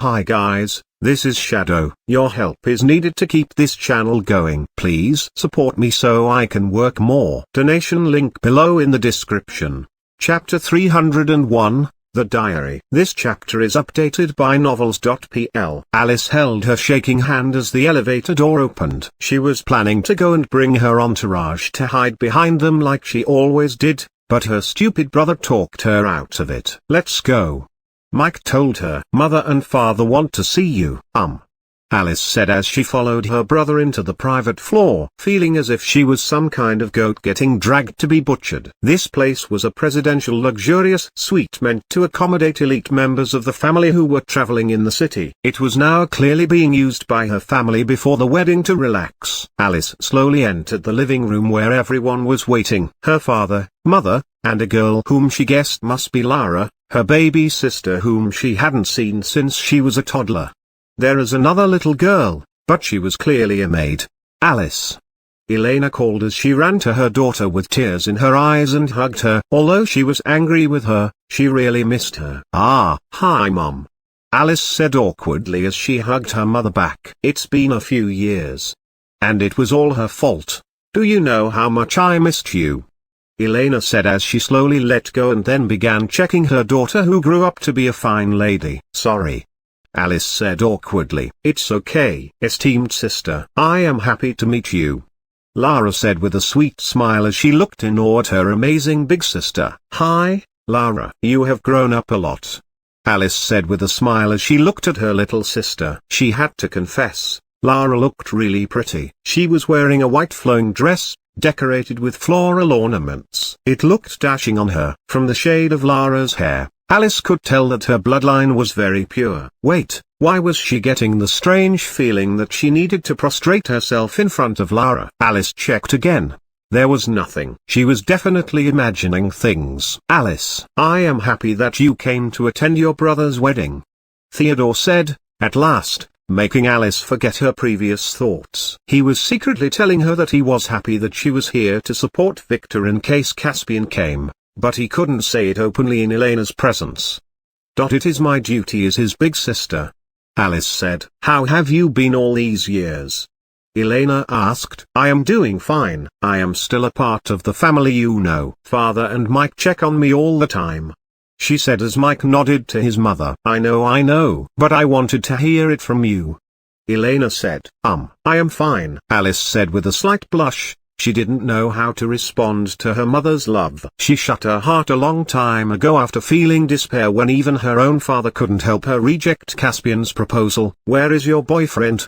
Hi guys, this is Shadow. Your help is needed to keep this channel going. Please support me so I can work more. Donation link below in the description. Chapter 301, The Diary. This chapter is updated by novels.pl. Alice held her shaking hand as the elevator door opened. She was planning to go and bring her entourage to hide behind them like she always did, but her stupid brother talked her out of it. Let's go, Mike told her. Mother and father want to see you. Alice said as she followed her brother into the private floor, feeling as if she was some kind of goat getting dragged to be butchered. This place was a presidential luxurious suite meant to accommodate elite members of the family who were traveling in the city. It was now clearly being used by her family before the wedding to relax. Alice slowly entered the living room where everyone was waiting. Her father, mother, and a girl whom she guessed must be Lara, her baby sister whom she hadn't seen since she was a toddler. There is another little girl, but she was clearly a maid. Alice, Elena called as she ran to her daughter with tears in her eyes and hugged her. Although she was angry with her, she really missed her. Hi Mom, Alice said awkwardly as she hugged her mother back. It's been a few years. And it was all her fault. Do you know how much I missed you? Elena said as she slowly let go and then began checking her daughter who grew up to be a fine lady. Sorry, Alice said awkwardly. It's okay, esteemed sister. I am happy to meet you, Lara said with a sweet smile as she looked in awe at her amazing big sister. Hi, Lara. You have grown up a lot, Alice said with a smile as she looked at her little sister. She had to confess, Lara looked really pretty. She was wearing a white flowing dress, decorated with floral ornaments. It looked dashing on her. From the shade of Lara's hair, Alice could tell that her bloodline was very pure. Wait, why was she getting the strange feeling that she needed to prostrate herself in front of Lara? Alice checked again. There was nothing. She was definitely imagining things. Alice, I am happy that you came to attend your brother's wedding, Theodore said, at last, making Alice forget her previous thoughts. He was secretly telling her that he was happy that she was here to support Victor in case Caspian came, but he couldn't say it openly in Elena's presence. It is my duty as his big sister, Alice said. How have you been all these years? Elena asked. I am doing fine. I am still a part of the family, you know. Father and Mike check on me all the time, she said as Mike nodded to his mother. I know, but I wanted to hear it from you, Elena said. I am fine, Alice said with a slight blush. She didn't know how to respond to her mother's love. She shut her heart a long time ago after feeling despair when even her own father couldn't help her reject Caspian's proposal. Where is your boyfriend?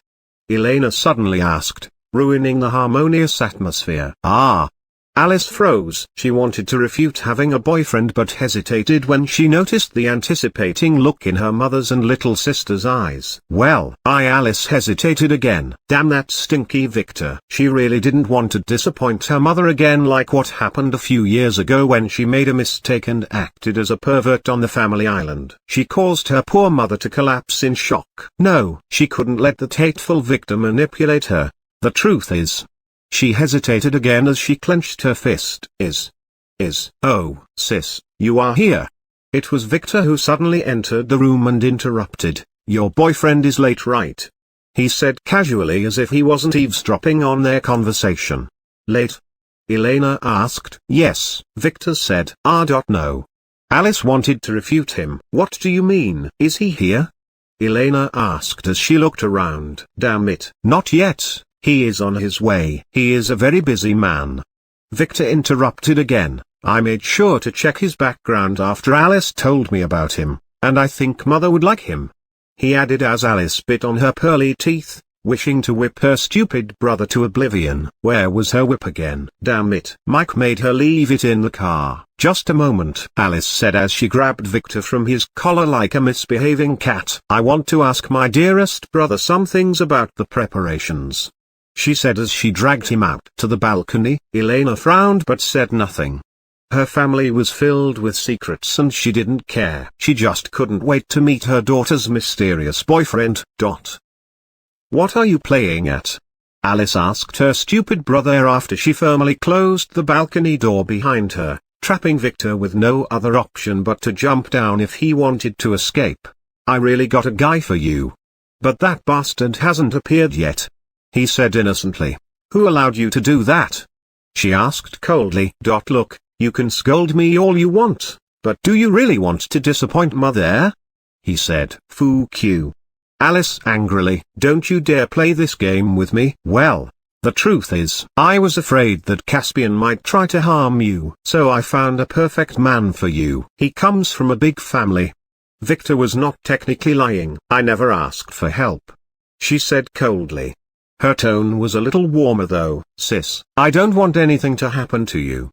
Elena suddenly asked, ruining the harmonious atmosphere. Alice froze. She wanted to refute having a boyfriend but hesitated when she noticed the anticipating look in her mother's and little sister's eyes. Alice hesitated again. Damn that stinky Victor. She really didn't want to disappoint her mother again like what happened a few years ago when she made a mistake and acted as a pervert on the family island. She caused her poor mother to collapse in shock. No, she couldn't let that hateful Victor manipulate her. The truth is, she hesitated again as she clenched her fist. Oh, sis, you are here. It was Victor who suddenly entered the room and interrupted. Your boyfriend is late, right? He said casually as if he wasn't eavesdropping on their conversation. Late? Elena asked. Yes, Victor said. No. Alice wanted to refute him. What do you mean? Is he here? Elena asked as she looked around. Damn it. Not yet. He is on his way. He is a very busy man. Victor interrupted again. I made sure to check his background after Alice told me about him, and I think Mother would like him, he added as Alice bit on her pearly teeth, wishing to whip her stupid brother to oblivion. Where was her whip again? Damn it. Mike made her leave it in the car. Just a moment, Alice said as she grabbed Victor from his collar like a misbehaving cat. I want to ask my dearest brother some things about the preparations, she said as she dragged him out to the balcony. Elena frowned but said nothing. Her family was filled with secrets and she didn't care. She just couldn't wait to meet her daughter's mysterious boyfriend. What are you playing at? Alice asked her stupid brother after she firmly closed the balcony door behind her, trapping Victor with no other option but to jump down if he wanted to escape. I really got a guy for you. But that bastard hasn't appeared yet. He said innocently. Who allowed you to do that? She asked coldly. Look, you can scold me all you want, but do you really want to disappoint Mother? He said. Fuck you. Alice angrily. Don't you dare play this game with me. Well, the truth is, I was afraid that Caspian might try to harm you, so I found a perfect man for you. He comes from a big family. Victor was not technically lying. I never asked for help, she said coldly. Her tone was a little warmer though. Sis, I don't want anything to happen to you.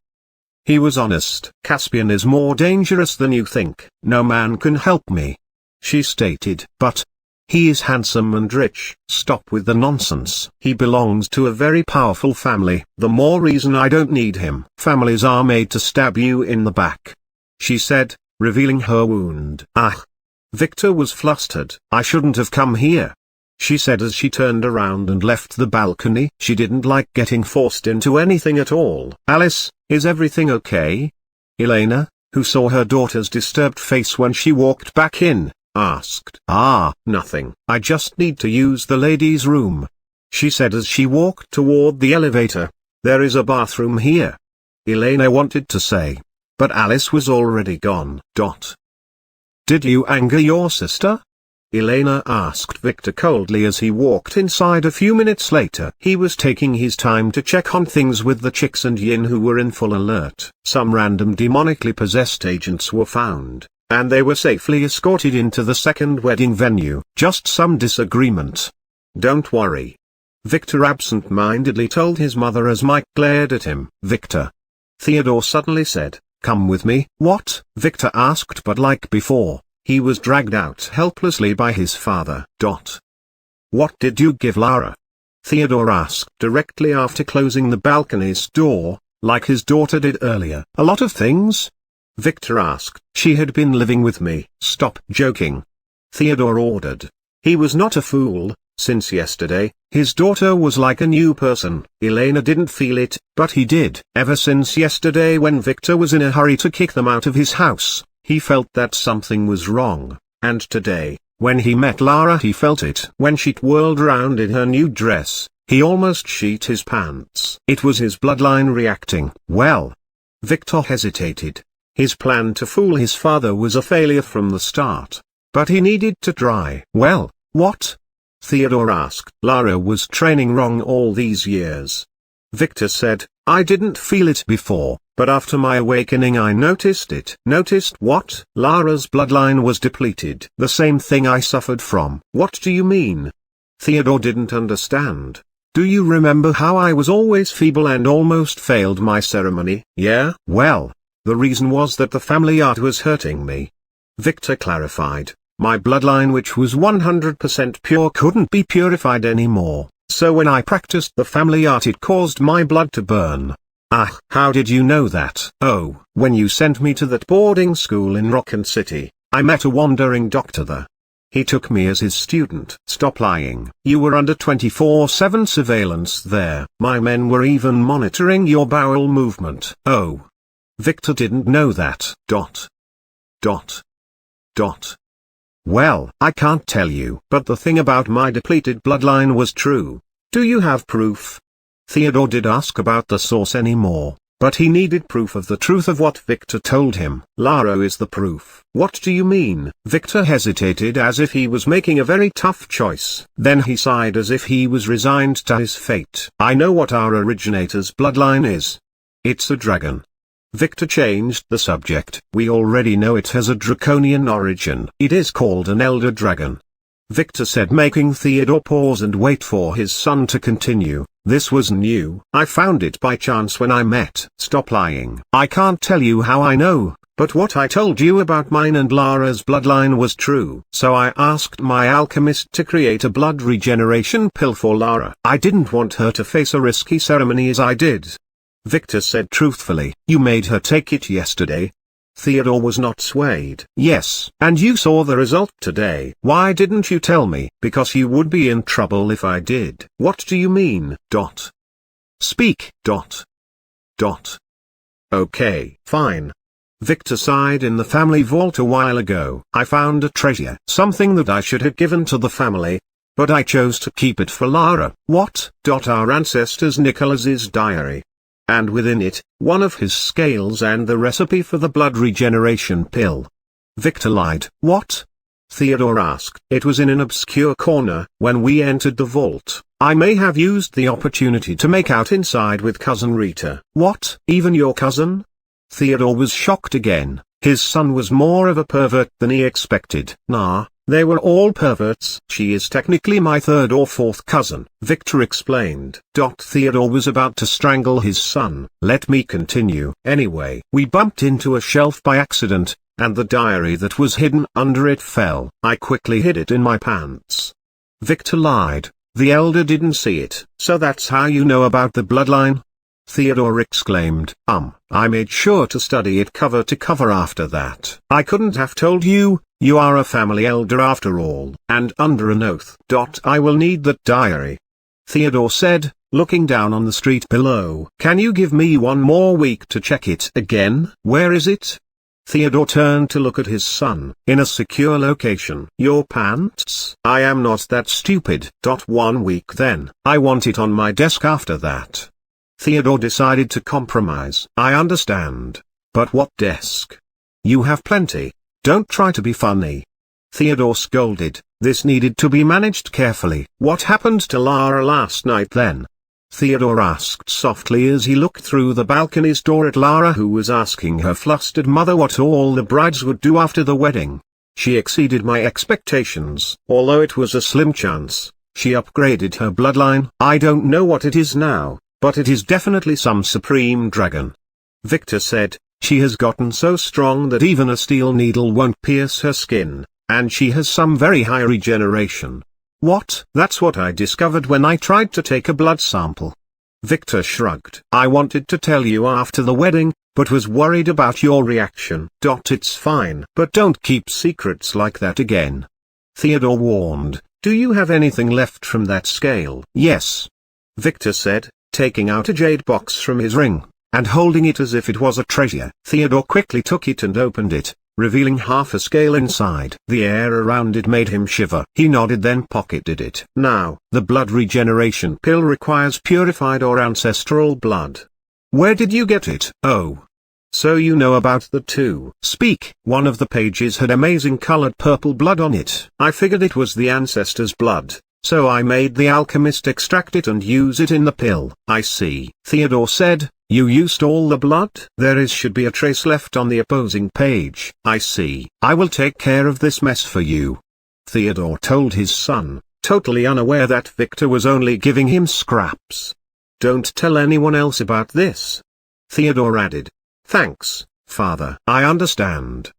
He was honest. Caspian is more dangerous than you think. No man can help me, she stated. But he is handsome and rich. Stop with the nonsense. He belongs to a very powerful family. The more reason I don't need him. Families are made to stab you in the back, she said, revealing her wound. Victor was flustered. I shouldn't have come here, she said as she turned around and left the balcony. She didn't like getting forced into anything at all. Alice, is everything okay? Elena, who saw her daughter's disturbed face when she walked back in, asked. Nothing. I just need to use the ladies' room, she said as she walked toward the elevator. There is a bathroom here, Elena wanted to say, but Alice was already gone. Did you anger your sister? Elena asked Victor coldly as he walked inside a few minutes later. He was taking his time to check on things with the chicks and Yin, who were in full alert. Some random demonically possessed agents were found, and they were safely escorted into the second wedding venue. Just some disagreement. Don't worry, Victor absent-mindedly told his mother as Mike glared at him. Victor, Theodore suddenly said, come with me. What? Victor asked, but like before, he was dragged out helplessly by his father. What did you give Lara? Theodore asked directly after closing the balcony's door, like his daughter did earlier. A lot of things, Victor asked. She had been living with me. Stop joking, Theodore ordered. He was not a fool. Since yesterday, his daughter was like a new person. Elena didn't feel it, but he did. Ever since yesterday, when Victor was in a hurry to kick them out of his house, he felt that something was wrong. And today, when he met Lara, he felt it. When she twirled around in her new dress, he almost sheet his pants. It was his bloodline reacting. Well, Victor hesitated. His plan to fool his father was a failure from the start. But he needed to try. Well, what? Theodore asked. Lara was training wrong all these years. Victor said, I didn't feel it before, but after my awakening I noticed it. Noticed what? Lara's bloodline was depleted. The same thing I suffered from. What do you mean? Theodore didn't understand. Do you remember how I was always feeble and almost failed my ceremony? Yeah? Well, the reason was that the family art was hurting me. Victor clarified. My bloodline, which was 100% pure, couldn't be purified anymore, so when I practiced the family art it caused my blood to burn. How did you know that? Oh, when you sent me to that boarding school in Rock'n City, I met a wandering doctor there. He took me as his student. Stop lying. You were under 24/7 surveillance there. My men were even monitoring your bowel movement. Oh. Victor didn't know that. Well, I can't tell you. But the thing about my depleted bloodline was true. Do you have proof? Theodore did ask about the source anymore, but he needed proof of the truth of what Victor told him. Lara is the proof. What do you mean? Victor hesitated as if he was making a very tough choice. Then he sighed as if he was resigned to his fate. I know what our originator's bloodline is. It's a dragon. Victor changed the subject. We already know it has a draconian origin. It is called an elder dragon, Victor said, making Theodore pause and wait for his son to continue. This was new. I found it by chance when I met. Stop lying. I can't tell you how I know, but what I told you about mine and Lara's bloodline was true. So I asked my alchemist to create a blood regeneration pill for Lara. I didn't want her to face a risky ceremony as I did. Victor said truthfully. You made her take it yesterday? Theodore was not swayed. Yes. And you saw the result today. Why didn't you tell me? Because you would be in trouble if I did. What do you mean? Speak. Okay, fine. Victor sighed. In the family vault a while ago, I found a treasure. Something that I should have given to the family. But I chose to keep it for Lara. What? Our ancestors Nicholas's diary. And within it, one of his scales and the recipe for the blood regeneration pill. Victor lied. What? Theodore asked. It was in an obscure corner. When we entered the vault, I may have used the opportunity to make out inside with Cousin Rita. What? Even your cousin? Theodore was shocked again. His son was more of a pervert than he expected. Nah, they were all perverts. She is technically my third or fourth cousin, Victor explained. Theodore was about to strangle his son. Let me continue. Anyway, we bumped into a shelf by accident, and the diary that was hidden under it fell. I quickly hid it in my pants. Victor lied. The elder didn't see it. So that's how you know about the bloodline? Theodore exclaimed. I made sure to study it cover to cover after that. I couldn't have told you, you are a family elder after all. And under an oath. I will need that diary. Theodore said, looking down on the street below. Can you give me one more week to check it again? Where is it? Theodore turned to look at his son. In a secure location. Your pants? I am not that stupid. 1 week then. I want it on my desk after that. Theodore decided to compromise. I understand. But what desk? You have plenty. Don't try to be funny. Theodore scolded. This needed to be managed carefully. What happened to Lara last night then? Theodore asked softly as he looked through the balcony's door at Lara, who was asking her flustered mother what all the brides would do after the wedding. She exceeded my expectations. Although it was a slim chance, she upgraded her bloodline. I don't know what it is now, but it is definitely some supreme dragon. Victor said, she has gotten so strong that even a steel needle won't pierce her skin, and she has some very high regeneration. What? That's what I discovered when I tried to take a blood sample. Victor shrugged. I wanted to tell you after the wedding, but was worried about your reaction. It's fine. But don't keep secrets like that again. Theodore warned. Do you have anything left from that scale? Yes. Victor said, taking out a jade box from his ring, and holding it as if it was a treasure. Theodore quickly took it and opened it, revealing half a scale inside. The air around it made him shiver. He nodded, then pocketed it. Now, the blood regeneration pill requires purified or ancestral blood. Where did you get it? Oh. So you know about the two. Speak. One of the pages had amazing colored purple blood on it. I figured it was the ancestors' blood, so I made the alchemist extract it and use it in the pill. I see. Theodore said, you used all the blood? Should be a trace left on the opposing page. I see. I will take care of this mess for you. Theodore told his son, totally unaware that Victor was only giving him scraps. Don't tell anyone else about this. Theodore added. Thanks, father. I understand.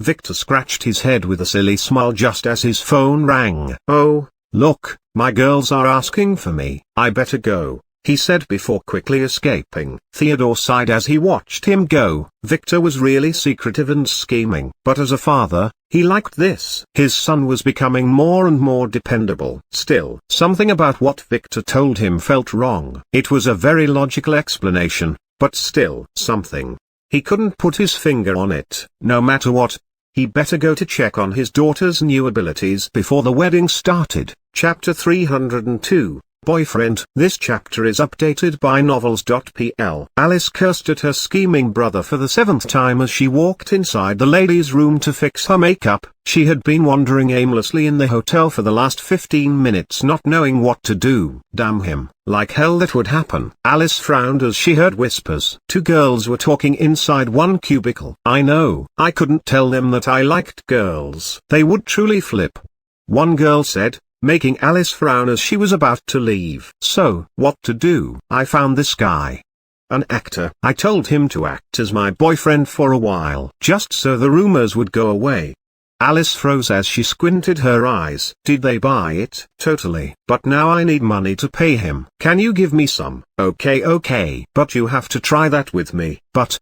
Victor scratched his head with a silly smile just as his phone rang. Oh, look, my girls are asking for me. I better go, he said before quickly escaping. Theodore sighed as he watched him go. Victor was really secretive and scheming, but as a father, he liked this. His son was becoming more and more dependable. Still, something about what Victor told him felt wrong. It was a very logical explanation, but still something. He couldn't put his finger on it. No matter what, he better go to check on his daughter's new abilities before the wedding started. Chapter 302. Boyfriend. This chapter is updated by novels.pl. Alice cursed at her scheming brother for the 7th time as she walked inside the ladies' room to fix her makeup. She had been wandering aimlessly in the hotel for the last 15 minutes not knowing what to do. Damn him. Like hell that would happen. Alice frowned as she heard whispers. Two girls were talking inside one cubicle. I know. I couldn't tell them that I liked girls. They would truly flip. One girl said, making Alice frown as she was about to leave. So, what to do? I found this guy. An actor. I told him to act as my boyfriend for a while, just so the rumors would go away. Alice froze as she squinted her eyes. Did they buy it? Totally. But now I need money to pay him. Can you give me some? Okay. But you have to try that with me. But,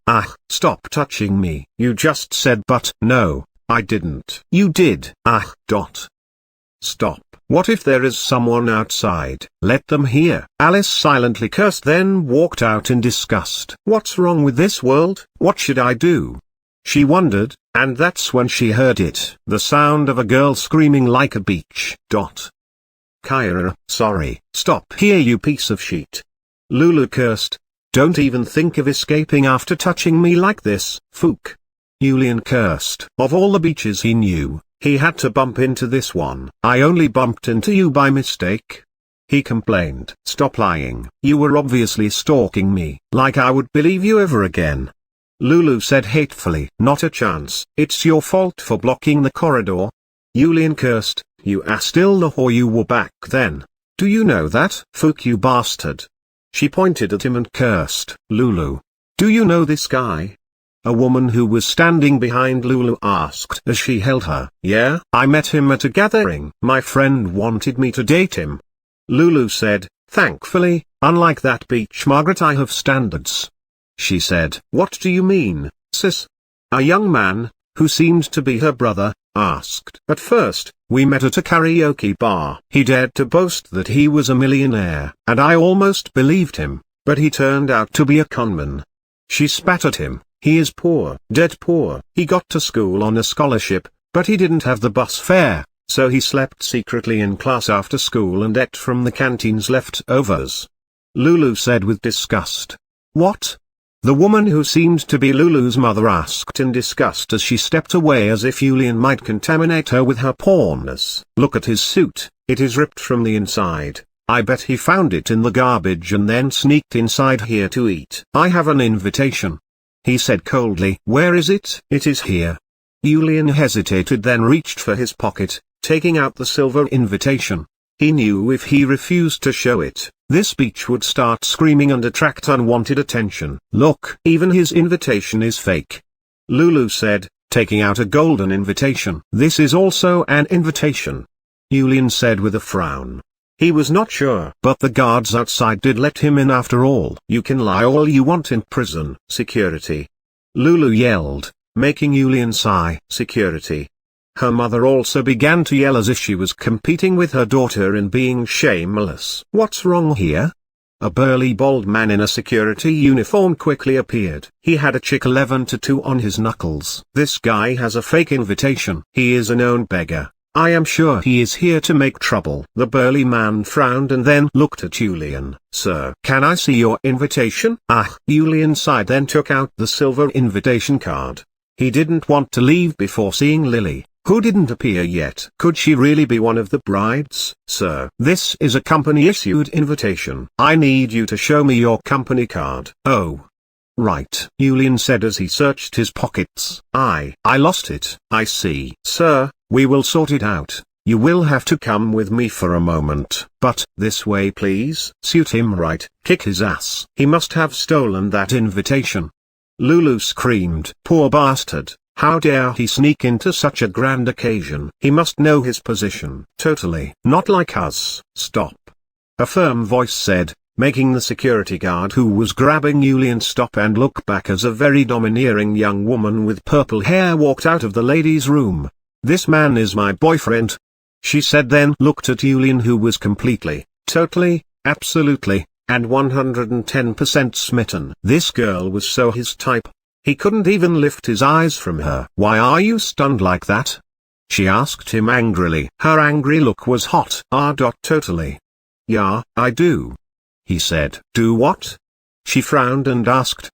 stop touching me. You just said but. No, I didn't. You did. Stop. What if there is someone outside? Let them hear. Alice silently cursed, then walked out in disgust. What's wrong with this world? What should I do? She wondered, and that's when she heard it. The sound of a girl screaming like a beach. Kyra, sorry, stop here you piece of shit. Lulu cursed. Don't even think of escaping after touching me like this, Fook. Julian cursed. Of all the beaches he knew, he had to bump into this one. I only bumped into you by mistake. He complained. Stop lying. You were obviously stalking me. Like I would believe you ever again. Lulu said hatefully. Not a chance. It's your fault for blocking the corridor. Julian cursed. You are still the whore you were back then. Do you know that? Fook you bastard. She pointed at him and cursed. Lulu. Do you know this guy? A woman who was standing behind Lulu asked as she held her. Yeah, I met him at a gathering. My friend wanted me to date him. Lulu said, thankfully, unlike that beach Margaret I have standards. She said. What do you mean, sis? A young man, who seemed to be her brother, asked. At first, we met at a karaoke bar. He dared to boast that he was a millionaire, and I almost believed him, but he turned out to be a conman. She spat at him. He is poor, dead poor. He got to school on a scholarship, but he didn't have the bus fare, so he slept secretly in class after school and ate from the canteen's leftovers. Lulu said with disgust. What? The woman who seemed to be Lulu's mother asked in disgust as she stepped away as if Julian might contaminate her with her pornness. Look at his suit, it is ripped from the inside. I bet he found it in the garbage and then sneaked inside here to eat. I have an invitation. He said coldly. Where is it? It is here. Julian hesitated then reached for his pocket, taking out the silver invitation. He knew if he refused to show it, this beach would start screaming and attract unwanted attention. Look, even his invitation is fake. Lulu said, taking out a golden invitation. This is also an invitation. Julian said with a frown. He was not sure. But the guards outside did let him in after all. You can lie all you want in prison. Security. Lulu yelled, making Julian sigh. Security. Her mother also began to yell as if she was competing with her daughter in being shameless. What's wrong here? A burly bald man in a security uniform quickly appeared. He had a chick 11-2 on his knuckles. This guy has a fake invitation. He is a known beggar. I am sure he is here to make trouble. The burly man frowned and then looked at Julian. Sir, can I see your invitation? Julian sighed then took out the silver invitation card. He didn't want to leave before seeing Lily, who didn't appear yet. Could she really be one of the brides? Sir, this is a company-issued invitation. I need you to show me your company card. Oh. Right, Julian said as he searched his pockets. I lost it. I see. Sir, we will sort it out. You will have to come with me for a moment. But, this way please. Suit him right, kick his ass. He must have stolen that invitation. Lulu screamed. Poor bastard, how dare he sneak into such a grand occasion. He must know his position. Totally. Not like us. Stop. A firm voice said, making the security guard who was grabbing Julian stop and look back as a very domineering young woman with purple hair walked out of the ladies' room. This man is my boyfriend. She said then looked at Julian who was completely, totally, absolutely, and 110% smitten. This girl was so his type. He couldn't even lift his eyes from her. Why are you stunned like that? She asked him angrily. Her angry look was hot. Totally. Yeah, I do. He said. Do what? She frowned and asked.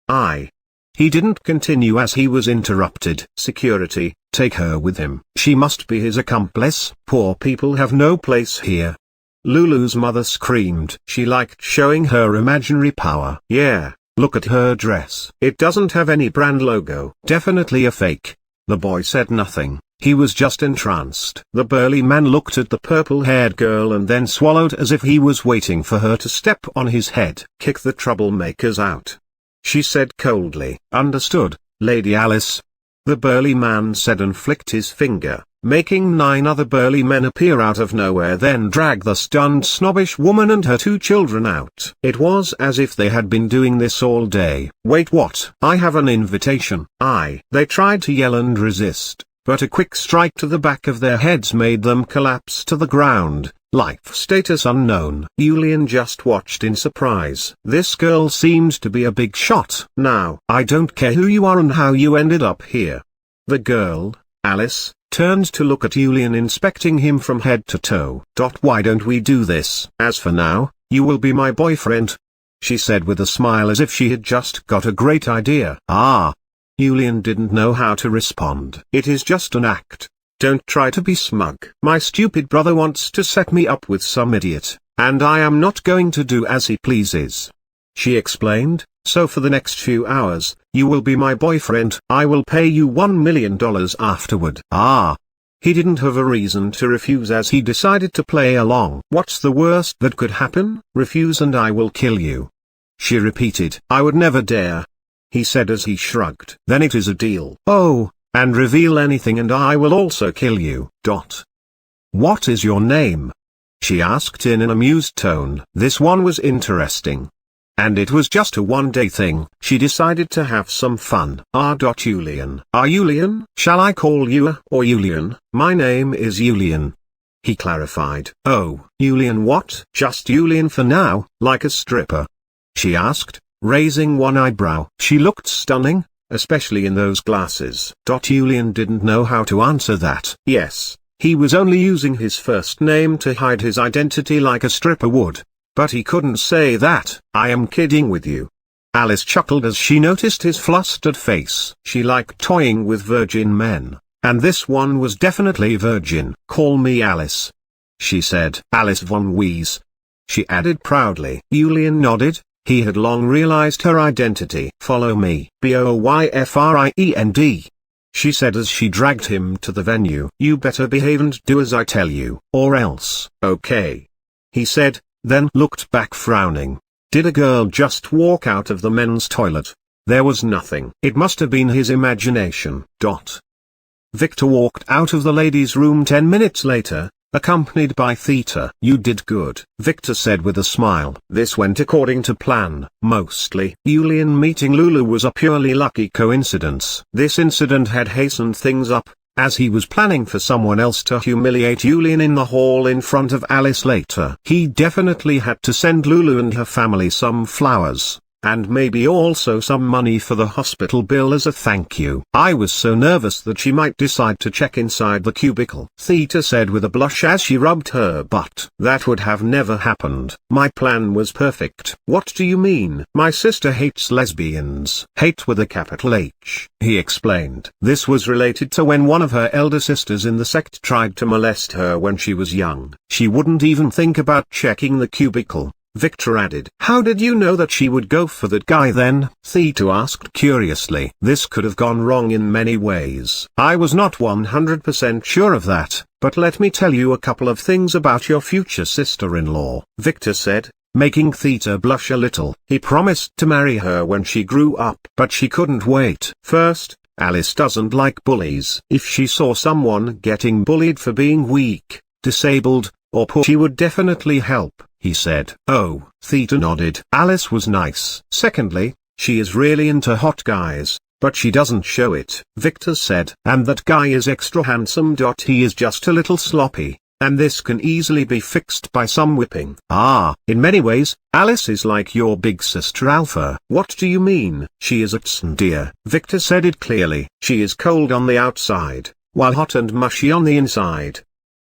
He didn't continue as he was interrupted. Security, take her with him. She must be his accomplice. Poor people have no place here. Lulu's mother screamed. She liked showing her imaginary power. Yeah, look at her dress. It doesn't have any brand logo. Definitely a fake. The boy said nothing. He was just entranced. The burly man looked at the purple-haired girl and then swallowed as if he was waiting for her to step on his head. Kick the troublemakers out. She said coldly. Understood, Lady Alice. The burly man said and flicked his finger, making 9 other burly men appear out of nowhere then drag the stunned snobbish woman and her 2 children out. It was as if they had been doing this all day. Wait, what? I have an invitation. They tried to yell and resist, but a quick strike to the back of their heads made them collapse to the ground. Life status unknown. Julian just watched in surprise. This girl seemed to be a big shot. Now, I don't care who you are and how you ended up here. The girl, Alice, turned to look at Julian, inspecting him from head to toe. Why don't we do this? As for now, you will be my boyfriend, she said with a smile as if she had just got a great idea. Ah. Julian didn't know how to respond. It is just an act. Don't try to be smug. My stupid brother wants to set me up with some idiot, and I am not going to do as he pleases, she explained. So for the next few hours, you will be my boyfriend. I will pay you $1 million afterward. Ah. He didn't have a reason to refuse as he decided to play along. What's the worst that could happen? Refuse and I will kill you, she repeated. I would never dare, he said as he shrugged. Then it is a deal. Oh, and reveal anything and I will also kill you. What is your name? She asked in an amused tone. This one was interesting. And it was just a one-day thing. She decided to have some fun. Julian. Julian? Shall I call you or Julian? My name is Julian, he clarified. Oh, Julian what? Just Julian for now, like a stripper? She asked, raising one eyebrow. She looked stunning, especially in those glasses. Julian didn't know how to answer that. Yes, he was only using his first name to hide his identity like a stripper would. But he couldn't say that. I am kidding with you. Alice chuckled as she noticed his flustered face. She liked toying with virgin men, and this one was definitely virgin. Call me Alice, she said. Alice von Wies, she added proudly. Julian nodded. He had long realized her identity. Follow me. Boyfriend, she said as she dragged him to the venue. You better behave and do as I tell you, or else. Okay, he said, then looked back frowning. Did a girl just walk out of the men's toilet? There was nothing. It must have been his imagination. Victor walked out of the ladies' room 10 minutes later, accompanied by Theta. You did good, Victor said with a smile. This went according to plan, mostly. Julian meeting Lulu was a purely lucky coincidence. This incident had hastened things up, as he was planning for someone else to humiliate Julian in the hall in front of Alice later. He definitely had to send Lulu and her family some flowers, and maybe also some money for the hospital bill as a thank you. I was so nervous that she might decide to check inside the cubicle, Theta said with a blush as she rubbed her butt. That would have never happened. My plan was perfect. What do you mean? My sister hates lesbians. Hate with a capital H, he explained. This was related to when one of her elder sisters in the sect tried to molest her when she was young. She wouldn't even think about checking the cubicle, Victor added. How did you know that she would go for that guy then? Theta asked curiously. This could have gone wrong in many ways. I was not 100% sure of that, but let me tell you a couple of things about your future sister-in-law, Victor said, making Theta blush a little. He promised to marry her when she grew up, but she couldn't wait. First, Alice doesn't like bullies. If she saw someone getting bullied for being weak, disabled, or poor, she would definitely help, he said. Oh, Theta nodded. Alice was nice. Secondly, she is really into hot guys, but she doesn't show it, Victor said. And that guy is extra handsome. He is just a little sloppy, and this can easily be fixed by some whipping. Ah, in many ways, Alice is like your big sister Alpha. What do you mean? She is a dear. Victor said it clearly. She is cold on the outside, while hot and mushy on the inside.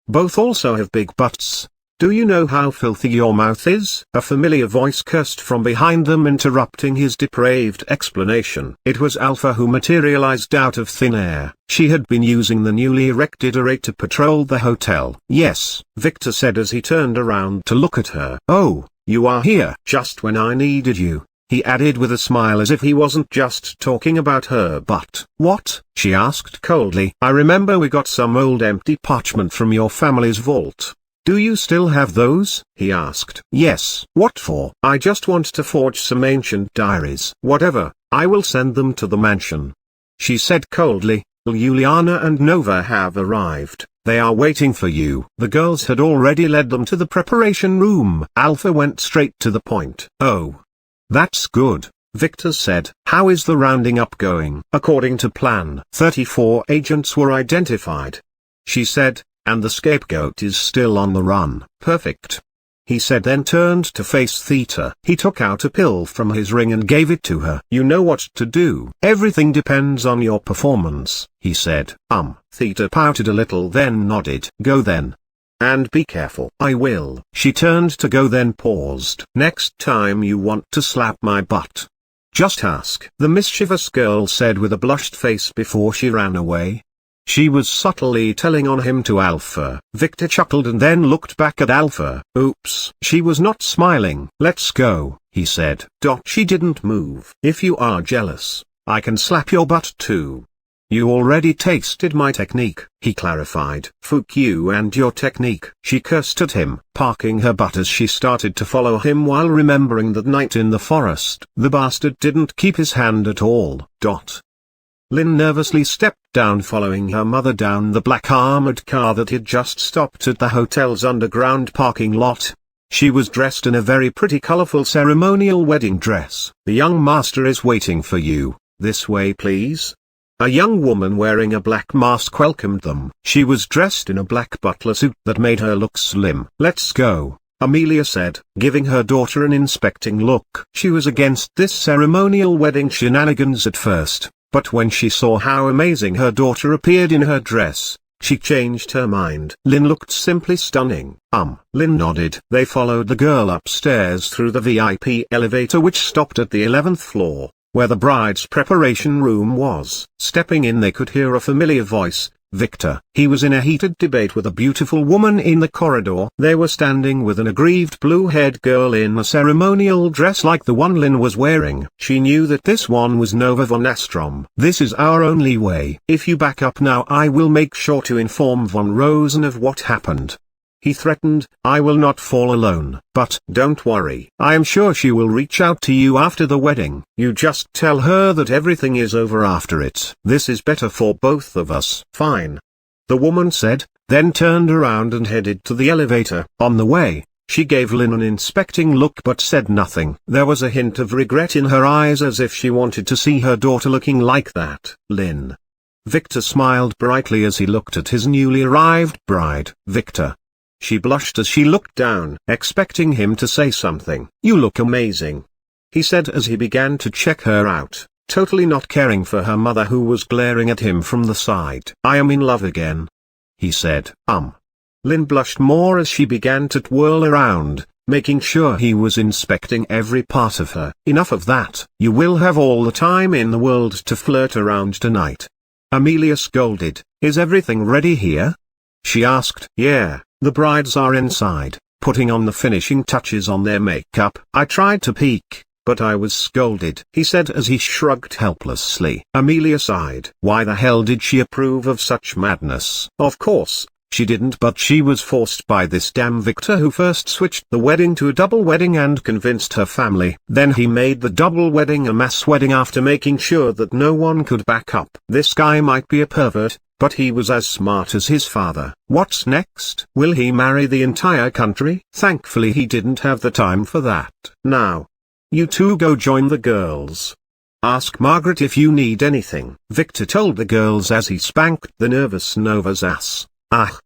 Both also have big butts. Do you know how filthy your mouth is? A familiar voice cursed from behind them, interrupting his depraved explanation. It was Alpha who materialized out of thin air. She had been using the newly erected array to patrol the hotel. Yes, Victor said as he turned around to look at her. Oh, you are here. Just when I needed you, he added with a smile as if he wasn't just talking about her butt. What? She asked coldly. I remember we got some old empty parchment from your family's vault. Do you still have those? He asked. Yes. What for? I just want to forge some ancient diaries. Whatever, I will send them to the mansion, she said coldly. Juliana and Nova have arrived. They are waiting for you. The girls had already led them to the preparation room. Alpha went straight to the point. Oh, that's good. Victor said. How is the rounding up going? According to plan, 34 agents were identified. She said, and the scapegoat is still on the run. Perfect. He said, then turned to face Theta. He took out a pill from his ring and gave it to her. You know what to do. Everything depends on your performance, he said. Theta pouted a little then nodded. Go then. And be careful. I will. She turned to go then paused. Next time you want to slap my butt, just ask. The mischievous girl said with a blushed face before she ran away. She was subtly telling on him to Alpha. Victor chuckled and then looked back at Alpha. Oops. She was not smiling. Let's go, he said. She didn't move. If you are jealous, I can slap your butt too. You already tasted my technique, he clarified. Fuck you and your technique. She cursed at him, parking her butt as she started to follow him while remembering that night in the forest. The bastard didn't keep his hand at all. Lynn nervously stepped down following her mother down the black armored car that had just stopped at the hotel's underground parking lot. She was dressed in a very pretty colorful ceremonial wedding dress. The young master is waiting for you. This way please. A young woman wearing a black mask welcomed them. She was dressed in a black butler suit that made her look slim. Let's go, Amelia said, giving her daughter an inspecting look. She was against this ceremonial wedding shenanigans at first, but when she saw how amazing her daughter appeared in her dress, she changed her mind. Lynn looked simply stunning. Lynn nodded. They followed the girl upstairs through the VIP elevator which stopped at the 11th floor, where the bride's preparation room was. Stepping in they could hear a familiar voice, Victor. He was in a heated debate with a beautiful woman in the corridor. They were standing with an aggrieved blue-haired girl in a ceremonial dress like the one Lynn was wearing. She knew that this one was Nova von Astrom. This is our only way. If you back up now I will make sure to inform von Rosen of what happened. He threatened. I will not fall alone. But don't worry. I am sure she will reach out to you after the wedding. You just tell her that everything is over after it. This is better for both of us. Fine. The woman said, then turned around and headed to the elevator. On the way, she gave Lynn an inspecting look but said nothing. There was a hint of regret in her eyes as if she wanted to see her daughter looking like that. Lynn. Victor smiled brightly as he looked at his newly arrived bride. Victor. She blushed as she looked down, expecting him to say something. You look amazing, he said as he began to check her out, totally not caring for her mother who was glaring at him from the side. I am in love again, he said. Lynn blushed more as she began to twirl around, making sure he was inspecting every part of her. Enough of that. You will have all the time in the world to flirt around tonight. Amelia scolded. Is everything ready here? She asked. Yeah. The brides are inside, putting on the finishing touches on their makeup. I tried to peek, but I was scolded, he said as he shrugged helplessly. Amelia sighed. Why the hell did she approve of such madness? Of course, she didn't, but she was forced by this damn Victor who first switched the wedding to a double wedding and convinced her family. Then he made the double wedding a mass wedding after making sure that no one could back up. This guy might be a pervert, but he was as smart as his father. What's next? Will he marry the entire country? Thankfully he didn't have the time for that. Now, you two go join the girls. Ask Margaret if you need anything. Victor told the girls as he spanked the nervous Nova's ass.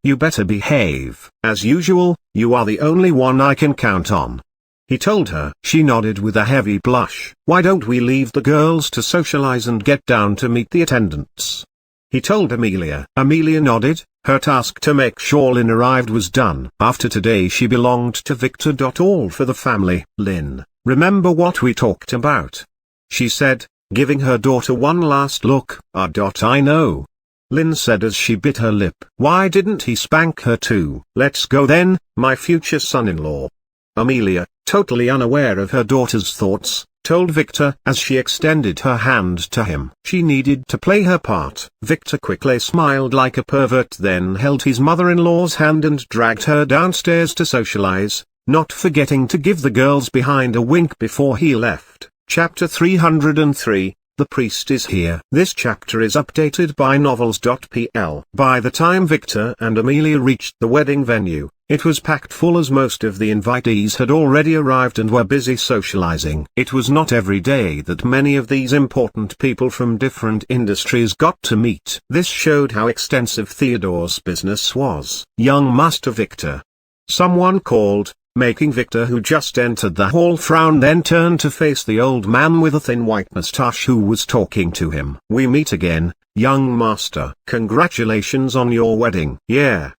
You better behave. As usual, you are the only one I can count on, he told her. She nodded with a heavy blush. Why don't we leave the girls to socialize and get down to meet the attendants? He told Amelia. Amelia nodded. Her task to make sure Lynn arrived was done. After today she belonged to Victor. All for the family. Lynn, remember what we talked about? She said, giving her daughter one last look. I know, Lynn said as she bit her lip. Why didn't he spank her too? Let's go then, my future son-in-law. Amelia, totally unaware of her daughter's thoughts, told Victor as she extended her hand to him. She needed to play her part. Victor quickly smiled like a pervert, then held his mother-in-law's hand and dragged her downstairs to socialize, not forgetting to give the girls behind a wink before he left. Chapter 303, The priest is here. This chapter is updated by novels.pl. By the time Victor and Amelia reached the wedding venue, it was packed full as most of the invitees had already arrived and were busy socializing. It was not every day that many of these important people from different industries got to meet. This showed how extensive Theodore's business was. Young Master Victor. Someone called, making Victor, who just entered the hall, frown, then turned to face the old man with a thin white mustache who was talking to him. "We meet again, young master. Congratulations on your wedding." Yeah,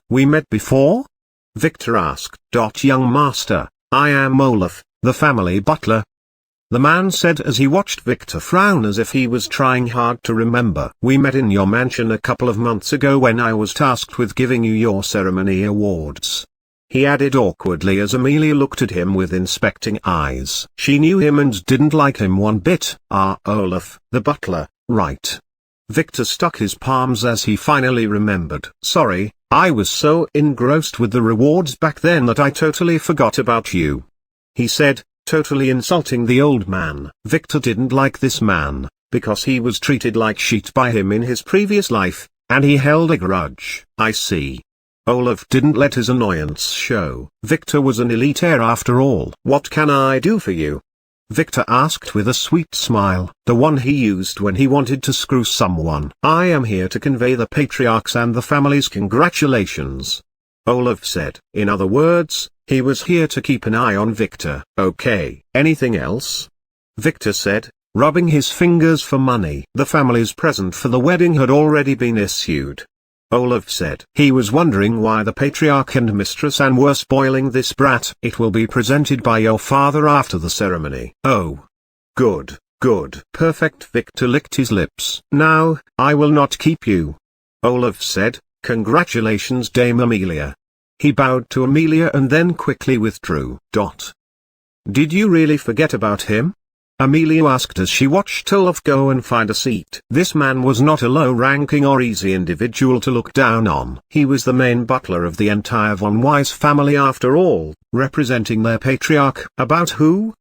we met before?" Victor asked. "Young master, I am Olaf, the family butler," the man said as he watched Victor frown as if he was trying hard to remember. "We met in your mansion a couple of months ago when I was tasked with giving you your ceremony awards," he added awkwardly as Amelia looked at him with inspecting eyes. She knew him and didn't like him one bit. Olaf, the butler, right?" Victor stuck his palms as he finally remembered. "Sorry, I was so engrossed with the rewards back then that I totally forgot about you," he said, totally insulting the old man. Victor didn't like this man, because he was treated like shit by him in his previous life, and he held a grudge. "I see." Olaf didn't let his annoyance show. Victor was an elite heir after all. "What can I do for you?" Victor asked with a sweet smile, the one he used when he wanted to screw someone. "I am here to convey the patriarch's and the family's congratulations," Olaf said. In other words, he was here to keep an eye on Victor. "Okay, anything else?" Victor said, rubbing his fingers for money. The family's present for the wedding had already been issued. Olaf said he was wondering why the patriarch and Mistress Anne were spoiling this brat. "It will be presented by your father after the ceremony." "Oh. Good. Perfect." Victor licked his lips. "Now, I will not keep you," Olaf said. "Congratulations, Dame Amelia." He bowed to Amelia and then quickly withdrew. "Did you really forget about him?" Amelia asked as she watched Olaf go and find a seat. This man was not a low-ranking or easy individual to look down on. He was the main butler of the entire von Weiss family after all, representing their patriarch. "About who?"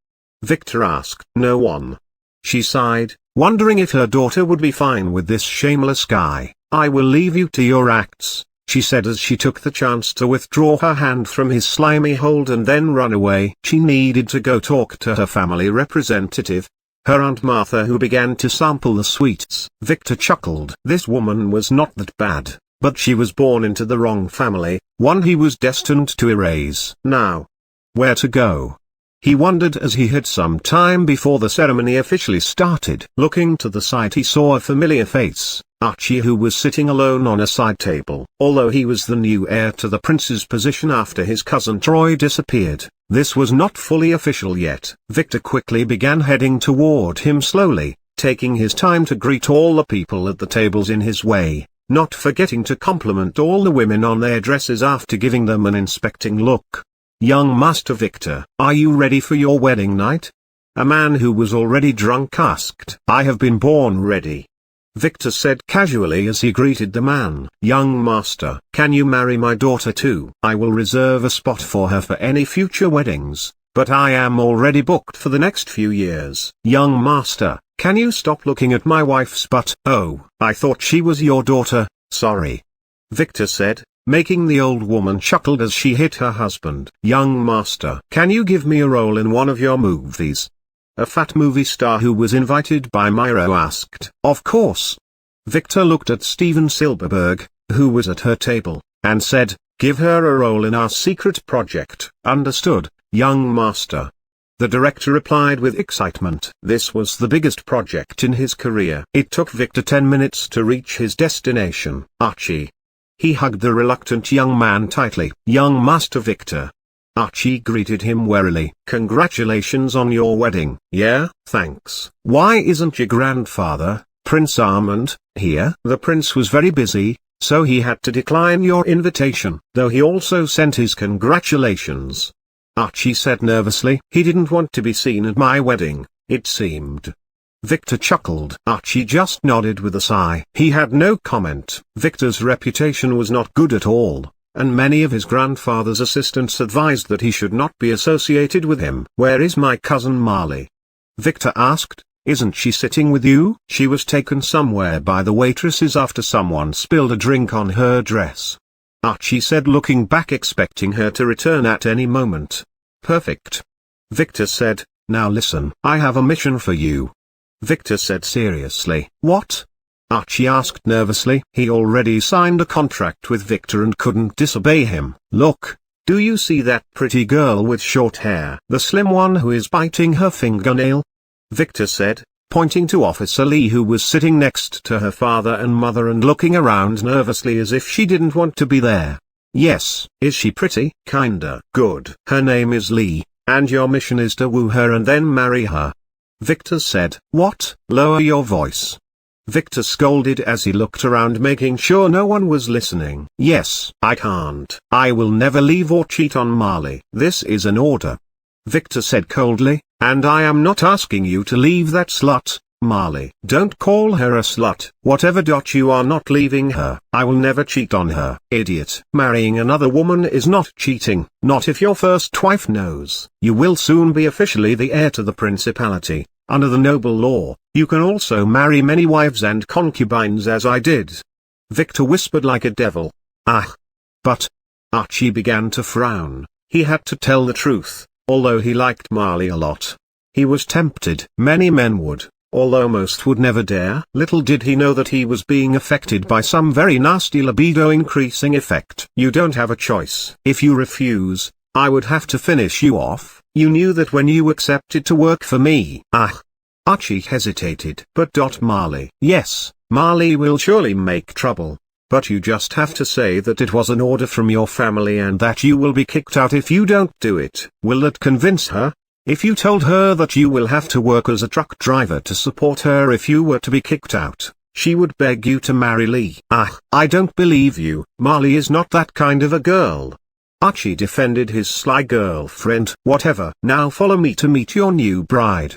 Victor asked. "No one." She sighed, wondering if her daughter would be fine with this shameless guy. "I will leave you to your acts," she said as she took the chance to withdraw her hand from his slimy hold and then run away. She needed to go talk to her family representative, her Aunt Martha, who began to sample the sweets. Victor chuckled. This woman was not that bad, but she was born into the wrong family, one he was destined to erase. Now, where to go? He wondered as he had some time before the ceremony officially started. Looking to the side, he saw a familiar face, Archie, who was sitting alone on a side table. Although he was the new heir to the prince's position after his cousin Troy disappeared, this was not fully official yet. Victor quickly began heading toward him slowly, taking his time to greet all the people at the tables in his way, not forgetting to compliment all the women on their dresses after giving them an inspecting look. "Young Master Victor, are you ready for your wedding night?" a man who was already drunk asked. "I have been born ready," Victor said casually as he greeted the man. "Young master, can you marry my daughter too? I will reserve a spot for her for any future weddings, but I am already booked for the next few years." "Young master, can you stop looking at my wife's butt?" "Oh, I thought she was your daughter, sorry," Victor said, making the old woman chuckle as she hit her husband. "Young master, can you give me a role in one of your movies?" a fat movie star who was invited by Miro asked. "Of course." Victor looked at Steven Silberberg, who was at her table, and said, "Give her a role in our secret project." "Understood, young master," the director replied with excitement. This was the biggest project in his career. It took Victor 10 minutes to reach his destination. "Archie." He hugged the reluctant young man tightly. "Young Master Victor." Archie greeted him warily. "Congratulations on your wedding." "Yeah, thanks." "Why isn't your grandfather, Prince Armand, here?" "The prince was very busy, so he had to decline your invitation, though he also sent his congratulations," Archie said nervously. "He didn't want to be seen at my wedding, it seemed." Victor chuckled. Archie just nodded with a sigh. He had no comment. Victor's reputation was not good at all, and many of his grandfather's assistants advised that he should not be associated with him. "Where is my cousin Marley?" Victor asked, Isn't she sitting with you? She was taken somewhere by the waitresses after someone spilled a drink on her dress. Archie said, looking back, expecting her to return at any moment. Perfect. Victor said, now listen, I have a mission for you. Victor said seriously. What? Archie asked nervously. He already signed a contract with Victor and couldn't disobey him. Look, do you see that pretty girl with short hair? The slim one who is biting her fingernail? Victor said, pointing to Officer Lee, who was sitting next to her father and mother and looking around nervously as if she didn't want to be there. Yes. Is she pretty? Kinda. Good. Her name is Lee, and your mission is to woo her and then marry her. Victor said. What? Lower your voice. Victor scolded as he looked around, making sure no one was listening. Yes, I can't. I will never leave or cheat on Marley. This is an order. Victor said coldly, and I am not asking you to leave that slut, Marley. Don't call her a slut. Whatever. You are not leaving her. I will never cheat on her. Idiot. Marrying another woman is not cheating. Not if your first wife knows. You will soon be officially the heir to the principality. Under the noble law, you can also marry many wives and concubines as I did. Victor whispered like a devil. Ah. But. Archie began to frown. He had to tell the truth. Although he liked Marley a lot, he was tempted. Many men would, although most would never dare. Little did he know that he was being affected by some very nasty libido increasing effect. You don't have a choice. If you refuse, I would have to finish you off. You knew that when you accepted to work for me. Ah. Archie hesitated. But Marley. Yes, Marley will surely make trouble. But you just have to say that it was an order from your family and that you will be kicked out if you don't do it. Will that convince her? If you told her that you will have to work as a truck driver to support her if you were to be kicked out, she would beg you to marry Lee. Ah, I don't believe you. Marley is not that kind of a girl. Archie defended his sly girlfriend. Whatever. Now follow me to meet your new bride.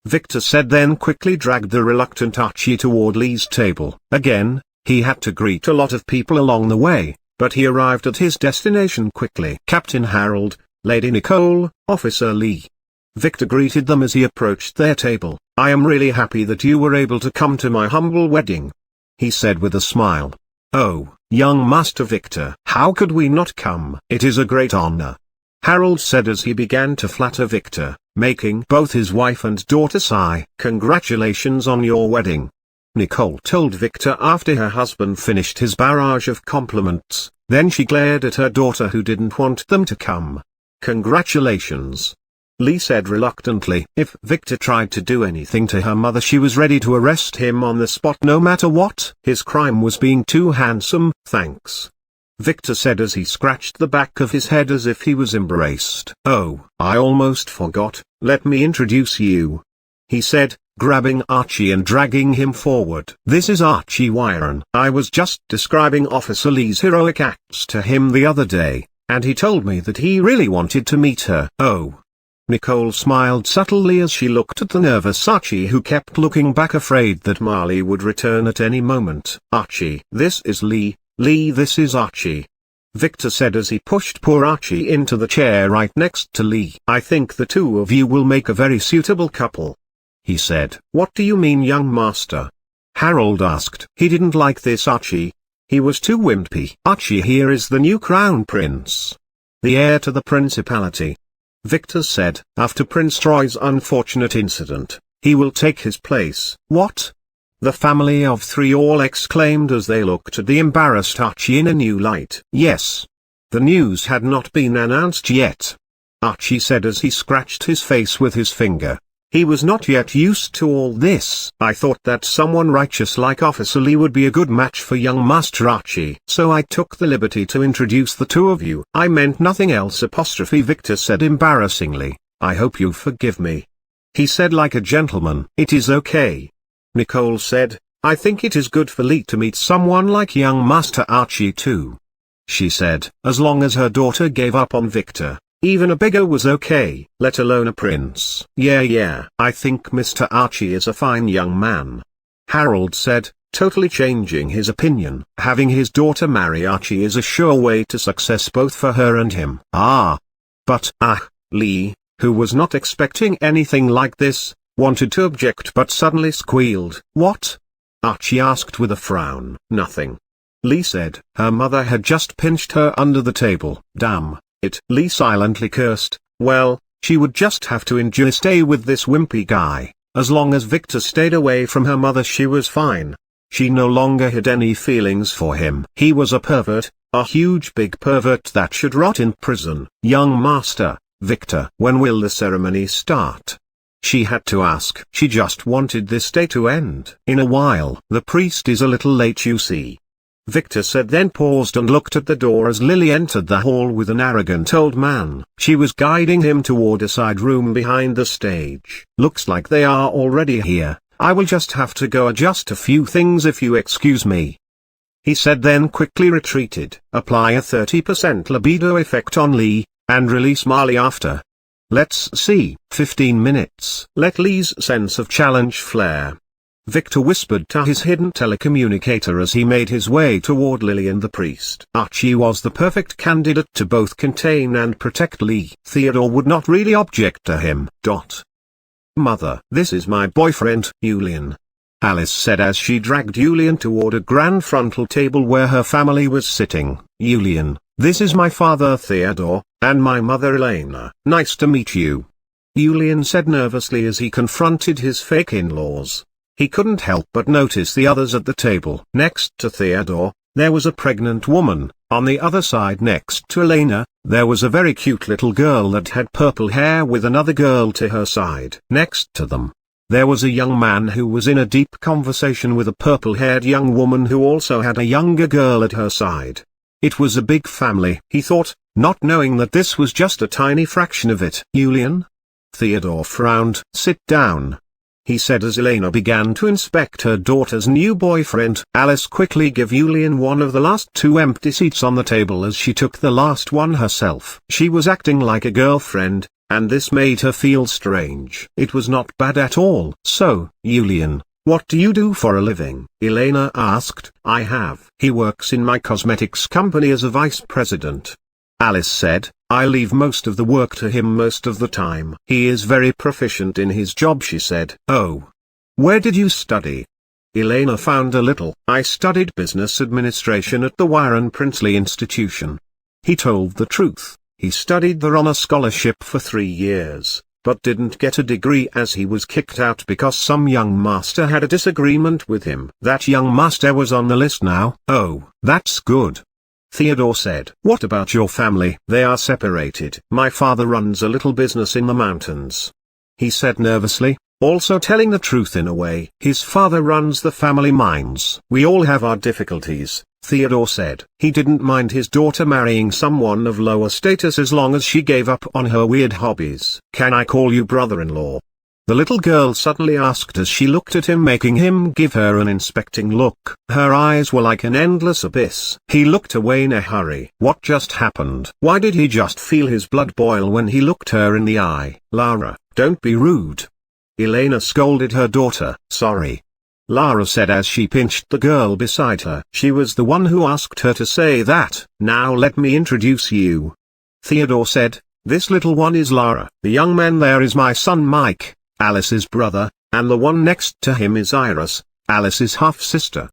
Victor said, then quickly dragged the reluctant Archie toward Lee's table. Again, he had to greet a lot of people along the way, but he arrived at his destination quickly. Captain Harold, Lady Nicole, Officer Lee. Victor greeted them as he approached their table. I am really happy that you were able to come to my humble wedding, he said with a smile. Oh, young Master Victor, how could we not come? It is a great honor, Harold said as he began to flatter Victor, making both his wife and daughter sigh. Congratulations on your wedding, Nicole told Victor after her husband finished his barrage of compliments. Then she glared at her daughter, who didn't want them to come. Congratulations, Lee said reluctantly. If Victor tried to do anything to her mother, she was ready to arrest him on the spot no matter what. His crime was being too handsome. Thanks, Victor said as he scratched the back of his head as if he was embarrassed. Oh, I almost forgot. Let me introduce you, he said, grabbing Archie and dragging him forward. This is Archie Wyron. I was just describing Officer Lee's heroic acts to him the other day, and he told me that he really wanted to meet her. Oh. Nicole smiled subtly as she looked at the nervous Archie, who kept looking back, afraid that Marley would return at any moment. Archie. This is Lee. Lee, this is Archie, Victor said as he pushed poor Archie into the chair right next to Lee. I think the two of you will make a very suitable couple, he said. What do you mean, young master? Harold asked. He didn't like this Archie. He was too wimpy. Archie here is the new crown prince, the heir to the principality, Victor said. After Prince Troy's unfortunate incident, he will take his place. What? The family of three all exclaimed as they looked at the embarrassed Archie in a new light. Yes. The news had not been announced yet, Archie said as he scratched his face with his finger. He was not yet used to all this. I thought that someone righteous like Officer Lee would be a good match for young Master Archie. So I took the liberty to introduce the two of you. I meant nothing else. Victor said embarrassingly. I hope you forgive me, he said like a gentleman. It is okay, Nicole said. I think it is good for Lee to meet someone like young Master Archie too, she said. As long as her daughter gave up on Victor, even a beggar was okay, let alone a prince. Yeah, I think Mr. Archie is a fine young man, Harold said, totally changing his opinion. Having his daughter marry Archie is a sure way to success both for her and him. But, Lee, who was not expecting anything like this, wanted to object but suddenly squealed. "What?" Archie asked with a frown. "Nothing." Lee said. Her mother had just pinched her under the table. "Damn it." Lee silently cursed. Well, she would just have to stay with this wimpy guy. As long as Victor stayed away from her mother she was fine. She no longer had any feelings for him. He was a pervert, a huge big pervert that should rot in prison. "Young master, Victor, when will the ceremony start?" She had to ask. She just wanted this day to end. "In a while. The priest is a little late, you see," Victor said, then paused and looked at the door as Lily entered the hall with an arrogant old man. She was guiding him toward a side room behind the stage. "Looks like they are already here. I will just have to go adjust a few things if you excuse me," he said, then quickly retreated. Apply a 30% libido effect on Lee, and release Marley after. Let's see, 15 minutes. Let Lee's sense of challenge flare. Victor whispered to his hidden telecommunicator as he made his way toward Lily and the priest. Archie was the perfect candidate to both contain and protect Lee. Theodore would not really object to him. "Mother, this is my boyfriend, Julian," Alice said as she dragged Julian toward a grand frontal table where her family was sitting. "Julian, this is my father Theodore, and my mother Elena." "Nice to meet you," Julian said nervously as he confronted his fake in-laws. He couldn't help but notice the others at the table. Next to Theodore, there was a pregnant woman. On the other side next to Elena, there was a very cute little girl that had purple hair with another girl to her side. Next to them, there was a young man who was in a deep conversation with a purple-haired young woman who also had a younger girl at her side. It was a big family, he thought, not knowing that this was just a tiny fraction of it. "Julian?" Theodore frowned. "Sit down," he said as Elena began to inspect her daughter's new boyfriend. Alice quickly gave Julian one of the last two empty seats on the table as she took the last one herself. She was acting like a girlfriend, and this made her feel strange. It was not bad at all. "So, Julian, what do you do for a living?" Elena asked. He works in my cosmetics company as a vice president," Alice said. "I leave most of the work to him most of the time." "He is very proficient in his job," she said. "Oh. Where did you study?" Elena found a little. "I studied business administration at the Warren Princely Institution." He told the truth. He studied there on a scholarship for 3 years, but didn't get a degree as he was kicked out because some young master had a disagreement with him. That young master was on the list now. "Oh, that's good," Theodore said. "What about your family?" "They are separated. My father runs a little business in the mountains," he said nervously, also telling the truth in a way. "His father runs the family mines." "We all have our difficulties," Theodore said. He didn't mind his daughter marrying someone of lower status as long as she gave up on her weird hobbies. "Can I call you brother-in-law?" the little girl suddenly asked as she looked at him, making him give her an inspecting look. Her eyes were like an endless abyss. He looked away in a hurry. What just happened? Why did he just feel his blood boil when he looked her in the eye? "Lara, don't be rude," Elena scolded her daughter. "Sorry," Lara said as she pinched the girl beside her. She was the one who asked her to say that. "Now let me introduce you," Theodore said. "This little one is Lara. The young man there is my son Mike, Alice's brother, and the one next to him is Iris, Alice's half-sister,"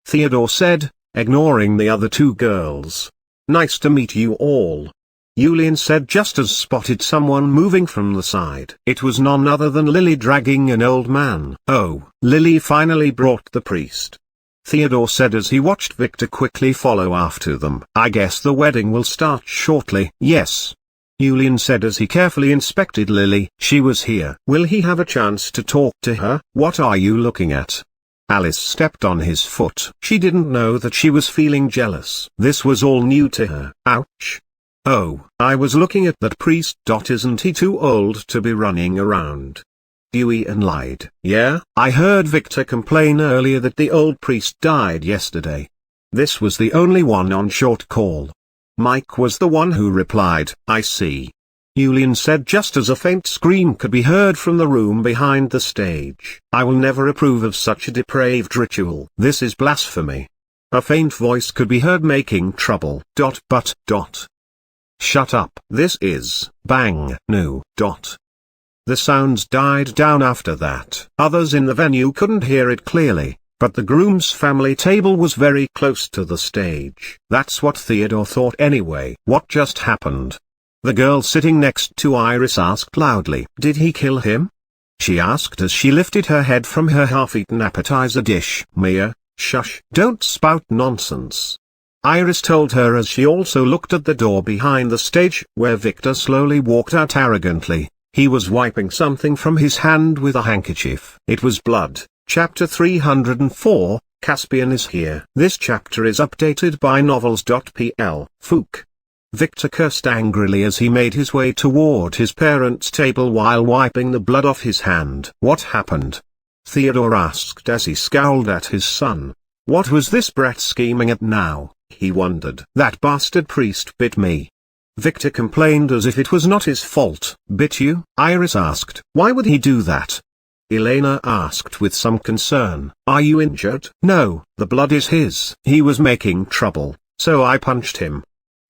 Theodore said, ignoring the other two girls. "Nice to meet you all," Julian said just as spotted someone moving from the side. It was none other than Lily dragging an old man. "Oh." Lily finally brought the priest, Theodore said as he watched Victor quickly follow after them. "I guess the wedding will start shortly." "Yes," Julian said as he carefully inspected Lily. "She was here. Will he have a chance to talk to her?" "What are you looking at?" Alice stepped on his foot. She didn't know that she was feeling jealous. This was all new to her. "Ouch." "Oh, I was looking at that priest. Isn't he too old to be running around?" Julian lied. "Yeah, I heard Victor complain earlier that the old priest died yesterday." This was the only one on short call. Mike was the one who replied. "I see," Julian said just as a faint scream could be heard from the room behind the stage. "I will never approve of such a depraved ritual. This is blasphemy." A faint voice could be heard making trouble. "But. Shut up. This is bang. No. The sounds died down after that. Others in the venue couldn't hear it clearly, but the groom's family table was very close to the stage. That's what Theodore thought anyway. What just happened? The girl sitting next to Iris asked loudly. Did he kill him? She asked as she lifted her head from her half-eaten appetizer dish. Mia, shush. Don't spout nonsense. Iris told her as she also looked at the door behind the stage, where Victor slowly walked out arrogantly. He was wiping something from his hand with a handkerchief. It was blood. Chapter 304, Caspian is here. This chapter is updated by novels.pl. Fook. Victor cursed angrily as he made his way toward his parents' table while wiping the blood off his hand. What happened? Theodore asked as he scowled at his son. What was this brat scheming at now, he wondered. That bastard priest bit me. Victor complained as if it was not his fault. Bit you? Iris asked. Why would he do that? Elena asked with some concern. Are you injured? No, the blood is his. He was making trouble, so I punched him.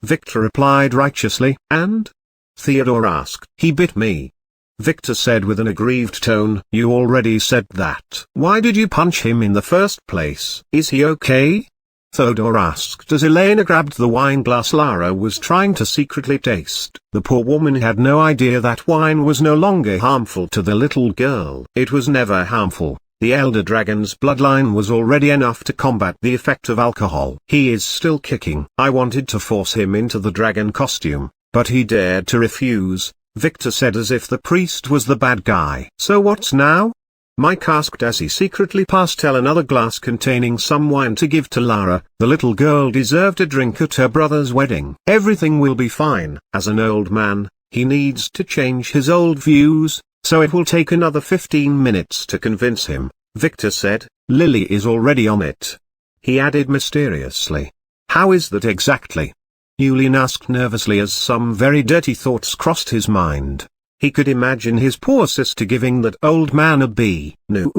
Victor replied righteously. And? Theodore asked. He bit me. Victor said with an aggrieved tone. You already said that. Why did you punch him in the first place? Is he okay? Theodore asked as Elena grabbed the wine glass Lara was trying to secretly taste. The poor woman had no idea that wine was no longer harmful to the little girl. It was never harmful. The Elder Dragon's bloodline was already enough to combat the effect of alcohol. He is still kicking. I wanted to force him into the dragon costume, but he dared to refuse, Victor said as if the priest was the bad guy. So what's now? Mike asked as he secretly passed Elle another glass containing some wine to give to Lara. The little girl deserved a drink at her brother's wedding. Everything will be fine. As an old man, he needs to change his old views, so it will take another 15 minutes to convince him, Victor said. Lily is already on it. He added mysteriously. How is that exactly? Yulian asked nervously as some very dirty thoughts crossed his mind. He could imagine his poor sister giving that old man a bee. No,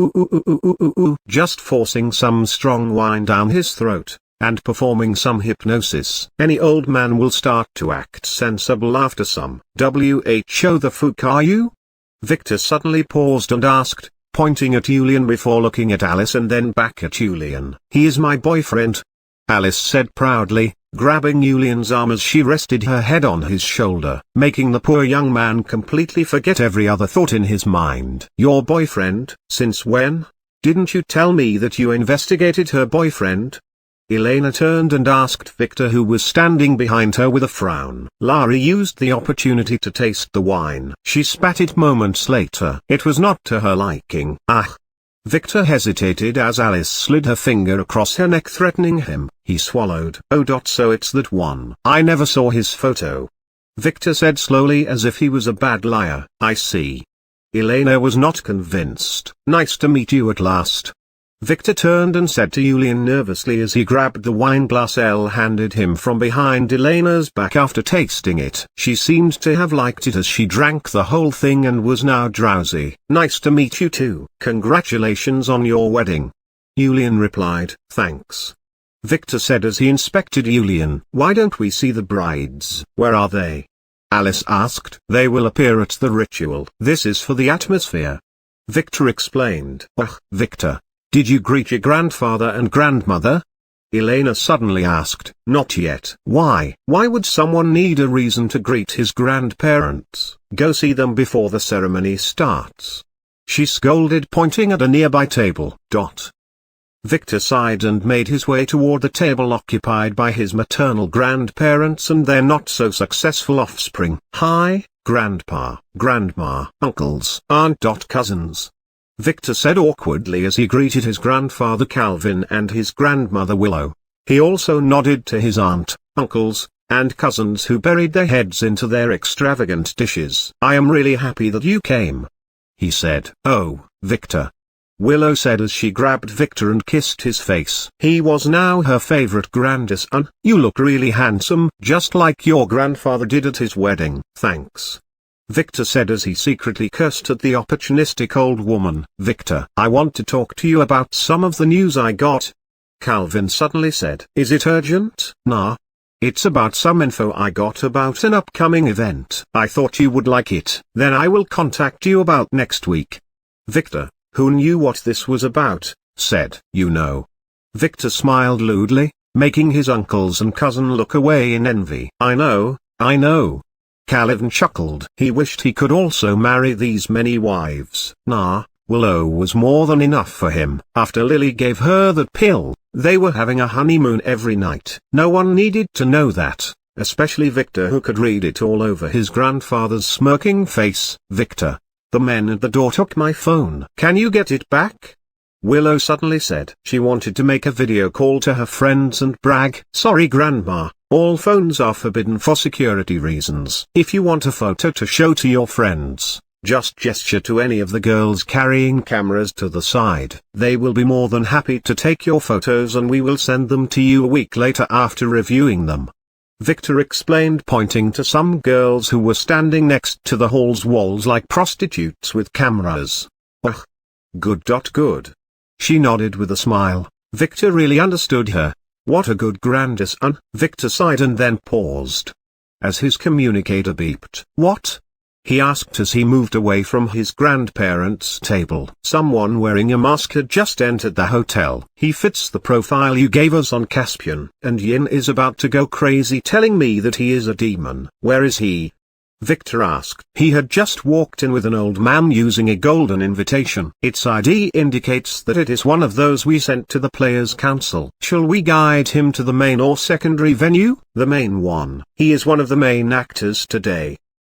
just forcing some strong wine down his throat, and performing some hypnosis. Any old man will start to act sensible after some. WHO the fuck are you? Victor suddenly paused and asked, pointing at Yulian before looking at Alice and then back at Yulian. He is my boyfriend, Alice said proudly, grabbing Yulian's arm as she rested her head on his shoulder, making the poor young man completely forget every other thought in his mind. Your boyfriend? Since when? Didn't you tell me that you investigated her boyfriend? Elena turned and asked Victor, who was standing behind her with a frown. Lara used the opportunity to taste the wine. She spat it moments later. It was not to her liking. Ah! Victor hesitated as Alice slid her finger across her neck, threatening him. He swallowed. Oh. So it's that one. I never saw his photo. Victor said slowly as if he was a bad liar. I see. Elena was not convinced. Nice to meet you at last. Victor turned and said to Yulian nervously as he grabbed the wine glass Elle handed him from behind Elena's back after tasting it. She seemed to have liked it as she drank the whole thing and was now drowsy. Nice to meet you too. Congratulations on your wedding. Yulian replied. Thanks. Victor said as he inspected Yulian. Why don't we see the brides? Where are they? Alice asked. They will appear at the ritual. This is for the atmosphere. Victor explained. Ugh, Victor. Did you greet your grandfather and grandmother? Elena suddenly asked. Not yet. Why? Why would someone need a reason to greet his grandparents? Go see them before the ceremony starts. She scolded, pointing at a nearby table. Victor sighed and made his way toward the table occupied by his maternal grandparents and their not-so-successful offspring. Hi, Grandpa, Grandma, uncles, aunt. Cousins. Victor said awkwardly as he greeted his grandfather Calvin and his grandmother Willow. He also nodded to his aunt, uncles, and cousins who buried their heads into their extravagant dishes. I am really happy that you came, he said. Oh, Victor. Willow said as she grabbed Victor and kissed his face. He was now her favorite grandson. You look really handsome, just like your grandfather did at his wedding. Thanks. Victor said as he secretly cursed at the opportunistic old woman. Victor, I want to talk to you about some of the news I got. Calvin suddenly said. Is it urgent? Nah. It's about some info I got about an upcoming event. I thought you would like it. Then I will contact you about next week. Victor, who knew what this was about, said, "You know." Victor smiled lewdly, making his uncles and cousin look away in envy. I know. Calvin chuckled. He wished he could also marry these many wives. Nah, Willow was more than enough for him. After Lily gave her that pill, they were having a honeymoon every night. No one needed to know that, especially Victor, who could read it all over his grandfather's smirking face. Victor, the men at the door took my phone. Can you get it back? Willow suddenly said. She wanted to make a video call to her friends and brag. Sorry Grandma, all phones are forbidden for security reasons. If you want a photo to show to your friends, just gesture to any of the girls carrying cameras to the side. They will be more than happy to take your photos and we will send them to you a week later after reviewing them. Victor explained, pointing to some girls who were standing next to the hall's walls like prostitutes with cameras. Ugh. Good. She nodded with a smile. Victor really understood her. What a good grandson. Victor sighed and then paused. As his communicator beeped. What? He asked as he moved away from his grandparents' table. Someone wearing a mask had just entered the hotel. He fits the profile you gave us on Caspian. And Yin is about to go crazy telling me that he is a demon. Where is he? Victor asked. He had just walked in with an old man using a golden invitation. Its ID indicates that it is one of those we sent to the Players' Council. Shall we guide him to the main or secondary venue? The main one. He is one of the main actors today,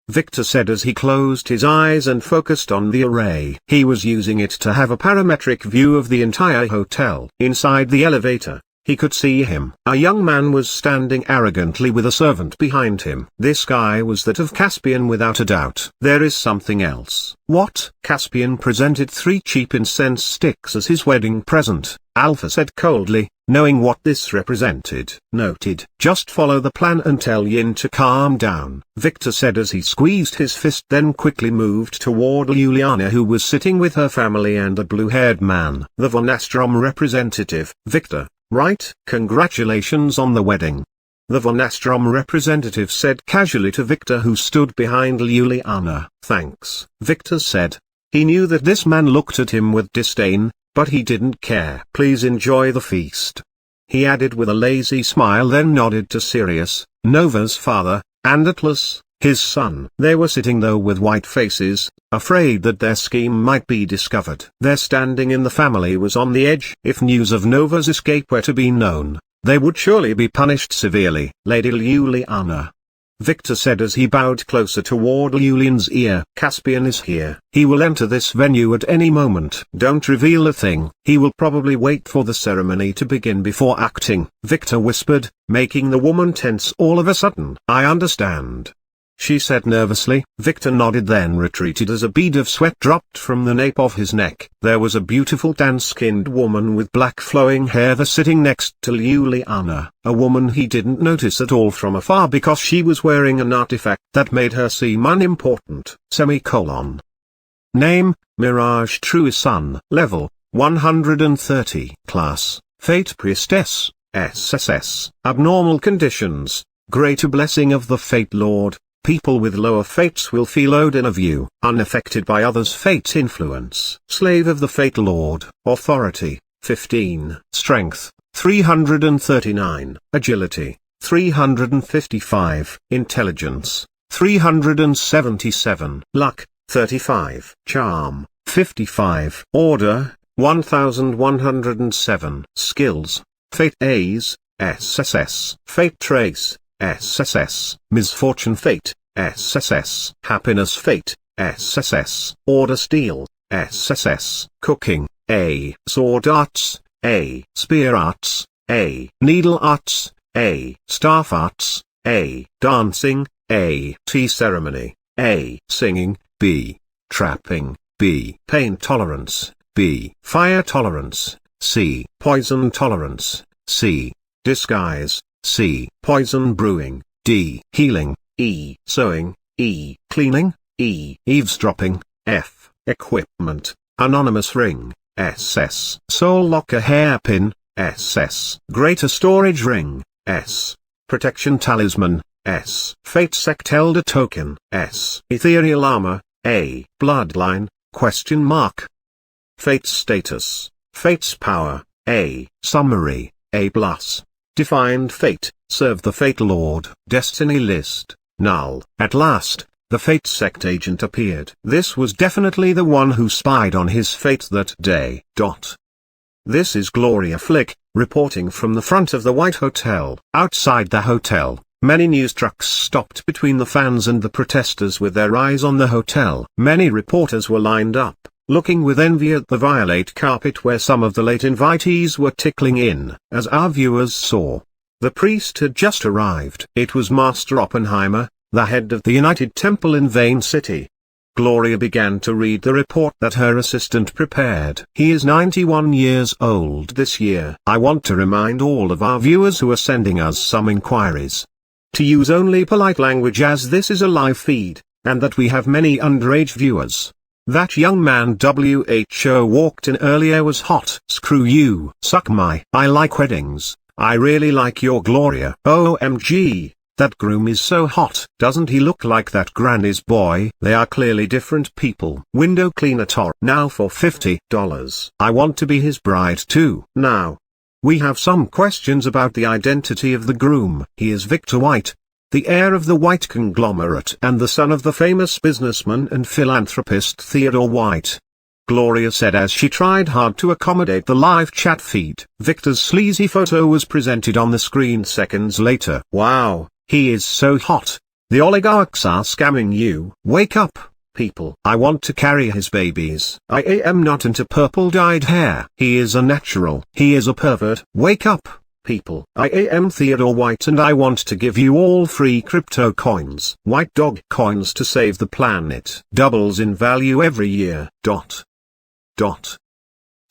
Victor said as he closed his eyes and focused on the array. He was using it to have a parametric view of the entire hotel. Inside the elevator, he could see him. A young man was standing arrogantly with a servant behind him. This guy was that of Caspian without a doubt. There is something else. What? Caspian presented 3 cheap incense sticks as his wedding present, Alpha said coldly, knowing what this represented. Noted. Just follow the plan and tell Yin to calm down, Victor said as he squeezed his fist, then quickly moved toward Juliana, who was sitting with her family and a blue-haired man. The Von Astrom representative. Victor, right? Congratulations on the wedding, the Von Astrom representative said casually to Victor, who stood behind Juliana. Thanks, Victor said. He knew that this man looked at him with disdain, but he didn't care. Please enjoy the feast, he added with a lazy smile, then nodded to Sirius, Nova's father, and Atlas, his son. They were sitting though with white faces, afraid that their scheme might be discovered. Their standing in the family was on the edge. If news of Nova's escape were to be known, they would surely be punished severely. Lady Juliana, Victor said as he bowed closer toward Julian's ear. Caspian is here. He will enter this venue at any moment. Don't reveal a thing. He will probably wait for the ceremony to begin before acting, Victor whispered, making the woman tense all of a sudden. I understand, she said nervously. Victor nodded, then retreated as a bead of sweat dropped from the nape of his neck. There was a beautiful tan-skinned woman with black flowing hair sitting next to Juliana, a woman he didn't notice at all from afar because she was wearing an artifact that made her seem unimportant. Name, Mirage True Sun. Level, 130. Class, Fate Priestess, SSS. Abnormal conditions, Greater Blessing of the Fate Lord. People with lower fates will feel owed in a view, unaffected by others' fate influence. Slave of the Fate Lord. Authority, 15. Strength, 339. Agility, 355. Intelligence, 377. Luck, 35. Charm, 55. Order, 1107. Skills, Fate A's, SSS. Fate Trace, SSS. Misfortune Fate, SSS. Happiness Fate, SSS. Order Steel, SSS. Cooking, A. Sword Arts, A. Spear Arts, A. Needle Arts, A. Staff Arts, A. Dancing, A. Tea Ceremony, A. Singing, B. Trapping, B. Pain Tolerance, B. Fire Tolerance, C. Poison Tolerance, C. Disguise, C. Poison Brewing, D. Healing, E. Sewing, E. Cleaning, E. Eavesdropping, F. Equipment, Anonymous Ring, SS. Soul Locker Hairpin, SS. Greater Storage Ring, S. Protection Talisman, S. Fate Sect Elder Token, S. Ethereal Armor, A. Bloodline, ? Fate's Status, Fate's Power, A. Summary, A+. Defined Fate, Serve the Fate Lord. Destiny List, Null. At last, the Fate Sect agent appeared. This was definitely the one who spied on his fate that day. This is Gloria Flick, reporting from the front of the White Hotel. Outside the hotel, many news trucks stopped between the fans and the protesters with their eyes on the hotel. Many reporters were lined up, looking with envy at the violet carpet where some of the late invitees were tickling in. As our viewers saw, the priest had just arrived. It was Master Oppenheimer, the head of the United Temple in Vane City. Gloria began to read the report that her assistant prepared. He is 91 years old this year. I want to remind all of our viewers who are sending us some inquiries to use only polite language as this is a live feed, and that we have many underage viewers. That young man WHO walked in earlier was hot. Screw you. Suck my. I like weddings. I really like your Gloria. OMG. That groom is so hot. Doesn't he look like that granny's boy? They are clearly different people. Window cleaner Tor. Now for $50. I want to be his bride too. Now, we have some questions about the identity of the groom. He is Victor White, the heir of the White conglomerate and the son of the famous businessman and philanthropist Theodore White. Gloria said as she tried hard to accommodate the live chat feed. Victor's sleazy photo was presented on the screen seconds later. Wow. He is so hot. The oligarchs are scamming you. Wake up, people. I want to carry his babies. I am not into purple-dyed hair. He is a natural. He is a pervert. Wake up, people. I am Theodore White and I want to give you all free crypto coins. White dog coins to save the planet. Doubles in value every year.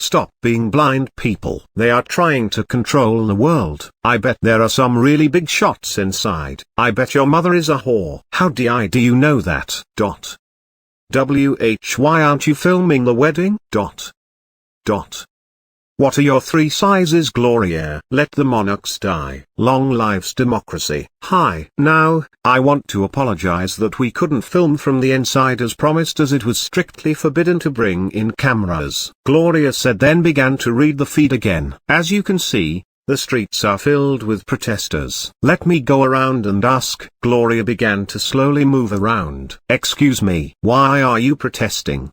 Stop being blind, people. They are trying to control the world. I bet there are some really big shots inside. I bet your mother is a whore. How do you know that? Why aren't you filming the wedding? What are your 3 sizes, Gloria? Let the monarchs die. Long lives democracy. Hi. Now, I want to apologize that we couldn't film from the inside as promised as it was strictly forbidden to bring in cameras. Gloria said then began to read the feed again. As you can see, the streets are filled with protesters. Let me go around and ask. Gloria began to slowly move around. Excuse me. Why are you protesting?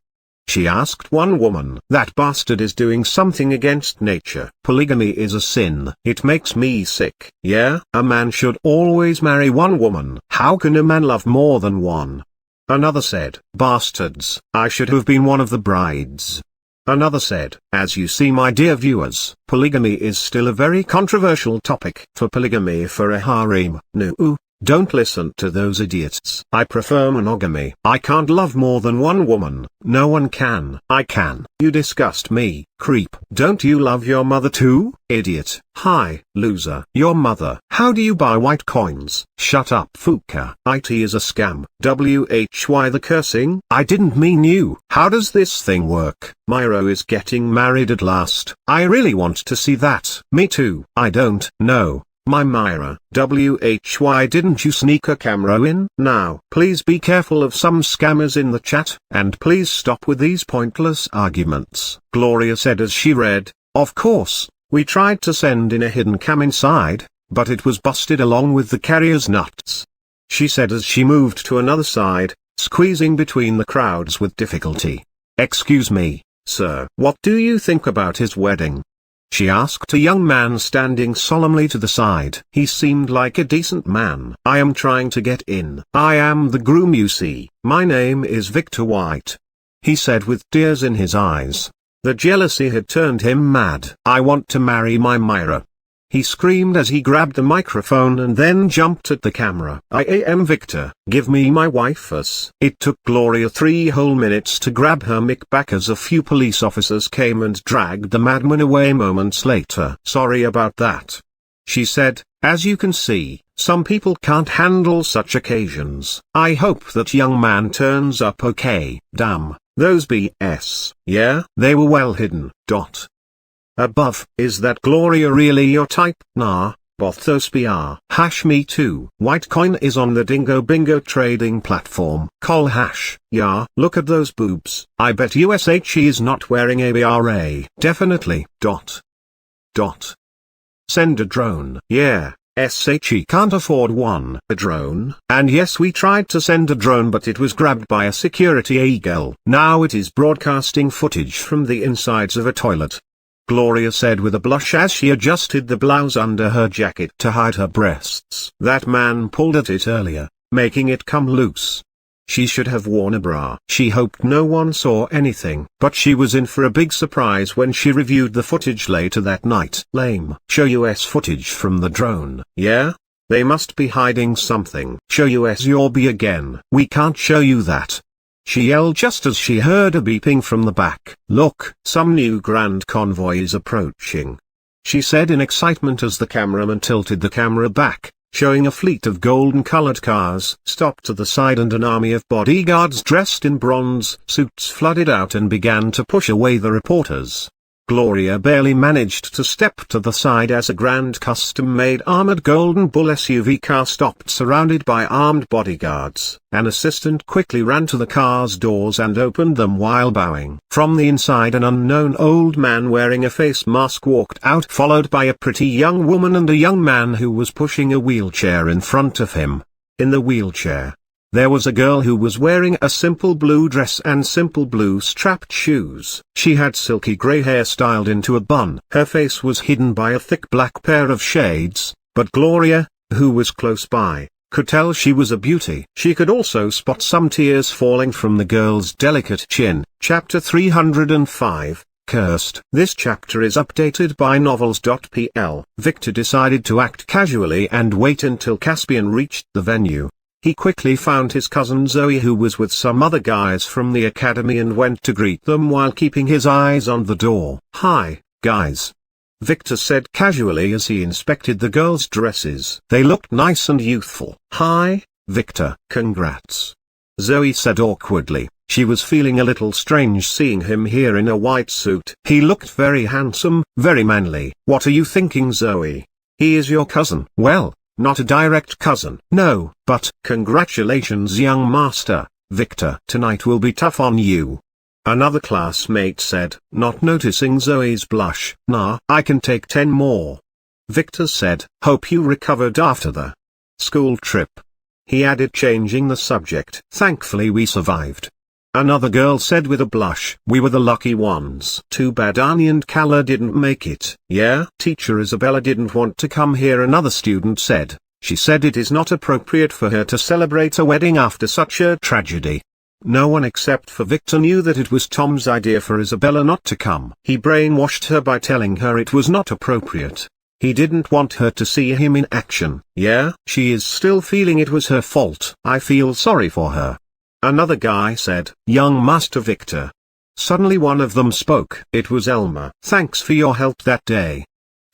She asked one woman. That bastard is doing something against nature. Polygamy is a sin. It makes me sick. Yeah? A man should always marry one woman. How can a man love more than one? Another said, bastards, I should have been one of the brides. Another said, as you see, my dear viewers, polygamy is still a very controversial topic. For polygamy for a harem, no. Don't listen to those idiots. I prefer monogamy. I can't love more than one woman. No one can. I can. You disgust me, creep. Don't you love your mother too, idiot? Hi, loser. Your mother. How do you buy white coins? Shut up, Fuka. IT is a scam. WHY the cursing? I didn't mean you. How does this thing work? Myro is getting married at last. I really want to see that. Me too. I don't know. My Myra. WHY didn't you sneak a camera in? Now, please be careful of some scammers in the chat, and please stop with these pointless arguments. Gloria said as she read, of course, we tried to send in a hidden cam inside, but it was busted along with the carrier's nuts. She said as she moved to another side, squeezing between the crowds with difficulty. Excuse me, sir. What do you think about his wedding? She asked a young man standing solemnly to the side. He seemed like a decent man. I am trying to get in. I am the groom, you see. My name is Victor White, he said with tears in his eyes. The jealousy had turned him mad. I want to marry my Myra, he screamed as he grabbed the microphone and then jumped at the camera. I am Victor. Give me my wife us. It took Gloria 3 whole minutes to grab her mic back as a few police officers came and dragged the madman away moments later. Sorry about that, she said. As you can see, some people can't handle such occasions. I hope that young man turns up okay. Damn, those BS. Yeah, they were well hidden. Above, is that Gloria really your type? Nah, Bothos Hash me too. Whitecoin is on the Dingo Bingo trading platform. Col hash. Yeah, look at those boobs. I bet USHE is not wearing a bra. Definitely. Send a drone. Yeah. SHE can't afford one. A drone? And yes, we tried to send a drone, but it was grabbed by a security eagle. Now it is broadcasting footage from the insides of a toilet. Gloria said with a blush as she adjusted the blouse under her jacket to hide her breasts. That man pulled at it earlier, making it come loose. She should have worn a bra. She hoped no one saw anything, but she was in for a big surprise when she reviewed the footage later that night. Lame. Show US footage from the drone. Yeah? They must be hiding something. Show US your B again. We can't show you that. She yelled just as she heard a beeping from the back. Look, some new grand convoy is approaching, she said in excitement as the cameraman tilted the camera back, showing a fleet of golden-colored cars stopped to the side and an army of bodyguards dressed in bronze suits flooded out and began to push away the reporters. Gloria barely managed to step to the side as a grand custom-made armored golden bull SUV car stopped surrounded by armed bodyguards. An assistant quickly ran to the car's doors and opened them while bowing. From the inside an unknown old man wearing a face mask walked out, followed by a pretty young woman and a young man who was pushing a wheelchair in front of him. In the wheelchair, there was a girl who was wearing a simple blue dress and simple blue strapped shoes. She had silky gray hair styled into a bun. Her face was hidden by a thick black pair of shades, but Gloria, who was close by, could tell she was a beauty. She could also spot some tears falling from the girl's delicate chin. Chapter 305, Cursed. This chapter is updated by novels.pl. Victor decided to act casually and wait until Caspian reached the venue. He quickly found his cousin Zoe, who was with some other guys from the academy, and went to greet them while keeping his eyes on the door. Hi, guys, Victor said casually as he inspected the girls' dresses. They looked nice and youthful. Hi, Victor. Congrats, Zoe said awkwardly. She was feeling a little strange seeing him here in a white suit. He looked very handsome, very manly. What are you thinking, Zoe? He is your cousin. Well, not a direct cousin. No, but congratulations, young master. Victor, tonight will be tough on you, another classmate said, not noticing Zoe's blush. Nah, I can take 10 more, Victor said. Hope you recovered after the school trip, he added, changing the subject. Thankfully we survived, another girl said with a blush. We were the lucky ones. Too bad Annie and Kala didn't make it. Yeah, teacher Isabella didn't want to come here, another student said. She said it is not appropriate for her to celebrate a wedding after such a tragedy. No one except for Victor knew that it was Tom's idea for Isabella not to come. He brainwashed her by telling her it was not appropriate. He didn't want her to see him in action. Yeah, she is still feeling it was her fault. I feel sorry for her, another guy said. Young Master Victor. Suddenly one of them spoke. It was Elma. Thanks for your help that day.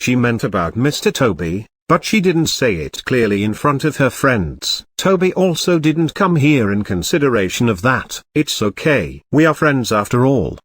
She meant about Mr. Toby, but she didn't say it clearly in front of her friends. Toby also didn't come here in consideration of that. It's okay. We are friends after all,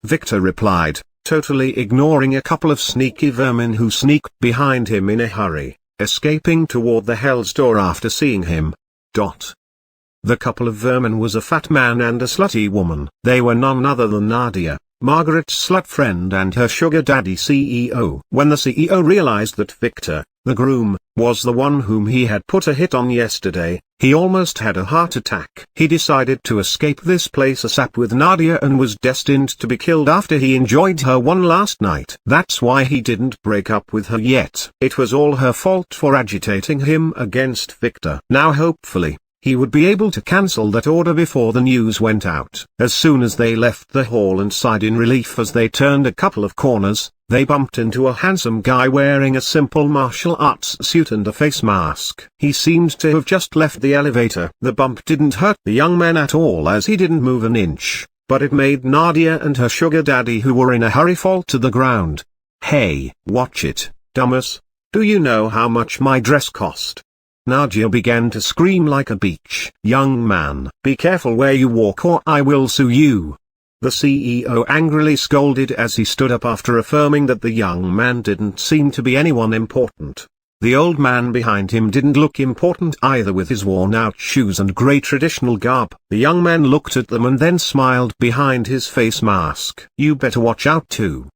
Victor replied, totally ignoring a couple of sneaky vermin who sneaked behind him in a hurry, escaping toward the Hell's Door after seeing him. The couple of vermin was a fat man and a slutty woman. They were none other than Nadia, Margaret's slut friend, and her sugar daddy CEO. When the CEO realized that Victor, the groom, was the one whom he had put a hit on yesterday, he almost had a heart attack. He decided to escape this place ASAP with Nadia and was destined to be killed after he enjoyed her one last night. That's why he didn't break up with her yet. It was all her fault for agitating him against Victor. Now hopefully, he would be able to cancel that order before the news went out. As soon as they left the hall and sighed in relief as they turned a couple of corners, they bumped into a handsome guy wearing a simple martial arts suit and a face mask. He seemed to have just left the elevator. The bump didn't hurt the young man at all as he didn't move an inch, but it made Nadia and her sugar daddy, who were in a hurry, fall to the ground. Hey, watch it, dumbass. Do you know how much my dress cost? Nadia began to scream like a beach. Young man, be careful where you walk or I will sue you, the CEO angrily scolded as he stood up after affirming that the young man didn't seem to be anyone important. The old man behind him didn't look important either, with his worn-out shoes and grey traditional garb. The young man looked at them and then smiled behind his face mask. "You better watch out too,"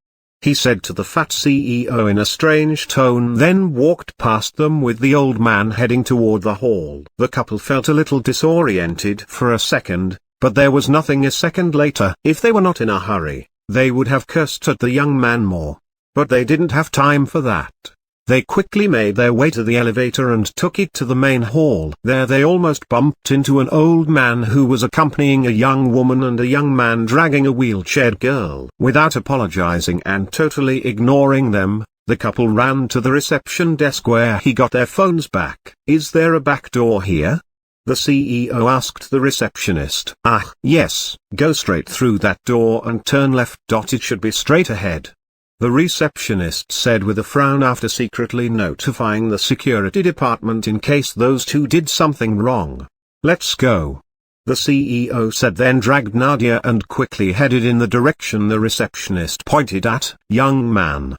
he said to the fat CEO in a strange tone, then walked past them with the old man heading toward the hall. The couple felt a little disoriented for a second, but there was nothing a second later. If they were not in a hurry, they would have cursed at the young man more. But they didn't have time for that. They quickly made their way to the elevator and took it to the main hall. There they almost bumped into an old man who was accompanying a young woman and a young man dragging a wheelchaired girl. Without apologizing and totally ignoring them, the couple ran to the reception desk where he got their phones back. "Is there a back door here?" the CEO asked the receptionist. "Ah, yes, go straight through that door and turn left. It should be straight ahead," the receptionist said with a frown, after secretly notifying the security department in case those two did something wrong. "Let's go," the CEO said, then dragged Nadia and quickly headed in the direction the receptionist pointed at. "Young man."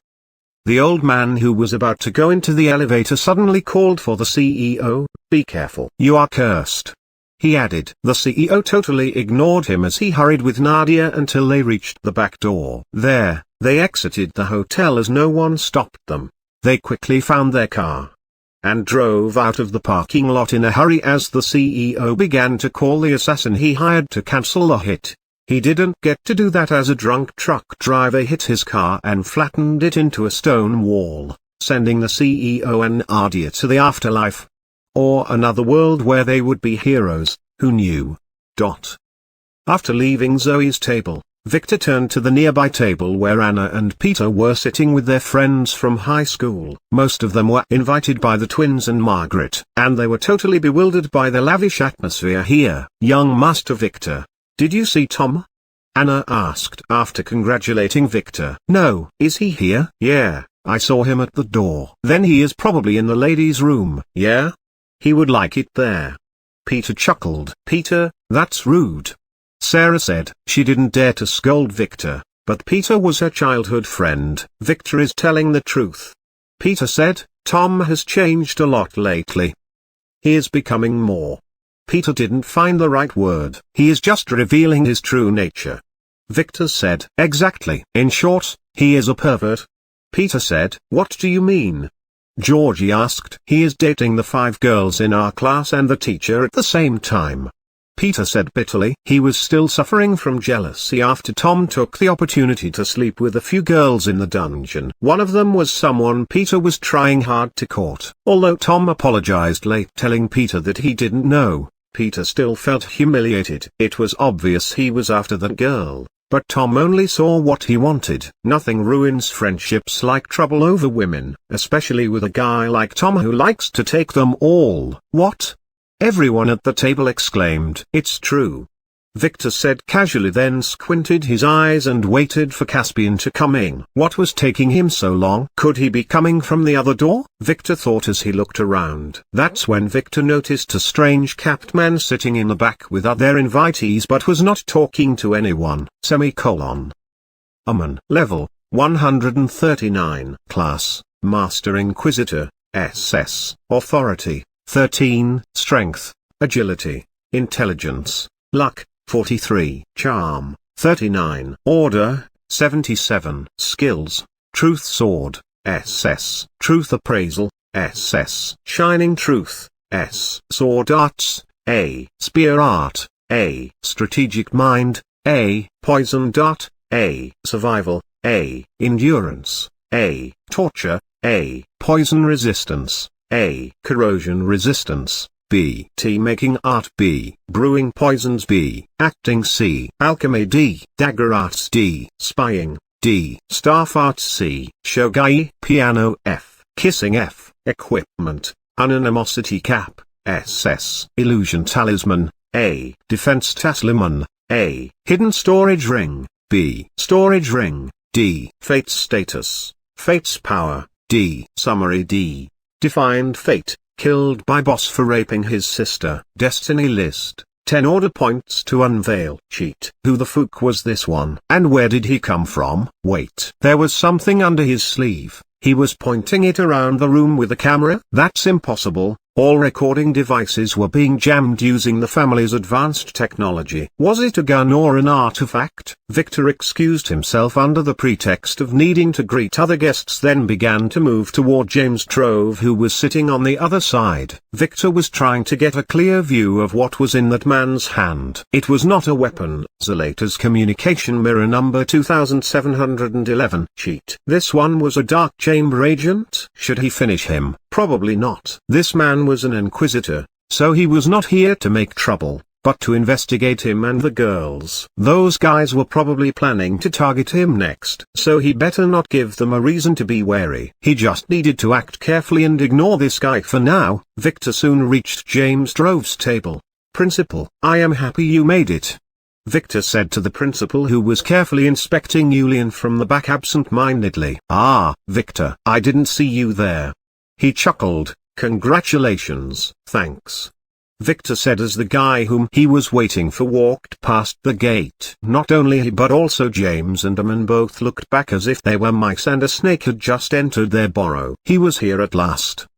The old man, who was about to go into the elevator, suddenly called for the CEO. "Be careful. You are cursed," he added. The CEO totally ignored him as he hurried with Nadia until they reached the back door. There, they exited the hotel as no one stopped them. They quickly found their car and drove out of the parking lot in a hurry as the CEO began to call the assassin he hired to cancel the hit. He didn't get to do that as a drunk truck driver hit his car and flattened it into a stone wall, sending the CEO and Nadia to the afterlife. Or another world where they would be heroes. Who knew? After leaving Zoe's table, Victor turned to the nearby table where Anna and Peter were sitting with their friends from high school. Most of them were invited by the twins and Margaret, and they were totally bewildered by the lavish atmosphere here. "Young Master Victor, did you see Tom?" Anna asked after congratulating Victor. "No." "Is he here?" "Yeah, I saw him at the door." "Then he is probably in the ladies' room." "Yeah? He would like it there." Peter chuckled. "Peter, that's rude," Sarah said. She didn't dare to scold Victor, but Peter was her childhood friend. "Victor is telling the truth," Peter said. "Tom has changed a lot lately. He is becoming more—" Peter didn't find the right word. "He is just revealing his true nature," Victor said. "Exactly. In short, he is a pervert," Peter said. "What do you mean?" Georgie asked. "He is dating the 5 girls in our class and the teacher at the same time," Peter said bitterly. He was still suffering from jealousy after Tom took the opportunity to sleep with a few girls in the dungeon. One of them was someone Peter was trying hard to court. Although Tom apologized late, telling Peter that he didn't know, Peter still felt humiliated. It was obvious he was after that girl, but Tom only saw what he wanted. Nothing ruins friendships like trouble over women, especially with a guy like Tom who likes to take them all. "What?" everyone at the table exclaimed. "It's true," Victor said casually, then squinted his eyes and waited for Caspian to come in. What was taking him so long? Could he be coming from the other door? Victor thought as he looked around. That's when Victor noticed a strange capped man sitting in the back with other invitees but was not talking to anyone. Level 139. Class, Master Inquisitor, SS. Authority, 13. Strength, Agility, Intelligence, Luck, 43. Charm, 39. Order, 77. Skills, Truth Sword, SS. Truth Appraisal, SS. Shining Truth, S. Sword Arts, A. Spear Art, A. Strategic Mind, A. Poison Dart, A. Survival, A. Endurance, A. Torture, A. Poison Resistance, A. Corrosion Resistance, B. Tea Making Art, B. Brewing Poisons, B. Acting, C. Alchemy, D. Dagger Arts, D. Spying, D. Staff Arts, C. Shogai, Piano, F. Kissing, F. Equipment, Anonymosity Cap, SS. Illusion Talisman, A. Defense Talisman, A. Hidden Storage Ring, B. Storage Ring, D. Fate's Status, Fate's Power, D. Summary, D. Defined Fate, killed by boss for raping his sister. Destiny List, 10 order points to unveil. Cheat. Who the fuck was this one? And where did he come from? Wait. There was something under his sleeve. He was pointing it around the room with a camera. That's impossible. All recording devices were being jammed using the family's advanced technology. Was it a gun or an artifact? Victor excused himself under the pretext of needing to greet other guests, then began to move toward James Trove, who was sitting on the other side. Victor was trying to get a clear view of what was in that man's hand. It was not a weapon. Zolator's communication mirror number 2711 sheet. This one was a dark chamber agent. Should he finish him? Probably not. This man was an inquisitor, so he was not here to make trouble, but to investigate him and the girls. Those guys were probably planning to target him next, so he better not give them a reason to be wary. He just needed to act carefully and ignore this guy for now. Victor soon reached James Trove's table. "Principal, I am happy you made it," Victor said to the principal, who was carefully inspecting Julian from the back absent-mindedly. "Ah, Victor, I didn't see you there." He chuckled. "Congratulations." "Thanks," Victor said as the guy whom he was waiting for walked past the gate. Not only he but also James and Aman both looked back as if they were mice and a snake had just entered their burrow. He was here at last.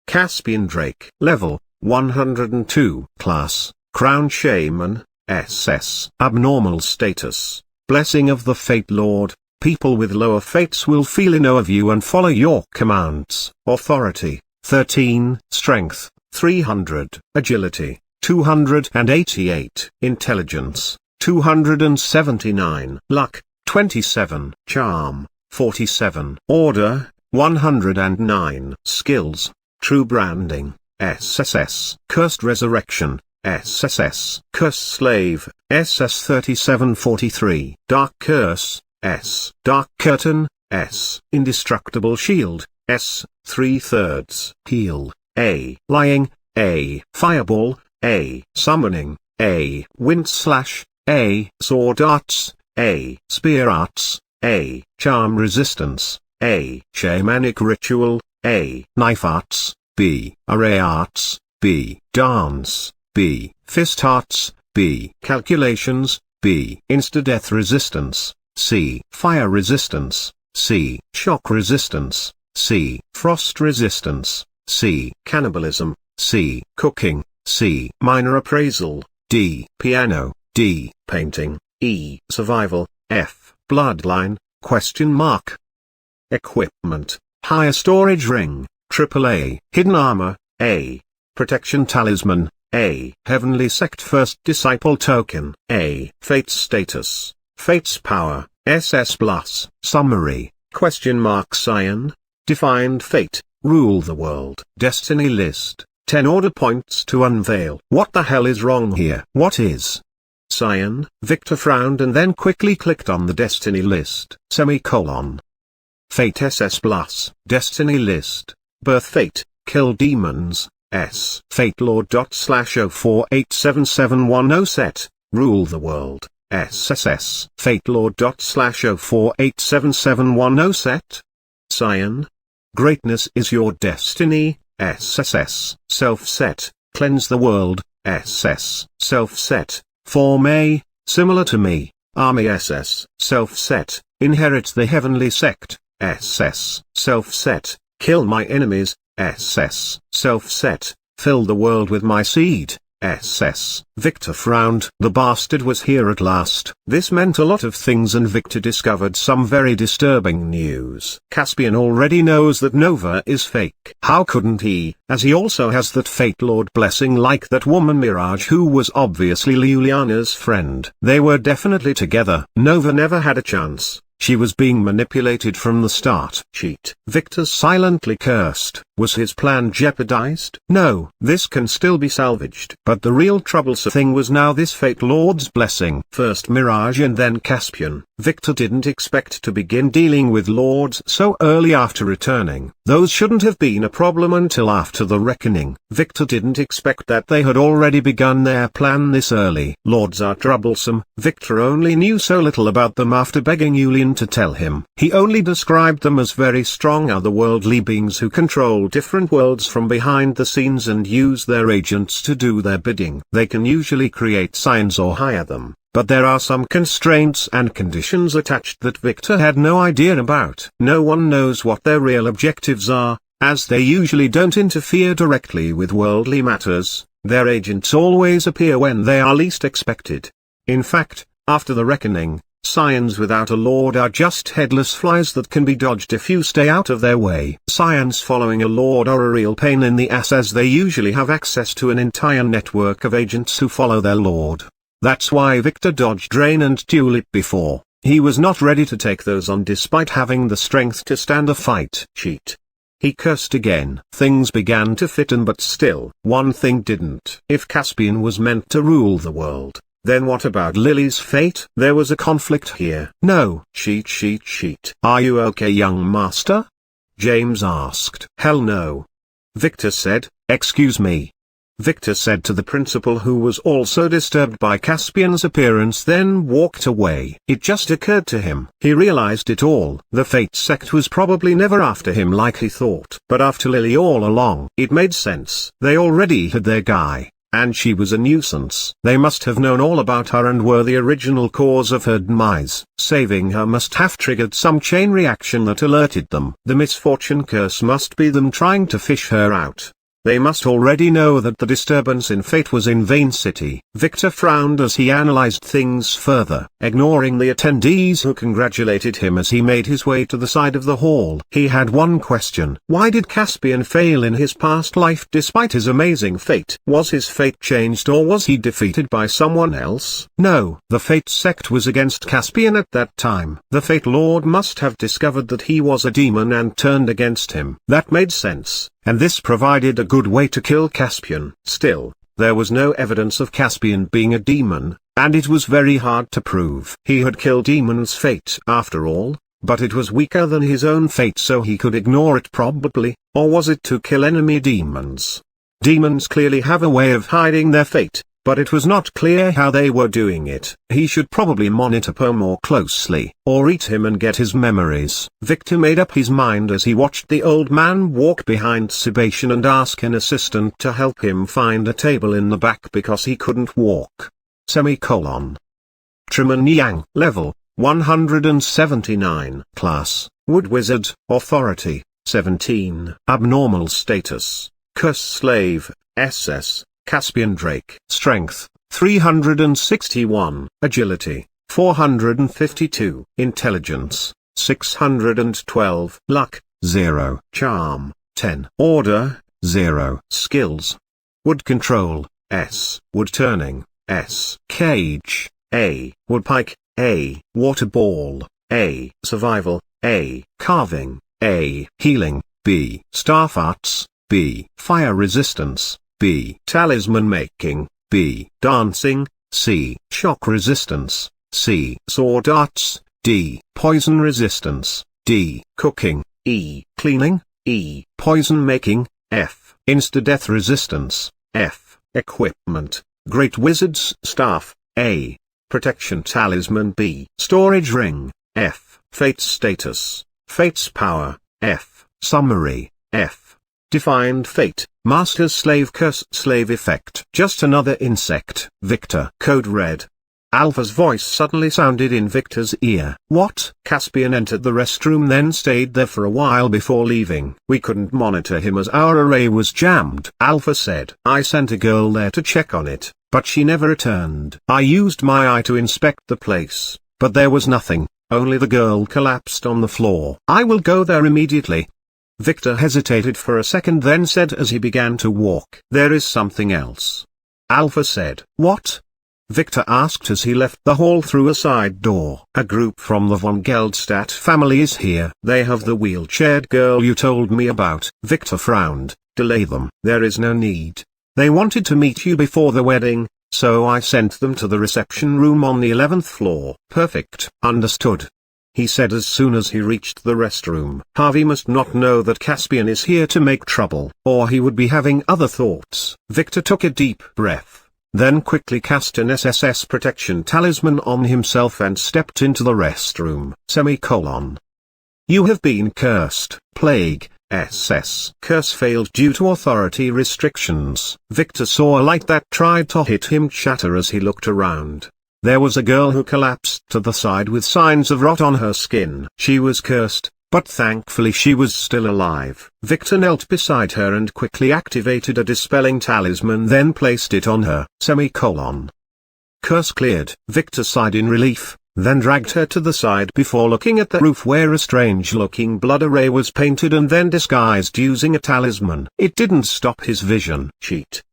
Caspian Drake. Level 102. Class Crown Shaman. SS. Abnormal status. Blessing of the Fate Lord. People with lower fates will feel in awe of you and follow your commands. Authority 13. Strength 300. Agility 288. Intelligence 279. Luck 27. Charm 47. Order 109. Skills True Branding SSS. Cursed Resurrection SSS. Curse Slave SS 3743. Dark Curse S. Dark Curtain S. Indestructible Shield S. 3/3. Heal A. Lying A. Fireball A. Summoning A. Wind Slash A. Sword Arts A. Spear Arts A. Charm Resistance A. Shamanic Ritual A. Knife Arts B. Array Arts B. Dance B. Fist Arts B. Calculations B. Insta-death resistance C. Fire resistance C. Shock resistance C. Frost resistance C. Cannibalism C. Cooking C. Minor appraisal D. Piano D. Painting E. Survival F. Bloodline ? Equipment Higher Storage Ring AAA. Hidden Armor A. Protection Talisman A. Heavenly Sect First Disciple Token A. Fate Status Fate's Power SS Plus. Summary Cyan Defined Fate Rule the World. Destiny List 10 Order Points to Unveil. What the hell is wrong here? What is Cyan? Victor frowned and then quickly clicked on the Destiny List. Fate SS Plus. Destiny List. Birth Fate. Kill Demons. S. Fate Lord /048771 set. Rule the World. SSS. Fate Lord /048771 set. Cyan. Greatness is your destiny. SSS. Self-set. Cleanse the world. SS. Self-set. Form A. Similar to me. Army SS. Self-set. Inherit the heavenly sect. SS. Self-set. Kill my enemies. SS. Self-set. Fill the world with my seed. SS. Victor frowned. The bastard was here at last. This meant a lot of things, and Victor discovered some very disturbing news. Caspian already knows that Nova is fake. How couldn't he, as he also has that Fate Lord blessing like that woman Mirage, who was obviously Liuliana's friend. They were definitely together. Nova never had a chance. She was being manipulated from the start. Cheat. Victor silently cursed. Was his plan jeopardized? No, this can still be salvaged. But the real troublesome thing was now this Fate Lord's blessing. First Mirage and then Caspian. Victor didn't expect to begin dealing with Lords so early after returning. Those shouldn't have been a problem until after the reckoning. Victor didn't expect that they had already begun their plan this early. Lords are troublesome. Victor only knew so little about them after begging Julian to tell him. He only described them as very strong otherworldly beings who control different worlds from behind the scenes and use their agents to do their bidding. They can usually create signs or hire them, But there are some constraints and conditions attached that Victor had no idea about. No one knows what their real objectives are, as they usually don't interfere directly with worldly matters. Their agents always appear when they are least expected. In fact, after the reckoning, Scions without a lord are just headless flies that can be dodged if you stay out of their way. Scions following a lord are a real pain in the ass, as they usually have access to an entire network of agents who follow their lord. That's why Victor dodged Rain and Tulip before. He was not ready to take those on despite having the strength to stand a fight. Cheat. He cursed again. Things began to fit in, but still, one thing didn't. If Caspian was meant to rule the world, then what about Lily's fate? There was a conflict here. No. Cheat. Are you okay, young master? James asked. Hell no. Victor said. Excuse me. Victor said to the principal, who was also disturbed by Caspian's appearance, then walked away. It just occurred to him. He realized it all. The Fate sect was probably never after him like he thought, but after Lily all along. It made sense. They already had their guy, and she was a nuisance. They must have known all about her and were the original cause of her demise. Saving her must have triggered some chain reaction that alerted them. The misfortune curse must be them trying to fish her out. They must already know that the disturbance in Fate was in Vane City. Victor frowned as he analyzed things further, ignoring the attendees who congratulated him as he made his way to the side of the hall. He had one question. Why did Caspian fail in his past life despite his amazing fate? Was his fate changed, or was he defeated by someone else? No, the Fate sect was against Caspian at that time. The Fate Lord must have discovered that he was a demon and turned against him. That made sense, and this provided a good way to kill Caspian. Still, there was no evidence of Caspian being a demon, and it was very hard to prove. He had killed demon's fate after all, but it was weaker than his own fate, so he could ignore it probably, or was it to kill enemy demons? Demons clearly have a way of hiding their fate, but it was not clear how they were doing it. He should probably monitor Poe more closely, or eat him and get his memories. Victor made up his mind as he watched the old man walk behind Sebastian and ask an assistant to help him find a table in the back because he couldn't walk. Truman Yang, level 179. Class, Wood Wizard, Authority, 17. Abnormal status, Curse Slave, SS. Caspian Drake. Strength, 361. Agility, 452. Intelligence, 612. Luck, 0. Charm, 10. Order, 0. Skills. Wood Control, S. Wood Turning, S. Cage, A. Woodpike, A. Water Ball, A. Survival, A. Carving, A. Healing, B. Staff Arts, B. Fire Resistance, B. Talisman Making, B. Dancing, C. Shock Resistance, C. Sword Arts, D. Poison Resistance, D. Cooking, E. Cleaning, E. Poison Making, F. Insta-Death Resistance, F. Equipment, Great Wizard's Staff, A. Protection Talisman, B. Storage Ring, F. Fate Status, Fate's Power, F. Summary, F. Defined Fate, Master's Slave Curse Slave Effect. Just another insect. Victor. Code Red. Alpha's voice suddenly sounded in Victor's ear. What? Caspian entered the restroom, then stayed there for a while before leaving. We couldn't monitor him as our array was jammed, Alpha said. I sent a girl there to check on it, but she never returned. I used my eye to inspect the place, but there was nothing, only the girl collapsed on the floor. I will go there immediately. Victor hesitated for a second, then said as he began to walk. There is something else. Alpha said. What? Victor asked as he left the hall through a side door. A group from the von Geldstadt family is here. They have the wheelchaired girl you told me about. Victor frowned. Delay them. There is no need. They wanted to meet you before the wedding, so I sent them to the reception room on the 11th floor. Perfect. Understood, he said as soon as he reached the restroom. Harvey must not know that Caspian is here to make trouble, or he would be having other thoughts. Victor took a deep breath, then quickly cast an SSS protection talisman on himself and stepped into the restroom. You have been cursed. Plague, SS. Curse failed due to authority restrictions. Victor saw a light that tried to hit him shatter as he looked around. There was a girl who collapsed to the side with signs of rot on her skin. She was cursed, but thankfully she was still alive. Victor knelt beside her and quickly activated a dispelling talisman, then placed it on her. Curse cleared. Victor sighed in relief, then dragged her to the side before looking at the roof where a strange-looking blood array was painted and then disguised using a talisman. It didn't stop his vision.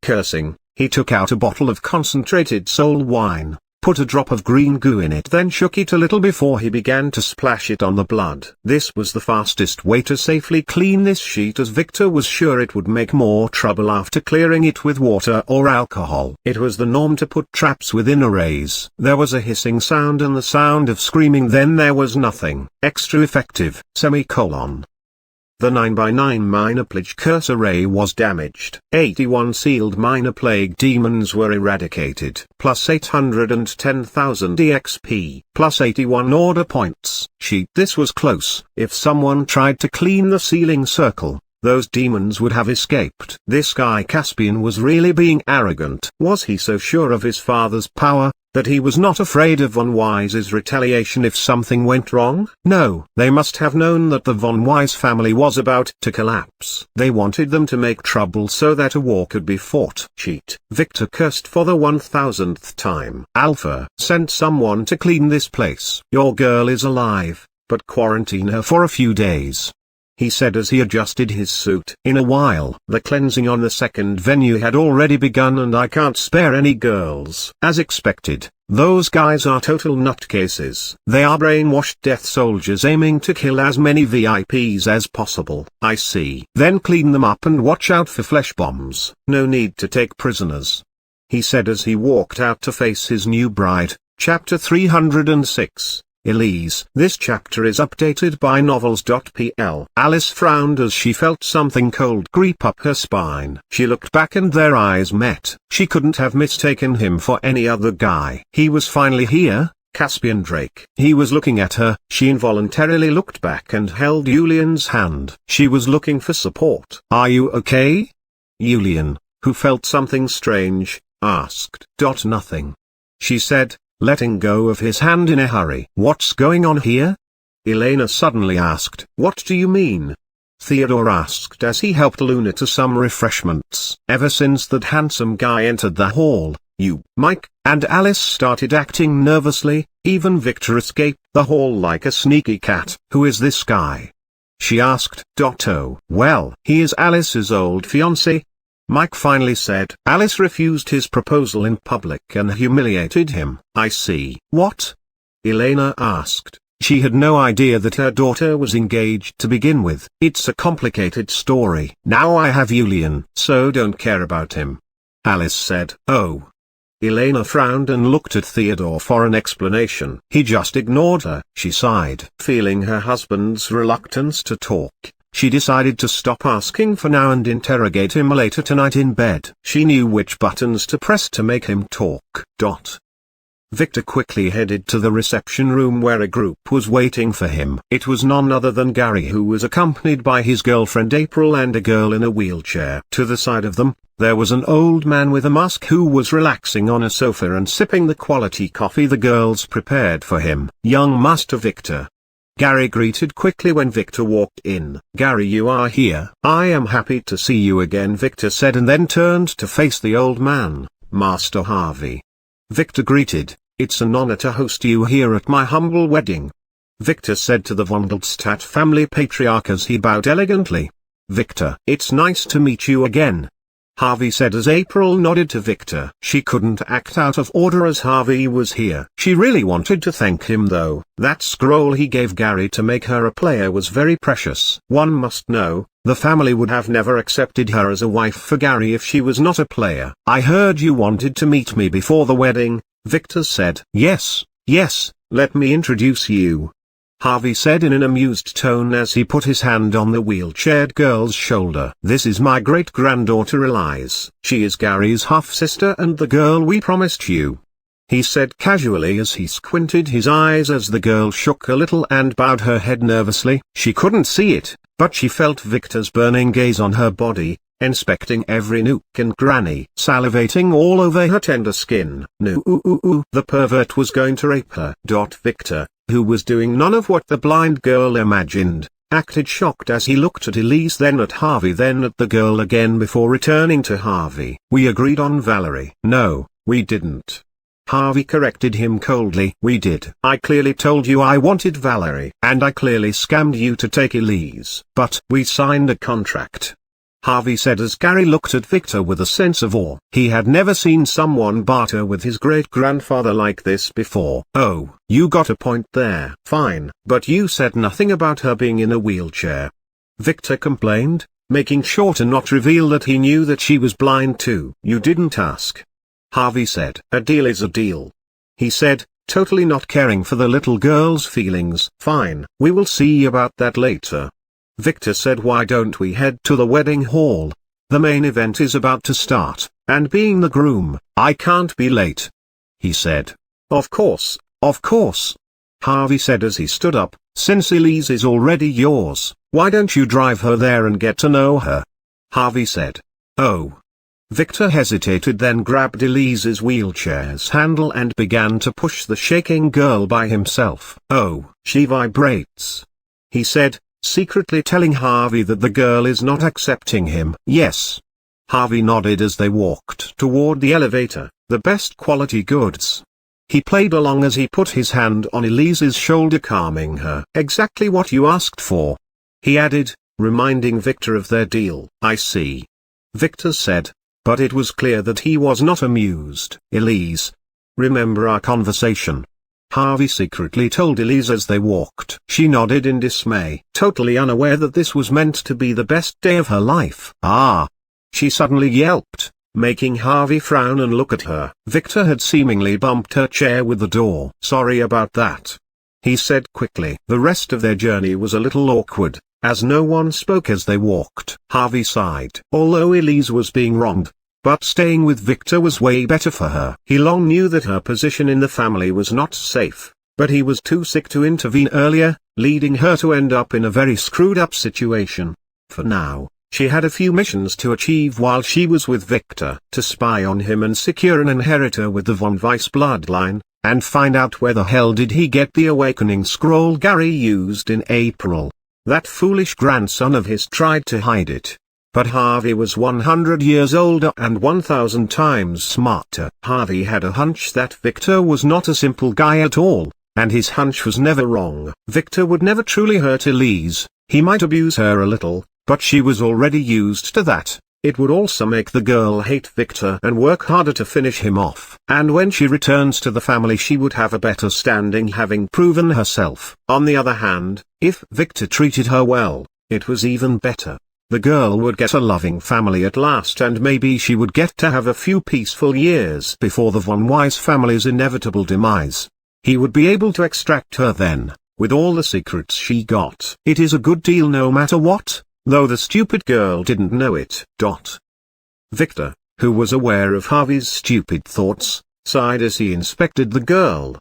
Cursing, he took out a bottle of concentrated soul wine, put a drop of green goo in it, then shook it a little before he began to splash it on the blood. This was the fastest way to safely clean this sheet, as Victor was sure it would make more trouble after clearing it with water or alcohol. It was the norm to put traps within arrays. There was a hissing sound and the sound of screaming, then there was nothing. Extra effective, The 9x9 Minor Plague Curse array was damaged. 81 sealed Minor Plague demons were eradicated. Plus 810,000 EXP. Plus 81 order points. This was close. If someone tried to clean the sealing circle, those demons would have escaped. This guy Caspian was really being arrogant. Was he so sure of his father's power, that he was not afraid of Von Wise's retaliation if something went wrong? No, they must have known that the Von Wise family was about to collapse. They wanted them to make trouble so that a war could be fought. Victor cursed for the 1000th time. Alpha sent someone to clean this place. Your girl is alive, but quarantine her for a few days, he said as he adjusted his suit. In a while, the cleansing on the second venue had already begun, and I can't spare any girls. As expected, those guys are total nutcases. They are brainwashed death soldiers aiming to kill as many VIPs as possible. I see. Then clean them up and watch out for flesh bombs. No need to take prisoners, he said as he walked out to face his new bride. Chapter 306. Elise. This chapter is updated by novels.pl. Alice frowned as she felt something cold creep up her spine. She looked back and their eyes met. She couldn't have mistaken him for any other guy. He was finally here, Caspian Drake. He was looking at her. She involuntarily looked back and held Julian's hand. She was looking for support. Are you okay? Julian, who felt something strange, asked. Nothing, she said, letting go of his hand in a hurry. What's going on here? Elena suddenly asked. What do you mean? Theodore asked as he helped Luna to some refreshments. Ever since that handsome guy entered the hall, Mike, and Alice started acting nervously. Even Victor escaped the hall like a sneaky cat. Who is this guy? She asked. Oh, well, he is Alice's old fiancé, Mike finally said. Alice refused his proposal in public and humiliated him. I see. What? Elena asked. She had no idea that her daughter was engaged to begin with. It's a complicated story. Now I have Julian, so don't care about him, Alice said. Oh. Elena frowned and looked at Theodore for an explanation. He just ignored her. She sighed. Feeling her husband's reluctance to talk, she decided to stop asking for now and interrogate him later tonight in bed. She knew which buttons to press to make him talk. Victor quickly headed to the reception room where a group was waiting for him. It was none other than Gary, who was accompanied by his girlfriend April and a girl in a wheelchair. To the side of them, there was an old man with a mask who was relaxing on a sofa and sipping the quality coffee the girls prepared for him. Young Master Victor, Gary greeted quickly when Victor walked in. Gary, you are here. I am happy to see you again, Victor said, and then turned to face the old man. Master Harvey, Victor greeted. It's an honor to host you here at my humble wedding, Victor said to the von Goldstadt family patriarch as he bowed elegantly. Victor, it's nice to meet you again, Harvey said as April nodded to Victor. She couldn't act out of order as Harvey was here. She really wanted to thank him though. That scroll he gave Gary to make her a player was very precious. One must know, the family would have never accepted her as a wife for Gary if she was not a player. I heard you wanted to meet me before the wedding, Victor said. Yes, let me introduce you, Harvey said in an amused tone as he put his hand on the wheelchaired girl's shoulder. This is my great-granddaughter Elise. She is Gary's half-sister and the girl we promised you, he said casually as he squinted his eyes as the girl shook a little and bowed her head nervously. She couldn't see it, but she felt Victor's burning gaze on her body, inspecting every nook and cranny, salivating all over her tender skin. No, the pervert was going to rape her. Victor, who was doing none of what the blind girl imagined, acted shocked as he looked at Elise, then at Harvey, then at the girl again before returning to Harvey. We agreed on Valerie. No, we didn't. Harvey corrected him coldly. We did. I clearly told you I wanted Valerie, and I clearly scammed you to take Elise. But we signed a contract, Harvey said as Gary looked at Victor with a sense of awe. He had never seen someone barter with his great-grandfather like this before. Oh, you got a point there. Fine, but you said nothing about her being in a wheelchair, Victor complained, making sure to not reveal that he knew that she was blind too. You didn't ask, Harvey said. A deal is a deal, he said, totally not caring for the little girl's feelings. Fine, we will see about that later, Victor said. Why don't we head to the wedding hall? The main event is about to start, and being the groom, I can't be late, he said. Of course, Harvey said as he stood up. Since Elise is already yours, why don't you drive her there and get to know her? Harvey said. Oh. Victor hesitated, then grabbed Elise's wheelchair's handle and began to push the shaking girl by himself. Oh, she vibrates, he said, secretly telling Harvey that the girl is not accepting him. Yes. Harvey nodded as they walked toward the elevator, the best quality goods. He played along as he put his hand on Elise's shoulder, calming her. Exactly what you asked for, he added, reminding Victor of their deal. I see, Victor said, but it was clear that he was not amused. Elise, remember our conversation? Harvey secretly told Elise as they walked. She nodded in dismay, totally unaware that this was meant to be the best day of her life. Ah! She suddenly yelped, making Harvey frown and look at her. Victor had seemingly bumped her chair with the door. Sorry about that, he said quickly. The rest of their journey was a little awkward, as no one spoke as they walked. Harvey sighed. Although Elise was being wronged, but staying with Victor was way better for her. He long knew that her position in the family was not safe, but he was too sick to intervene earlier, leading her to end up in a very screwed up situation. For now, she had a few missions to achieve while she was with Victor: to spy on him and secure an inheritor with the von Weiss bloodline, and find out where the hell did he get the awakening scroll Gary used in April. That foolish grandson of his tried to hide it. But Harvey was 100 years older and 1,000 times smarter. Harvey had a hunch that Victor was not a simple guy at all, and his hunch was never wrong. Victor would never truly hurt Elise. He might abuse her a little, but she was already used to that. It would also make the girl hate Victor and work harder to finish him off. And when she returns to the family, she would have a better standing, having proven herself. On the other hand, if Victor treated her well, it was even better. The girl would get a loving family at last, and maybe she would get to have a few peaceful years before the von Weiss family's inevitable demise. He would be able to extract her then, with all the secrets she got. It is a good deal no matter what, though the stupid girl didn't know it. Victor, who was aware of Harvey's stupid thoughts, sighed as he inspected the girl.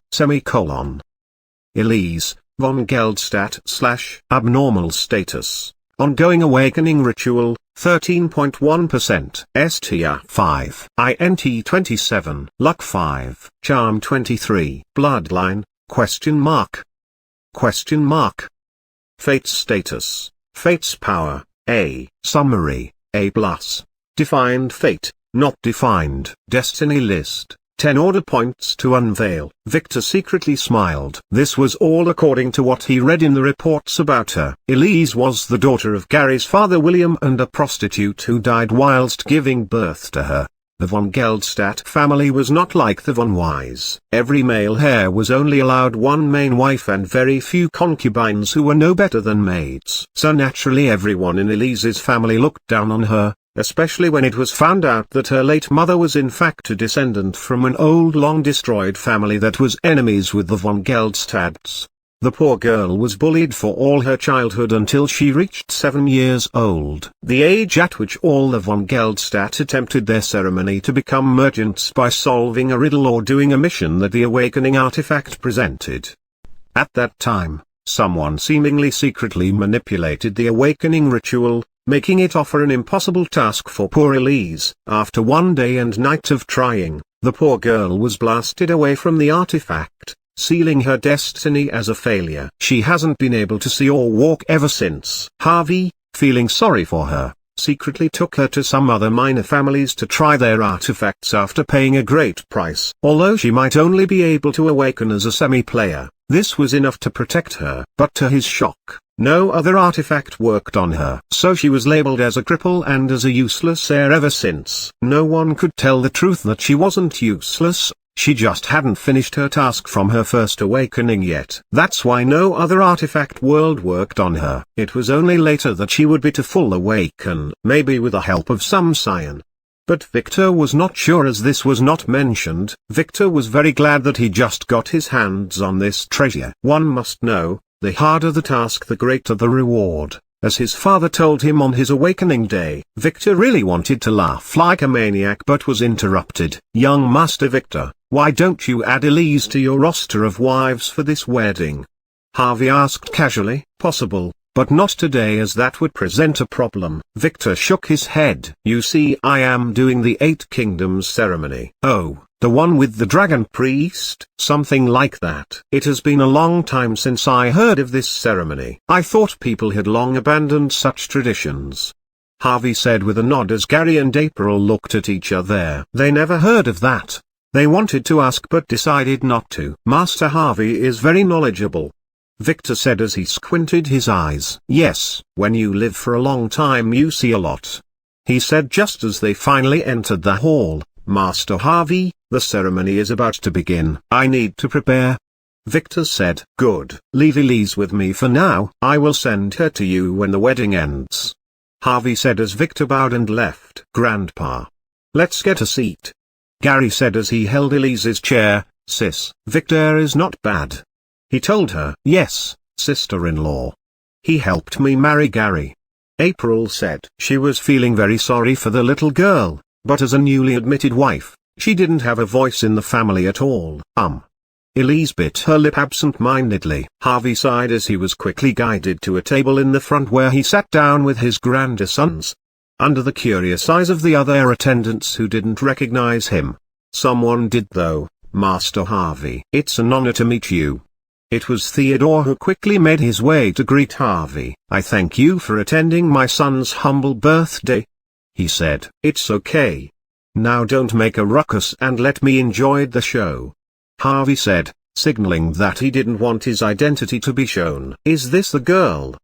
Elise, von Geldstadt / abnormal status. Ongoing awakening ritual, 13.1%. STR 5. INT 27. Luck 5. Charm 23. Bloodline, question mark. Fate status, Fate's power, A. Summary, A+. Defined fate, not defined. Destiny list, 10 order points to unveil. Victor secretly smiled. This was all according to what he read in the reports about her. Elise was the daughter of Gary's father William and a prostitute who died whilst giving birth to her. The von Geldstadt family was not like the von Weiss. Every male heir was only allowed one main wife and very few concubines who were no better than maids. So naturally everyone in Elise's family looked down on her, especially when it was found out that her late mother was in fact a descendant from an old long-destroyed family that was enemies with the von Geldstadts. The poor girl was bullied for all her childhood until she reached 7 years old, the age at which all the von Geldstadt attempted their ceremony to become merchants by solving a riddle or doing a mission that the awakening artifact presented. At that time, someone seemingly secretly manipulated the awakening ritual, making it offer an impossible task for poor Elise. After one day and night of trying, the poor girl was blasted away from the artifact, sealing her destiny as a failure. She hasn't been able to see or walk ever since. Harvey, feeling sorry for her, secretly took her to some other minor families to try their artifacts after paying a great price. Although she might only be able to awaken as a semi-player, this was enough to protect her. But to his shock, no other artifact worked on her. So she was labeled as a cripple and as a useless heir ever since. No one could tell the truth that she wasn't useless. She just hadn't finished her task from her first awakening yet. That's why no other artifact world worked on her. It was only later that she would be to full awaken, maybe with the help of some scion. But Victor was not sure, as this was not mentioned. Victor was very glad that he just got his hands on this treasure. One must know, the harder the task the greater the reward. As his father told him on his awakening day, Victor really wanted to laugh like a maniac but was interrupted. "Young Master Victor, why don't you add Elise to your roster of wives for this wedding?" Harvey asked casually. "Possible, but not today, as that would present a problem." Victor shook his head. "You see, I am doing the 8 Kingdoms ceremony." "Oh, the one with the dragon priest?" "Something like that." "It has been a long time since I heard of this ceremony. I thought people had long abandoned such traditions," Harvey said with a nod as Gary and April looked at each other. They never heard of that. They wanted to ask but decided not to. "Master Harvey is very knowledgeable," Victor said as he squinted his eyes. "Yes, when you live for a long time you see a lot," he said just as they finally entered the hall. "Master Harvey, the ceremony is about to begin." "I need to prepare," Victor said. "Good. Leave Elise with me for now. I will send her to you when the wedding ends," Harvey said as Victor bowed and left. "Grandpa, let's get a seat," Gary said as he held Elise's chair. "Sis, Victor is not bad," he told her. "Yes, sister-in-law. He helped me marry Gary," April said. She was feeling very sorry for the little girl, but as a newly admitted wife, she didn't have a voice in the family at all. Elise bit her lip absent-mindedly. Harvey sighed as he was quickly guided to a table in the front where he sat down with his grandsons, under the curious eyes of the other attendants who didn't recognize him. Someone did though. "Master Harvey, it's an honor to meet you." It was Theodore who quickly made his way to greet Harvey. "I thank you for attending my son's humble birthday," he said. "It's okay. Now don't make a ruckus and let me enjoy the show," Harvey said, signaling that he didn't want his identity to be shown. "Is this the girl?"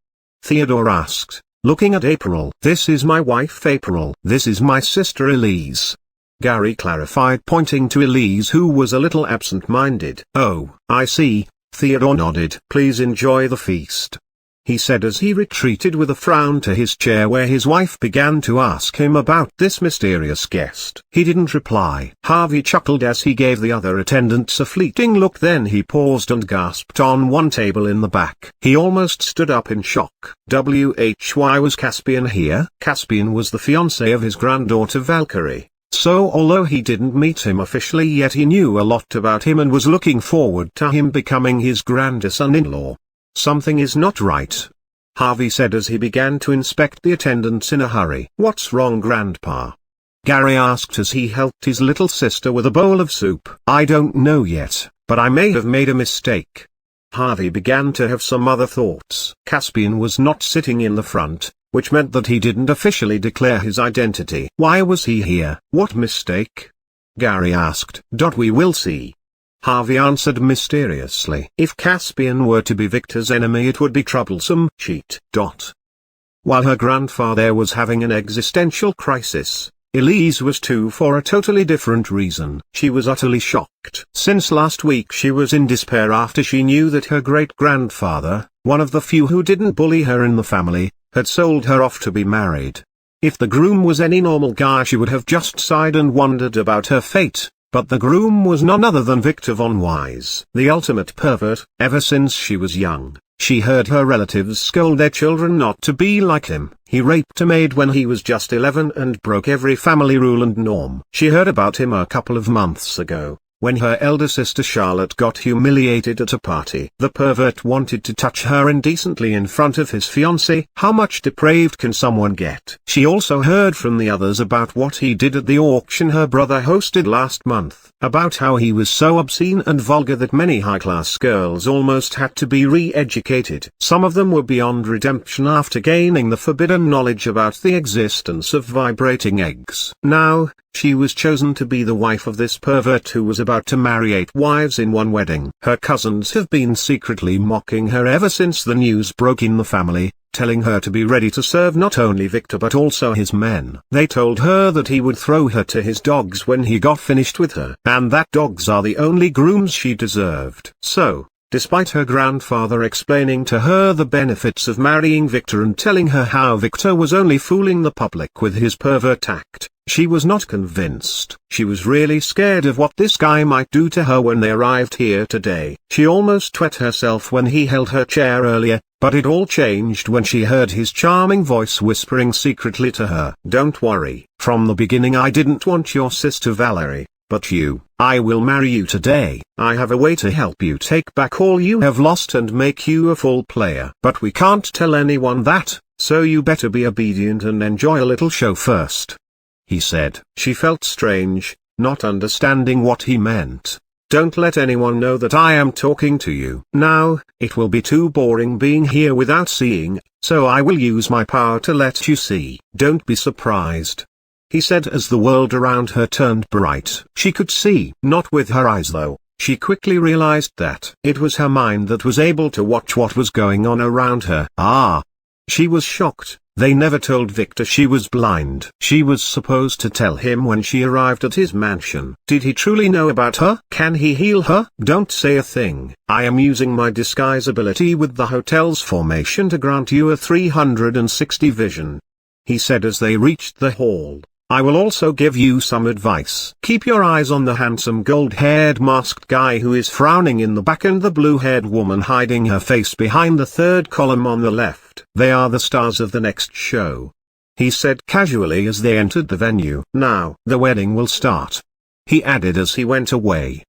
Theodore asked, looking at April. "This is my wife April. This is my sister Elise," Gary clarified, pointing to Elise, who was a little absent-minded. "Oh, I see," Theodore nodded. "Please enjoy the feast," he said as he retreated with a frown to his chair where his wife began to ask him about this mysterious guest. He didn't reply. Harvey chuckled as he gave the other attendants a fleeting look, then he paused and gasped on one table in the back. He almost stood up in shock. Why was Caspian here? Caspian was the fiancé of his granddaughter Valkyrie. So although he didn't meet him officially yet, he knew a lot about him and was looking forward to him becoming his grandson-in-law. "Something is not right," Harvey said as he began to inspect the attendants in a hurry. "What's wrong, Grandpa?" Gary asked as he helped his little sister with a bowl of soup. "I don't know yet, but I may have made a mistake." Harvey began to have some other thoughts. Caspian was not sitting in the front, which meant that he didn't officially declare his identity. Why was he here? "What mistake?" Gary asked. "We will see," Harvey answered mysteriously. "If Caspian were to be Victor's enemy, it would be troublesome." While her grandfather was having an existential crisis, Elise was too, for a totally different reason. She was utterly shocked. Since last week she was in despair after she knew that her great-grandfather, one of the few who didn't bully her in the family, had sold her off to be married. If the groom was any normal guy, she would have just sighed and wondered about her fate, but the groom was none other than Victor von Wise, the ultimate pervert. Ever since she was young, she heard her relatives scold their children not to be like him. He raped a maid when he was just 11 and broke every family rule and norm. She heard about him a couple of months ago, when her elder sister Charlotte got humiliated at a party. The pervert wanted to touch her indecently in front of his fiancée. How much depraved can someone get? She also heard from the others about what he did at the auction her brother hosted last month, about how he was so obscene and vulgar that many high-class girls almost had to be re-educated. Some of them were beyond redemption after gaining the forbidden knowledge about the existence of vibrating eggs. Now, she was chosen to be the wife of this pervert who was about to marry 8 wives in one wedding. Her cousins have been secretly mocking her ever since the news broke in the family, telling her to be ready to serve not only Victor but also his men. They told her that he would throw her to his dogs when he got finished with her, and that dogs are the only grooms she deserved. So, despite her grandfather explaining to her the benefits of marrying Victor and telling her how Victor was only fooling the public with his pervert act, she was not convinced. She was really scared of what this guy might do to her when they arrived here today. She almost wet herself when he held her chair earlier, but it all changed when she heard his charming voice whispering secretly to her. "Don't worry, from the beginning I didn't want your sister Valerie, but you. I will marry you today. I have a way to help you take back all you have lost and make you a full player. But we can't tell anyone that, so you better be obedient and enjoy a little show first," he said. She felt strange, not understanding what he meant. "Don't let anyone know that I am talking to you. Now, it will be too boring being here without seeing, so I will use my power to let you see. Don't be surprised," he said as the world around her turned bright. She could see, not with her eyes though. She quickly realized that it was her mind that was able to watch what was going on around her. She was shocked. They never told Victor she was blind. She was supposed to tell him when she arrived at his mansion. Did he truly know about her? Can he heal her? "Don't say a thing. I am using my disguise ability with the hotel's formation to grant you a 360 vision," he said as they reached the hall. "I will also give you some advice. Keep your eyes on the handsome gold-haired masked guy who is frowning in the back and the blue-haired woman hiding her face behind the 3rd column on the left. They are the stars of the next show," he said casually as they entered the venue. "Now, the wedding will start," he added as he went away.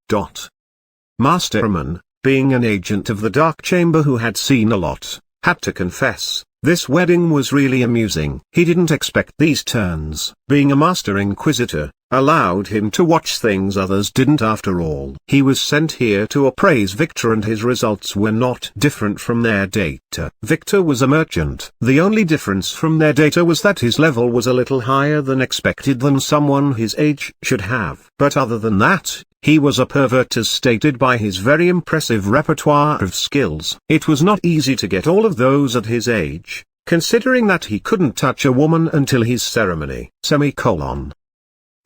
Masterman, being an agent of the Dark Chamber who had seen a lot, had to confess, this wedding was really amusing. He didn't expect these turns. Being a master inquisitor allowed him to watch things others didn't after all. He was sent here to appraise Victor and his results were not different from their data. Victor was a merchant. The only difference from their data was that his level was a little higher than expected than someone his age should have. But other than that, he was a pervert as stated by his very impressive repertoire of skills. It was not easy to get all of those at his age, considering that he couldn't touch a woman until his ceremony.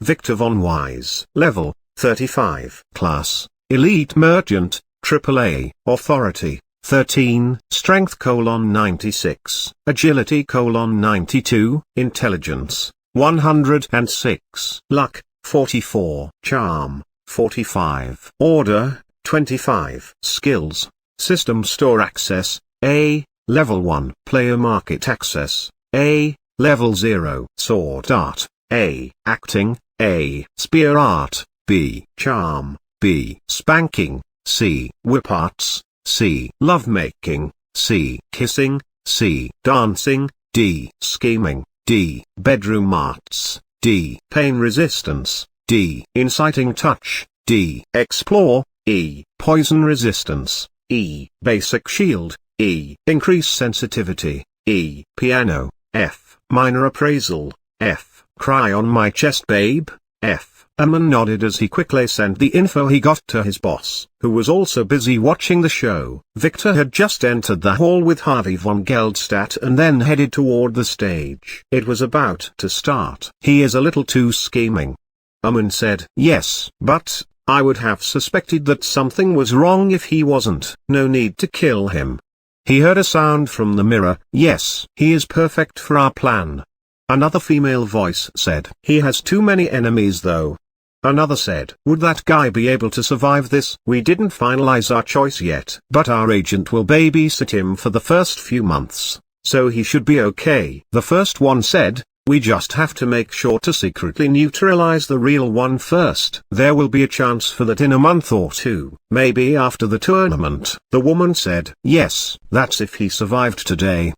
Victor von Wise. Level, 35. Class, Elite Merchant, AAA. Authority, 13. Strength: 96. Agility: 92. Intelligence, 106. Luck, 44. Charm, 45. Order, 25. Skills: System Store Access, A. Level 1. Player Market Access, A. Level 0. Sword Art, A. Acting, A. Spear Art, B. Charm, B. Spanking, C. Whip Arts, C. Lovemaking, C. Kissing, C. Dancing, D. Scheming, D. Bedroom Arts, D. Pain Resistance, D. Inciting Touch, D. Explore, E. Poison Resistance, E. Basic Shield, E. Increase Sensitivity, E. Piano, F. Minor Appraisal, F. Cry on my chest babe, F. Amon nodded as he quickly sent the info he got to his boss, who was also busy watching the show. Victor had just entered the hall with Harvey von Geldstadt and then headed toward the stage. It was about to start. "He is a little too scheming," Amon said. "Yes, but I would have suspected that something was wrong if he wasn't. No need to kill him." He heard a sound from the mirror. "Yes, he is perfect for our plan." Another female voice said. "He has too many enemies though." Another said. "Would that guy be able to survive this?" "We didn't finalize our choice yet, but our agent will babysit him for the first few months, so he should be okay." The first one said. We just have to make sure to secretly neutralize the real one first. There will be a chance for that in a month or two, maybe after the tournament. The woman said, yes, that's if he survived today.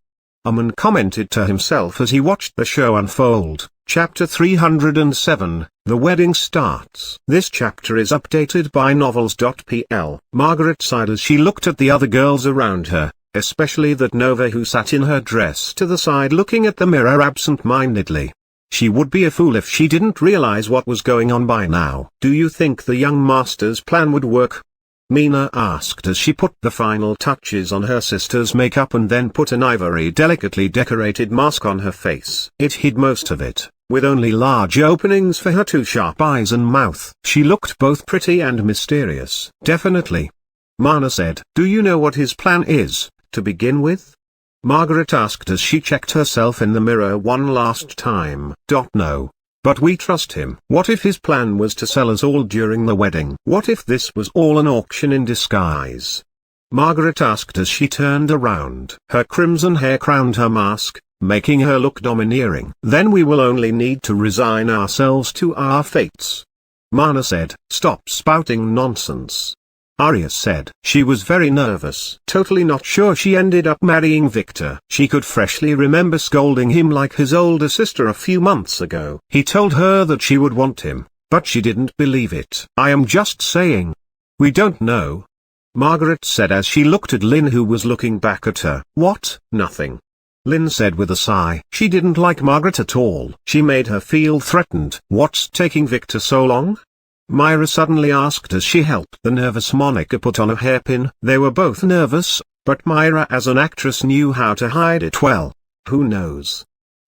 Aman commented to himself as he watched the show unfold. Chapter 307, The Wedding Starts. This chapter is updated by novels.pl. Margaret sighed as she looked at the other girls around her, especially that Nova who sat in her dress to the side looking at the mirror absent-mindedly. She would be a fool if she didn't realize what was going on by now. Do you think the young master's plan would work? Mina asked as she put the final touches on her sister's makeup and then put an ivory delicately decorated mask on her face. It hid most of it, with only large openings for her two sharp eyes and mouth. She looked both pretty and mysterious. Definitely. Mana said. Do you know what his plan is, to begin with? Margaret asked as she checked herself in the mirror one last time. No. But we trust him. What if his plan was to sell us all during the wedding? What if this was all an auction in disguise? Margaret asked as she turned around. Her crimson hair crowned her mask, making her look domineering. Then we will only need to resign ourselves to our fates. Mana said. Stop spouting nonsense. Arya said. She was very nervous. Totally not sure she ended up marrying Victor. She could freshly remember scolding him like his older sister a few months ago. He told her that she would want him, but she didn't believe it. I am just saying. We don't know. Margaret said as she looked at Lynn who was looking back at her. What? Nothing. Lynn said with a sigh. She didn't like Margaret at all. She made her feel threatened. What's taking Victor so long? Myra suddenly asked as she helped the nervous Monica put on a hairpin. They were both nervous, but Myra as an actress knew how to hide it well. Who knows?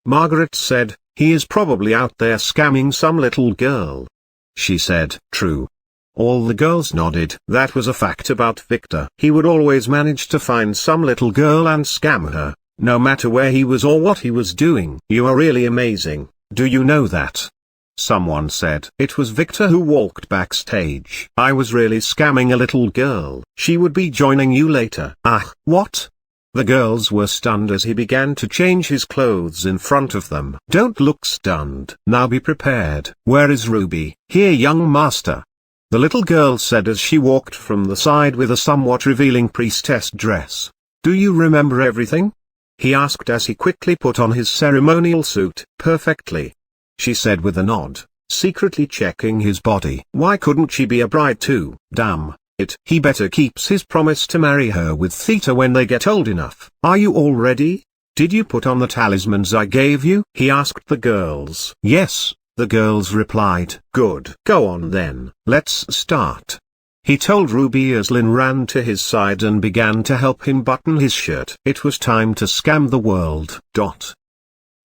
Margaret said, he is probably out there scamming some little girl. She said, true. All the girls nodded. That was a fact about Victor. He would always manage to find some little girl and scam her, no matter where he was or what he was doing. You are really amazing, do you know that? Someone said. It was Victor who walked backstage. I was really scamming a little girl. She would be joining you later. Ah, what? The girls were stunned as he began to change his clothes in front of them. Don't look stunned. Now be prepared. Where is Ruby? Here, young master. The little girl said as she walked from the side with a somewhat revealing priestess dress. Do you remember everything? He asked as he quickly put on his ceremonial suit. Perfectly. She said with a nod, secretly checking his body. Why couldn't she be a bride too? Damn it. He better keeps his promise to marry her with Theta when they get old enough. Are you all ready? Did you put on the talismans I gave you? He asked the girls. Yes, the girls replied. Good. Go on then. Let's start. He told Ruby as Lynn ran to his side and began to help him button his shirt. It was time to scam the world.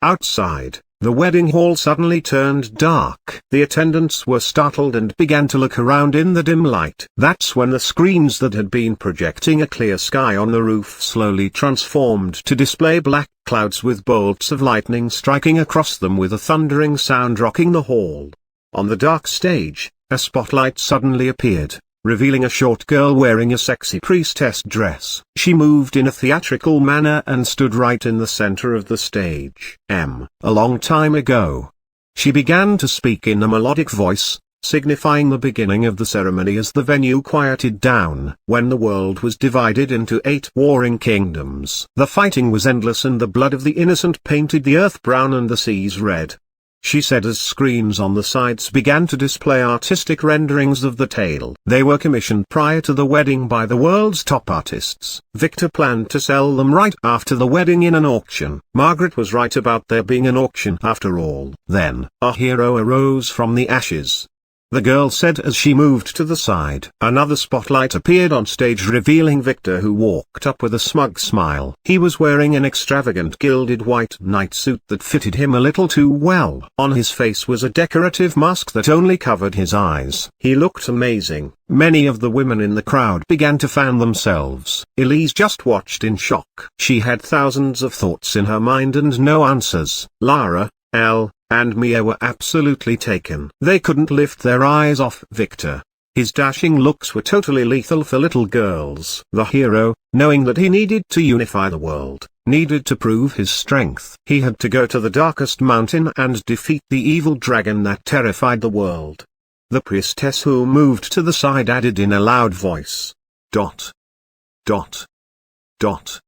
Outside, the wedding hall suddenly turned dark. The attendants were startled and began to look around in the dim light. That's when the screens that had been projecting a clear sky on the roof slowly transformed to display black clouds with bolts of lightning striking across them with a thundering sound rocking the hall. On the dark stage, a spotlight suddenly appeared, revealing a short girl wearing a sexy priestess dress. She moved in a theatrical manner and stood right in the center of the stage. A long time ago. She began to speak in a melodic voice, signifying the beginning of the ceremony as the venue quieted down. When the world was divided into 8 warring kingdoms, the fighting was endless and the blood of the innocent painted the earth brown and the seas red. She said as screens on the sides began to display artistic renderings of the tale. They were commissioned prior to the wedding by the world's top artists. Victor planned to sell them right after the wedding in an auction. Margaret was right about there being an auction after all. Then, a hero arose from the ashes. The girl said as she moved to the side. Another spotlight appeared on stage revealing Victor, who walked up with a smug smile. He was wearing an extravagant gilded white night suit that fitted him a little too well. On his face was a decorative mask that only covered his eyes. He looked amazing. Many of the women in the crowd began to fan themselves. Elise just watched in shock. She had thousands of thoughts in her mind and no answers. Lara, Elle, and Mia were absolutely taken. They couldn't lift their eyes off Victor. His dashing looks were totally lethal for little girls. The hero, knowing that he needed to unify the world, needed to prove his strength. He had to go to the darkest mountain and defeat the evil dragon that terrified the world. The priestess who moved to the side added in a loud voice, "Dot. Dot. Dot."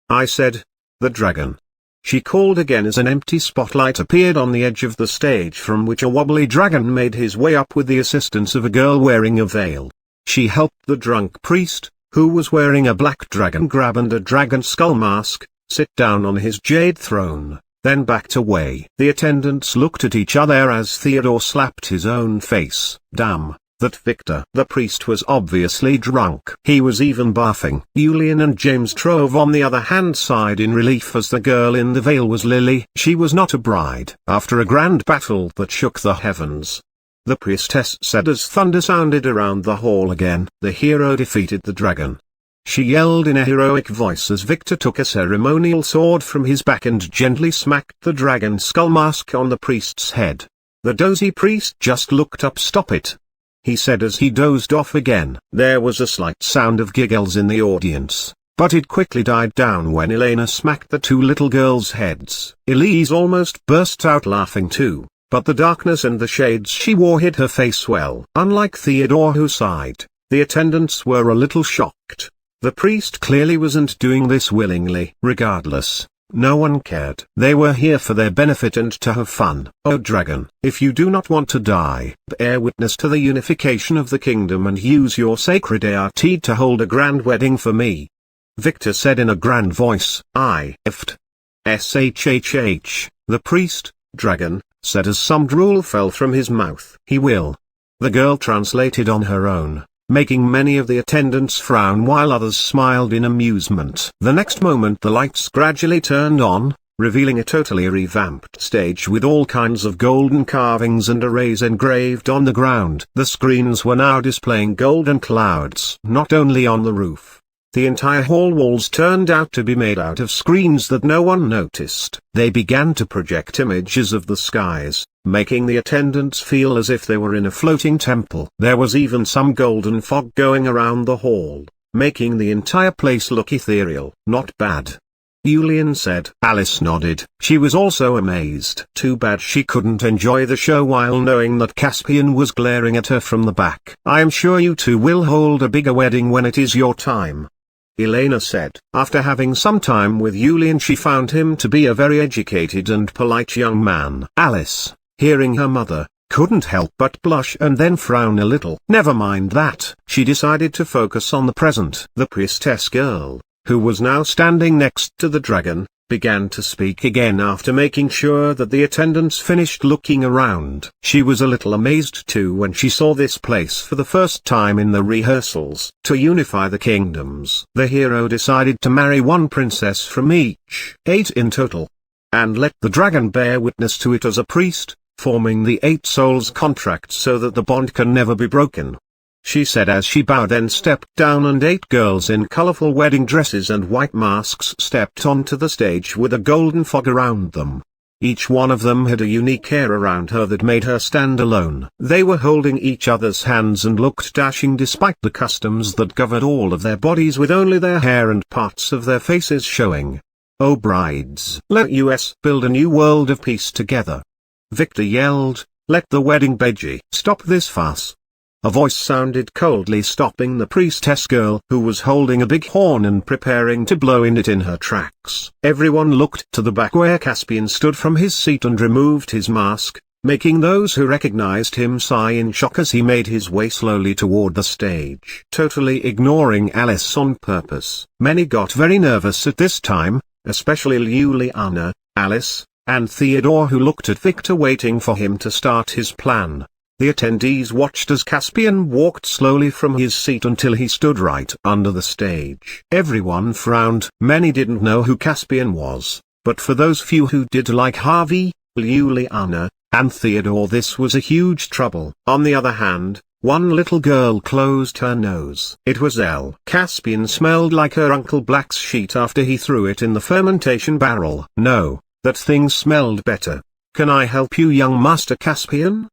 I said, "The dragon." She called again as an empty spotlight appeared on the edge of the stage from which a wobbly dragon made his way up with the assistance of a girl wearing a veil. She helped the drunk priest, who was wearing a black dragon grab and a dragon skull mask, sit down on his jade throne, then backed away. The attendants looked at each other as Theodore slapped his own face. Damn, that Victor the priest was obviously drunk. He was even barfing. Julian and James Trove on the other hand sighed in relief as the girl in the veil was Lily. She was not a bride. After a grand battle that shook the heavens, the priestess said as thunder sounded around the hall again, the hero defeated the dragon. She yelled in a heroic voice as Victor took a ceremonial sword from his back and gently smacked the dragon skull mask on the priest's head. The dozy priest just looked up. "Stop it," he said as he dozed off again. There was a slight sound of giggles in the audience, but it quickly died down when Elena smacked the two little girls' heads. Elise almost burst out laughing too, but the darkness and the shades she wore hid her face well. Unlike Theodore, who sighed, the attendants were a little shocked. The priest clearly wasn't doing this willingly. Regardless, no one cared. They were here for their benefit and to have fun. "O dragon, if you do not want to die, bear witness to the unification of the kingdom and use your sacred art to hold a grand wedding for me," Victor said in a grand voice. "I effed. Shhh, the priest, dragon, said as some drool fell from his mouth. "He will." The girl translated on her own, making many of the attendants frown while others smiled in amusement. The next moment the lights gradually turned on, revealing a totally revamped stage with all kinds of golden carvings and arrays engraved on the ground. The screens were now displaying golden clouds not only on the roof. The entire hall walls turned out to be made out of screens that no one noticed. They began to project images of the skies, making the attendants feel as if they were in a floating temple. There was even some golden fog going around the hall, making the entire place look ethereal. "Not bad," Julian said. Alice nodded. She was also amazed. Too bad she couldn't enjoy the show while knowing that Caspian was glaring at her from the back. "I am sure you two will hold a bigger wedding when it is your time," Elena said. After having some time with Julian, she found him to be a very educated and polite young man. Alice, hearing her mother, couldn't help but blush and then frown a little. Never mind that. She decided to focus on the present. The priestess girl, who was now standing next to the dragon, began to speak again after making sure that the attendants finished looking around. She was a little amazed too when she saw this place for the first time in the rehearsals. To unify the kingdoms, the hero decided to marry one princess from each, 8 in total, and let the dragon bear witness to it as a priest, forming the 8 souls contract so that the bond can never be broken. She said as she bowed, then stepped down, and 8 girls in colorful wedding dresses and white masks stepped onto the stage with a golden fog around them. Each one of them had a unique air around her that made her stand alone. They were holding each other's hands and looked dashing despite the customs that covered all of their bodies with only their hair and parts of their faces showing. "Oh brides, let us build a new world of peace together," Victor yelled. "Let the wedding begin. Stop this farce." A voice sounded coldly, stopping the priestess girl, who was holding a big horn and preparing to blow in it in her tracks. Everyone looked to the back where Caspian stood from his seat and removed his mask, making those who recognized him sigh in shock as he made his way slowly toward the stage. Totally ignoring Alice on purpose. Many got very nervous at this time, especially Juliana, Alice, and Theodore, who looked at Victor waiting for him to start his plan. The attendees watched as Caspian walked slowly from his seat until he stood right under the stage. Everyone frowned. Many didn't know who Caspian was, but for those few who did, like Harvey, Juliana, and Theodore, this was a huge trouble. On the other hand, one little girl closed her nose. It was Elle. Caspian smelled like her Uncle Black's sheet after he threw it in the fermentation barrel. "No, that thing smelled better. Can I help you, young Master Caspian?"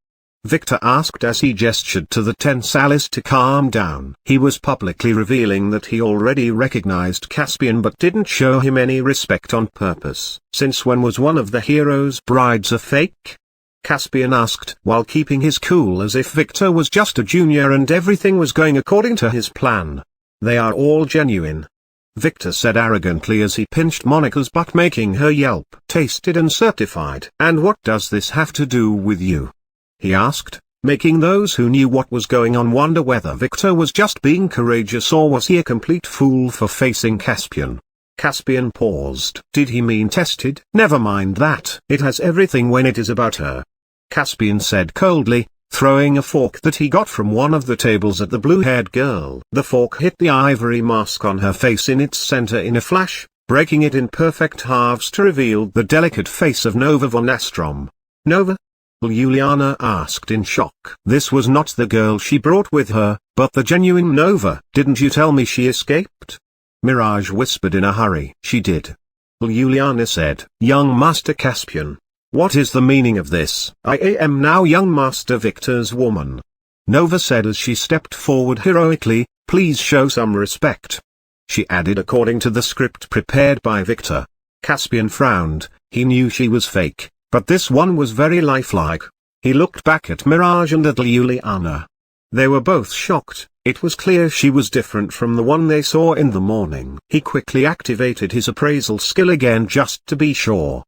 Victor asked as he gestured to the tense Alice to calm down. He was publicly revealing that he already recognized Caspian but didn't show him any respect on purpose. Since when was one of the hero's brides a fake? Caspian asked while keeping his cool as if Victor was just a junior and everything was going according to his plan. They are all genuine, Victor said arrogantly as he pinched Monica's butt, making her yelp. Tasted and certified. And what does this have to do with you? He asked, making those who knew what was going on wonder whether Victor was just being courageous or was he a complete fool for facing Caspian. Caspian paused. Did he mean tested? Never mind that. It has everything when it is about her, Caspian said coldly, throwing a fork that he got from one of the tables at the blue-haired girl. The fork hit the ivory mask on her face in its center in a flash, breaking it in perfect halves to reveal the delicate face of Nova von Astrom. Nova? Juliana asked in shock. This was not the girl she brought with her, but the genuine Nova. Didn't you tell me she escaped? Mirage whispered in a hurry. She did, Juliana said. Young Master Caspian, what is the meaning of this? I am now young Master Victor's woman, Nova said as she stepped forward heroically. Please show some respect, she added according to the script prepared by Victor. Caspian frowned. He knew she was fake, but this one was very lifelike. He looked back at Mirage and at Juliana. They were both shocked. It was clear she was different from the one they saw in the morning. He quickly activated his appraisal skill again just to be sure.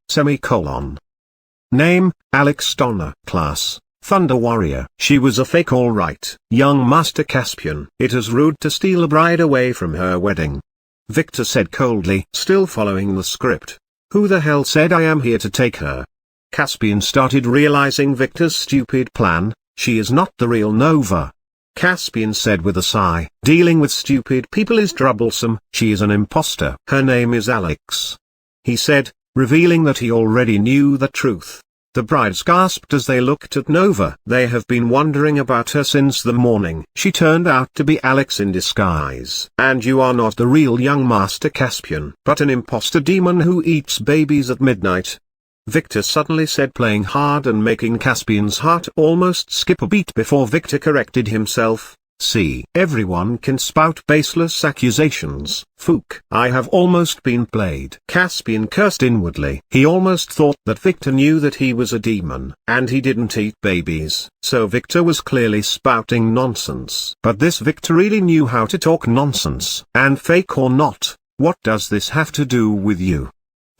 Name, Alex Donner. Class, Thunder Warrior. She was a fake all right. Young Master Caspian. It is rude to steal a bride away from her wedding, Victor said coldly, still following the script. Who the hell said I am here to take her? Caspian started realizing Victor's stupid plan. She is not the real Nova, Caspian said with a sigh. Dealing with stupid people is troublesome. She is an imposter. Her name is Alex, he said, revealing that he already knew the truth. The brides gasped as they looked at Nova. They have been wondering about her since the morning. She turned out to be Alex in disguise. And you are not the real young Master Caspian, but an imposter demon who eats babies at midnight, Victor suddenly said, playing hard and making Caspian's heart almost skip a beat before Victor corrected himself. See, everyone can spout baseless accusations. Fook. I have almost been played. Caspian cursed inwardly. He almost thought that Victor knew that he was a demon, and he didn't eat babies. So Victor was clearly spouting nonsense. But this Victor really knew how to talk nonsense. And fake or not, what does this have to do with you?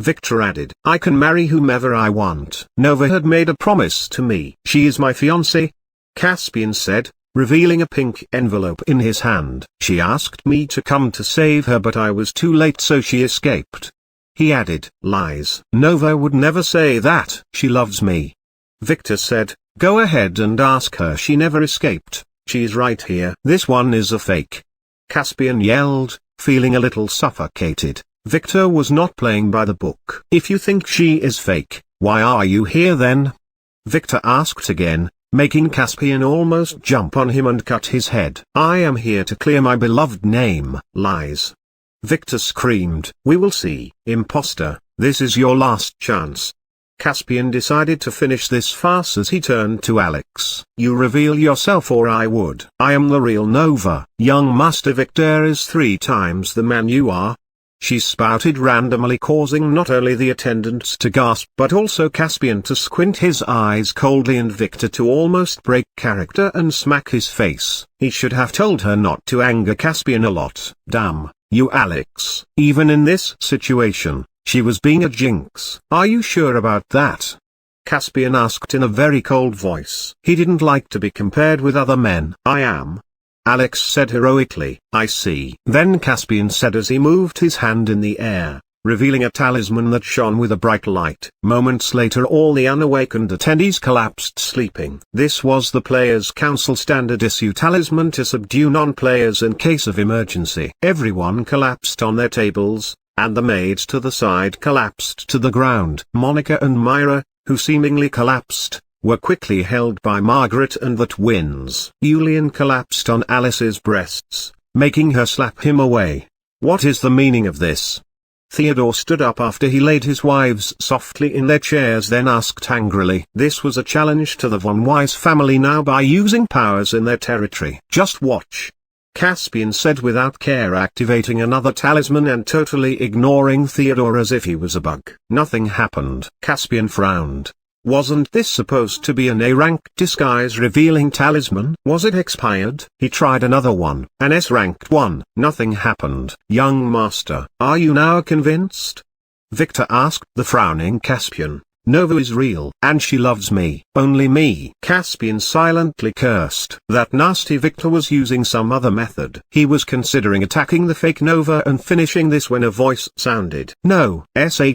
Victor added, I can marry whomever I want. Nova had made a promise to me. She is my fiancée, Caspian said, revealing a pink envelope in his hand. She asked me to come to save her, but I was too late, so she escaped. He added, lies. Nova would never say that. She loves me, Victor said. Go ahead and ask her. She never escaped. She's right here. This one is a fake, Caspian yelled, feeling a little suffocated. Victor was not playing by the book. If you think she is fake, why are you here then? Victor asked again, making Caspian almost jump on him and cut his head. I am here to clear my beloved name. Lies, Victor screamed. We will see. Imposter, this is your last chance. Caspian decided to finish this farce as he turned to Alex. You reveal yourself or I would. I am the real Nova. Young Master Victor is 3 times the man you are, she spouted randomly, causing not only the attendants to gasp but also Caspian to squint his eyes coldly and Victor to almost break character and smack his face. He should have told her not to anger Caspian a lot. Damn, you Alex. Even in this situation, she was being a jinx. Are you sure about that? Caspian asked in a very cold voice. He didn't like to be compared with other men. I am, Alex said heroically. I see. Then Caspian said as he moved his hand in the air, revealing a talisman that shone with a bright light. Moments later all the unawakened attendees collapsed sleeping. This was the Players' Council standard issue talisman to subdue non-players in case of emergency. Everyone collapsed on their tables, and the maids to the side collapsed to the ground. Monica and Myra, who seemingly collapsed, were quickly held by Margaret and the twins. Julian collapsed on Alice's breasts, making her slap him away. What is the meaning of this? Theodore stood up after he laid his wives softly in their chairs, then asked angrily. This was a challenge to the von Weiss family now by using powers in their territory. Just watch. Caspian said without care, activating another talisman and totally ignoring Theodore as if he was a bug. Nothing happened. Caspian frowned. Wasn't this supposed to be an A-rank disguise revealing talisman? Was it expired? He tried another one, an S-ranked one. Nothing happened. Young master, are you now convinced? Victor asked the frowning Caspian. Nova is real, and she loves me. Only me. Caspian silently cursed. That nasty Victor was using some other method. He was considering attacking the fake Nova and finishing this when a voice sounded. No,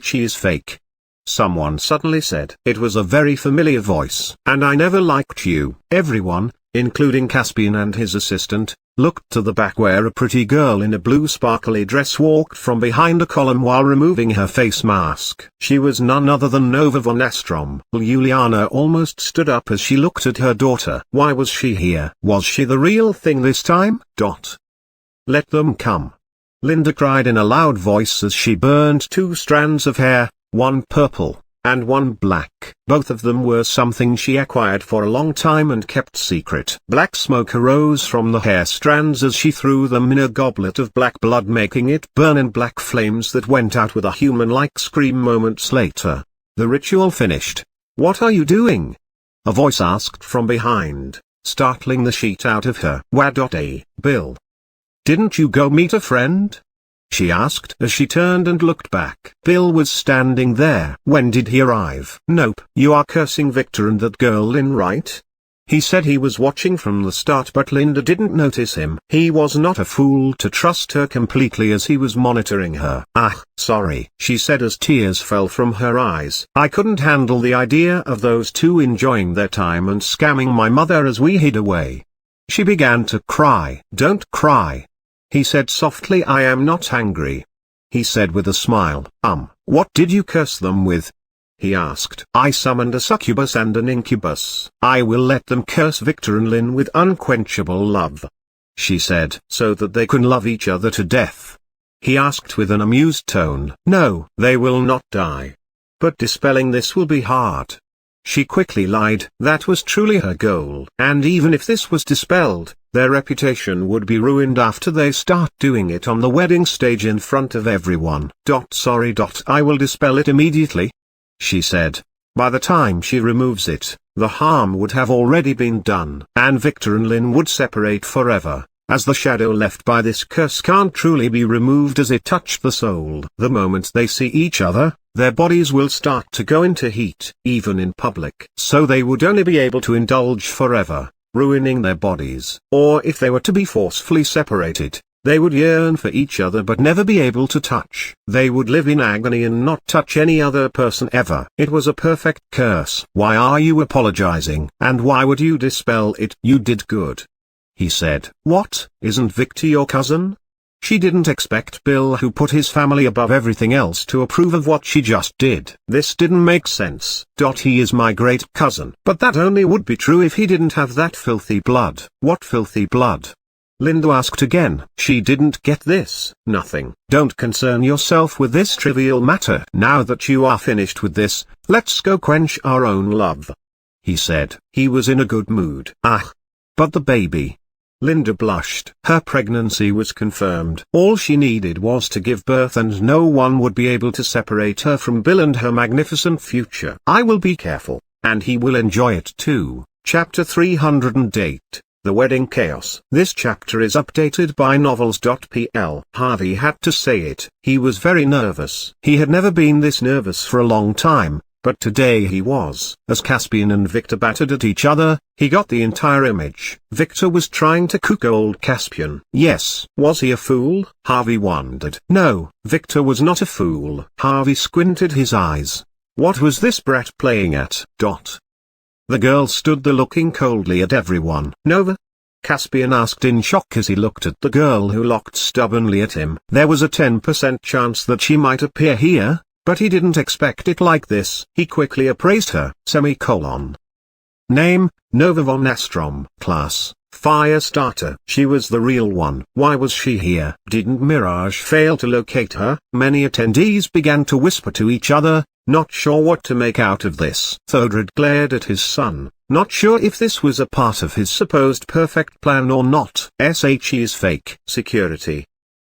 she is fake. Someone suddenly said. It was a very familiar voice. And I never liked you. Everyone, including Caspian and his assistant, looked to the back where a pretty girl in a blue sparkly dress walked from behind a column while removing her face mask. She was none other than Nova von Astrom. Juliana almost stood up as she looked at her daughter. Why was she here? Was she the real thing this time? Let them come. Linda cried in a loud voice as she burned 2 strands of hair, one purple, and one black. Both of them were something she acquired for a long time and kept secret. Black smoke arose from the hair strands as she threw them in a goblet of black blood, making it burn in black flames that went out with a human-like scream moments later. The ritual finished. What are you doing? A voice asked from behind, startling the sheet out of her. Bill. Didn't you go meet a friend? She asked as she turned and looked back. Bill was standing there. When did he arrive? Nope. You are cursing Victor and that girl Lynn, right? He said he was watching from the start, but Linda didn't notice him. He was not a fool to trust her completely as he was monitoring her. Sorry, she said as tears fell from her eyes. I couldn't handle the idea of those two enjoying their time and scamming my mother as we hid away. She began to cry. Don't cry. He said softly. I am not angry. He said with a smile. What did you curse them with? He asked. I summoned a succubus and an incubus. I will let them curse Victor and Lynn with unquenchable love. She said. So that they can love each other to death. He asked with an amused tone. No, they will not die. But dispelling this will be hard. She quickly lied. That was truly her goal. And even if this was dispelled, their reputation would be ruined after they start doing it on the wedding stage in front of everyone. Sorry. I will dispel it immediately. She said. By the time she removes it, the harm would have already been done. And Victor and Lynn would separate forever, as the shadow left by this curse can't truly be removed as it touched the soul. The moment they see each other, their bodies will start to go into heat, even in public. So they would only be able to indulge forever, ruining their bodies. Or if they were to be forcefully separated, they would yearn for each other but never be able to touch. They would live in agony and not touch any other person ever. It was a perfect curse. Why are you apologizing? And why would you dispel it? You did good. He said. What, isn't Victor your cousin? She didn't expect Bill, who put his family above everything else, to approve of what she just did. This didn't make sense. He is my great cousin. But that only would be true if he didn't have that filthy blood. What filthy blood? Linda asked again. She didn't get this. Nothing. Don't concern yourself with this trivial matter. Now that you are finished with this, let's go quench our own love. He said. He was in a good mood. But the baby. Linda blushed. Her pregnancy was confirmed. All she needed was to give birth and no one would be able to separate her from Bill and her magnificent future. I will be careful, and he will enjoy it too. Chapter 308, The Wedding Chaos. This chapter is updated by novels.pl. Harvey had to say it. He was very nervous. He had never been this nervous for a long time. But today he was. As Caspian and Victor battered at each other, he got the entire image. Victor was trying to cook old Caspian. Yes. Was he a fool? Harvey wondered. No, Victor was not a fool. Harvey squinted his eyes. What was this brat playing at? The girl stood there looking coldly at everyone. Nova? Caspian asked in shock as he looked at the girl who looked stubbornly at him. There was a 10% chance that she might appear here. But he didn't expect it like this. He quickly appraised her. Name, Nova von Astrom. Class, Firestarter. She was the real one. Why was she here? Didn't Mirage fail to locate her? Many attendees began to whisper to each other, not sure what to make out of this. Thodred glared at his son, not sure if this was a part of his supposed perfect plan or not. She is fake. Security.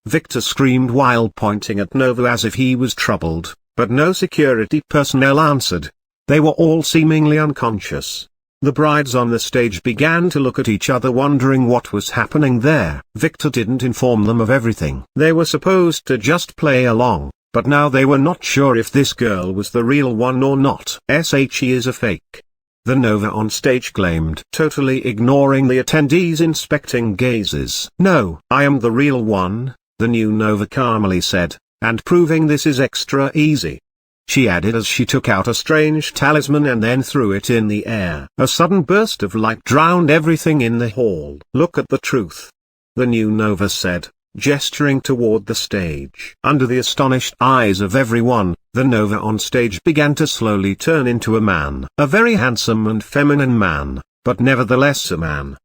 Victor screamed while pointing at Nova as if he was troubled, but no security personnel answered. They were all seemingly unconscious. The brides on the stage began to look at each other wondering what was happening there. Victor didn't inform them of everything. They were supposed to just play along, but now they were not sure if this girl was the real one or not. She is a fake. The Nova on stage claimed, totally ignoring the attendees' inspecting gazes. No, I am the real one, the new Nova calmly said, and proving this is extra easy. She added as she took out a strange talisman and then threw it in the air. A sudden burst of light drowned everything in the hall. Look at the truth. The new Nova said, gesturing toward the stage. Under the astonished eyes of everyone, the Nova on stage began to slowly turn into a man. A very handsome and feminine man, but nevertheless a man.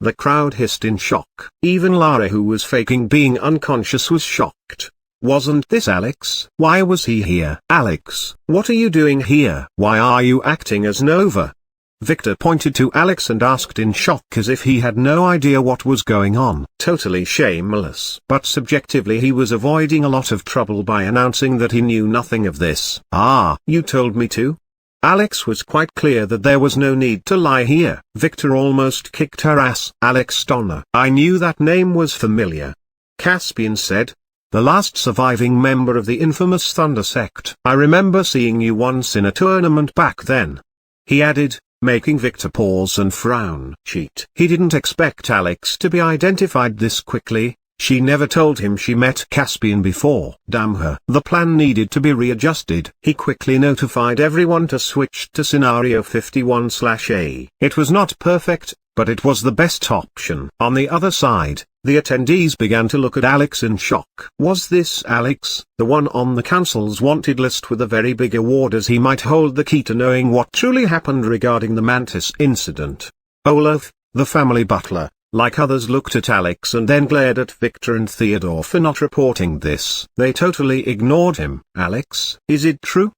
The crowd hissed in shock. Even Lara, who was faking being unconscious, was shocked. Wasn't this Alex? Why was he here? Alex, what are you doing here? Why are you acting as Nova? Victor pointed to Alex and asked in shock as if he had no idea what was going on. Totally shameless. But subjectively he was avoiding a lot of trouble by announcing that he knew nothing of this. Ah, you told me to? Alex was quite clear that there was no need to lie here. Victor almost kicked her ass. Alex Donner. I knew that name was familiar. Caspian said. The last surviving member of the infamous Thunder sect. I remember seeing you once in a tournament back then. He added, making Victor pause and frown. Cheat. He didn't expect Alex to be identified this quickly. She never told him she met Caspian before. Damn her. The plan needed to be readjusted. He quickly notified everyone to switch to scenario 51/A. It was not perfect, but it was the best option. On the other side, the attendees began to look at Alex in shock. Was this Alex, the one on the council's wanted list with a very big award, as he might hold the key to knowing what truly happened regarding the Mantis incident? Olaf, the family butler, like others, looked at Alex and then glared at Victor and Theodore for not reporting this. They totally ignored him. Alex, is it true?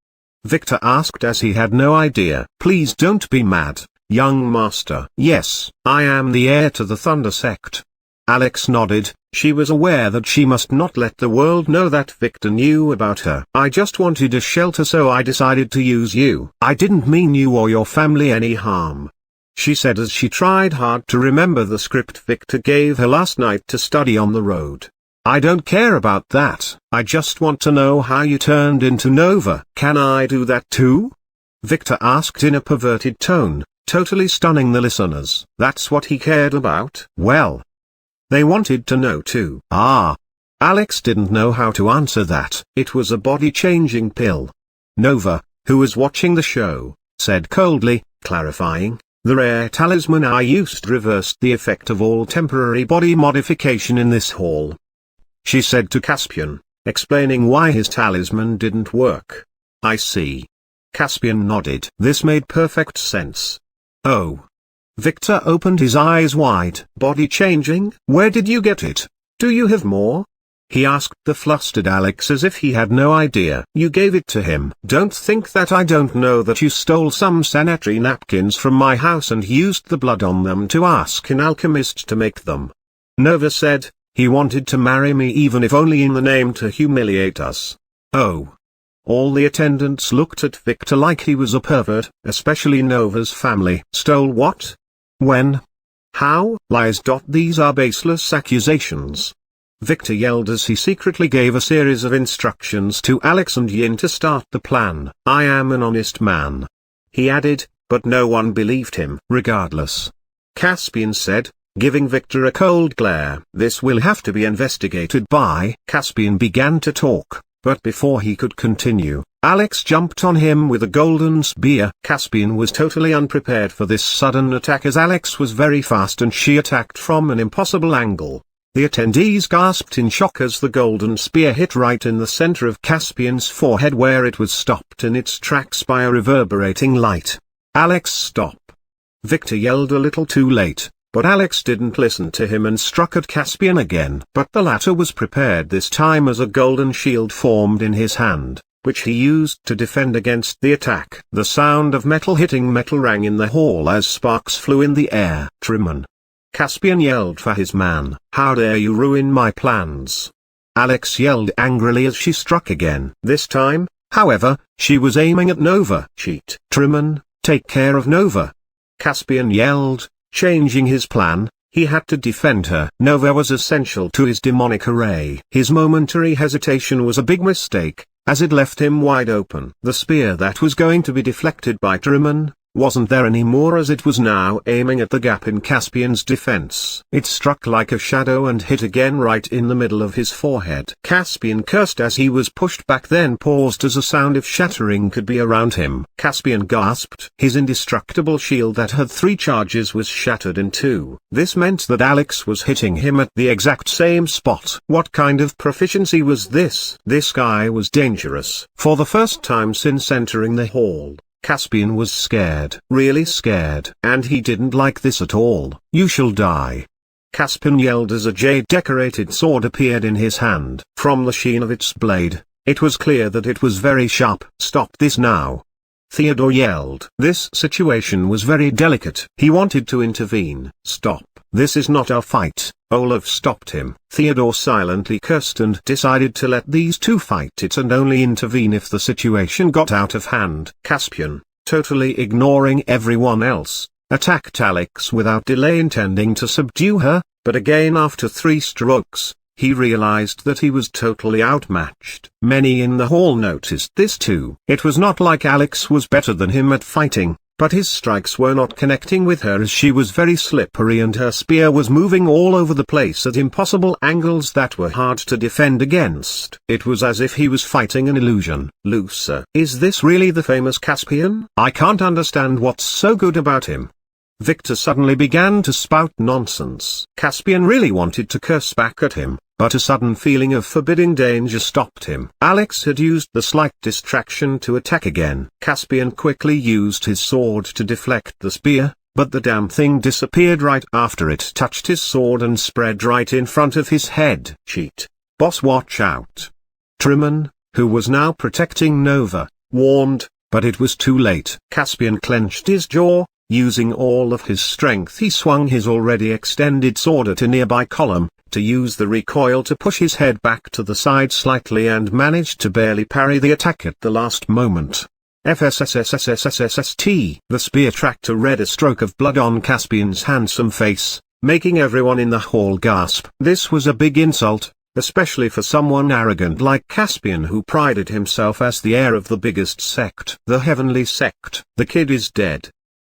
Victor asked as he had no idea. Please don't be mad, young master. Yes, I am the heir to the Thunder sect. Alex nodded. She was aware that she must not let the world know that Victor knew about her. I just wanted a shelter, so I decided to use you. I didn't mean you or your family any harm, she said as she tried hard to remember the script Victor gave her last night to study on the road. I don't care about that. I just want to know how you turned into Nova. Can I do that too? Victor asked in a perverted tone, totally stunning the listeners. That's what he cared about? Well, they wanted to know too. Ah. Alex didn't know how to answer that. It was a body-changing pill. Nova, who was watching the show, said coldly, clarifying, the rare talisman I used reversed the effect of all temporary body modification in this hall. She said to Caspian, explaining why his talisman didn't work. I see. Caspian nodded. This made perfect sense. Oh. Victor opened his eyes wide. Body changing? Where did you get it? Do you have more? He asked the flustered Alex as if he had no idea. You gave it to him. Don't think that I don't know that you stole some sanitary napkins from my house and used the blood on them to ask an alchemist to make them. Nova said, he wanted to marry me, even if only in the name, to humiliate us. Oh. All the attendants looked at Victor like he was a pervert, especially Nova's family. Stole what? When? How? Lies. These are baseless accusations. Victor yelled as he secretly gave a series of instructions to Alex and Yin to start the plan. I am an honest man, he added, but no one believed him. Regardless, Caspian said, giving Victor a cold glare. This will have to be investigated by. Caspian began to talk, but before he could continue, Alex jumped on him with a golden spear. Caspian was totally unprepared for this sudden attack, as Alex was very fast and she attacked from an impossible angle. The attendees gasped in shock as the golden spear hit right in the center of Caspian's forehead, where it was stopped in its tracks by a reverberating light. Alex, stop. Victor yelled a little too late, but Alex didn't listen to him and struck at Caspian again. But the latter was prepared this time as a golden shield formed in his hand, which he used to defend against the attack. The sound of metal hitting metal rang in the hall as sparks flew in the air. Truman! Caspian yelled for his man. How dare you ruin my plans? Alex yelled angrily as she struck again. This time, however, she was aiming at Nova. Cheat! Truman, take care of Nova! Caspian yelled, changing his plan. He had to defend her. Nova was essential to his demonic array. His momentary hesitation was a big mistake, as it left him wide open. The spear that was going to be deflected by Truman wasn't there anymore, as it was now aiming at the gap in Caspian's defense. It struck like a shadow and hit again right in the middle of his forehead. Caspian cursed as he was pushed back, then paused as a sound of shattering could be around him. Caspian gasped. His indestructible shield that had 3 charges was shattered in 2. This meant that Alex was hitting him at the exact same spot. What kind of proficiency was this? This guy was dangerous. For the first time since entering the hall, Caspian was scared. Really scared. And he didn't like this at all. You shall die! Caspian yelled as a jade-decorated sword appeared in his hand. From the sheen of its blade, it was clear that it was very sharp. Stop this now! Theodore yelled. This situation was very delicate. He wanted to intervene. Stop! This is not our fight. Olaf stopped him. Theodore silently cursed and decided to let these two fight it and only intervene if the situation got out of hand. Caspian, totally ignoring everyone else, attacked Alex without delay, intending to subdue her, but again after 3 strokes, he realized that he was totally outmatched. Many in the hall noticed this too. It was not like Alex was better than him at fighting, but his strikes were not connecting with her, as she was very slippery and her spear was moving all over the place at impossible angles that were hard to defend against. It was as if he was fighting an illusion. Looser. Is this really the famous Caspian? I can't understand what's so good about him. Victor suddenly began to spout nonsense. Caspian really wanted to curse back at him, but a sudden feeling of forbidding danger stopped him. Alex had used the slight distraction to attack again. Caspian quickly used his sword to deflect the spear, but the damn thing disappeared right after it touched his sword and spread right in front of his head. Cheat. Boss, watch out! Truman, who was now protecting Nova, warned, but it was too late. Caspian clenched his jaw. Using all of his strength, he swung his already extended sword at a nearby column, to use the recoil to push his head back to the side slightly, and managed to barely parry the attack at the last moment. FSSSSSSSST. The spear tracked a red stroke of blood on Caspian's handsome face, making everyone in the hall gasp. This was a big insult, especially for someone arrogant like Caspian, who prided himself as the heir of the biggest sect. The heavenly sect. The kid is dead.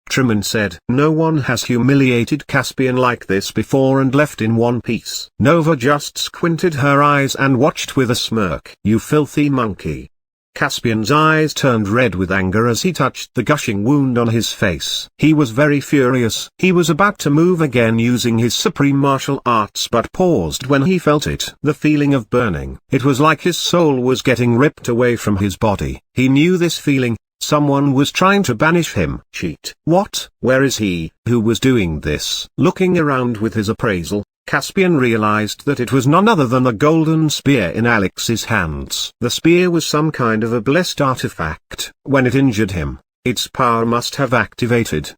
Truman said. No one has humiliated Caspian like this before and left in one piece. Nova just squinted her eyes and watched with a smirk. You filthy monkey. Caspian's eyes turned red with anger as he touched the gushing wound on his face. He was very furious. He was about to move again using his supreme martial arts, but paused when he felt it. The feeling of burning. It was like his soul was getting ripped away from his body. He knew this feeling. Someone was trying to banish him. Cheat. What? Where is he? Who was doing this? Looking around with his appraisal, Caspian realized that it was none other than the golden spear in Alex's hands. The spear was some kind of a blessed artifact. When it injured him, its power must have activated.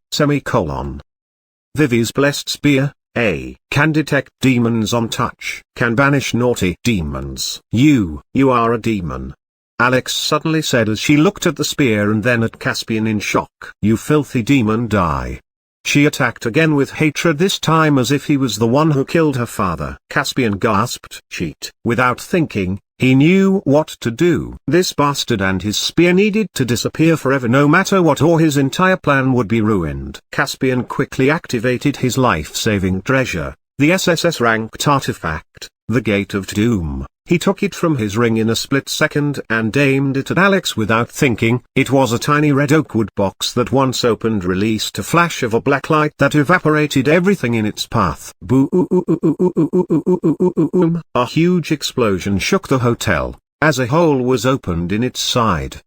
Vivi's blessed spear, A. Can detect demons on touch. Can banish naughty demons. You are a demon. Alex suddenly said as she looked at the spear and then at Caspian in shock. You filthy demon, die. She attacked again with hatred, this time as if he was the one who killed her father. Caspian gasped. Cheat. Without thinking, he knew what to do. This bastard and his spear needed to disappear forever, no matter what, or his entire plan would be ruined. Caspian quickly activated his life-saving treasure, the SSS-ranked artifact, the Gate of Doom. He took it from his ring in a split second and aimed it at Alex without thinking. It was a tiny red oakwood box that once opened released a flash of a black light that evaporated everything in its path. Boom! A huge explosion shook the hotel, as a hole was opened in its side.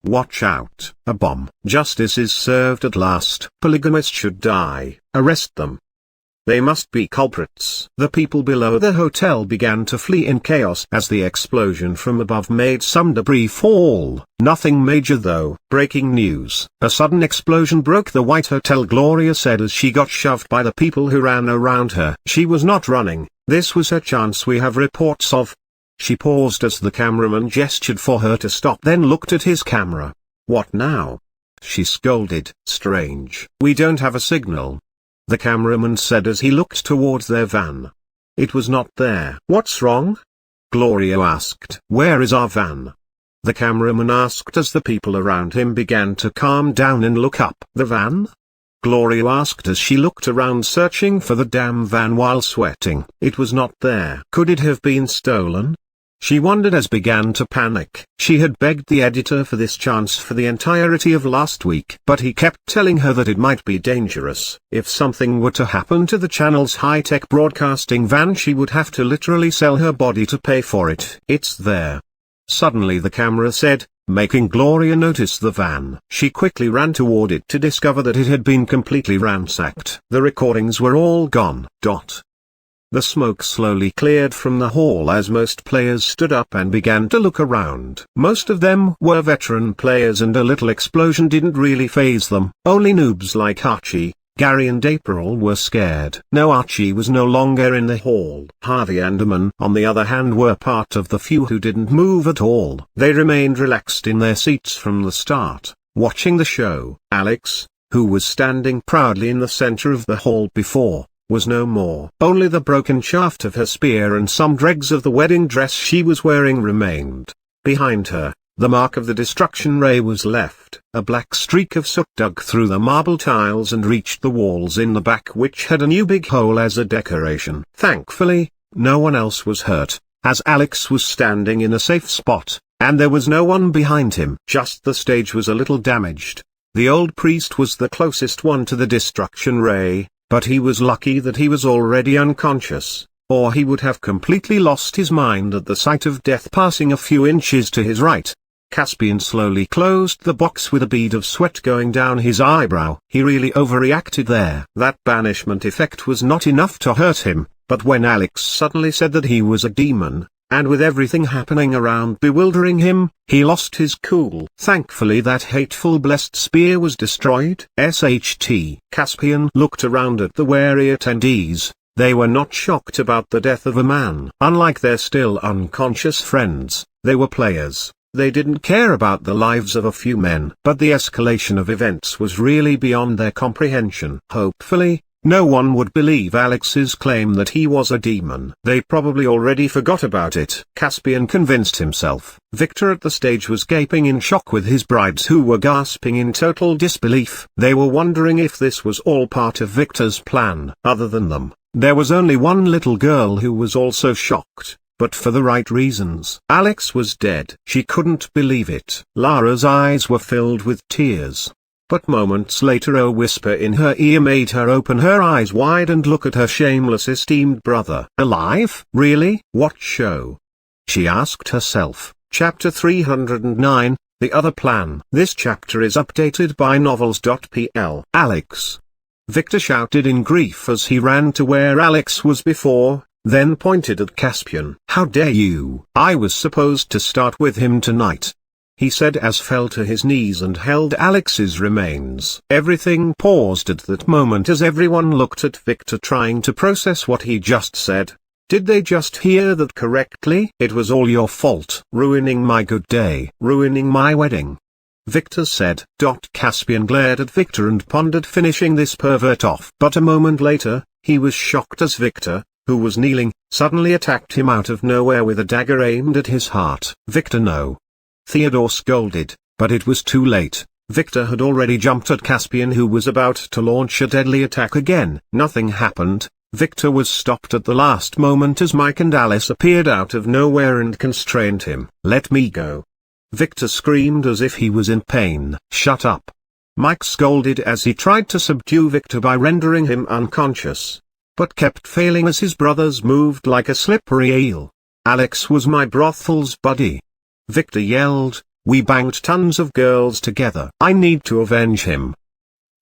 Watch out, a bomb. Justice is served at last. Polygamists should die. Arrest them. They must be culprits. The people below the hotel began to flee in chaos as the explosion from above made some debris fall. Nothing major though. Breaking news. A sudden explosion broke the White Hotel, Gloria said as she got shoved by the people who ran around her. She was not running. This was her chance we have reports of. She paused as the cameraman gestured for her to stop, then looked at his camera. What now? She scolded. Strange. We don't have a signal. The cameraman said as he looked towards their van. It was not there. What's wrong? Gloria asked. Where is our van? The cameraman asked as the people around him began to calm down and look up. The van? Gloria asked as she looked around searching for the damn van while sweating. It was not there. Could it have been stolen? She wondered as began to panic. She had begged the editor for this chance for the entirety of last week, but he kept telling her that it might be dangerous. If something were to happen to the channel's high-tech broadcasting van, she would have to literally sell her body to pay for it. It's there. Suddenly the camera said, making Gloria notice the van. She quickly ran toward it to discover that it had been completely ransacked. The recordings were all gone. The smoke slowly cleared from the hall as most players stood up and began to look around. Most of them were veteran players and a little explosion didn't really faze them. Only noobs like Archie, Gary and April were scared. No, Archie was no longer in the hall. Harvey and Aman, on the other hand, were part of the few who didn't move at all. They remained relaxed in their seats from the start, watching the show. Alex, who was standing proudly in the center of the hall before, was no more. Only the broken shaft of her spear and some dregs of the wedding dress she was wearing remained. Behind her, the mark of the destruction ray was left. A black streak of soot dug through the marble tiles and reached the walls in the back, which had a new big hole as a decoration. Thankfully, no one else was hurt, as Alex was standing in a safe spot, and there was no one behind him. Just the stage was a little damaged. The old priest was the closest one to the destruction ray, but he was lucky that he was already unconscious, or he would have completely lost his mind at the sight of death passing a few inches to his right. Caspian slowly closed the box with a bead of sweat going down his eyebrow. He really overreacted there. That banishment effect was not enough to hurt him, but when Alex suddenly said that he was a demon, and with everything happening around bewildering him, he lost his cool. Thankfully that hateful blessed spear was destroyed. SHT. Caspian looked around at the wary attendees. They were not shocked about the death of a man. Unlike their still unconscious friends, they were players. They didn't care about the lives of a few men. But the escalation of events was really beyond their comprehension. Hopefully, no one would believe Alex's claim that he was a demon. They probably already forgot about it. Caspian convinced himself. Victor at the stage was gaping in shock with his brides who were gasping in total disbelief. They were wondering if this was all part of Victor's plan. Other than them, there was only one little girl who was also shocked, but for the right reasons. Alex was dead. She couldn't believe it. Lara's eyes were filled with tears. But moments later a whisper in her ear made her open her eyes wide and look at her shameless esteemed brother. Alive? Really? What show? She asked herself. Chapter 309, The Other Plan. This chapter is updated by novels.pl. Alex. Victor shouted in grief as he ran to where Alex was before, then pointed at Caspian. How dare you? I was supposed to start with him tonight, he said as fell to his knees and held Alex's remains. Everything paused at that moment as everyone looked at Victor trying to process what he just said. Did they just hear that correctly? It was all your fault. Ruining my good day. Ruining my wedding, Victor said. Caspian glared at Victor and pondered finishing this pervert off. But a moment later, he was shocked as Victor, who was kneeling, suddenly attacked him out of nowhere with a dagger aimed at his heart. Victor, no. Theodore scolded, but it was too late. Victor had already jumped at Caspian, who was about to launch a deadly attack again. Nothing happened. Victor was stopped at the last moment as Mike and Alice appeared out of nowhere and constrained him. Let me go, Victor screamed as if he was in pain. Shut up, Mike scolded as he tried to subdue Victor by rendering him unconscious, but kept failing as his brothers moved like a slippery eel. Alex was my brothel's buddy, Victor yelled, We banged tons of girls together. I need to avenge him,"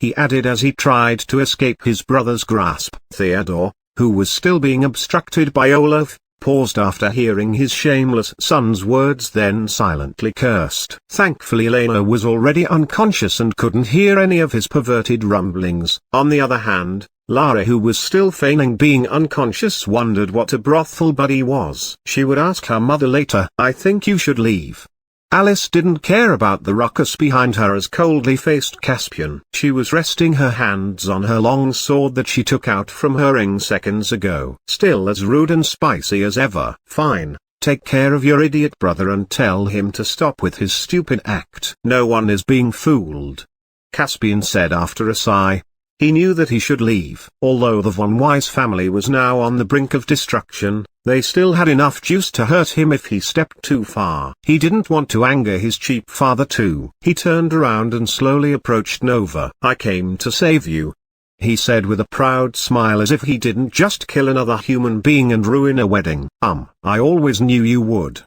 he added as he tried to escape his brother's grasp. Theodore, who was still being obstructed by Olaf, paused after hearing his shameless son's words, then silently cursed. Thankfully Lena was already unconscious and couldn't hear any of his perverted rumblings. On the other hand, Lara, who was still feigning being unconscious, wondered what a brothel buddy was. She would ask her mother later. "I think you should leave." Alice didn't care about the ruckus behind her as coldly faced Caspian. She was resting her hands on her long sword that she took out from her ring seconds ago. Still as rude and spicy as ever. "Fine, take care of your idiot brother and tell him to stop with his stupid act." "No one is being fooled," Caspian said after a sigh. He knew that he should leave. Although the von Weiss family was now on the brink of destruction, they still had enough juice to hurt him if he stepped too far. He didn't want to anger his cheap father too. He turned around and slowly approached Nova. "I came to save you," he said with a proud smile, as if he didn't just kill another human being and ruin a wedding. I always knew you would,"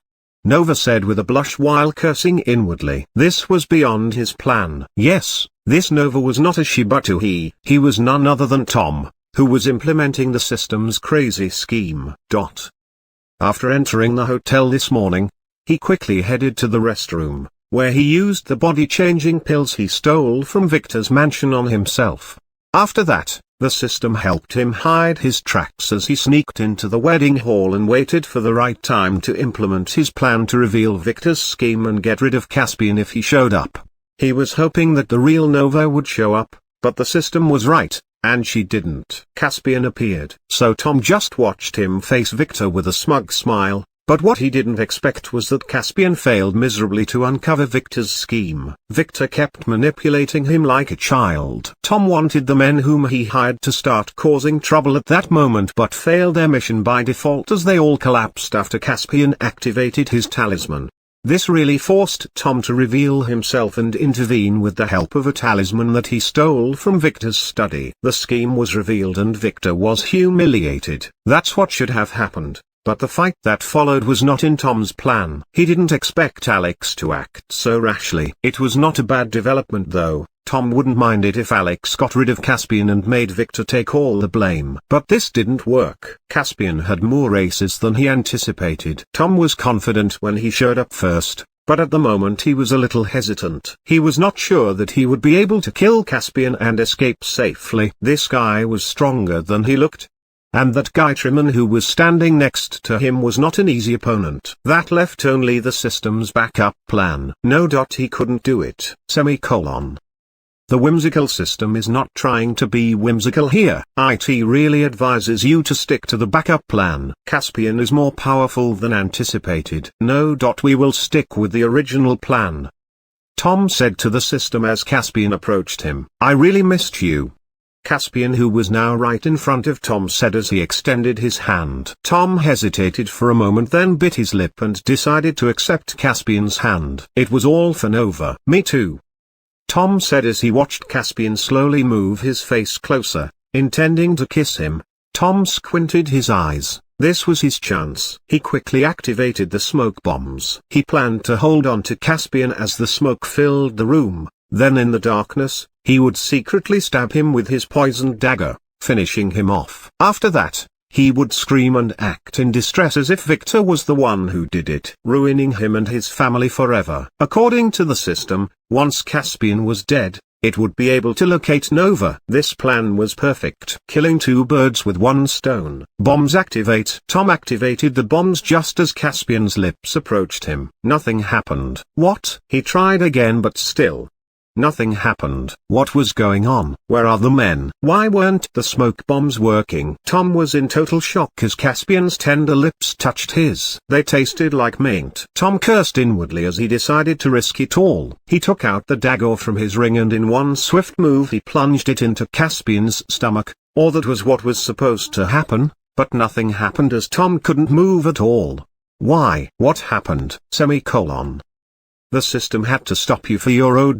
Nova said with a blush while cursing inwardly. This was beyond his plan. Yes, this Nova was not a she but he was none other than Tom, who was implementing the system's crazy scheme. After entering the hotel this morning, he quickly headed to the restroom, where he used the body-changing pills he stole from Victor's mansion on himself. After that, the system helped him hide his tracks as he sneaked into the wedding hall and waited for the right time to implement his plan to reveal Victor's scheme and get rid of Caspian if he showed up. He was hoping that the real Nova would show up, but the system was right, and she didn't. Caspian appeared, so Tom just watched him face Victor with a smug smile, but what he didn't expect was that Caspian failed miserably to uncover Victor's scheme. Victor kept manipulating him like a child. Tom wanted the men whom he hired to start causing trouble at that moment, but failed their mission by default as they all collapsed after Caspian activated his talisman. This really forced Tom to reveal himself and intervene with the help of a talisman that he stole from Victor's study. The scheme was revealed and Victor was humiliated. That's what should have happened. But the fight that followed was not in Tom's plan. He didn't expect Alex to act so rashly. It was not a bad development though. Tom wouldn't mind it if Alex got rid of Caspian and made Victor take all the blame. But this didn't work. Caspian had more aces than he anticipated. Tom was confident when he showed up first, but at the moment he was a little hesitant. He was not sure that he would be able to kill Caspian and escape safely. This guy was stronger than he looked. And that guy Triman who was standing next to him was not an easy opponent. That left only the system's backup plan. No. He couldn't do it. The whimsical system is not trying to be whimsical here. IT really advises you to stick to the backup plan. Caspian is more powerful than anticipated. No. We will stick with the original plan, Tom said to the system as Caspian approached him. "I really missed you," Caspian, who was now right in front of Tom, said as he extended his hand. Tom hesitated for a moment, then bit his lip and decided to accept Caspian's hand. It was all for Nova. "Me too," Tom said as he watched Caspian slowly move his face closer, intending to kiss him. Tom squinted his eyes. This was his chance. He quickly activated the smoke bombs. He planned to hold on to Caspian as the smoke filled the room, then in the darkness, he would secretly stab him with his poisoned dagger, finishing him off. After that, he would scream and act in distress as if Victor was the one who did it, ruining him and his family forever. According to the system, once Caspian was dead, it would be able to locate Nova. This plan was perfect. Killing two birds with one stone. Bombs activate. Tom activated the bombs just as Caspian's lips approached him. Nothing happened. What? He tried again, but still nothing happened. What was going on? Where are the men? Why weren't the smoke bombs working? Tom was in total shock as Caspian's tender lips touched his. They tasted like mint. Tom cursed inwardly as he decided to risk it all. He took out the dagger from his ring and in one swift move he plunged it into Caspian's stomach, or that was what was supposed to happen, but nothing happened as Tom couldn't move at all. Why? What happened? The system had to stop you for your own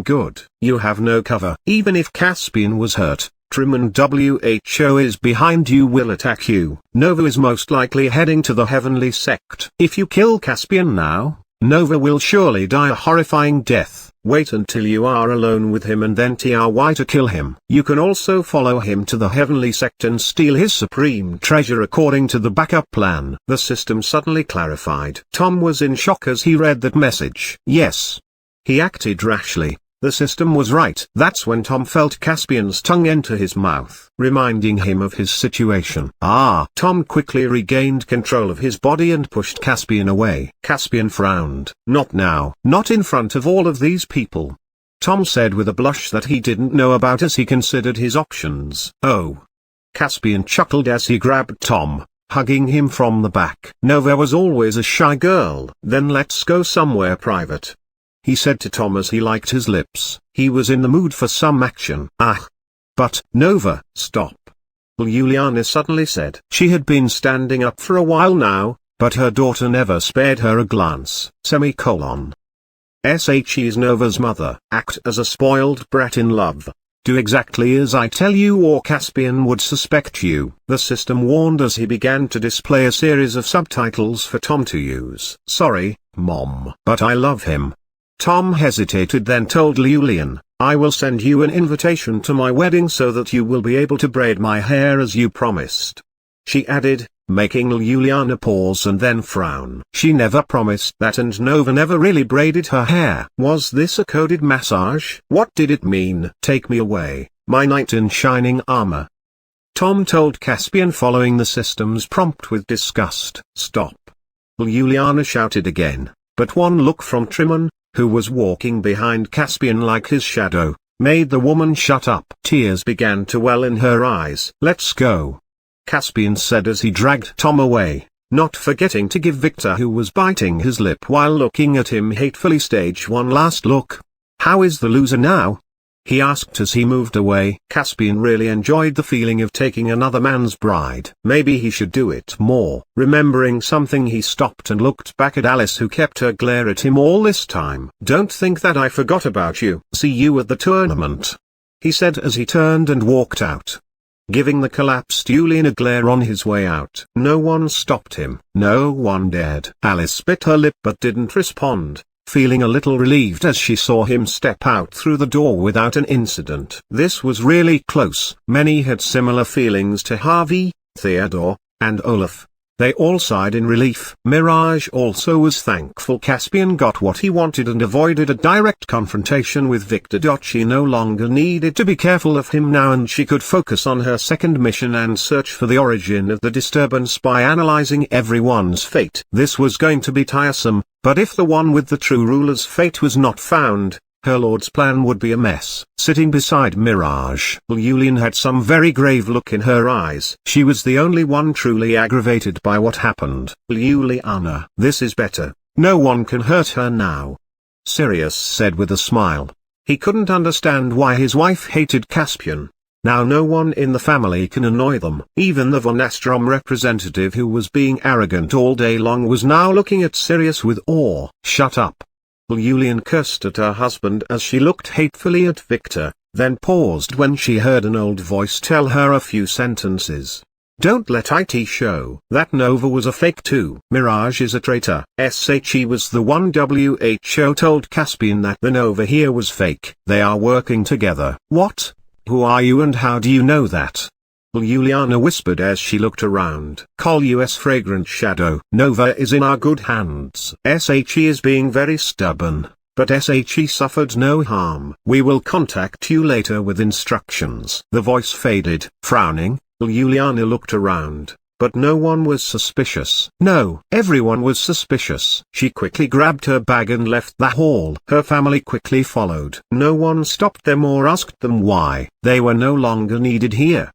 good. You have no cover. Even if Caspian was hurt, Truman WHO is behind you, will attack you. Nova is most likely heading to the heavenly sect. If you kill Caspian now, Nova will surely die a horrifying death. Wait until you are alone with him and then try to kill him. You can also follow him to the heavenly sect and steal his supreme treasure according to the backup plan." The system suddenly clarified. Tom was in shock as he read that message. Yes. He acted rashly. The system was right. That's when Tom felt Caspian's tongue enter his mouth, reminding him of his situation. Tom quickly regained control of his body and pushed Caspian away. Caspian frowned. "Not now. Not in front of all of these people," Tom said with a blush that he didn't know about as he considered his options. "Oh." Caspian chuckled as he grabbed Tom, hugging him from the back. "Nova was always a shy girl." "Then let's go somewhere private," he said to Tom as he licked his lips. He was in the mood for some action. But, Nova, stop," Juliana suddenly said. She had been standing up for a while now, but her daughter never spared her a glance. She's Nova's mother. Act as a spoiled brat in love. Do exactly as I tell you or Caspian would suspect you. The system warned as he began to display a series of subtitles for Tom to use. "Sorry, Mom, but I love him." Tom hesitated, then told Julian, "I will send you an invitation to my wedding so that you will be able to braid my hair as you promised," she added, making Juliana pause and then frown. She never promised that, and Nova never really braided her hair. Was this a coded massage? What did it mean? "Take me away, my knight in shining armor," Tom told Caspian, following the system's prompt with disgust. "Stop," Juliana shouted again, but one look from Trimon, who was walking behind Caspian like his shadow, made the woman shut up. Tears began to well in her eyes. "Let's go," Caspian said as he dragged Tom away, not forgetting to give Victor, who was biting his lip while looking at him hatefully, stage one last look. "How is the loser now?" he asked as he moved away. Caspian really enjoyed the feeling of taking another man's bride. Maybe he should do it more. Remembering something, he stopped and looked back at Alice, who kept her glare at him all this time. "Don't think that I forgot about you. See you at the tournament," he said as he turned and walked out, giving the collapsed Julian a glare on his way out. No one stopped him. No one dared. Alice bit her lip but didn't respond, feeling a little relieved as she saw him step out through the door without an incident. This was really close. Many had similar feelings to Harvey, Theodore, and Olaf. They all sighed in relief. Mirage also was thankful Caspian got what he wanted and avoided a direct confrontation with Victor. She no longer needed to be careful of him now, and she could focus on her second mission and search for the origin of the disturbance by analyzing everyone's fate. This was going to be tiresome, but if the one with the true ruler's fate was not found, her lord's plan would be a mess. Sitting beside Mirage, Julian had some very grave look in her eyes. She was the only one truly aggravated by what happened. "Juliana, this is better. No one can hurt her now," Sirius said with a smile. He couldn't understand why his wife hated Caspian. Now no one in the family can annoy them. Even the Von Astrom representative, who was being arrogant all day long, was now looking at Sirius with awe. "Shut up." Julian cursed at her husband as she looked hatefully at Victor, then paused when she heard an old voice tell her a few sentences. "Don't let it show that Nova was a fake too. Mirage is a traitor." She was the one. WHO told Caspian that the Nova here was fake. "They are working together." "What? Who are you and how do you know that?" Juliana whispered as she looked around. "Call us Fragrant Shadow. Nova is in our good hands." "She is being very stubborn, but she suffered no harm. We will contact you later with instructions." The voice faded. Frowning, Juliana looked around, but no one was suspicious. No, everyone was suspicious. She quickly grabbed her bag and left the hall. Her family quickly followed. No one stopped them or asked them why. They were no longer needed here.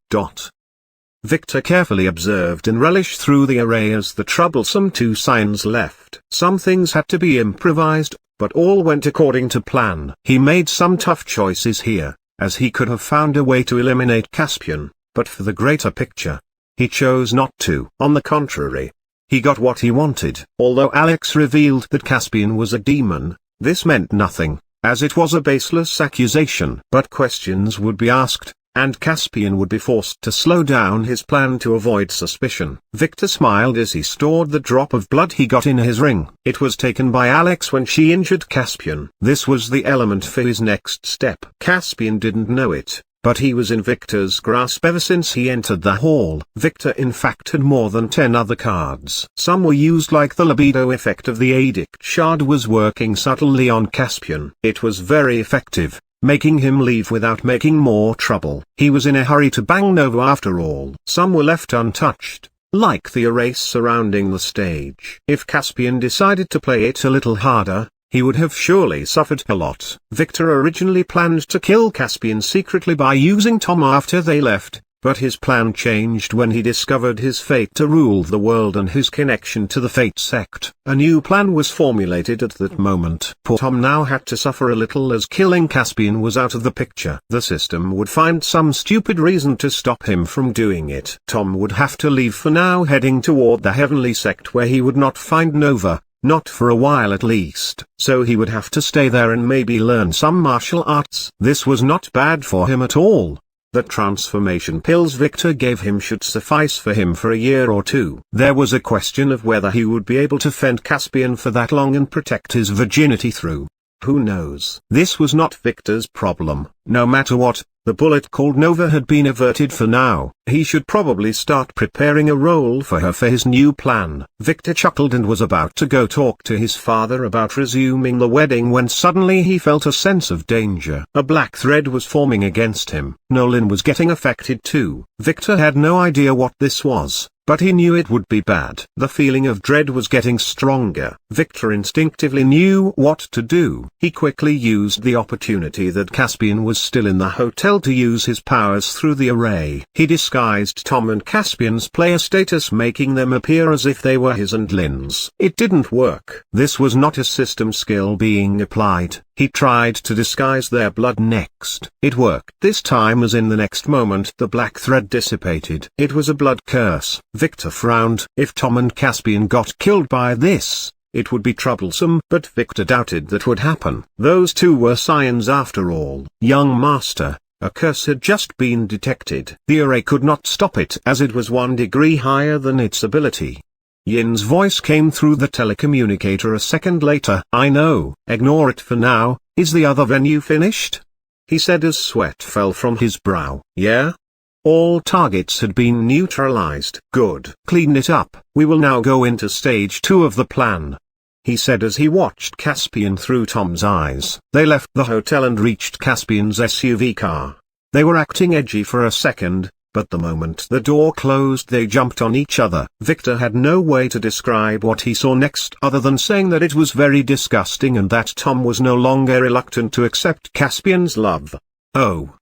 Victor carefully observed and relished through the array as the troublesome two scions left. Some things had to be improvised, but all went according to plan. He made some tough choices here, as he could have found a way to eliminate Caspian, but for the greater picture, he chose not to. On the contrary, he got what he wanted. Although Alex revealed that Caspian was a demon, this meant nothing, as it was a baseless accusation. But questions would be asked, and Caspian would be forced to slow down his plan to avoid suspicion. Victor smiled as he stored the drop of blood he got in his ring. It was taken by Alex when she injured Caspian. This was the element for his next step. Caspian didn't know it, but he was in Victor's grasp ever since he entered the hall. Victor in fact had more than 10 other cards. Some were used like the libido effect of the Adic shard was working subtly on Caspian. It was very effective, making him leave without making more trouble. He was in a hurry to bang Nova after all. Some were left untouched, like the arrays surrounding the stage. If Caspian decided to play it a little harder, he would have surely suffered a lot. Victor originally planned to kill Caspian secretly by using Tom after they left, but his plan changed when he discovered his fate to rule the world and his connection to the Fate sect. A new plan was formulated at that moment. Poor Tom now had to suffer a little as killing Caspian was out of the picture. The system would find some stupid reason to stop him from doing it. Tom would have to leave for now, heading toward the Heavenly Sect where he would not find Nova. Not for a while at least. So he would have to stay there and maybe learn some martial arts. This was not bad for him at all. The transformation pills Victor gave him should suffice for him for a year or two. There was a question of whether he would be able to fend Caspian for that long and protect his virginity through. Who knows? This was not Victor's problem. No matter what, the bullet called Nova had been averted for now. He should probably start preparing a role for her for his new plan. Victor chuckled and was about to go talk to his father about resuming the wedding when suddenly he felt a sense of danger. A black thread was forming against him. Nolan was getting affected too. Victor had no idea what this was, but he knew it would be bad. The feeling of dread was getting stronger. Victor instinctively knew what to do. He quickly used the opportunity that Caspian was still in the hotel to use his powers through the array. He disguised Tom and Caspian's player status, making them appear as if they were his and Lynn's. It didn't work. This was not a system skill being applied. He tried to disguise their blood next. It worked. This time as in the next moment the black thread dissipated. It was a blood curse. Victor frowned. If Tom and Caspian got killed by this, it would be troublesome, but Victor doubted that would happen. Those two were scions after all. Young master, a curse had just been detected. The array could not stop it as it was 1 degree higher than its ability. Yin's voice came through the telecommunicator a second later. I know, ignore it for now. Is the other venue finished? He said as sweat fell from his brow. Yeah? All targets had been neutralized. Good. Clean it up. We will now go into stage 2 of the plan, he said as he watched Caspian through Tom's eyes. They left the hotel and reached Caspian's SUV car. They were acting edgy for a second, but the moment the door closed they jumped on each other. Victor had no way to describe what he saw next other than saying that it was very disgusting and that Tom was no longer reluctant to accept Caspian's love. Oh,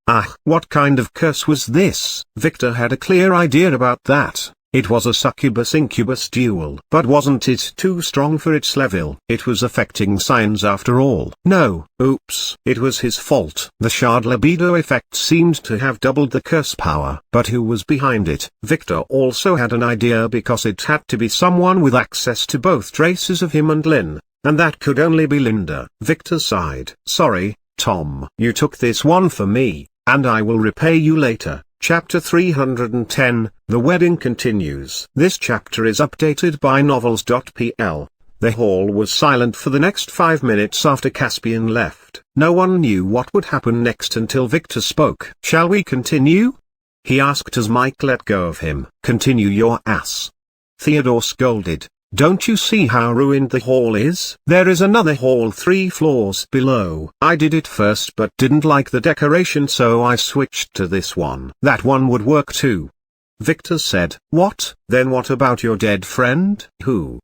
what kind of curse was this? Victor had a clear idea about that. It was a succubus-incubus duel. But wasn't it too strong for its level? It was affecting scions after all. No, oops. It was his fault. The shard libido effect seemed to have doubled the curse power. But who was behind it? Victor also had an idea because it had to be someone with access to both traces of him and Lynn, and that could only be Linda. Victor sighed. Sorry, Tom. You took this one for me, and I will repay you later. Chapter 310, The Wedding Continues. This chapter is updated by novels.pl. The hall was silent for the next 5 minutes after Caspian left. No one knew what would happen next until Victor spoke. Shall we continue? He asked as Mike let go of him. Continue your ass. Theodore scolded. Don't you see how ruined the hall is? There is another hall 3 floors below. I did it first but didn't like the decoration so I switched to this one. That one would work too. Victor said. What? Then what about your dead friend? Who?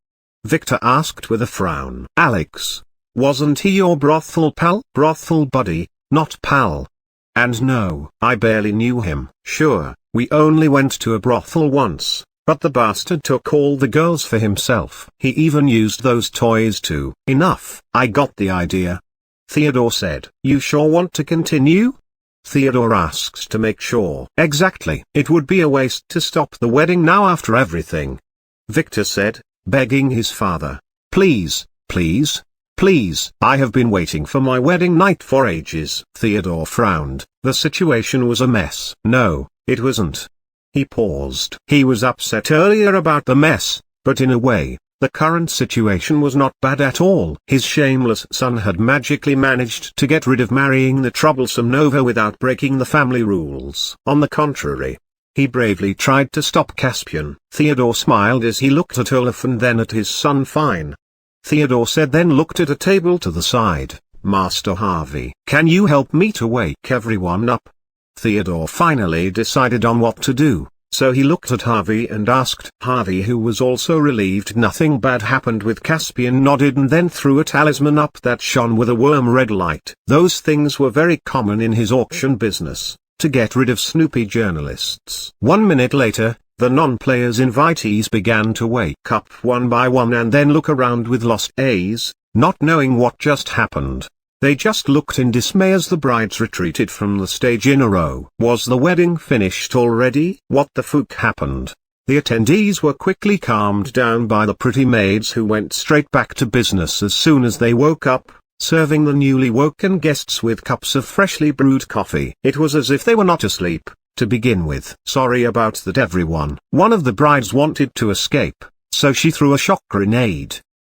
Victor asked with a frown. Alex. Wasn't he your brothel pal? Brothel buddy, not pal. And no, I barely knew him. Sure, we only went to a brothel once. But the bastard took all the girls for himself. He even used those toys too. Enough. I got the idea. Theodore said. You sure want to continue? Theodore asked to make sure. Exactly. It would be a waste to stop the wedding now after everything. Victor said, begging his father. Please, please. Please, I have been waiting for my wedding night for ages. Theodore frowned. The situation was a mess. No, it wasn't. He paused. He was upset earlier about the mess, but in a way, the current situation was not bad at all. His shameless son had magically managed to get rid of marrying the troublesome Nova without breaking the family rules. On the contrary, he bravely tried to stop Caspian. Theodore smiled as he looked at Olaf and then at his son. Fine. Theodore said, then looked at a table to the side. Master Harvey, can you help me to wake everyone up? Theodore finally decided on what to do, so he looked at Harvey and asked. Harvey, who was also relieved nothing bad happened with Caspian, nodded and then threw a talisman up that shone with a worm-red light. Those things were very common in his auction business, to get rid of snoopy journalists. 1 minute later, the non-players' invitees began to wake up one by one and then look around with lost eyes, not knowing what just happened. They just looked in dismay as the brides retreated from the stage in a row. Was the wedding finished already? What the fuck happened? The attendees were quickly calmed down by the pretty maids who went straight back to business as soon as they woke up, serving the newly woken guests with cups of freshly brewed coffee. It was as if they were not asleep, to begin with. Sorry about that, everyone. One of the brides wanted to escape, so she threw a shock grenade.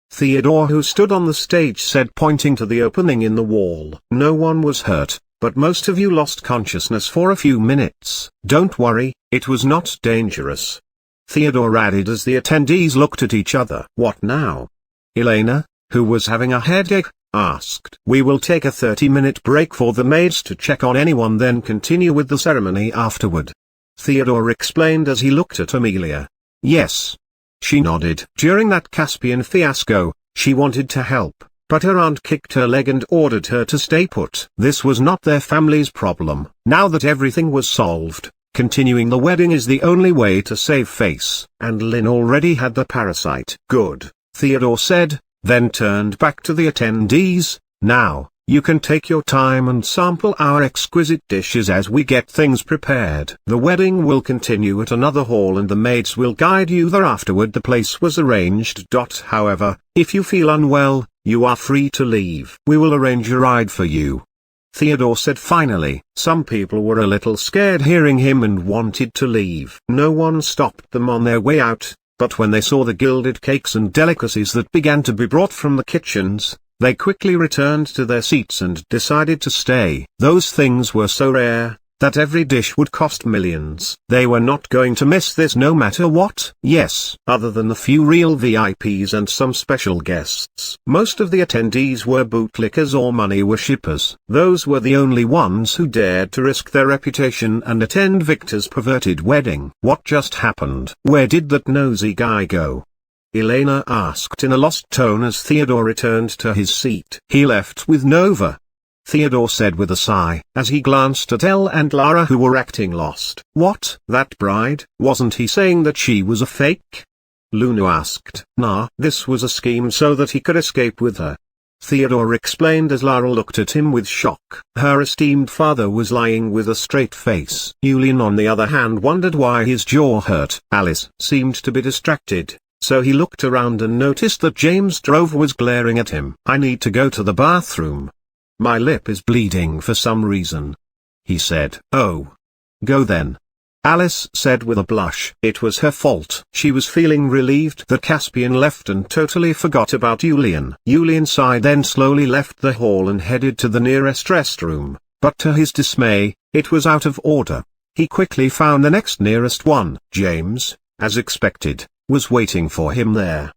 Theodore, who stood on the stage, said, pointing to the opening in the wall. No one was hurt, but most of you lost consciousness for a few minutes. Don't worry, it was not dangerous. Theodore added as the attendees looked at each other. What now? Elena, who was having a headache, asked. We will take a 30-minute break for the maids to check on anyone, then continue with the ceremony afterward. Theodore explained as he looked at Amelia. Yes. She nodded. During that Caspian fiasco, she wanted to help, but her aunt kicked her leg and ordered her to stay put. This was not their family's problem. Now that everything was solved, continuing the wedding is the only way to save face. And Lynn already had the parasite. Good, Theodore said, then turned back to the attendees. Now, you can take your time and sample our exquisite dishes as we get things prepared. The wedding will continue at another hall and the maids will guide you there afterward. The place was arranged. However, if you feel unwell, you are free to leave. We will arrange a ride for you. Theodore said finally. Some people were a little scared hearing him and wanted to leave. No one stopped them on their way out, but when they saw the gilded cakes and delicacies that began to be brought from the kitchens, they quickly returned to their seats and decided to stay. Those things were so rare, that every dish would cost millions. They were not going to miss this no matter what. Yes, other than the few real VIPs and some special guests. Most of the attendees were bootlickers or money worshippers. Those were the only ones who dared to risk their reputation and attend Victor's perverted wedding. What just happened? Where did that nosy guy go? Elena asked in a lost tone as Theodore returned to his seat. He left with Nova, Theodore said with a sigh, as he glanced at Elle and Lara, who were acting lost. What? That bride? Wasn't he saying that she was a fake? Luna asked. Nah, this was a scheme so that he could escape with her. Theodore explained as Lara looked at him with shock. Her esteemed father was lying with a straight face. Yulin on the other hand wondered why his jaw hurt. Alice seemed to be distracted, so he looked around and noticed that James Drove was glaring at him. I need to go to the bathroom. My lip is bleeding for some reason, he said. Oh. Go then, Alice said with a blush. It was her fault. She was feeling relieved that Caspian left and totally forgot about Yulian. Yulian sighed, then slowly left the hall and headed to the nearest restroom, but to his dismay, it was out of order. He quickly found the next nearest one. James, as expected, was waiting for him there.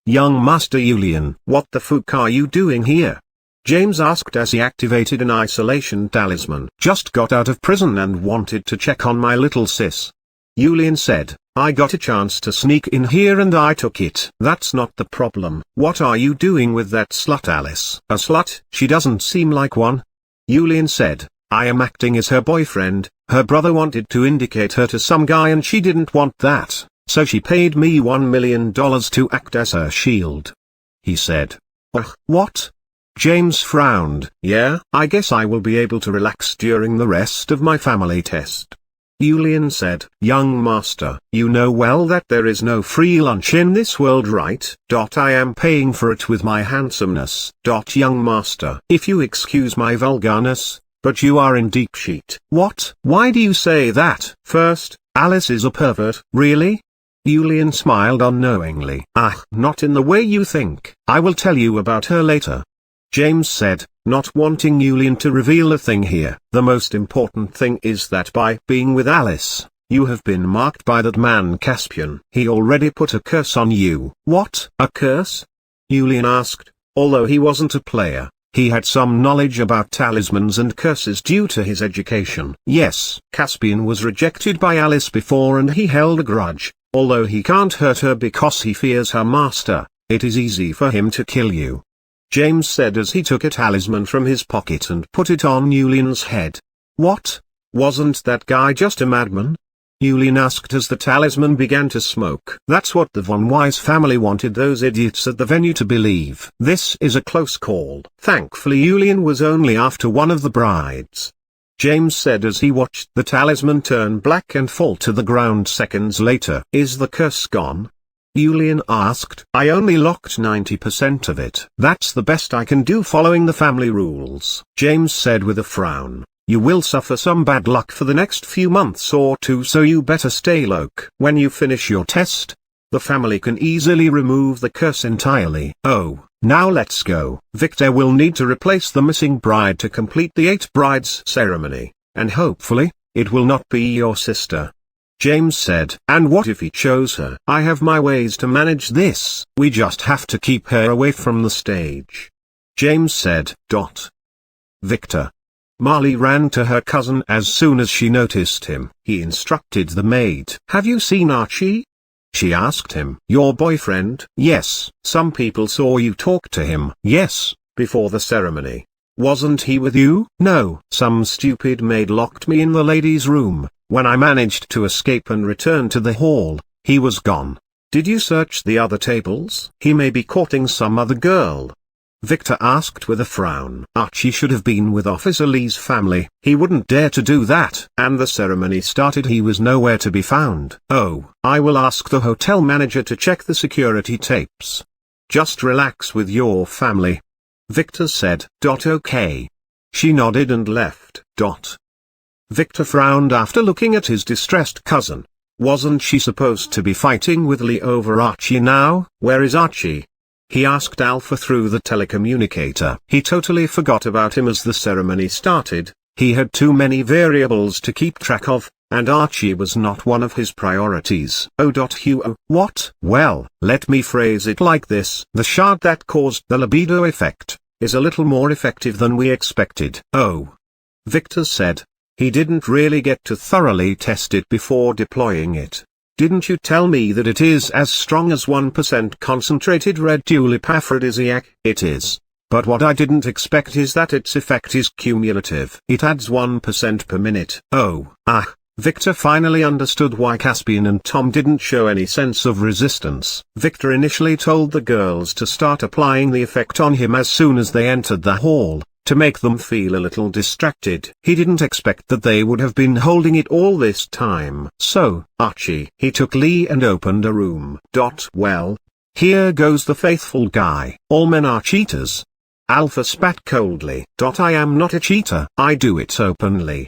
Young Master Yulian, what the fuck are you doing here? James asked as he activated an isolation talisman. Just got out of prison and wanted to check on my little sis. Yulian said, I got a chance to sneak in here and I took it. That's not the problem. What are you doing with that slut Alice? A slut? She doesn't seem like one. Yulian said, I am acting as her boyfriend. Her brother wanted to indicate her to some guy and she didn't want that, so she paid me $1 million to act as her shield. He said. Ugh, what? James frowned. Yeah, I guess I will be able to relax during the rest of my family test. Yulian said. Young master, you know well that there is no free lunch in this world, right? I am paying for it with my handsomeness. Young master, if you excuse my vulgarness, but you are in deep shit. What? Why do you say that? First, Alice is a pervert. Really? Yulian smiled unknowingly. Ah, not in the way you think. I will tell you about her later. James said, not wanting Yulian to reveal a thing here. The most important thing is that by being with Alice, you have been marked by that man Caspian. He already put a curse on you. What? A curse? Yulian asked. Although he wasn't a player, he had some knowledge about talismans and curses due to his education. Yes, Caspian was rejected by Alice before and he held a grudge. Although he can't hurt her because he fears her master, it is easy for him to kill you. James said as he took a talisman from his pocket and put it on Yulian's head. What? Wasn't that guy just a madman? Yulian asked as the talisman began to smoke. That's what the Von Wise family wanted those idiots at the venue to believe. This is a close call. Thankfully Yulian was only after one of the brides. James said as he watched the talisman turn black and fall to the ground seconds later. Is the curse gone? Yulian asked. I only locked 90% of it. That's the best I can do following the family rules. James said with a frown. You will suffer some bad luck for the next few months or two, so you better stay low. When you finish your test, the family can easily remove the curse entirely. Oh, now let's go. Victor will need to replace the missing bride to complete the 8 brides ceremony, and hopefully, it will not be your sister. James said. And what if he chose her? I have my ways to manage this. We just have to keep her away from the stage. James said. Victor. Marley ran to her cousin as soon as she noticed him. He instructed the maid. Have you seen Archie? She asked him. Your boyfriend? Yes. Some people saw you talk to him. Yes, before the ceremony. Wasn't he with you? No. Some stupid maid locked me in the ladies' room. When I managed to escape and return to the hall, he was gone. Did you search the other tables? He may be courting some other girl. Victor asked with a frown. Archie should have been with Officer Lee's family. He wouldn't dare to do that. And the ceremony started. He was nowhere to be found. Oh, I will ask the hotel manager to check the security tapes. Just relax with your family. Victor said. Okay. She nodded and left. Victor frowned after looking at his distressed cousin. Wasn't she supposed to be fighting with Lee over Archie now? Where is Archie? He asked Alpha through the telecommunicator. He totally forgot about him as the ceremony started. He had too many variables to keep track of, and Archie was not one of his priorities. What? Well, let me phrase it like this. The shard that caused the libido effect is a little more effective than we expected. Oh. Victor said. He didn't really get to thoroughly test it before deploying it. Didn't you tell me that it is as strong as 1% concentrated red tulip aphrodisiac? It is. But what I didn't expect is that its effect is cumulative. It adds 1% per minute. Oh, Victor finally understood why Caspian and Tom didn't show any sense of resistance. Victor initially told the girls to start applying the effect on him as soon as they entered the hall, to make them feel a little distracted. He didn't expect that they would have been holding it all this time. So, Archie. He took Lee and opened a room. Well, here goes the faithful guy. All men are cheaters. Alpha spat coldly. I am not a cheater. I do it openly.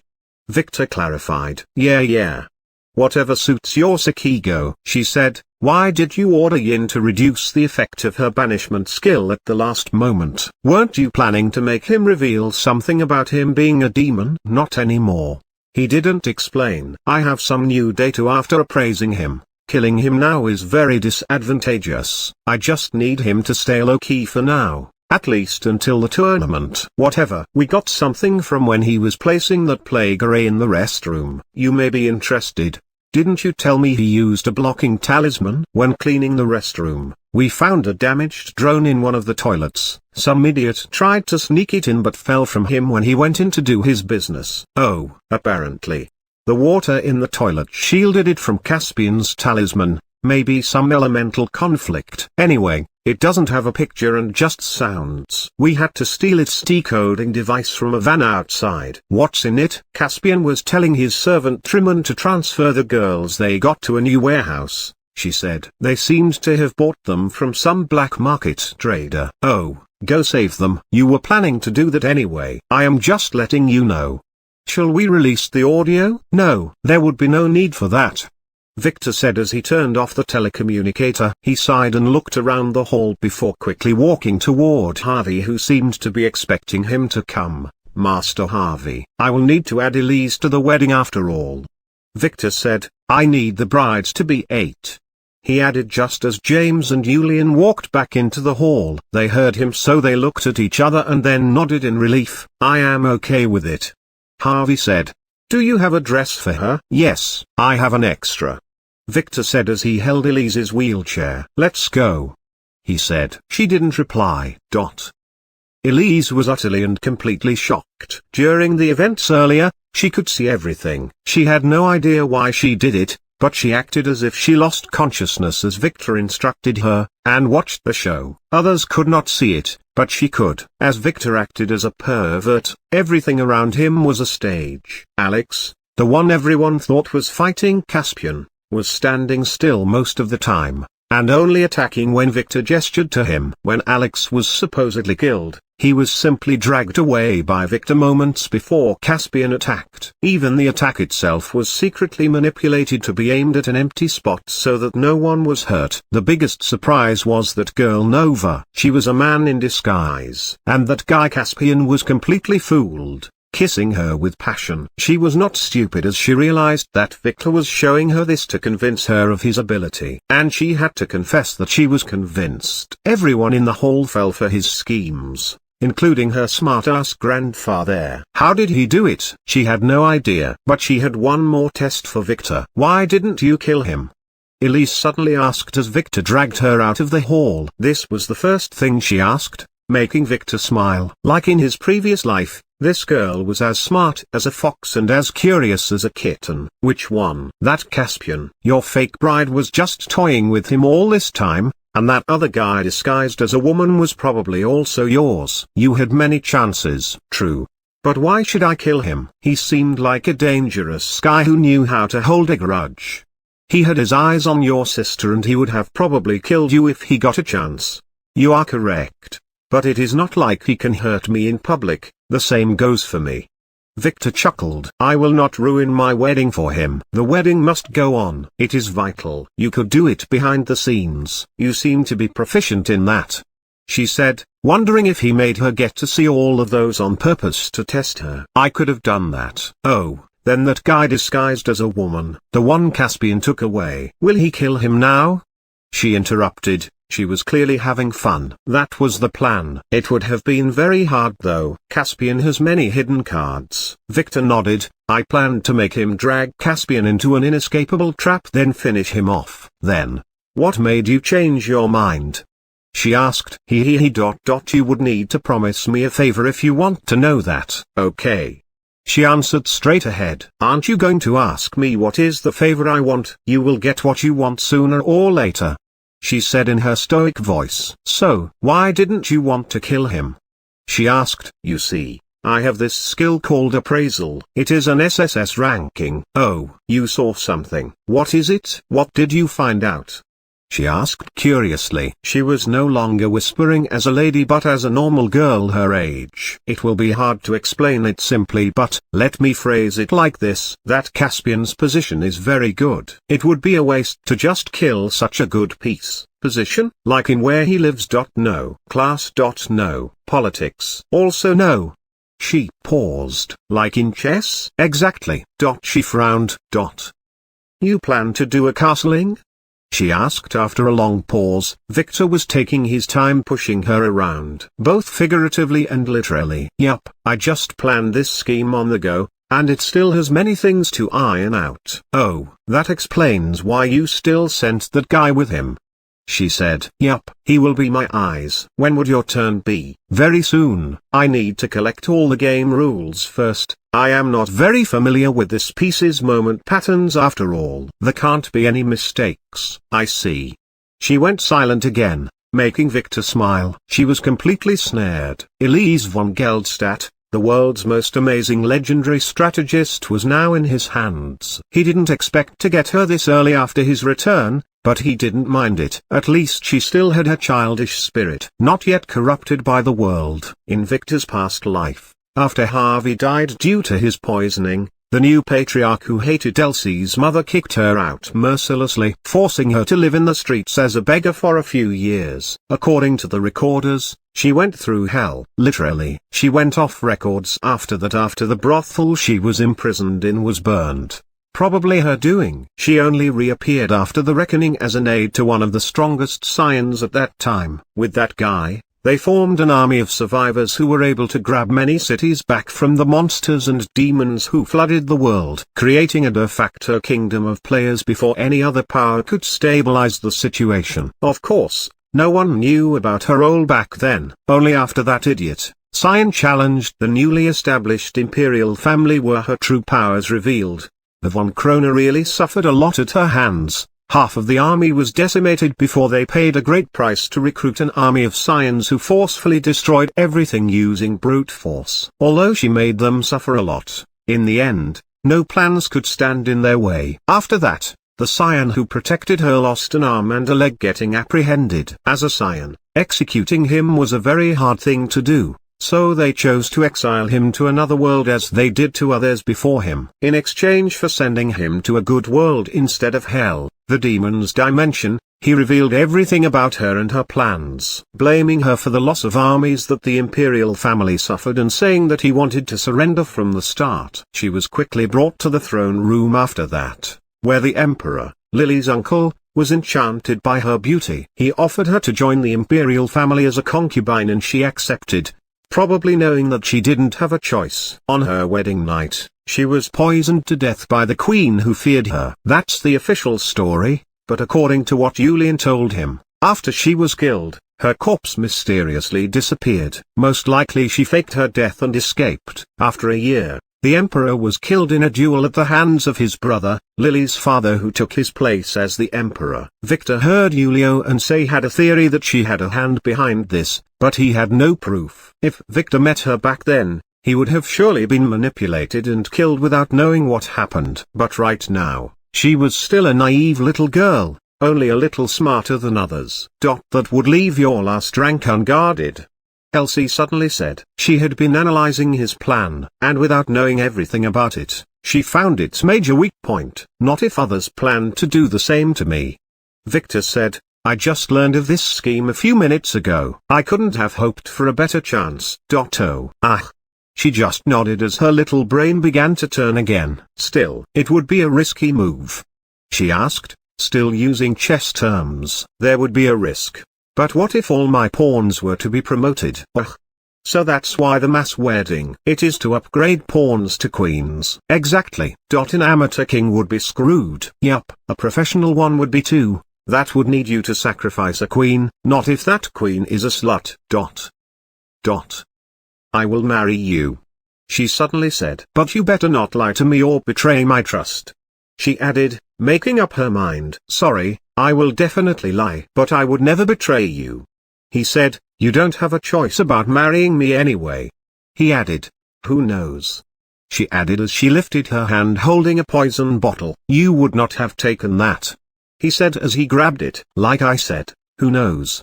Victor clarified. Yeah. Whatever suits your sick ego, she said. Why did you order Yin to reduce the effect of her banishment skill at the last moment? Weren't you planning to make him reveal something about him being a demon? Not anymore. He didn't explain. I have some new data after appraising him. Killing him now is very disadvantageous. I just need him to stay low-key for now. At least until the tournament. Whatever. We got something from when he was placing that plague array in the restroom. You may be interested. Didn't you tell me he used a blocking talisman? When cleaning the restroom, we found a damaged drone in one of the toilets. Some idiot tried to sneak it in but fell from him when he went in to do his business. Oh, apparently. The water in the toilet shielded it from Caspian's talisman. maybe some elemental conflict. Anyway, it doesn't have a picture and just sounds. We had to steal its decoding device from a van outside. What's in it? Caspian was telling his servant Trimmon to transfer the girls they got to a new warehouse, she said. They seemed to have bought them from some black market trader. Oh, go save them. You were planning to do that anyway. I am just letting you know. Shall we release the audio? No, there would be no need for that, Victor said as he turned off the telecommunicator. He sighed and looked around the hall before quickly walking toward Harvey, who seemed to be expecting him to come. Master Harvey, I will need to add Elise to the wedding after all, Victor said. I need the brides to be 8. He added just as James and Julian walked back into the hall. They heard him, so they looked at each other and then nodded in relief. I am okay with it, Harvey said. Do you have a dress for her? Yes, I have an extra, Victor said as he held Elise's wheelchair. Let's go, he said. She didn't reply. Elise was utterly and completely shocked. During the events earlier, she could see everything. She had no idea why she did it, but she acted as if she lost consciousness as Victor instructed her, and watched the show. Others could not see it, but she could. As Victor acted as a pervert, everything around him was a stage. Alex, the one everyone thought was fighting Caspian, was standing still most of the time, and only attacking when Victor gestured to him. When Alex was supposedly killed, he was simply dragged away by Victor moments before Caspian attacked. Even the attack itself was secretly manipulated to be aimed at an empty spot so that no one was hurt. The biggest surprise was that girl Nova. She was a man in disguise, and that guy Caspian was completely fooled, kissing her with passion. She was not stupid, as she realized that Victor was showing her this to convince her of his ability. And she had to confess that she was convinced. Everyone in the hall fell for his schemes, including her smart-ass grandfather. How did he do it? She had no idea. But she had one more test for Victor. Why didn't you kill him? Elise suddenly asked as Victor dragged her out of the hall. This was the first thing she asked, making Victor smile. Like in his previous life, this girl was as smart as a fox and as curious as a kitten. Which one? That Caspian. Your fake bride was just toying with him all this time, and that other guy disguised as a woman was probably also yours. You had many chances. True. But why should I kill him? He seemed like a dangerous guy who knew how to hold a grudge. He had his eyes on your sister, and he would have probably killed you if he got a chance. You are correct. But it is not like he can hurt me in public. The same goes for me. Victor chuckled. I will not ruin my wedding for him. The wedding must go on. It is vital. You could do it behind the scenes. You seem to be proficient in that, she said, wondering if he made her get to see all of those on purpose to test her. I could have done that. Oh, then that guy disguised as a woman, the one Caspian took away. Will he kill him now? She interrupted. She was clearly having fun. That was the plan. It would have been very hard though. Caspian has many hidden cards. Victor nodded. I planned to make him drag Caspian into an inescapable trap, then finish him off. Then, what made you change your mind? She asked. You would need to promise me a favor if you want to know that. Okay. She answered straight ahead. Aren't you going to ask me what is the favor I want? You will get what you want sooner or later, she said in her stoic voice. So, why didn't you want to kill him? She asked. You see, I have this skill called appraisal. It is an SSS ranking. Oh, you saw something. What is it? What did you find out? She asked curiously. She was no longer whispering as a lady but as a normal girl her age. It will be hard to explain it simply, but let me phrase it like this. That Caspian's position is very good. It would be a waste to just kill such a good piece. Position? Like in where he lives? No. Class? No. Politics? Also no. She paused. Like in chess? Exactly. She frowned. You plan to do a castling? She asked after a long pause. Victor was taking his time pushing her around, both figuratively and literally. Yup, I just planned this scheme on the go, and it still has many things to iron out. Oh, that explains why you still sent that guy with him. she said. Yup, he will be my eyes. When would your turn be? Very soon. I need to collect all the game rules first. I am not very familiar with this piece's moment patterns after all. There can't be any mistakes. I see. She went silent again, making Victor smile. She was completely snared. Elise von Geldstadt, the world's most amazing legendary strategist, was now in his hands. He didn't expect to get her this early after his return, but he didn't mind it. At least she still had her childish spirit, not yet corrupted by the world. In Victor's past life, after Harvey died due to his poisoning, the new patriarch who hated Elsie's mother kicked her out mercilessly, forcing her to live in the streets as a beggar for a few years. According to the recorders, she went through hell. Literally. She went off records after that after the brothel she was imprisoned in was burned. Probably her doing. She only reappeared after the reckoning as an aide to one of the strongest scions at that time. With that guy, they formed an army of survivors who were able to grab many cities back from the monsters and demons who flooded the world, creating a de facto kingdom of players before any other power could stabilize the situation. Of course, no one knew about her role back then. Only after that idiot, Scion, challenged the newly established imperial family were her true powers revealed. The von Krone really suffered a lot at her hands. Half of the army was decimated before they paid a great price to recruit an army of scions who forcefully destroyed everything using brute force. Although she made them suffer a lot, in the end, no plans could stand in their way. After that, the scion who protected her lost an arm and a leg getting apprehended. As a scion, executing him was a very hard thing to do. So they chose to exile him to another world as they did to others before him. In exchange for sending him to a good world instead of hell, the demon's dimension, he revealed everything about her and her plans, blaming her for the loss of armies that the imperial family suffered and saying that he wanted to surrender from the start. She was quickly brought to the throne room after that, where the emperor, Lily's uncle, was enchanted by her beauty. He offered her to join the imperial family as a concubine and she accepted, probably knowing that she didn't have a choice. On her wedding night, she was poisoned to death by the queen who feared her. That's the official story, but according to what Julian told him, after she was killed, her corpse mysteriously disappeared. Most likely she faked her death and escaped. After a year, the emperor was killed in a duel at the hands of his brother, Lily's father, who took his place as the emperor. Victor heard Julio and say had a theory that she had a hand behind this, but he had no proof. If Victor met her back then, he would have surely been manipulated and killed without knowing what happened. But right now, she was still a naive little girl, only a little smarter than others. That would leave your last rank unguarded, Elsie suddenly said. She had been analyzing his plan, and without knowing everything about it, she found its major weak point. Not if others planned to do the same to me. Victor said, I just learned of this scheme a few minutes ago. I couldn't have hoped for a better chance. Oh. She just nodded as her little brain began to turn again. Still, it would be a risky move. She asked, still using chess terms. There would be a risk. But what if all my pawns were to be promoted? So that's why the mass wedding. It is to upgrade pawns to queens. Exactly. An amateur king would be screwed. Yup, a professional one would be too. That would need you to sacrifice a queen. Not if that queen is a slut. I will marry you, she suddenly said. But you better not lie to me or betray my trust, she added, making up her mind. Sorry, I will definitely lie. But I would never betray you, he said. You don't have a choice about marrying me anyway, he added. Who knows, she added as she lifted her hand holding a poison bottle. You would not have taken that, he said as he grabbed it. Like I said, who knows,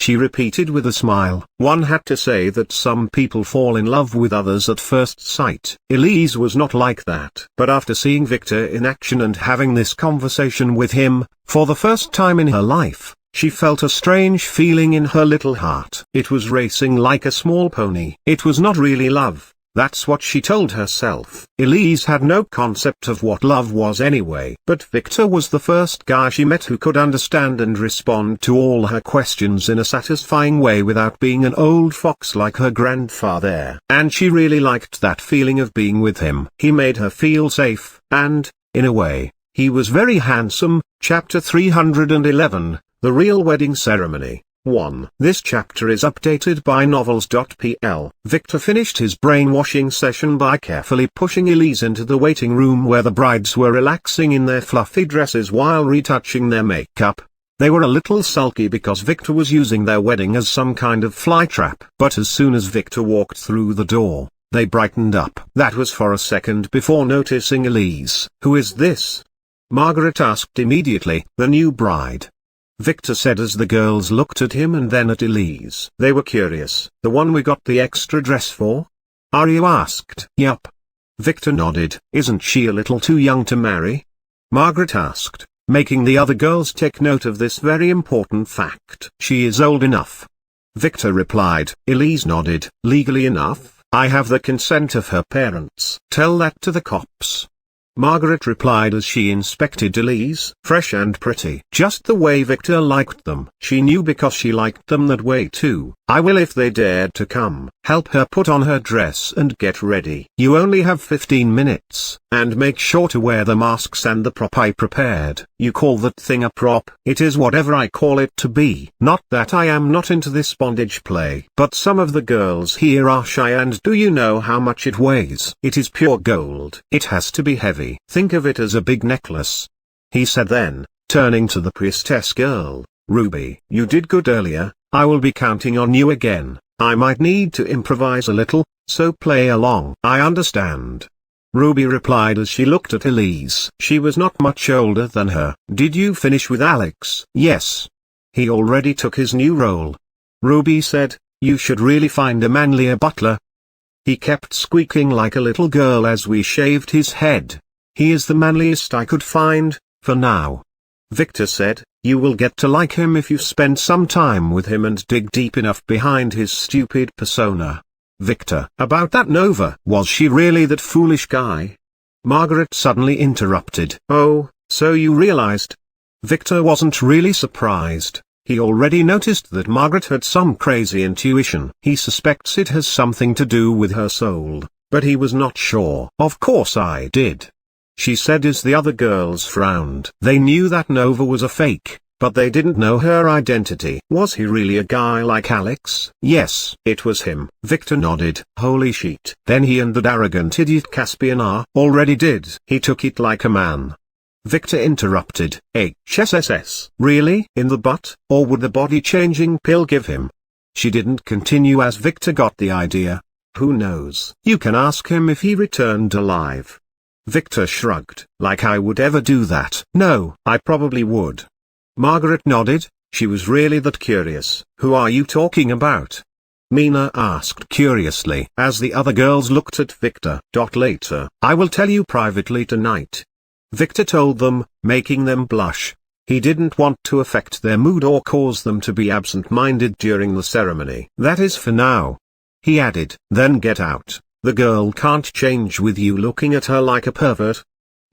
she repeated with a smile. One had to say that some people fall in love with others at first sight. Elise was not like that. But after seeing Victor in action and having this conversation with him, for the first time in her life, she felt a strange feeling in her little heart. It was racing like a small pony. It was not really love. That's what she told herself. Elise had no concept of what love was anyway. But Victor was the first guy she met who could understand and respond to all her questions in a satisfying way without being an old fox like her grandfather. And she really liked that feeling of being with him. He made her feel safe, and, in a way, he was very handsome. Chapter 311, The Real Wedding Ceremony. 1. This chapter is updated by novels.pl. Victor finished his brainwashing session by carefully pushing Elise into the waiting room where the brides were relaxing in their fluffy dresses while retouching their makeup. They were a little sulky because Victor was using their wedding as some kind of flytrap. But as soon as Victor walked through the door, they brightened up. That was for a second before noticing Elise. "Who is this?" Margaret asked immediately. "The new bride," Victor said as the girls looked at him and then at Elise. They were curious. "The one we got the extra dress for?" Are you asked. "Yup." Victor nodded. "Isn't she a little too young to marry?" Margaret asked, making the other girls take note of this very important fact. "She is old enough," Victor replied. Elise nodded. "Legally enough? I have the consent of her parents." "Tell that to the cops," Margaret replied as she inspected Elise. Fresh and pretty. Just the way Victor liked them. She knew because she liked them that way too. "I will if they dared to come." Help her put on her dress and get ready. "You only have 15 minutes, and make sure to wear the masks and the prop I prepared." "You call that thing a prop?" "It is whatever I call it to be. Not that I am not into this bondage play. But some of the girls here are shy, and do you know how much it weighs?" "It is pure gold. It has to be heavy. Think of it as a big necklace," he said then, turning to the priestess girl. "Ruby, you did good earlier. I will be counting on you again. I might need to improvise a little, so play along." "I understand," Ruby replied as she looked at Elise. She was not much older than her. "Did you finish with Alex?" "Yes. He already took his new role," Ruby said. "You should really find a manlier butler. He kept squeaking like a little girl as we shaved his head." "He is the manliest I could find, for now," Victor said. "You will get to like him if you spend some time with him and dig deep enough behind his stupid persona." "Victor, about that Nova, was she really that foolish guy?" Margaret suddenly interrupted. "Oh, so you realized?" Victor wasn't really surprised. He already noticed that Margaret had some crazy intuition. He suspects it has something to do with her soul, but he was not sure. "Of course I did," she said as the other girls frowned. They knew that Nova was a fake, but they didn't know her identity. "Was he really a guy like Alex?" "Yes, it was him." Victor nodded. "Holy shit. Then he and that arrogant idiot Caspian are already did." "He took it like a man," Victor interrupted. "HSSS. Really? In the butt? Or would the body-changing pill give him?" She didn't continue as Victor got the idea. "Who knows? You can ask him if he returned alive." Victor shrugged. "Like I would ever do that." "No, I probably would." Margaret nodded. She was really that curious. "Who are you talking about?" Mina asked curiously as the other girls looked at Victor. "Later. I will tell you privately tonight," Victor told them, making them blush. He didn't want to affect their mood or cause them to be absent-minded during the ceremony. "That is for now," he added. "Then get out. The girl can't change with you looking at her like a pervert,"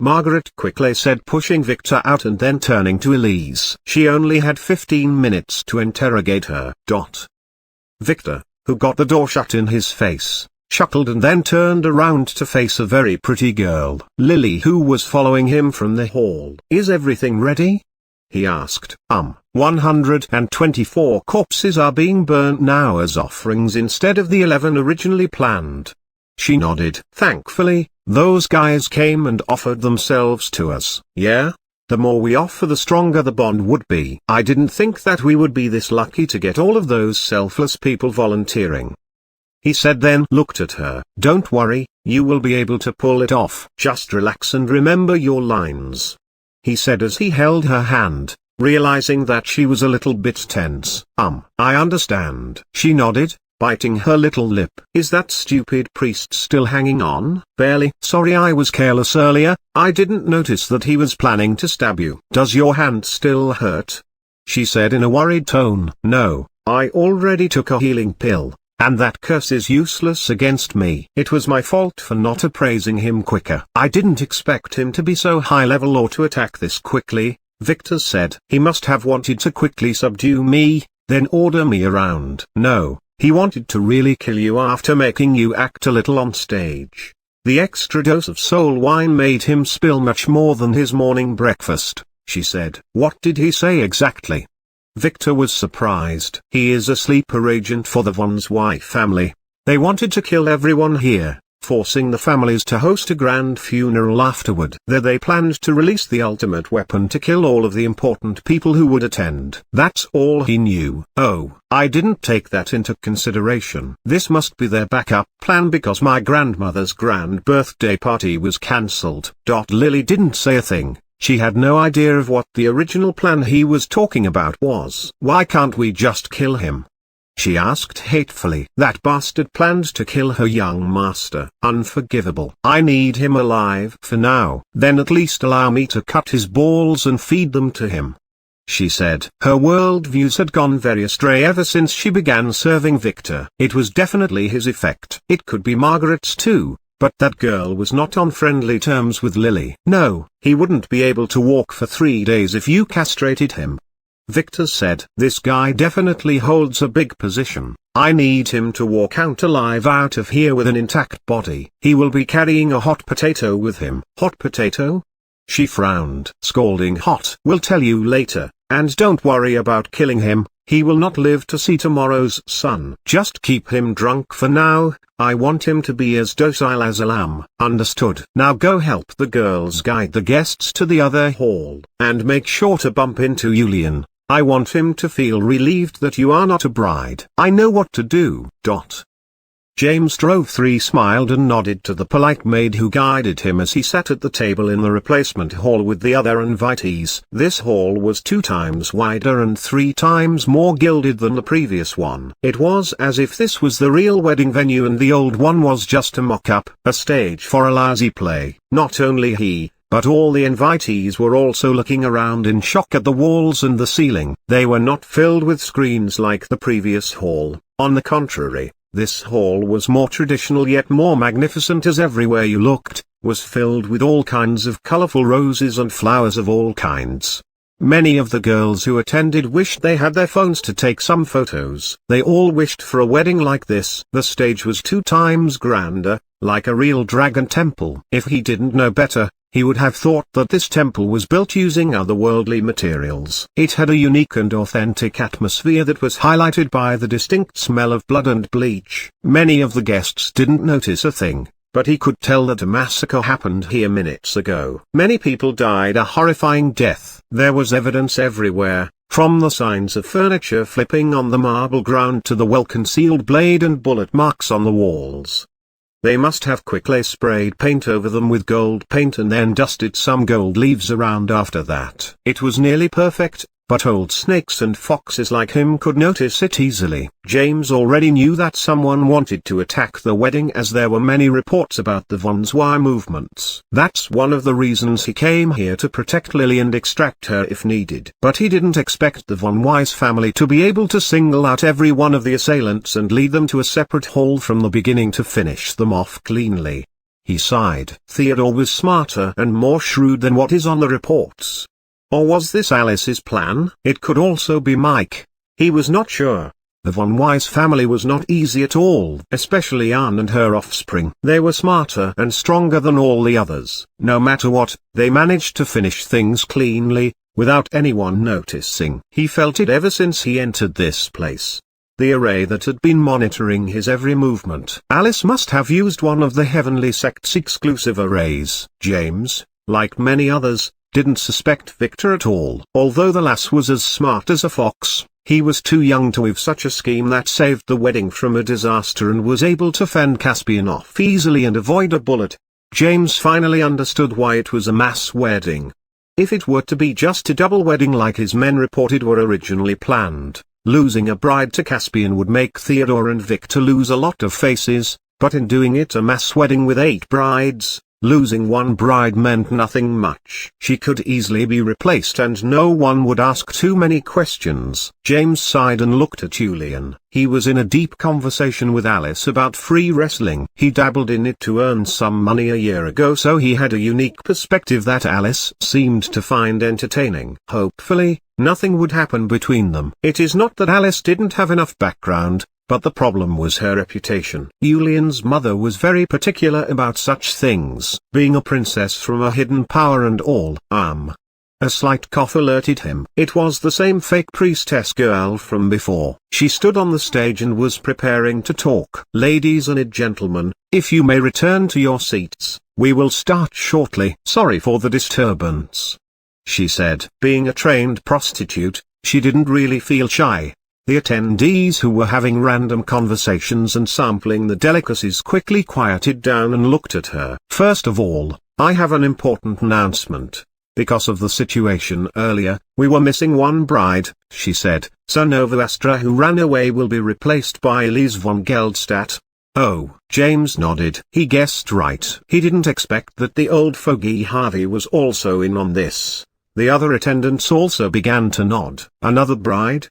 Margaret quickly said, pushing Victor out and then turning to Elise. She only had 15 minutes to interrogate her. Victor, who got the door shut in his face, chuckled and then turned around to face a very pretty girl, Lily, who was following him from the hall. "Is everything ready?" he asked. 124 corpses are being burnt now as offerings instead of the 11 originally planned." She nodded. "Thankfully, those guys came and offered themselves to us." "Yeah? The more we offer the stronger the bond would be." "I didn't think that we would be this lucky to get all of those selfless people volunteering," he said, then looked at her. "Don't worry, you will be able to pull it off. Just relax and remember your lines," he said as he held her hand, realizing that she was a little bit tense. I understand." She nodded, biting her little lip. "Is that stupid priest still hanging on?" "Barely." "Sorry, I was careless earlier. I didn't notice that he was planning to stab you." "Does your hand still hurt?" she said in a worried tone. "No, I already took a healing pill, and that curse is useless against me." "It was my fault for not appraising him quicker. I didn't expect him to be so high level or to attack this quickly," Victor said. "He must have wanted to quickly subdue me, then order me around." "No. He wanted to really kill you after making you act a little on stage. The extra dose of soul wine made him spill much more than his morning breakfast," she said. "What did he say exactly?" Victor was surprised. He is a sleeper agent for the von Zweig family. They wanted to kill everyone here, forcing the families to host a grand funeral afterward. There they planned to release the ultimate weapon to kill all of the important people who would attend. That's all he knew. Oh, I didn't take that into consideration. This must be their backup plan because my grandmother's grand birthday party was cancelled. Lily didn't say a thing. She had no idea of what the original plan he was talking about was. Why can't we just kill him? She asked hatefully. That bastard planned to kill her young master. Unforgivable. I need him alive for now. Then at least allow me to cut his balls and feed them to him, she said. Her worldviews had gone very astray ever since she began serving Victor. It was definitely his effect. It could be Margaret's too, but that girl was not on friendly terms with Lily. No, he wouldn't be able to walk for 3 days if you castrated him. Victor said. This guy definitely holds a big position. I need him to walk out alive out of here with an intact body. He will be carrying a hot potato with him. Hot potato? She frowned. Scalding hot. We'll tell you later, and don't worry about killing him. He will not live to see tomorrow's sun. Just keep him drunk for now. I want him to be as docile as a lamb. Understood. Now go help the girls guide the guests to the other hall, and make sure to bump into Julian. I want him to feel relieved that you are not a bride. I know what to do. James drove 3 smiled and nodded to the polite maid who guided him as he sat at the table in the replacement hall with the other invitees. This hall was 2 times wider and 3 times more gilded than the previous one. It was as if this was the real wedding venue and the old one was just a mock-up, a stage for a lousy play. Not only he, but all the invitees were also looking around in shock at the walls and the ceiling. They were not filled with screens like the previous hall. On the contrary, this hall was more traditional yet more magnificent as everywhere you looked, was filled with all kinds of colorful roses and flowers of all kinds. Many of the girls who attended wished they had their phones to take some photos. They all wished for a wedding like this. The stage was 2 times grander, like a real dragon temple. If he didn't know better, he would have thought that this temple was built using otherworldly materials. It had a unique and authentic atmosphere that was highlighted by the distinct smell of blood and bleach. Many of the guests didn't notice a thing, but he could tell that a massacre happened here minutes ago. Many people died a horrifying death. There was evidence everywhere, from the signs of furniture flipping on the marble ground to the well-concealed blade and bullet marks on the walls. They must have quickly sprayed paint over them with gold paint and then dusted some gold leaves around after that. It was nearly perfect, but old snakes and foxes like him could notice it easily. James already knew that someone wanted to attack the wedding as there were many reports about the von Zweig movements. That's one of the reasons he came here to protect Lily and extract her if needed. But he didn't expect the von Zweig family to be able to single out every one of the assailants and lead them to a separate hall from the beginning to finish them off cleanly. He sighed. Theodore was smarter and more shrewd than what is on the reports. Or was this Alice's plan? It could also be Mike. He was not sure. The von Zweig family was not easy at all, especially Anne and her offspring. They were smarter and stronger than all the others. No matter what, they managed to finish things cleanly, without anyone noticing. He felt it ever since he entered this place. The array that had been monitoring his every movement. Alice must have used one of the Heavenly Sect's exclusive arrays. James, like many others, didn't suspect Victor at all. Although the lass was as smart as a fox, he was too young to weave such a scheme that saved the wedding from a disaster and was able to fend Caspian off easily and avoid a bullet. James finally understood why it was a mass wedding. If it were to be just a double wedding like his men reported were originally planned, losing a bride to Caspian would make Theodore and Victor lose a lot of faces, but in doing it a mass wedding with 8 brides, losing one bride meant nothing much. She could easily be replaced and no one would ask too many questions. James sighed and looked at Julian. He was in a deep conversation with Alice about free wrestling. He dabbled in it to earn some money a year ago, so he had a unique perspective that Alice seemed to find entertaining. Hopefully, nothing would happen between them. It is not that Alice didn't have enough background, but the problem was her reputation. Julian's mother was very particular about such things, being a princess from a hidden power and all. A slight cough alerted him. It was the same fake priestess girl from before. She stood on the stage and was preparing to talk. "Ladies and gentlemen, if you may return to your seats, we will start shortly. Sorry for the disturbance," she said. Being a trained prostitute, she didn't really feel shy. The attendees who were having random conversations and sampling the delicacies quickly quieted down and looked at her. "First of all, I have an important announcement. Because of the situation earlier, we were missing one bride," she said. "Sunova Astra, who ran away, will be replaced by Elise von Geldstadt." Oh, James nodded. He guessed right. He didn't expect that the old fogey Harvey was also in on this. The other attendants also began to nod. "Another bride?"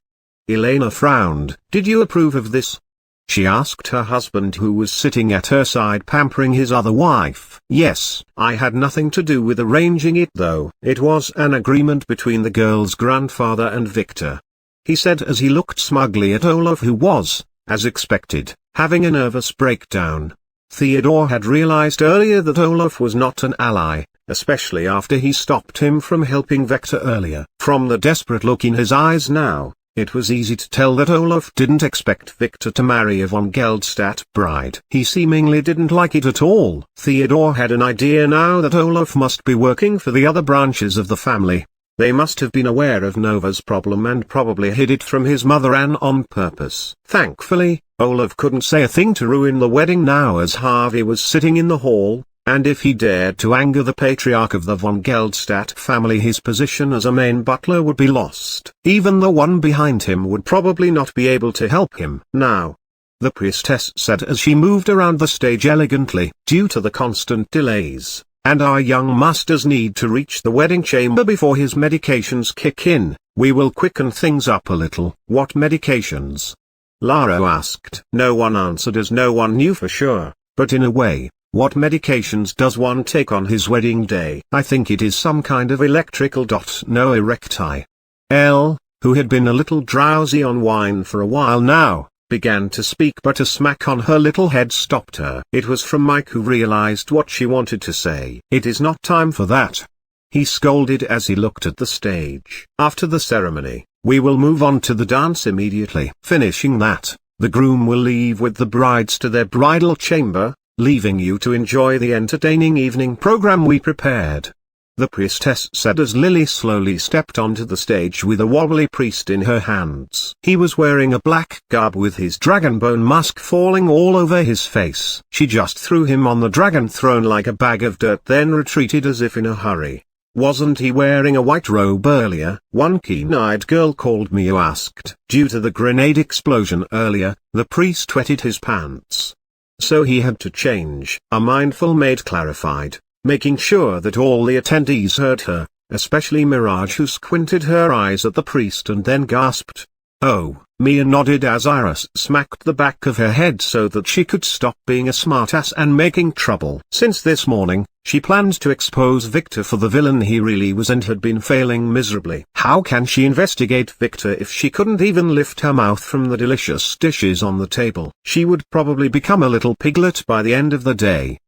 Elena frowned. "Did you approve of this?" she asked her husband, who was sitting at her side pampering his other wife. "Yes, I had nothing to do with arranging it though. It was an agreement between the girl's grandfather and Victor," he said as he looked smugly at Olaf, who was, as expected, having a nervous breakdown. Theodore had realized earlier that Olaf was not an ally, especially after he stopped him from helping Victor earlier. From the desperate look in his eyes now, it was easy to tell that Olaf didn't expect Victor to marry a von Geldstadt bride. He seemingly didn't like it at all. Theodore had an idea now that Olaf must be working for the other branches of the family. They must have been aware of Nova's problem and probably hid it from his mother Anne on purpose. Thankfully, Olaf couldn't say a thing to ruin the wedding now, as Harvey was sitting in the hall. And if he dared to anger the patriarch of the von Geldstadt family, his position as a main butler would be lost. Even the one behind him would probably not be able to help him. "Now," the priestess said as she moved around the stage elegantly, "due to the constant delays, and our young master's need to reach the wedding chamber before his medications kick in, we will quicken things up a little." "What medications?" Lara asked. No one answered, as no one knew for sure, but in a way, what medications does one take on his wedding day? "I think it is some kind of electrical dot no erecti." Elle, who had been a little drowsy on wine for a while now, began to speak, but a smack on her little head stopped her. It was from Mike, who realized what she wanted to say. "It is not time for that," he scolded as he looked at the stage. "After the ceremony, we will move on to the dance immediately. Finishing that, the groom will leave with the brides to their bridal chamber, leaving you to enjoy the entertaining evening program we prepared," the priestess said as Lily slowly stepped onto the stage with a wobbly priest in her hands. He was wearing a black garb with his dragonbone mask falling all over his face. She just threw him on the dragon throne like a bag of dirt, then retreated as if in a hurry. "Wasn't he wearing a white robe earlier?" one keen-eyed girl called Mia asked. Due to the grenade explosion earlier, the priest wetted his pants, so he had to change. A mindful maid clarified, making sure that all the attendees heard her, especially Mirage, who squinted her eyes at the priest and then gasped. "Oh," Mia nodded as Iris smacked the back of her head so that she could stop being a smartass and making trouble. Since this morning, she planned to expose Victor for the villain he really was and had been failing miserably. How can she investigate Victor if she couldn't even lift her mouth from the delicious dishes on the table? She would probably become a little piglet by the end of the day.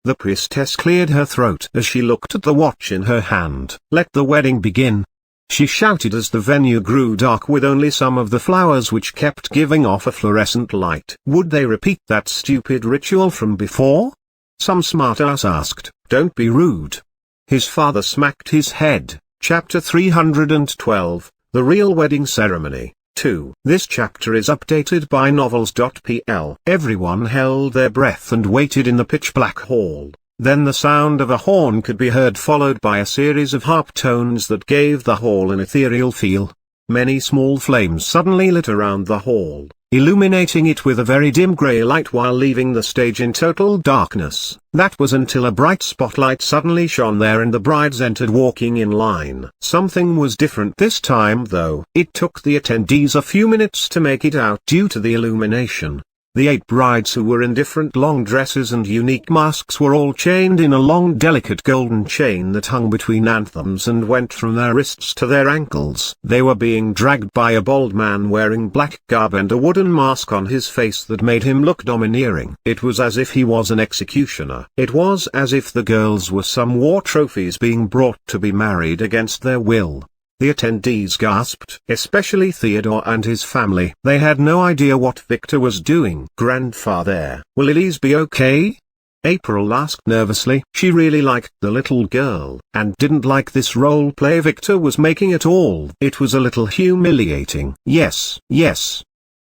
The priestess cleared her throat as she looked at the watch in her hand. "Let the wedding begin," she shouted as the venue grew dark with only some of the flowers which kept giving off a fluorescent light. Would they repeat that stupid ritual from before? Some smartass asked. "Don't be rude." His father smacked his head. Chapter 312, The Real Wedding Ceremony, 2. This chapter is updated by novels.pl. Everyone held their breath and waited in the pitch-black hall. Then the sound of a horn could be heard, followed by a series of harp tones that gave the hall an ethereal feel. Many small flames suddenly lit around the hall, illuminating it with a very dim grey light while leaving the stage in total darkness. That was until a bright spotlight suddenly shone there and the brides entered walking in line. Something was different this time though. It took the attendees a few minutes to make it out due to the illumination. The 8 brides who were in different long dresses and unique masks were all chained in a long delicate golden chain that hung between anthems and went from their wrists to their ankles. They were being dragged by a bald man wearing black garb and a wooden mask on his face that made him look domineering. It was as if he was an executioner. It was as if the girls were some war trophies being brought to be married against their will. The attendees gasped, especially Theodore and his family. They had no idea what Victor was doing. "Grandfather, will Elise be okay?" April asked nervously. She really liked the little girl, and didn't like this role play Victor was making at all. It was a little humiliating. Yes,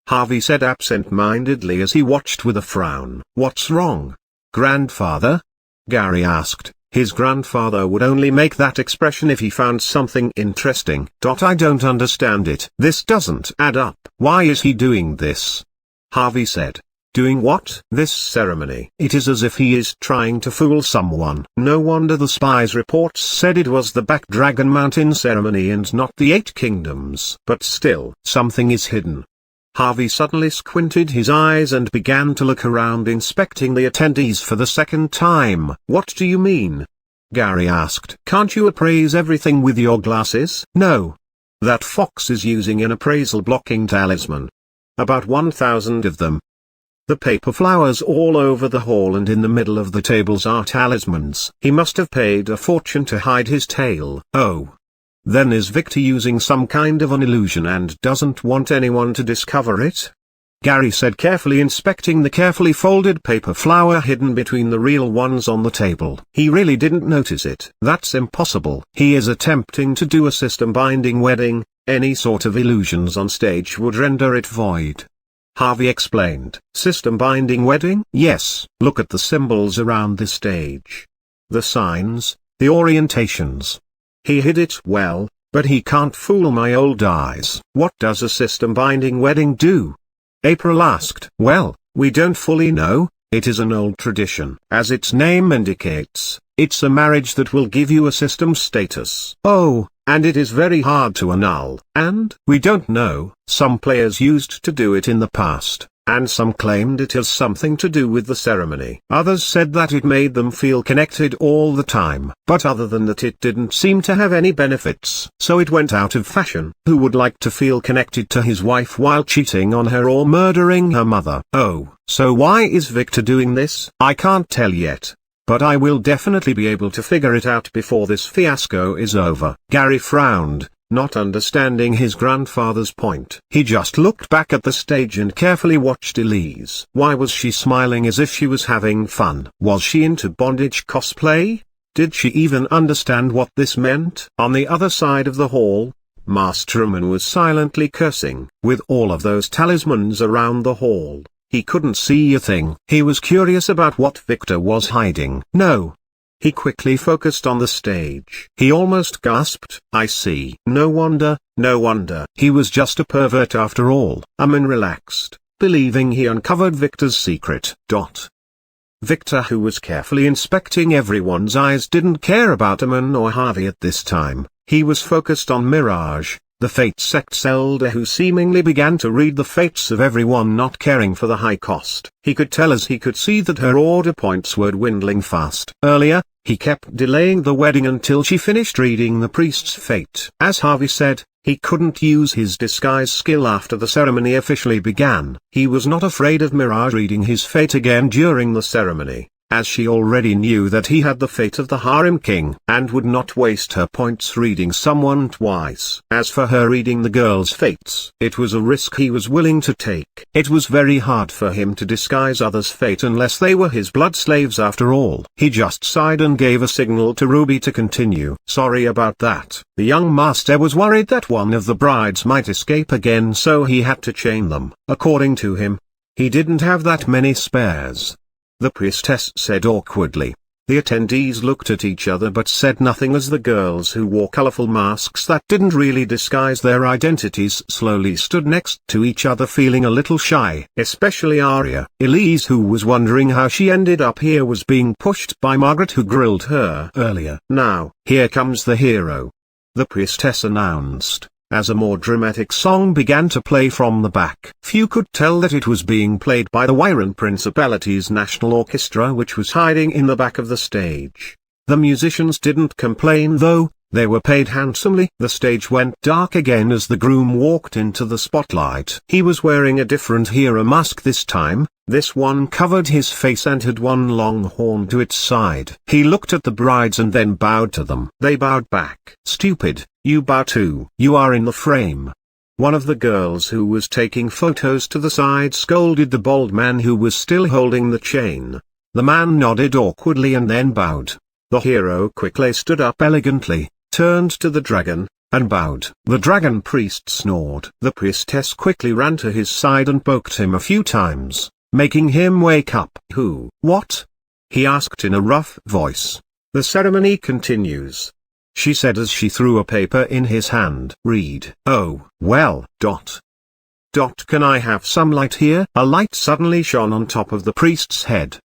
Harvey said absent-mindedly as he watched with a frown. "What's wrong, grandfather?" Gary asked. His grandfather would only make that expression if he found something interesting. "I don't understand it. This doesn't add up. Why is he doing this?" Harvey said. "Doing what?" "This ceremony. It is as if he is trying to fool someone." No wonder the spies' reports said it was the Back Dragon Mountain ceremony and not the 8 kingdoms. But still, something is hidden. Harvey suddenly squinted his eyes and began to look around, inspecting the attendees for the second time. "What do you mean?" Gary asked. "Can't you appraise everything with your glasses?" "No. That fox is using an appraisal blocking talisman. About 1,000 of them. The paper flowers all over the hall and in the middle of the tables are talismans. He must have paid a fortune to hide his tail." "Oh. Then is Victor using some kind of an illusion and doesn't want anyone to discover it?" Gary said, carefully inspecting the carefully folded paper flower hidden between the real ones on the table. He really didn't notice it. "That's impossible. He is attempting to do a system-binding wedding. Any sort of illusions on stage would render it void." Harvey explained. "System-binding wedding?" "Yes, look at the symbols around the stage. The signs, the orientations. He hid it well, but he can't fool my old eyes." "What does a system-binding wedding do?" April asked. "Well, we don't fully know. It is an old tradition. As its name indicates, it's a marriage that will give you a system status." "Oh, and it is very hard to annul." "And we don't know. Some players used to do it in the past, and some claimed it has something to do with the ceremony. Others said that it made them feel connected all the time. But other than that it didn't seem to have any benefits. So it went out of fashion. Who would like to feel connected to his wife while cheating on her or murdering her mother?" "Oh, so why is Victor doing this?" "I can't tell yet. But I will definitely be able to figure it out before this fiasco is over." Gary frowned, not understanding his grandfather's point. He just looked back at the stage and carefully watched Elise. Why was she smiling as if she was having fun? Was she into bondage cosplay? Did she even understand what this meant? On the other side of the hall, Master Roman was silently cursing. With all of those talismans around the hall, he couldn't see a thing. He was curious about what Victor was hiding. "No." He quickly focused on the stage. He almost gasped. "I see. No wonder. He was just a pervert after all." Amun relaxed, believing he uncovered Victor's secret. Victor, who was carefully inspecting everyone's eyes, didn't care about Amun or Harvey at this time. He was focused on Mirage, the Fate sect's elder, who seemingly began to read the fates of everyone, not caring for the high cost. He could tell as he could see that her order points were dwindling fast. Earlier, he kept delaying the wedding until she finished reading the priest's fate. As Harvey said, he couldn't use his disguise skill after the ceremony officially began. He was not afraid of Mirage reading his fate again during the ceremony, as she already knew that he had the fate of the Harem King, and would not waste her points reading someone twice. As for her reading the girls' fates, it was a risk he was willing to take. It was very hard for him to disguise others' fate unless they were his blood slaves after all. He just sighed and gave a signal to Ruby to continue. "Sorry about that." The young master was worried that one of the brides might escape again, so he had to chain them. According to him, he didn't have that many spares. The priestess said awkwardly. The attendees looked at each other but said nothing as the girls, who wore colorful masks that didn't really disguise their identities, slowly stood next to each other, feeling a little shy. Especially Arya. Elise, who was wondering how she ended up here, was being pushed by Margaret, who grilled her earlier. "Now, here comes the hero," the priestess announced. as a more dramatic song began to play from the back. Few could tell that it was being played by the Wyron Principality's National Orchestra, which was hiding in the back of the stage. The musicians didn't complain though, they were paid handsomely. The stage went dark again as the groom walked into the spotlight. He was wearing a different hero mask this time. This one covered his face and had one long horn to its side. He looked at the brides and then bowed to them. They bowed back. "Stupid, you bow too. You are in the frame." One of the girls who was taking photos to the side scolded the bald man who was still holding the chain. The man nodded awkwardly and then bowed. The hero quickly stood up elegantly, turned to the dragon, and bowed. The dragon priest snored. The priestess quickly ran to his side and poked him a few times, making him wake up. "Who? What?" he asked in a rough voice. "The ceremony continues," she said as she threw a paper in his hand. "Read." "Oh, well, ... Can I have some light here?" A light suddenly shone on top of the priest's head.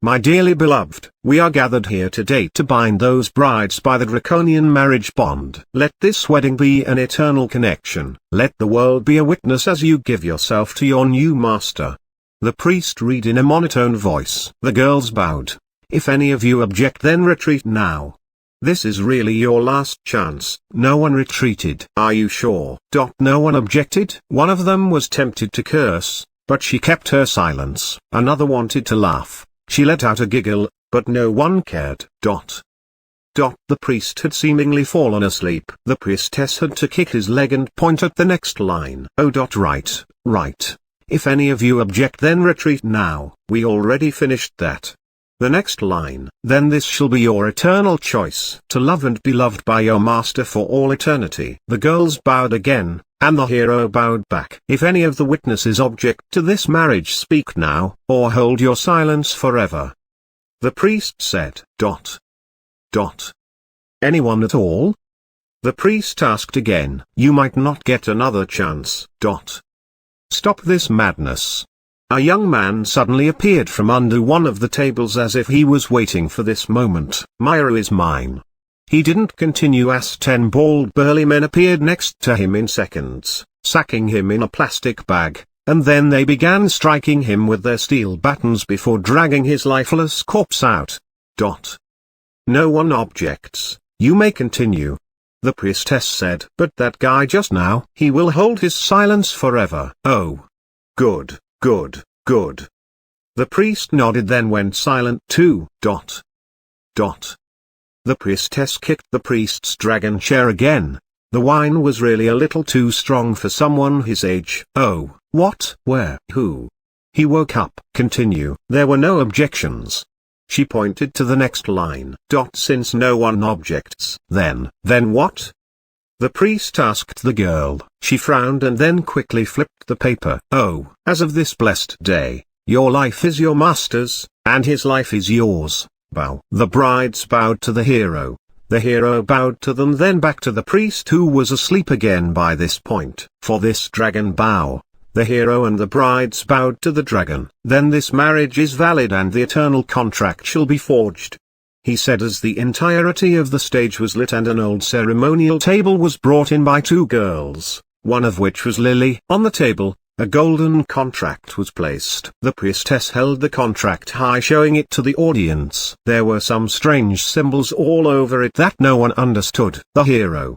"My dearly beloved, we are gathered here today to bind those brides by the draconian marriage bond. Let this wedding be an eternal connection. Let the world be a witness as you give yourself to your new master." The priest read in a monotone voice. The girls bowed. "If any of you object, then retreat now. This is really your last chance." No one retreated. "Are you sure?" No one objected. One of them was tempted to curse, but she kept her silence. Another wanted to laugh. She let out a giggle, but no one cared. The priest had seemingly fallen asleep. The priestess had to kick his leg and point at the next line. "Oh, right. If any of you object, then retreat now. We already finished that." The next line. "Then this shall be your eternal choice, to love and be loved by your master for all eternity." The girls bowed again, and the hero bowed back. "If any of the witnesses object to this marriage, speak now, or hold your silence forever." The priest said. "Anyone at all?" The priest asked again. "You might not get another chance." "Stop this madness." A young man suddenly appeared from under one of the tables as if he was waiting for this moment. "Myra is mine." He didn't continue as 10 bald burly men appeared next to him in seconds, sacking him in a plastic bag, and then they began striking him with their steel batons before dragging his lifeless corpse out. "No one objects. You may continue," the priestess said. "But that guy just now, he will hold his silence forever." "Oh. Good. The priest nodded, then went silent too. The priestess kicked the priest's dragon chair again. The wine was really a little too strong for someone his age. "Oh, what? Where? Who?" He woke up. "Continue." There were no objections. She pointed to the next line. "Since no one objects, then what?" the priest asked the girl. She frowned and then quickly flipped the paper. "Oh, as of this blessed day, your life is your master's, and his life is yours. Bow." The brides bowed to the hero. The hero bowed to them, then back to the priest, who was asleep again by this point. For this dragon bow, the hero and the brides bowed to the dragon. "Then this marriage is valid and the eternal contract shall be forged," he said as the entirety of the stage was lit and an old ceremonial table was brought in by 2 girls, one of which was Lily. On the table, a golden contract was placed. The priestess held the contract high, showing it to the audience. There were some strange symbols all over it that no one understood. "The hero!"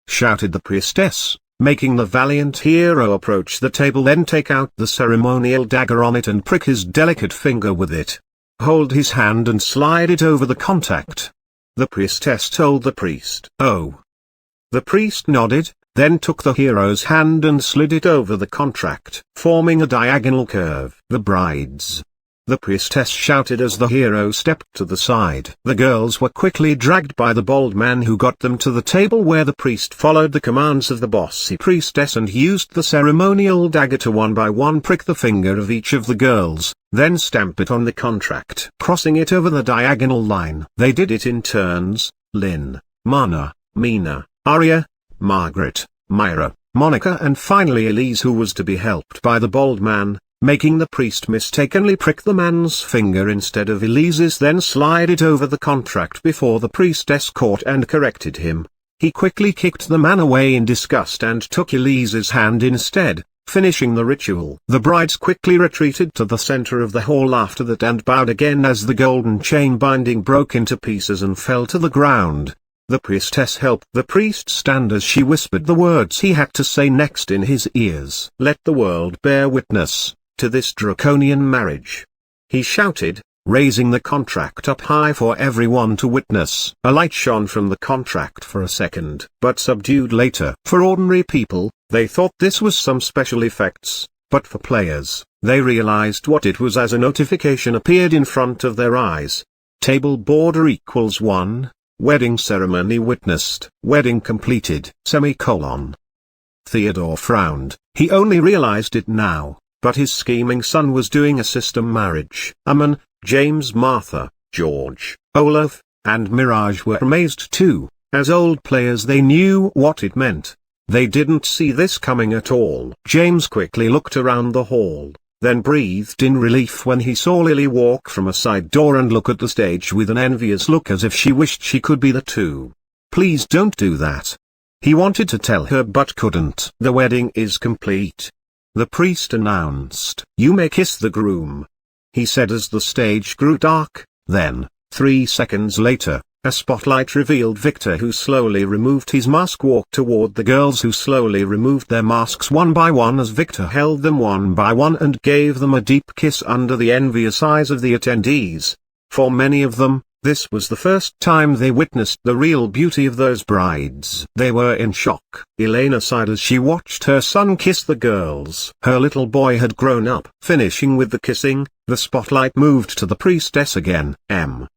shouted the priestess, making the valiant hero approach the table, then take out the ceremonial dagger on it and prick his delicate finger with it. "Hold his hand and slide it over the contact," the priestess told the priest. "Oh." The priest nodded, then took the hero's hand and slid it over the contract, forming a diagonal curve. "The brides!" the priestess shouted as the hero stepped to the side. The girls were quickly dragged by the bald man, who got them to the table where the priest followed the commands of the bossy priestess and used the ceremonial dagger to one by one prick the finger of each of the girls, then stamp it on the contract, crossing it over the diagonal line. They did it in turns: Lynn, Mana, Mina, Arya, Margaret, Myra, Monica, and finally Elise, who was to be helped by the bald man, making the priest mistakenly prick the man's finger instead of Elise's, then slide it over the contract before the priestess caught and corrected him. He quickly kicked the man away in disgust and took Elise's hand instead, finishing the ritual. The brides quickly retreated to the center of the hall after that and bowed again as the golden chain binding broke into pieces and fell to the ground. The priestess helped the priest stand as she whispered the words he had to say next in his ears. "Let the world bear witness to this draconian marriage," he shouted, raising the contract up high for everyone to witness. A light shone from the contract for a second, but subdued later. For ordinary people, they thought this was some special effects, but for players, they realized what it was as a notification appeared in front of their eyes. Table border equals 1, wedding ceremony witnessed, wedding completed, semicolon. Theodore frowned. He only realized it now, but his scheming son was doing a system marriage. Ammon, James, Martha, George, Olaf, and Mirage were amazed too. As old players they knew what it meant. They didn't see this coming at all. James quickly looked around the hall, then breathed in relief when he saw Lily walk from a side door and look at the stage with an envious look as if she wished she could be the two. "Please don't do that." He wanted to tell her but couldn't. "The wedding is complete," the priest announced. "You may kiss the groom," he said as the stage grew dark. Then, 3 seconds later, a spotlight revealed Victor, who slowly removed his mask, walked toward the girls, who slowly removed their masks one by one as Victor held them one by one and gave them a deep kiss under the envious eyes of the attendees. For many of them, this was the first time they witnessed the real beauty of those brides. They were in shock. Elena sighed as she watched her son kiss the girls. Her little boy had grown up. Finishing with the kissing, the spotlight moved to the priestess again.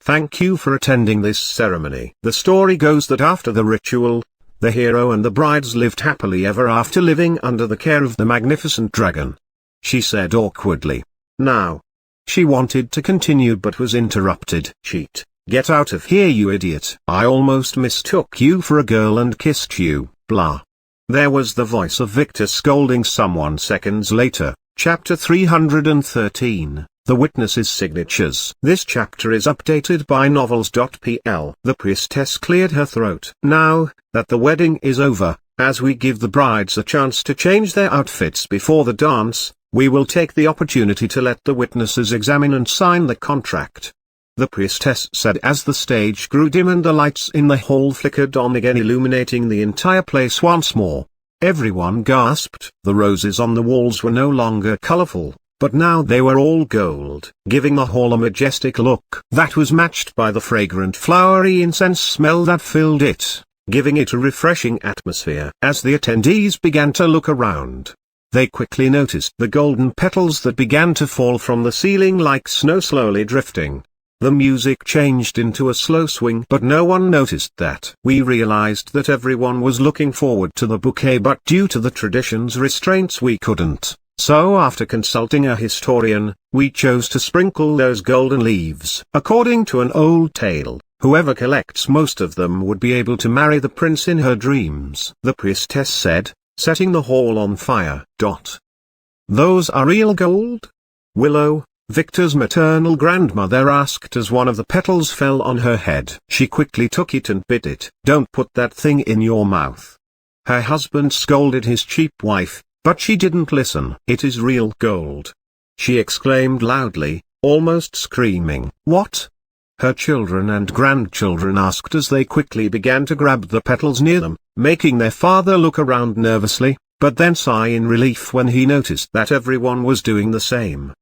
Thank you for attending this ceremony." The story goes that after the ritual, the hero and the brides lived happily ever after, living under the care of the magnificent dragon. She said awkwardly. Now. She wanted to continue but was interrupted. "Cheat. Get out of here, you idiot. I almost mistook you for a girl and kissed you, blah." There was the voice of Victor scolding someone seconds later. Chapter 313, The Witnesses' Signatures. This chapter is updated by novels.pl. The priestess cleared her throat. "Now that the wedding is over, as we give the brides a chance to change their outfits before the dance, we will take the opportunity to let the witnesses examine and sign the contract," the priestess said as the stage grew dim and the lights in the hall flickered on again, illuminating the entire place once more. Everyone gasped. The roses on the walls were no longer colorful, but now they were all gold, giving the hall a majestic look that was matched by the fragrant flowery incense smell that filled it, giving it a refreshing atmosphere. As the attendees began to look around, they quickly noticed the golden petals that began to fall from the ceiling like snow, slowly drifting. The music changed into a slow swing, but no one noticed that. We realized that everyone was looking forward to the bouquet, but due to the tradition's restraints we couldn't. So after consulting a historian, we chose to sprinkle those golden leaves. According to an old tale, whoever collects most of them would be able to marry the prince in her dreams, the priestess said, setting the hall on fire. "Those are real gold?" Willow, Victor's maternal grandmother, asked as one of the petals fell on her head. She quickly took it and bit it. "Don't put that thing in your mouth." Her husband scolded his cheap wife, but she didn't listen. "It is real gold," she exclaimed loudly, almost screaming. "What?" her children and grandchildren asked as they quickly began to grab the petals near them, making their father look around nervously, but then sigh in relief when he noticed that everyone was doing the same.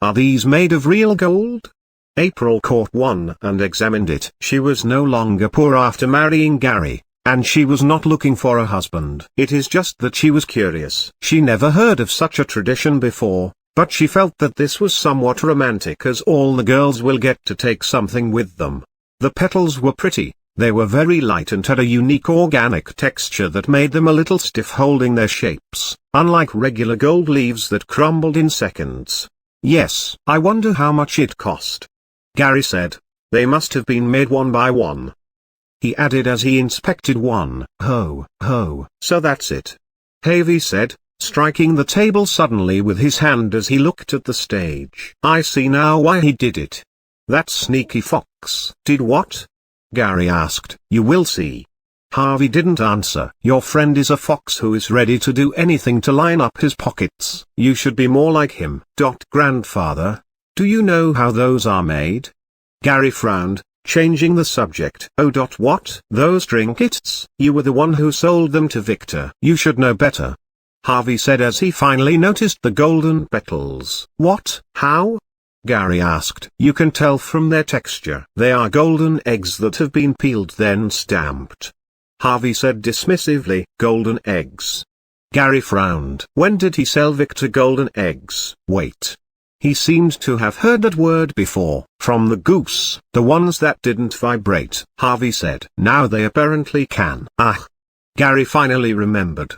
"Are these made of real gold?" April caught one and examined it. She was no longer poor after marrying Gary, and she was not looking for a husband. It is just that she was curious. She never heard of such a tradition before, but she felt that this was somewhat romantic, as all the girls will get to take something with them. The petals were pretty. They were very light and had a unique organic texture that made them a little stiff holding their shapes, unlike regular gold leaves that crumbled in seconds. "Yes, I wonder how much it cost," Gary said. "They must have been made one by one," he added as he inspected one. "Ho, ho, so that's it," Havy said, striking the table suddenly with his hand as he looked at the stage. "I see now why he did it. That sneaky fox." "Did what?" Gary asked. "You will see." Harvey didn't answer. "Your friend is a fox who is ready to do anything to line up his pockets. You should be more like him." Grandfather, do you know how those are made? Gary frowned, changing the subject. "Oh, what? Those trinkets? You were the one who sold them to Victor. You should know better," Harvey said as he finally noticed the golden petals. "What? How?" Gary asked. "You can tell from their texture. They are golden eggs that have been peeled then stamped," Harvey said dismissively. "Golden eggs?" Gary frowned. When did he sell Victor golden eggs? Wait. He seemed to have heard that word before. "From the goose." "The ones that didn't vibrate," Harvey said. "Now they apparently can." Ah! Gary finally remembered.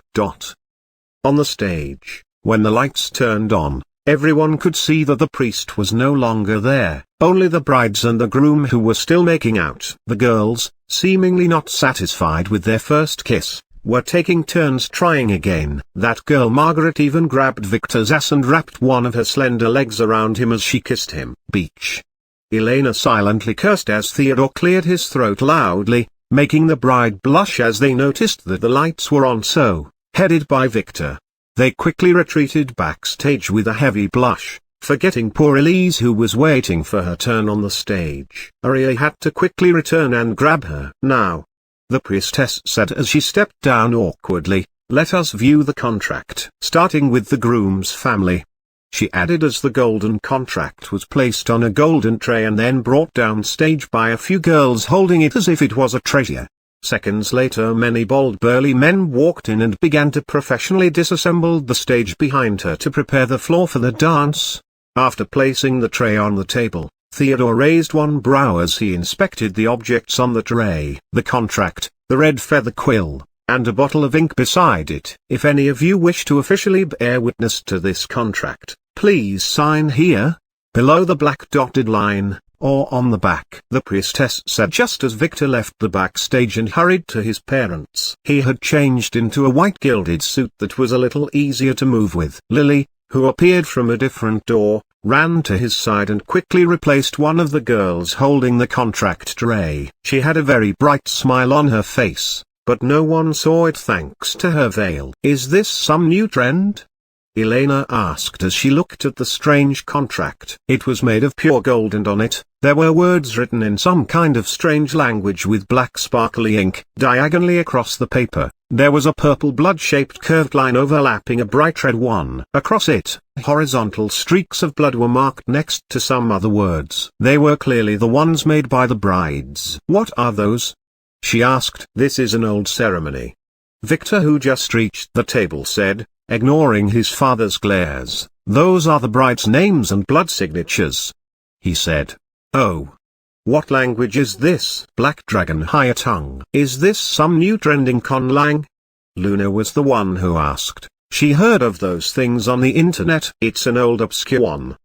On the stage, when the lights turned on, everyone could see that the priest was no longer there, only the brides and the groom who were still making out. The girls, seemingly not satisfied with their first kiss, were taking turns trying again. That girl Margaret even grabbed Victor's ass and wrapped one of her slender legs around him as she kissed him. Beach. Elena silently cursed as Theodore cleared his throat loudly, making the bride blush as they noticed that the lights were on. So, headed by Victor, they quickly retreated backstage with a heavy blush, forgetting poor Elise who was waiting for her turn on the stage. Aria had to quickly return and grab her. "Now," the priestess said as she stepped down awkwardly, "let us view the contract, starting with the groom's family," she added as the golden contract was placed on a golden tray and then brought down stage by a few girls holding it as if it was a treasure. Seconds later many bold burly men walked in and began to professionally disassemble the stage behind her to prepare the floor for the dance. After placing the tray on the table, Theodore raised one brow as he inspected the objects on the tray. The contract, the red feather quill, and a bottle of ink beside it. "If any of you wish to officially bear witness to this contract, please sign here, below the black dotted line, or on the back," the priestess said just as Victor left the backstage and hurried to his parents. He had changed into a white gilded suit that was a little easier to move with. Lily, who appeared from a different door, ran to his side and quickly replaced one of the girls holding the contract tray. She had a very bright smile on her face, but no one saw it thanks to her veil. "Is this some new trend?" Elena asked as she looked at the strange contract. It was made of pure gold and on it, there were words written in some kind of strange language with black sparkly ink. Diagonally across the paper, there was a purple blood-shaped curved line overlapping a bright red one. Across it, horizontal streaks of blood were marked next to some other words. They were clearly the ones made by the brides. "What are those?" she asked. "This is an old ceremony," Victor, who just reached the table, said, ignoring his father's glares. "Those are the bride's names and blood signatures," he said. "Oh. What language is this?" Black Dragon Higher Tongue. "Is this some new trending conlang?" Luna was the one who asked. She heard of those things on the internet. "It's an old obscure one,"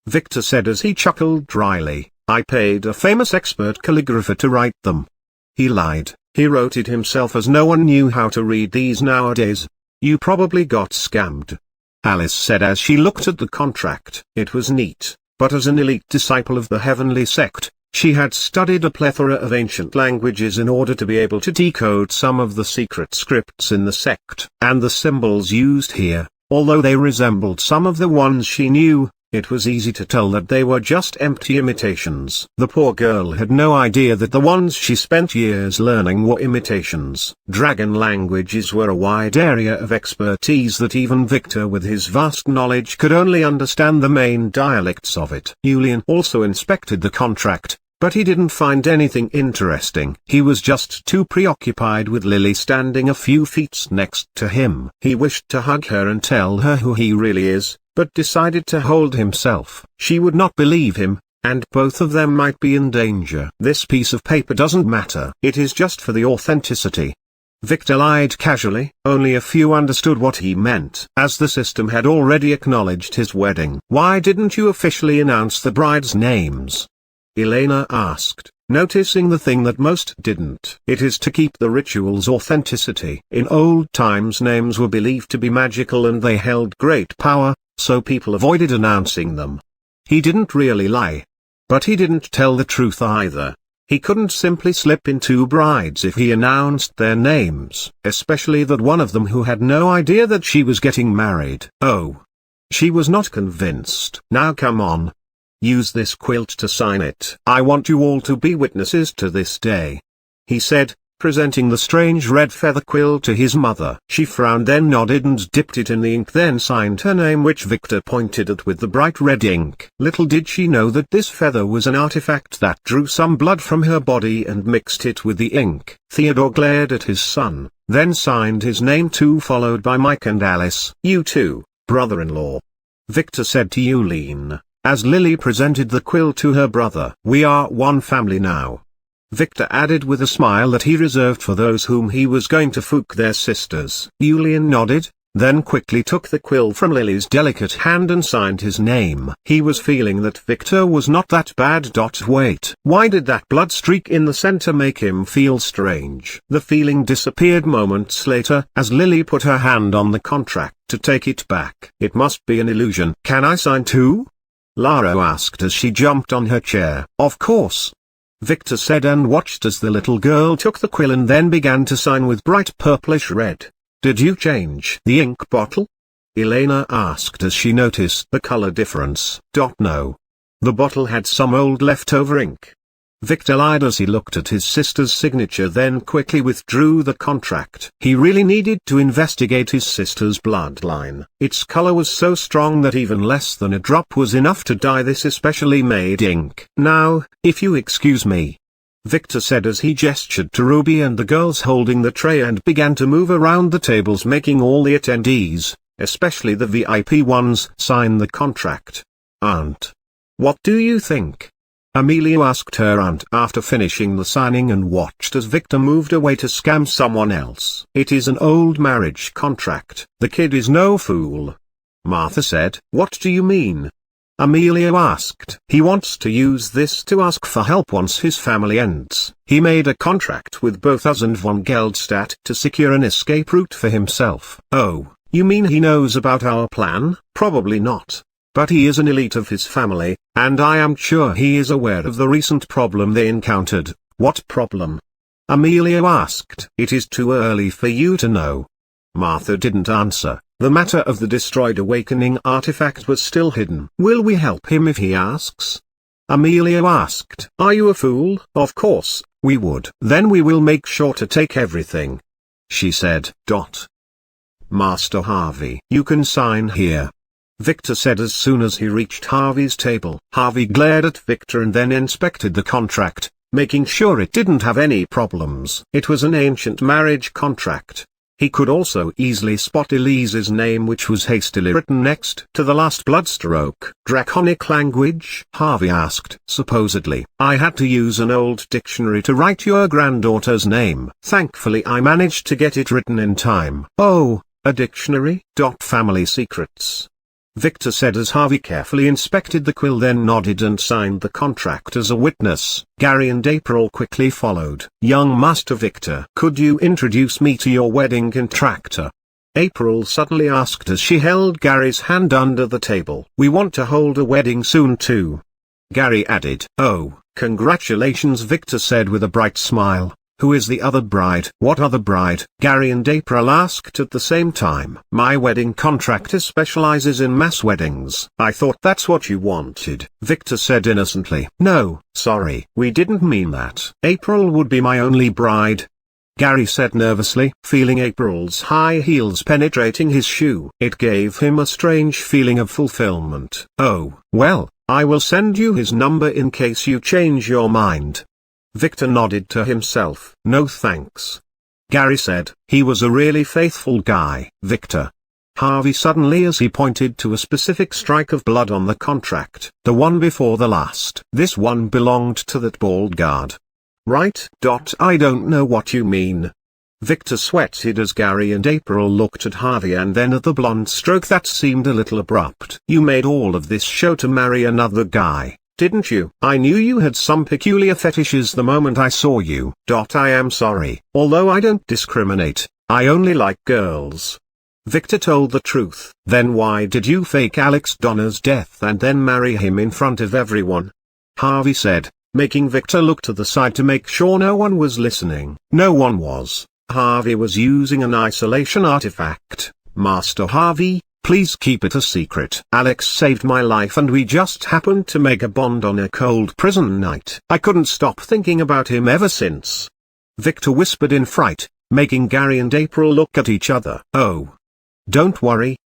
Victor said as he chuckled dryly. "I paid a famous expert calligrapher to write them." He lied. He wrote it himself as no one knew how to read these nowadays. "You probably got scammed," Alice said as she looked at the contract. It was neat, but as an elite disciple of the heavenly sect, she had studied a plethora of ancient languages in order to be able to decode some of the secret scripts in the sect. And the symbols used here, although they resembled some of the ones she knew, it was easy to tell that they were just empty imitations. The poor girl had no idea that the ones she spent years learning were imitations. Dragon languages were a wide area of expertise that even Victor with his vast knowledge could only understand the main dialects of it. Julian also inspected the contract, but he didn't find anything interesting. He was just too preoccupied with Lily standing a few feet next to him. He wished to hug her and tell her who he really is, but decided to hold himself. She would not believe him, and both of them might be in danger. "This piece of paper doesn't matter. It is just for the authenticity." Victor lied casually. Only a few understood what he meant, as the system had already acknowledged his wedding. "Why didn't you officially announce the bride's names?" Elena asked, noticing the thing that most didn't. "It is to keep the ritual's authenticity. In old times names were believed to be magical and they held great power, so people avoided announcing them." He didn't really lie. But he didn't tell the truth either. He couldn't simply slip in two brides if he announced their names, especially that one of them who had no idea that she was getting married. Oh. She was not convinced. Now come on. Use this quilt to sign it. I want you all to be witnesses to this day, he said, presenting the strange red feather quill to his mother. She frowned, then nodded and dipped it in the ink, then signed her name, which Victor pointed at with the bright red ink. Little did she know that this feather was an artifact that drew some blood from her body and mixed it with the ink. Theodore glared at his son, then signed his name too, followed by Mike and Alice. You too, brother-in-law, Victor said to Euleen, as Lily presented the quill to her brother. We are one family now, Victor added with a smile that he reserved for those whom he was going to fook their sisters. Euleen nodded, then quickly took the quill from Lily's delicate hand and signed his name. He was feeling that Victor was not that bad. Wait, why did that blood streak in the center make him feel strange? The feeling disappeared moments later as Lily put her hand on the contract to take it back. It must be an illusion. Can I sign too? Lara asked as she jumped on her chair. Of course, Victor said, and watched as the little girl took the quill and then began to sign with bright purplish red. Did you change the ink bottle? Elena asked as she noticed the color difference. No. The bottle had some old leftover ink. Victor lied as he looked at his sister's signature, then quickly withdrew the contract. He really needed to investigate his sister's bloodline. Its color was so strong that even less than a drop was enough to dye this especially made ink. Now, if you excuse me, Victor said as he gestured to Ruby and the girls holding the tray and began to move around the tables, making all the attendees, especially the VIP ones, sign the contract. Aunt, what do you think? Amelia asked her aunt after finishing the signing and watched as Victor moved away to scam someone else. It is an old marriage contract. The kid is no fool, Martha said. What do you mean? Amelia asked. He wants to use this to ask for help once his family ends. He made a contract with both us and von Geldstadt to secure an escape route for himself. Oh, you mean he knows about our plan? Probably not. But he is an elite of his family, and I am sure he is aware of the recent problem they encountered. What problem? Amelia asked. It is too early for you to know. Martha didn't answer. The matter of the destroyed awakening artifact was still hidden. Will we help him if he asks? Amelia asked. Are you a fool? Of course, we would. Then we will make sure to take everything, she said. Master Harvey. You can sign here, Victor said as soon as he reached Harvey's table. Harvey glared at Victor and then inspected the contract, making sure it didn't have any problems. It was an ancient marriage contract. He could also easily spot Elise's name, which was hastily written next to the last bloodstroke. Draconic language? Harvey asked. Supposedly, I had to use an old dictionary to write your granddaughter's name. Thankfully I managed to get it written in time. Oh, a dictionary? Family secrets, Victor said as Harvey carefully inspected the quill, then nodded and signed the contract as a witness. Gary and April quickly followed. Young Master Victor, could you introduce me to your wedding contractor? April suddenly asked as she held Gary's hand under the table. We want to hold a wedding soon too, Gary added. Oh, congratulations, Victor said with a bright smile. Who is the other bride? What other bride? Gary and April asked at the same time. My wedding contractor specializes in mass weddings. I thought that's what you wanted, Victor said innocently. No, sorry, we didn't mean that. April would be my only bride, Gary said nervously, feeling April's high heels penetrating his shoe. It gave him a strange feeling of fulfillment. Oh, well, I will send you his number in case you change your mind. Victor nodded to himself. No thanks, Gary said. He was a really faithful guy. Victor. Harvey suddenly as he pointed to a specific strike of blood on the contract. The one before the last. This one belonged to that bald guard, right? I don't know what you mean. Victor sweated as Gary and April looked at Harvey and then at the blonde stroke that seemed a little abrupt. You made all of this show to marry another guy, didn't you? I knew you had some peculiar fetishes the moment I saw you. I am sorry. Although I don't discriminate, I only like girls. Victor told the truth. Then why did you fake Alex Donner's death and then marry him in front of everyone? Harvey said. making Victor look to the side to make sure no one was listening. No one was. Harvey was using an isolation artifact. Master Harvey, please keep it a secret. Alex saved my life and we just happened to make a bond on a cold prison night. I couldn't stop thinking about him ever since. Victor whispered in fright, making Gary and April look at each other. Oh. Don't worry,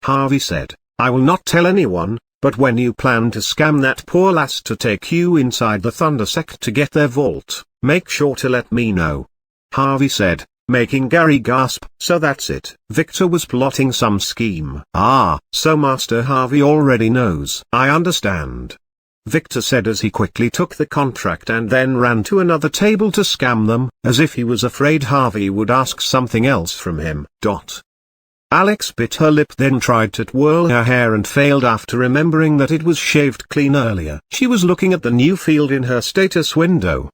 Harvey said. I will not tell anyone, but when you plan to scam that poor lass to take you inside the Thunder Sect to get their vault, make sure to let me know. Harvey said, making Gary gasp. So that's it. Victor was plotting some scheme. Ah, so Master Harvey already knows. I understand. Victor said as he quickly took the contract and then ran to another table to scam them, as if he was afraid Harvey would ask something else from him. Alex bit her lip, then tried to twirl her hair and failed after remembering that it was shaved clean earlier. She was looking at the new field in her status window,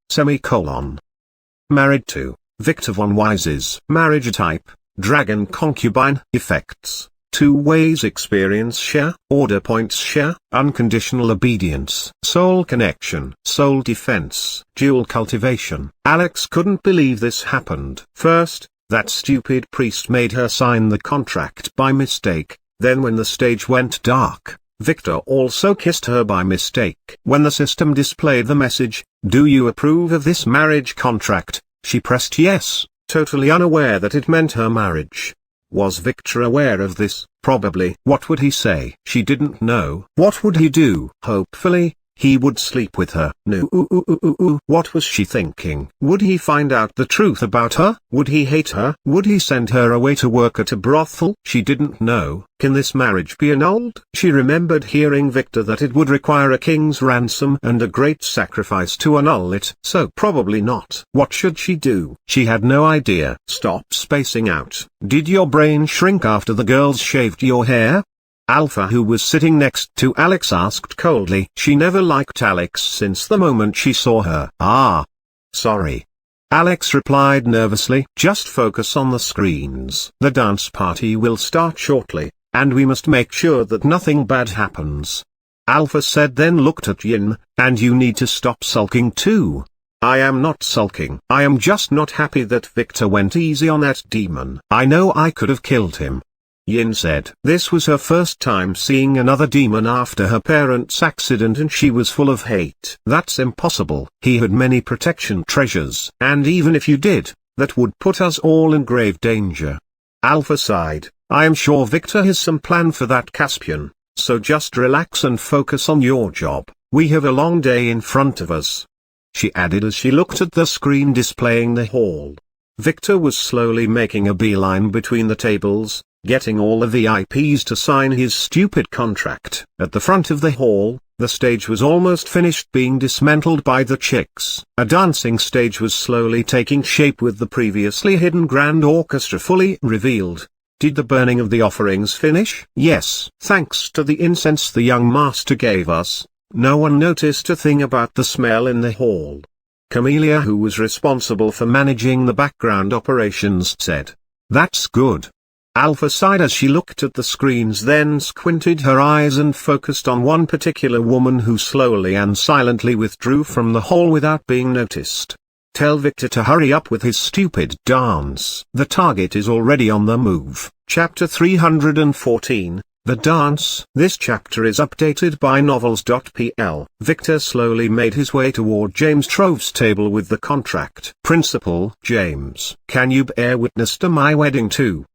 Married to Victor von Weis's marriage type, dragon concubine, effects, 2 ways experience share, order points share, unconditional obedience, soul connection, soul defense, dual cultivation. Alex couldn't believe this happened. First, that stupid priest made her sign the contract by mistake, then when the stage went dark, Victor also kissed her by mistake. When the system displayed the message, "Do you approve of this marriage contract?" she pressed yes, totally unaware that it meant her marriage. Was Victor aware of this? Probably. What would he say? She didn't know. What would he do? Hopefully, he would sleep with her. No. What was she thinking? Would he find out the truth about her? Would he hate her? Would he send her away to work at a brothel? She didn't know. Can this marriage be annulled? She remembered hearing Victor that it would require a king's ransom and a great sacrifice to annul it. So probably not. What should she do? She had no idea. Stop spacing out. Did your brain shrink after the girls shaved your hair? Alpha, who was sitting next to Alex, asked coldly. She never liked Alex since the moment she saw her. Ah. Sorry. Alex replied nervously. Just focus on the screens. The dance party will start shortly, and we must make sure that nothing bad happens. Alpha said, then looked at Yin, and you need to stop sulking too. I am not sulking. I am just not happy that Victor went easy on that demon. I know I could have killed him. Yin said. This was her first time seeing another demon after her parents' accident and she was full of hate. That's impossible. He had many protection treasures. And even if you did, that would put us all in grave danger. Alpha sighed. I am sure Victor has some plan for that Caspian, so just relax and focus on your job. We have a long day in front of us. She added as she looked at the screen displaying the hall. Victor was slowly making a beeline between the tables, getting all the VIPs to sign his stupid contract. At the front of the hall, the stage was almost finished being dismantled by the chicks. A dancing stage was slowly taking shape with the previously hidden grand orchestra fully revealed. Did the burning of the offerings finish? Yes. Thanks to the incense the young master gave us, no one noticed a thing about the smell in the hall. Camellia, who was responsible for managing the background operations, said, "That's good." Alpha sighed as she looked at the screens, then squinted her eyes and focused on one particular woman who slowly and silently withdrew from the hall without being noticed. Tell Victor to hurry up with his stupid dance. The target is already on the move. Chapter 314, The Dance. This chapter is updated by novels.pl. Victor slowly made his way toward James Trove's table with the contract. Principal James, can you bear witness to my wedding too?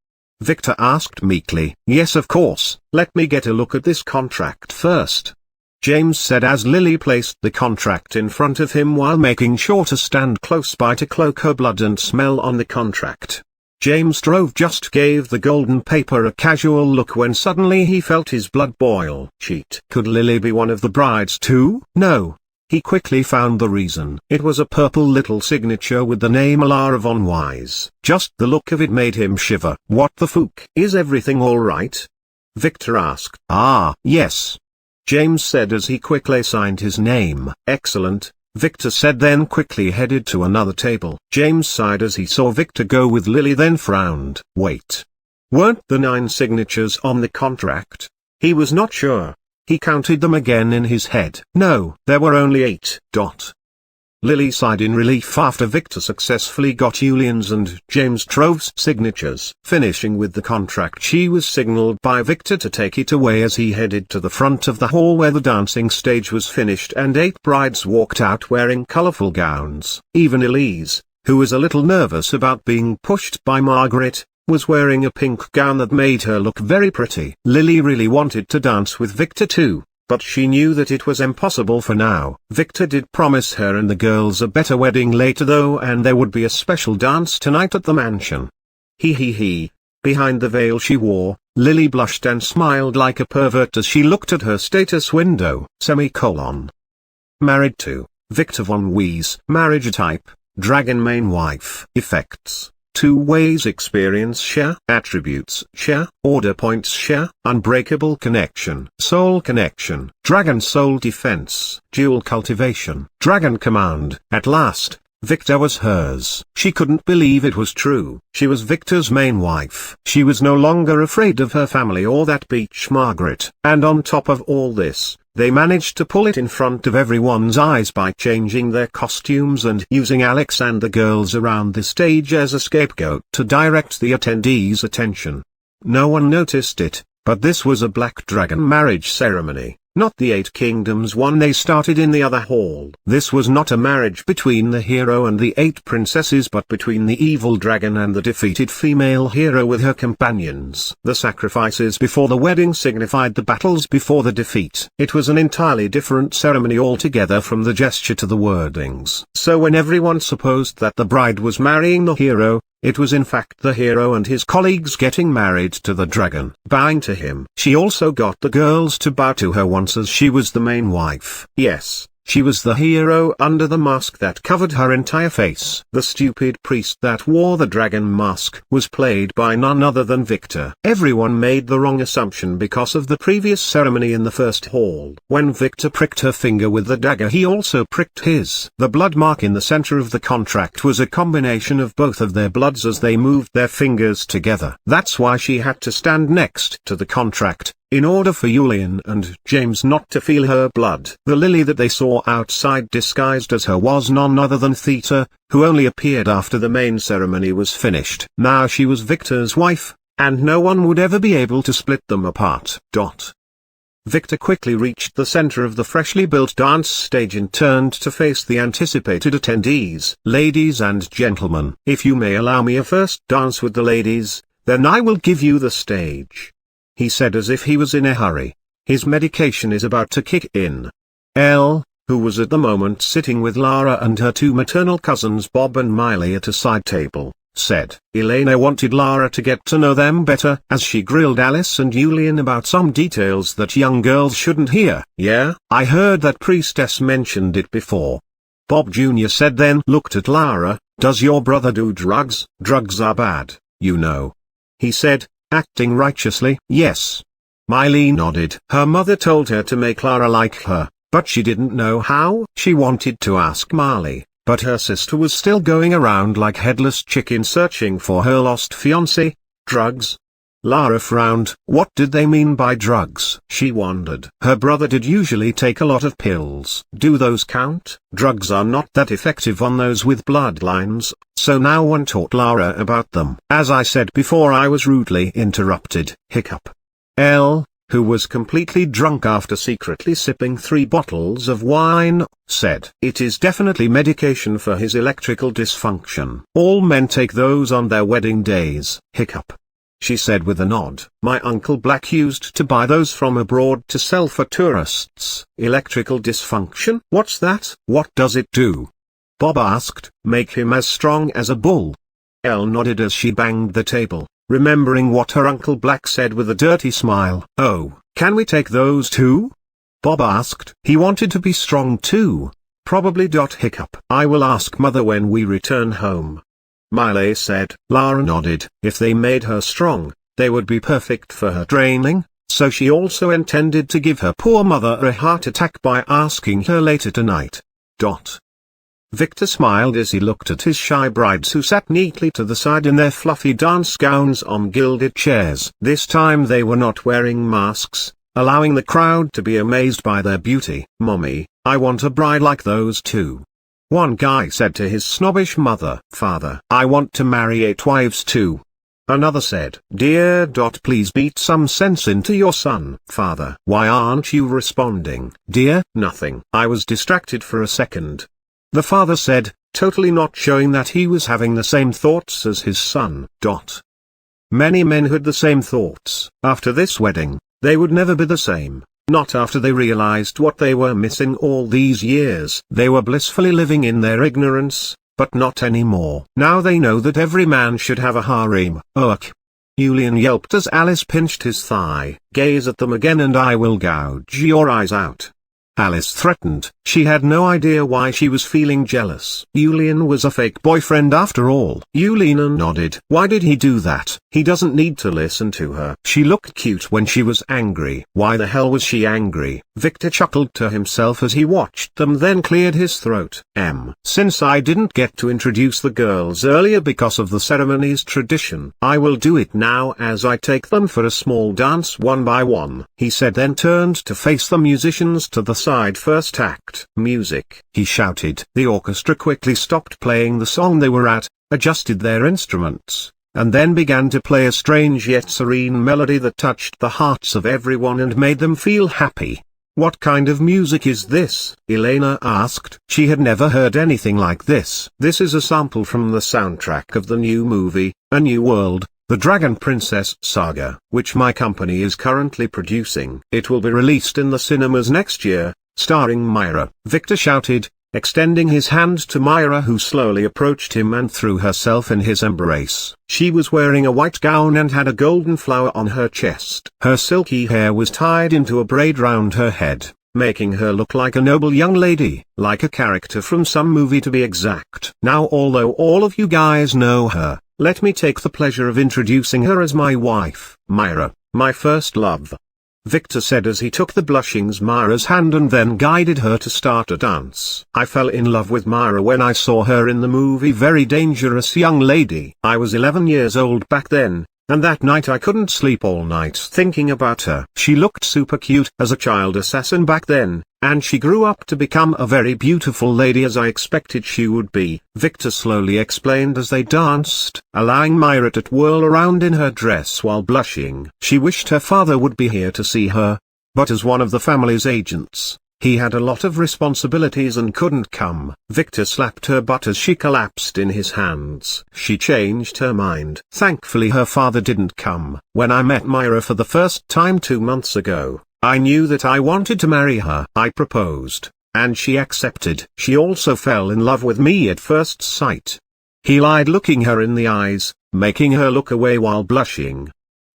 Victor asked meekly. Yes, of course. Let me get a look at this contract first. James said as Lily placed the contract in front of him while making sure to stand close by to cloak her blood and smell on the contract. James Trove just gave the golden paper a casual look when suddenly he felt his blood boil. Cheat. Could Lily be one of the brides too? No. He quickly found the reason. It was a purple little signature with the name Alara von Wise. Just the look of it made him shiver. What the fook? Is everything all right? Victor asked. Ah, yes. James said as he quickly signed his name. Excellent, Victor said, then quickly headed to another table. James sighed as he saw Victor go with Lily, then frowned. Wait. Weren't the 9 signatures on the contract? He was not sure. He counted them again in his head. No, there were only 8. Lily sighed in relief after Victor successfully got Julian's and James Trove's signatures. Finishing with the contract, she was signaled by Victor to take it away as he headed to the front of the hall where the dancing stage was finished and 8 brides walked out wearing colorful gowns. Even Elise, who was a little nervous about being pushed by Margaret, was wearing a pink gown that made her look very pretty. Lily really wanted to dance with Victor too, but she knew that it was impossible for now. Victor did promise her and the girls a better wedding later though, and there would be a special dance tonight at the mansion. He. Behind the veil she wore, Lily blushed and smiled like a pervert as she looked at her status window. Married to Victor von Wees. Marriage type: Dragon main wife. Effects: 2 ways experience share, attributes share, order points share, unbreakable connection, soul connection, dragon soul defense, dual cultivation, dragon command. At last, Victor was hers. She couldn't believe it was true. She was Victor's main wife. She was no longer afraid of her family or that beach Margaret. And on top of all this, they managed to pull it in front of everyone's eyes by changing their costumes and using Alex and the girls around the stage as a scapegoat to direct the attendees' attention. No one noticed it, but this was a Black Dragon marriage ceremony, not the 8 Kingdoms one they started in the other hall. This was not a marriage between the hero and the 8 princesses but between the evil dragon and the defeated female hero with her companions. The sacrifices before the wedding signified the battles before the defeat. It was an entirely different ceremony altogether from the gesture to the wordings. So when everyone supposed that the bride was marrying the hero, it was in fact the hero and his colleagues getting married to the dragon, bowing to him. She also got the girls to bow to her once as she was the main wife. Yes, she was the hero under the mask that covered her entire face. The stupid priest that wore the dragon mask was played by none other than Victor. Everyone made the wrong assumption because of the previous ceremony in the first hall. When Victor pricked her finger with the dagger, he also pricked his. The blood mark in the center of the contract was a combination of both of their bloods as they moved their fingers together. That's why she had to stand next to the contract, in order for Julian and James not to feel her blood. The Lily that they saw outside disguised as her was none other than Theta, who only appeared after the main ceremony was finished. Now she was Victor's wife, and no one would ever be able to split them apart. Victor quickly reached the center of the freshly built dance stage and turned to face the anticipated attendees. Ladies and gentlemen, if you may allow me a first dance with the ladies, then I will give you the stage, he said as if he was in a hurry. His medication is about to kick in. Elle, who was at the moment sitting with Lara and her 2 maternal cousins Bob and Miley at a side table, said. Elena wanted Lara to get to know them better as she grilled Alice and Julian about some details that young girls shouldn't hear. Yeah, I heard that priestess mentioned it before, Bob Jr. said, then looked at Lara. Does your brother do drugs? Drugs are bad, you know, he said, acting righteously. Yes. Miley nodded. Her mother told her to make Lara like her, but she didn't know how. She wanted to ask Miley, but her sister was still going around like headless chicken searching for her lost fiancé. Drugs? Lara frowned. What did they mean by drugs? She wondered. Her brother did usually take a lot of pills. Do those count? Drugs are not that effective on those with bloodlines, so no one taught Lara about them. As I said before, I was rudely interrupted. Hiccup. Elle, who was completely drunk after secretly sipping 3 bottles of wine, said. It is definitely medication for his electrical dysfunction. All men take those on their wedding days. Hiccup. She said with a nod. My Uncle Black used to buy those from abroad to sell for tourists. Electrical dysfunction? What's that? What does it do? Bob asked. Make him as strong as a bull. Elle nodded as she banged the table, remembering what her Uncle Black said with a dirty smile. Oh, can we take those too? Bob asked. He wanted to be strong too. Probably. Hiccup. I will ask Mother when we return home, Miley said. Lara nodded. If they made her strong, they would be perfect for her training, so she also intended to give her poor mother a heart attack by asking her later tonight. Victor smiled as he looked at his shy brides who sat neatly to the side in their fluffy dance gowns on gilded chairs. This time they were not wearing masks, allowing the crowd to be amazed by their beauty. "Mommy, I want a bride like those two." One guy said to his snobbish mother, "Father, I want to marry 8 wives too." Another said, "Dear please beat some sense into your son." "Father, why aren't you responding?" "Dear, nothing. I was distracted for a second." The father said, totally not showing that he was having the same thoughts as his son. Many men had the same thoughts. After this wedding, they would never be the same. Not after they realized what they were missing all these years. They were blissfully living in their ignorance, but not anymore. Now they know that every man should have a harem. Ugh. Julian yelped as Alice pinched his thigh. "Gaze at them again and I will gouge your eyes out." Alice threatened. She had no idea why she was feeling jealous. Julian was a fake boyfriend after all. Julina nodded. Why did he do that? He doesn't need to listen to her. She looked cute when she was angry. Why the hell was she angry? Victor chuckled to himself as he watched them, then cleared his throat. Since I didn't get to introduce the girls earlier because of the ceremony's tradition, I will do it now as I take them for a small dance one by one, he said, then turned to face the musicians to the side. First act. Music, he shouted. The orchestra quickly stopped playing the song they were at, adjusted their instruments, and then began to play a strange yet serene melody that touched the hearts of everyone and made them feel happy. What kind of music is this? Elena asked. She had never heard anything like this. This is a sample from the soundtrack of the new movie, A New World, The Dragon Princess Saga, which my company is currently producing. It will be released in the cinemas next year, starring Myra. Victor shouted, extending his hand to Myra, who slowly approached him and threw herself in his embrace. She was wearing a white gown and had a golden flower on her chest. Her silky hair was tied into a braid round her head, making her look like a noble young lady, like a character from some movie to be exact. Now, although all of you guys know her, let me take the pleasure of introducing her as my wife, Myra, my first love. Victor said as he took the blushing Myra's hand and then guided her to start a dance. I fell in love with Myra when I saw her in the movie Very Dangerous Young Lady. I was 11 years old back then, and that night I couldn't sleep all night thinking about her. She looked super cute as a child assassin back then, and she grew up to become a very beautiful lady as I expected she would be, Victor slowly explained as they danced, allowing Myra to twirl around in her dress while blushing. She wished her father would be here to see her, but as one of the family's agents, he had a lot of responsibilities and couldn't come. Victor slapped her butt as she collapsed in his hands. She changed her mind. Thankfully her father didn't come. When I met Myra for the first time 2 months ago, I knew that I wanted to marry her. I proposed, and she accepted. She also fell in love with me at first sight. He lied, looking her in the eyes, making her look away while blushing.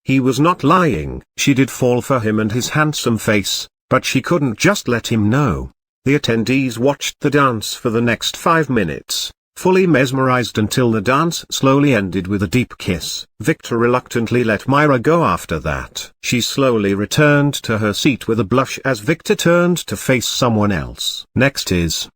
He was not lying. She did fall for him and his handsome face, but she couldn't just let him know. The attendees watched the dance for the next 5 minutes, fully mesmerized until the dance slowly ended with a deep kiss. Victor reluctantly let Myra go after that. She slowly returned to her seat with a blush as Victor turned to face someone else. Next is...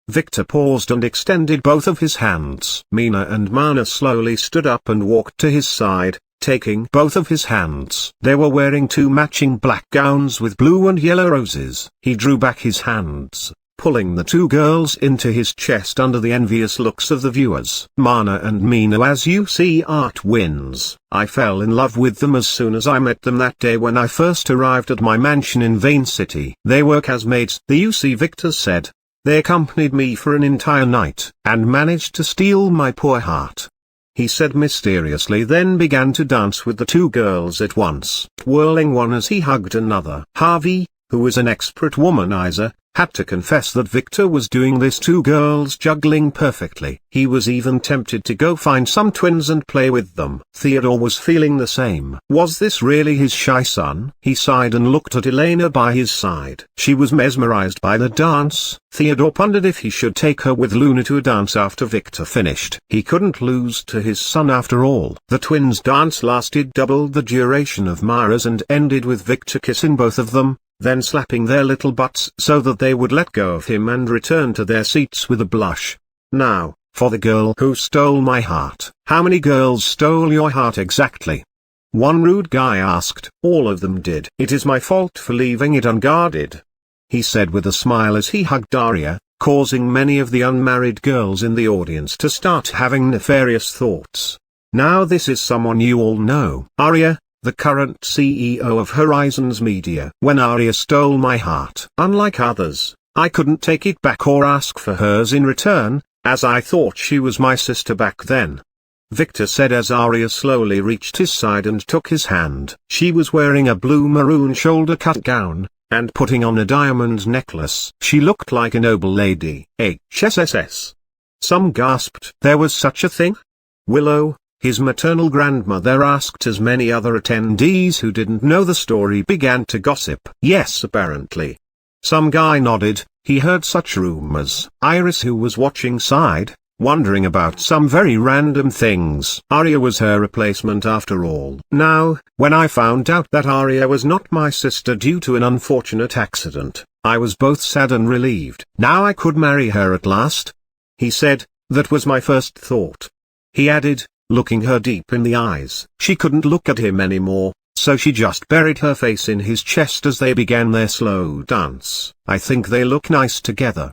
Victor paused and extended both of his hands. Mina and Mana slowly stood up and walked to his side, taking both of his hands. They were wearing 2 matching black gowns with blue and yellow roses. He drew back his hands, pulling the 2 girls into his chest under the envious looks of the viewers. Mana and Mina, as you see, are twins. I fell in love with them as soon as I met them that day when I first arrived at my mansion in Vane City. They work as maids, the UC Victor said. They accompanied me for an entire night, and managed to steal my poor heart, he said mysteriously, then began to dance with the 2 girls at once, twirling one as he hugged another. Harvey, who is an expert womanizer, had to confess that Victor was doing this 2 girls juggling perfectly. He was even tempted to go find some twins and play with them. Theodore was feeling the same. Was this really his shy son? He sighed and looked at Elena by his side. She was mesmerized by the dance. Theodore pondered if he should take her with Luna to a dance after Victor finished. He couldn't lose to his son after all. The twins' dance lasted double the duration of Myra's and ended with Victor kissing both of them, then slapping their little butts so that they would let go of him and return to their seats with a blush. Now, for the girl who stole my heart. How many girls stole your heart exactly? one rude guy asked. All of them did. It is my fault for leaving it unguarded, he said with a smile as he hugged Arya, causing many of the unmarried girls in the audience to start having nefarious thoughts. Now this is someone you all know. Arya, the current CEO of Horizons Media. When Arya stole my heart. Unlike others, I couldn't take it back or ask for hers in return, as I thought she was my sister back then, Victor said as Arya slowly reached his side and took his hand. She was wearing a blue-maroon shoulder-cut gown, and putting on a diamond necklace. She looked like a noble lady. HSSS. Some gasped. There was such a thing? Willow, his maternal grandmother, asked as many other attendees who didn't know the story began to gossip. Yes, apparently. Some guy nodded. He heard such rumors. Iris, who was watching, sighed, wondering about some very random things. Arya was her replacement after all. Now, when I found out that Arya was not my sister due to an unfortunate accident, I was both sad and relieved. Now I could marry her at last, he said. That was my first thought. He added, looking her deep in the eyes. She couldn't look at him anymore, so she just buried her face in his chest as they began their slow dance. I think they look nice together.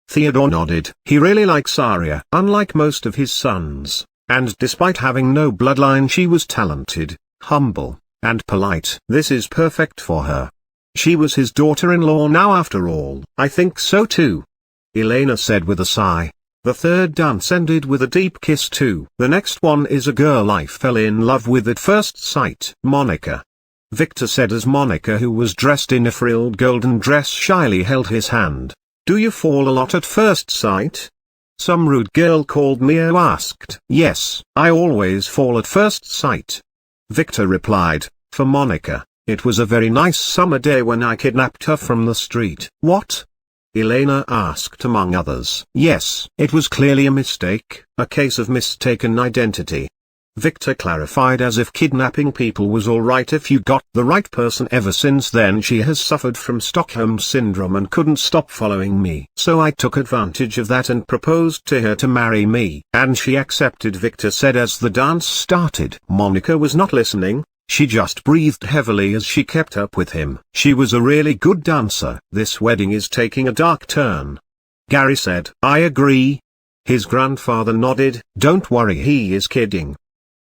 Theodore nodded. He really likes Arya. Unlike most of his sons, and despite having no bloodline, she was talented, humble, and polite. This is perfect for her. She was his daughter-in-law now after all. I think so too, Elena said with a sigh. The third dance ended with a deep kiss too. The next one is a girl I fell in love with at first sight. Monica, Victor said as Monica, who was dressed in a frilled golden dress, shyly held his hand. Do you fall a lot at first sight? Some rude girl called Mia asked. Yes, I always fall at first sight, Victor replied. For Monica, it was a very nice summer day when I kidnapped her from the street. What? Elena asked among others. Yes, it was clearly a mistake, a case of mistaken identity, Victor clarified, as if kidnapping people was alright if you got the right person. Ever since then she has suffered from Stockholm Syndrome and couldn't stop following me. So I took advantage of that and proposed to her to marry me. And she accepted, Victor said as the dance started. Monica was not listening, she just breathed heavily as she kept up with him. She was a really good dancer. This wedding is taking a dark turn, Gary said. I agree. His grandfather nodded. Don't worry, he is kidding,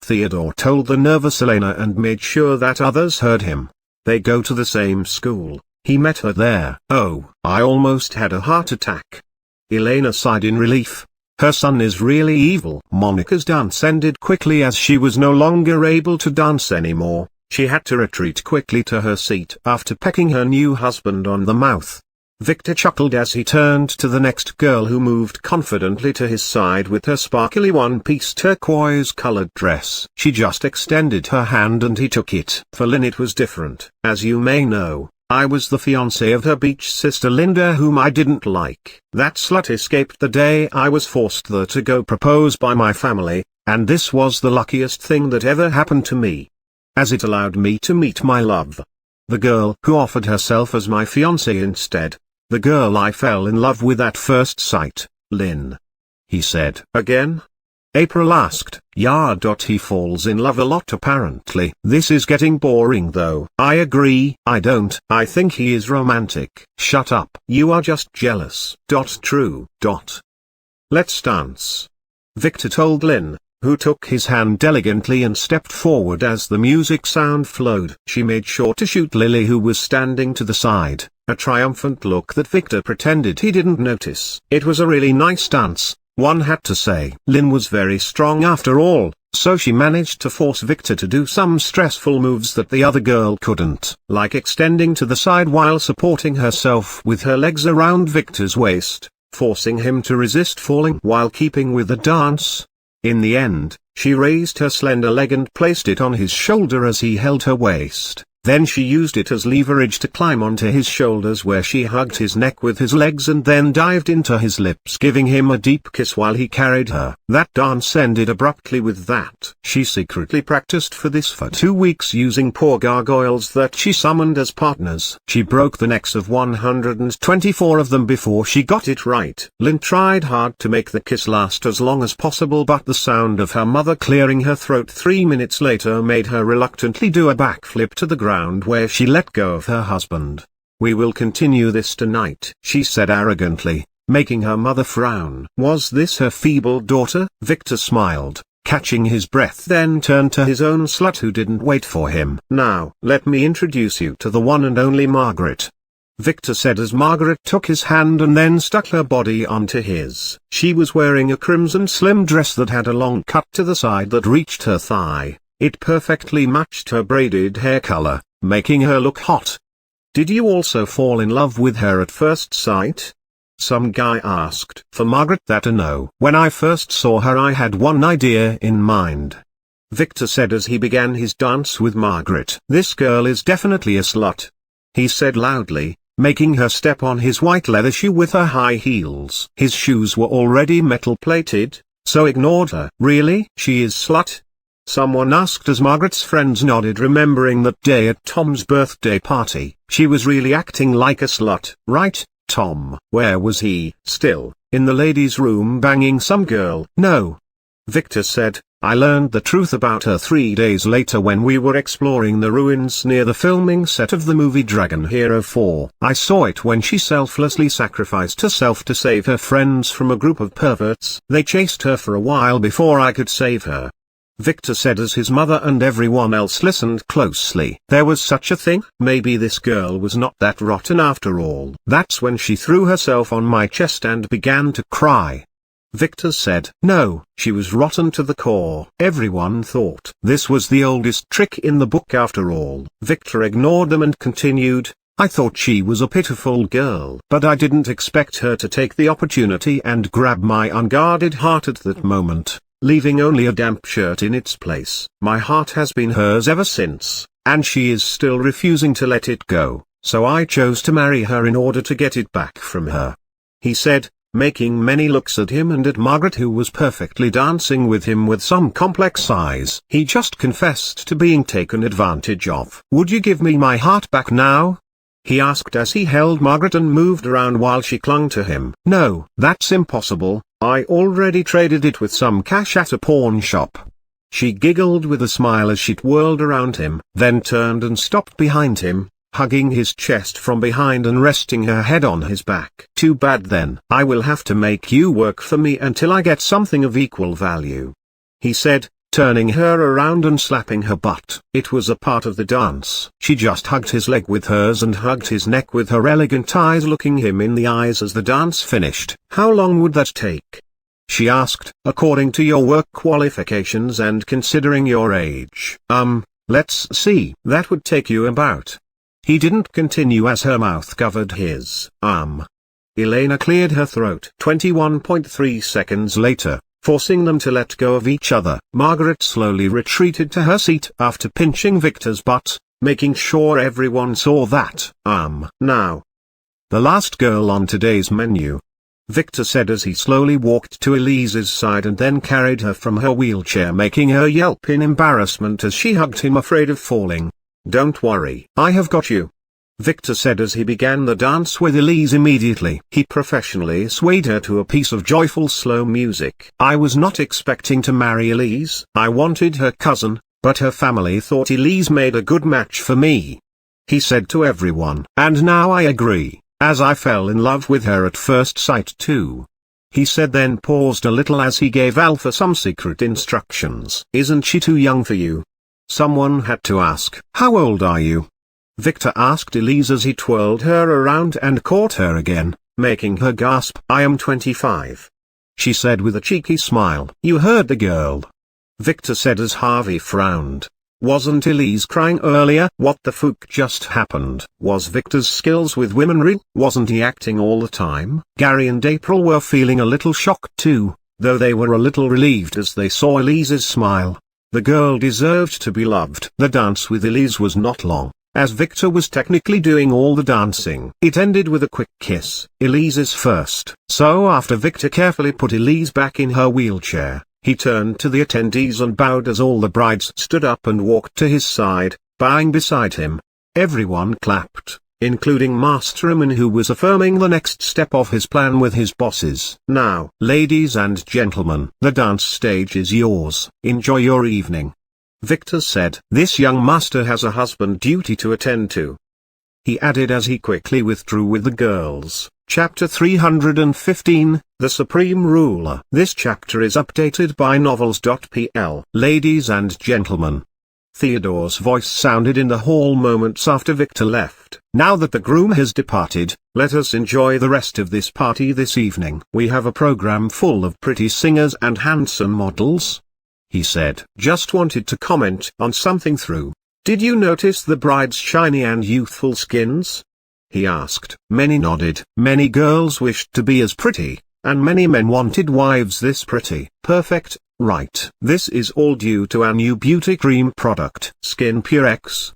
Theodore told the nervous Elena and made sure that others heard him. They go to the same school. He met her there. Oh, I almost had a heart attack. Elena sighed in relief. Her son is really evil. Monica's dance ended quickly as she was no longer able to dance anymore. She had to retreat quickly to her seat after pecking her new husband on the mouth. Victor chuckled as he turned to the next girl, who moved confidently to his side with her sparkly one-piece turquoise-colored dress. She just extended her hand and he took it. For Lynn it was different. As you may know, I was the fiancé of her beach sister Linda, whom I didn't like. That slut escaped the day I was forced there to go propose by my family, and this was the luckiest thing that ever happened to me, as it allowed me to meet my love. The girl who offered herself as my fiancé instead. The girl I fell in love with at first sight, Lynn, he said. Again? April asked. Yeah. He falls in love a lot apparently. This is getting boring though. I agree. I think he is romantic. Shut up. You are just jealous. True. Let's dance, Victor told Lynn, who took his hand elegantly and stepped forward as the music sound flowed. She made sure to shoot Lily, who was standing to the side, a triumphant look that Victor pretended he didn't notice. It was a really nice dance, one had to say. Lynn was very strong after all, so she managed to force Victor to do some stressful moves that the other girl couldn't, like extending to the side while supporting herself with her legs around Victor's waist, forcing him to resist falling while keeping with the dance. In the end, she raised her slender leg and placed it on his shoulder as he held her waist. Then she used it as leverage to climb onto his shoulders, where she hugged his neck with his legs and then dived into his lips, giving him a deep kiss while he carried her. That dance ended abruptly with that. She secretly practiced for this for 2 weeks using poor gargoyles that she summoned as partners. She broke the necks of 124 of them before she got it right. Lynn tried hard to make the kiss last as long as possible, but the sound of her mother clearing her throat 3 minutes later made her reluctantly do a backflip to the ground, where she let go of her husband. "We will continue this tonight," she said arrogantly, making her mother frown. Was this her feeble daughter? Victor smiled, catching his breath, then turned to his own slut who didn't wait for him. "Now, let me introduce you to the one and only Margaret," Victor said as Margaret took his hand and then stuck her body onto his. She was wearing a crimson slim dress that had a long cut to the side that reached her thigh. It perfectly matched her braided hair color, making her look hot. "Did you also fall in love with her at first sight?" some guy asked. For Margaret, that a no. "When I first saw her I had one idea in mind," Victor said as he began his dance with Margaret. "This girl is definitely a slut," he said loudly, making her step on his white leather shoe with her high heels. His shoes were already metal-plated, so ignored her. "Really? She is slut?" someone asked as Margaret's friends nodded, remembering that day at Tom's birthday party. She was really acting like a slut, right? Tom, where was he? Still, in the ladies' room banging some girl? "No," Victor said. "I learned the truth about her 3 days later when we were exploring the ruins near the filming set of the movie Dragon Hero 4. I saw it when she selflessly sacrificed herself to save her friends from a group of perverts. They chased her for a while before I could save her," Victor said as his mother and everyone else listened closely. "There was such a thing? Maybe this girl was not that rotten after all." "That's when she threw herself on my chest and began to cry," Victor said. "No, she was rotten to the core." Everyone thought this was the oldest trick in the book after all. Victor ignored them and continued, "I thought she was a pitiful girl, but I didn't expect her to take the opportunity and grab my unguarded heart at that moment, leaving only a damp shirt in its place. My heart has been hers ever since, and she is still refusing to let it go, so I chose to marry her in order to get it back from her," he said, making many looks at him and at Margaret, who was perfectly dancing with him with some complex eyes. "He just confessed to being taken advantage of." "Would you give me my heart back now?" he asked as he held Margaret and moved around while she clung to him. "No, that's impossible. I already traded it with some cash at a pawn shop." She giggled with a smile as she twirled around him, then turned and stopped behind him, hugging his chest from behind and resting her head on his back. "Too bad then. I will have to make you work for me until I get something of equal value," he said, turning her around and slapping her butt. It was a part of the dance. She just hugged his leg with hers and hugged his neck with her elegant eyes, looking him in the eyes as the dance finished. "How long would that take?" she asked. "According to your work qualifications and considering your age. Let's see. That would take you about..." He didn't continue as her mouth covered his. Elena cleared her throat. 21.3 seconds later, forcing them to let go of each other, Margaret slowly retreated to her seat after pinching Victor's butt, making sure everyone saw that. Now. The last girl on today's menu," Victor said as he slowly walked to Elise's side and then carried her from her wheelchair, making her yelp in embarrassment as she hugged him, afraid of falling. "Don't worry, I have got you," Victor said as he began the dance with Elise immediately. He professionally swayed her to a piece of joyful slow music. "I was not expecting to marry Elise. I wanted her cousin, but her family thought Elise made a good match for me," he said to everyone. "And now I agree, as I fell in love with her at first sight too," he said, then paused a little as he gave Alpha some secret instructions. "Isn't she too young for you?" someone had to ask. "How old are you?" Victor asked Elise as he twirled her around and caught her again, making her gasp. "I am 25," she said with a cheeky smile. "You heard the girl," Victor said as Harvey frowned. "Wasn't Elise crying earlier?" What the fuck just happened? Was Victor's skills with women real? Wasn't he acting all the time? Gary and April were feeling a little shocked too, though they were a little relieved as they saw Elise's smile. The girl deserved to be loved. The dance with Elise was not long, as Victor was technically doing all the dancing. It ended with a quick kiss, Elise's first. So after Victor carefully put Elise back in her wheelchair, he turned to the attendees and bowed as all the brides stood up and walked to his side, bowing beside him. Everyone clapped, including Master Amin, who was affirming the next step of his plan with his bosses. Now, ladies and gentlemen, the dance stage is yours. Enjoy your evening. Victor said. This young master has a husband duty to attend to, he added as he quickly withdrew with the girls. Chapter 315, The Supreme Ruler. This chapter is updated by novels.pl. Ladies and gentlemen. Theodore's voice sounded in the hall moments after Victor left. Now that the groom has departed, let us enjoy the rest of this party this evening. We have a program full of pretty singers and handsome models, he said. Just wanted to comment on something through. Did you notice the bride's shiny and youthful skins? He asked. Many nodded. Many girls wished to be as pretty, and many men wanted wives this pretty. Perfect, right. This is all due to our new beauty cream product, Skin Pure X.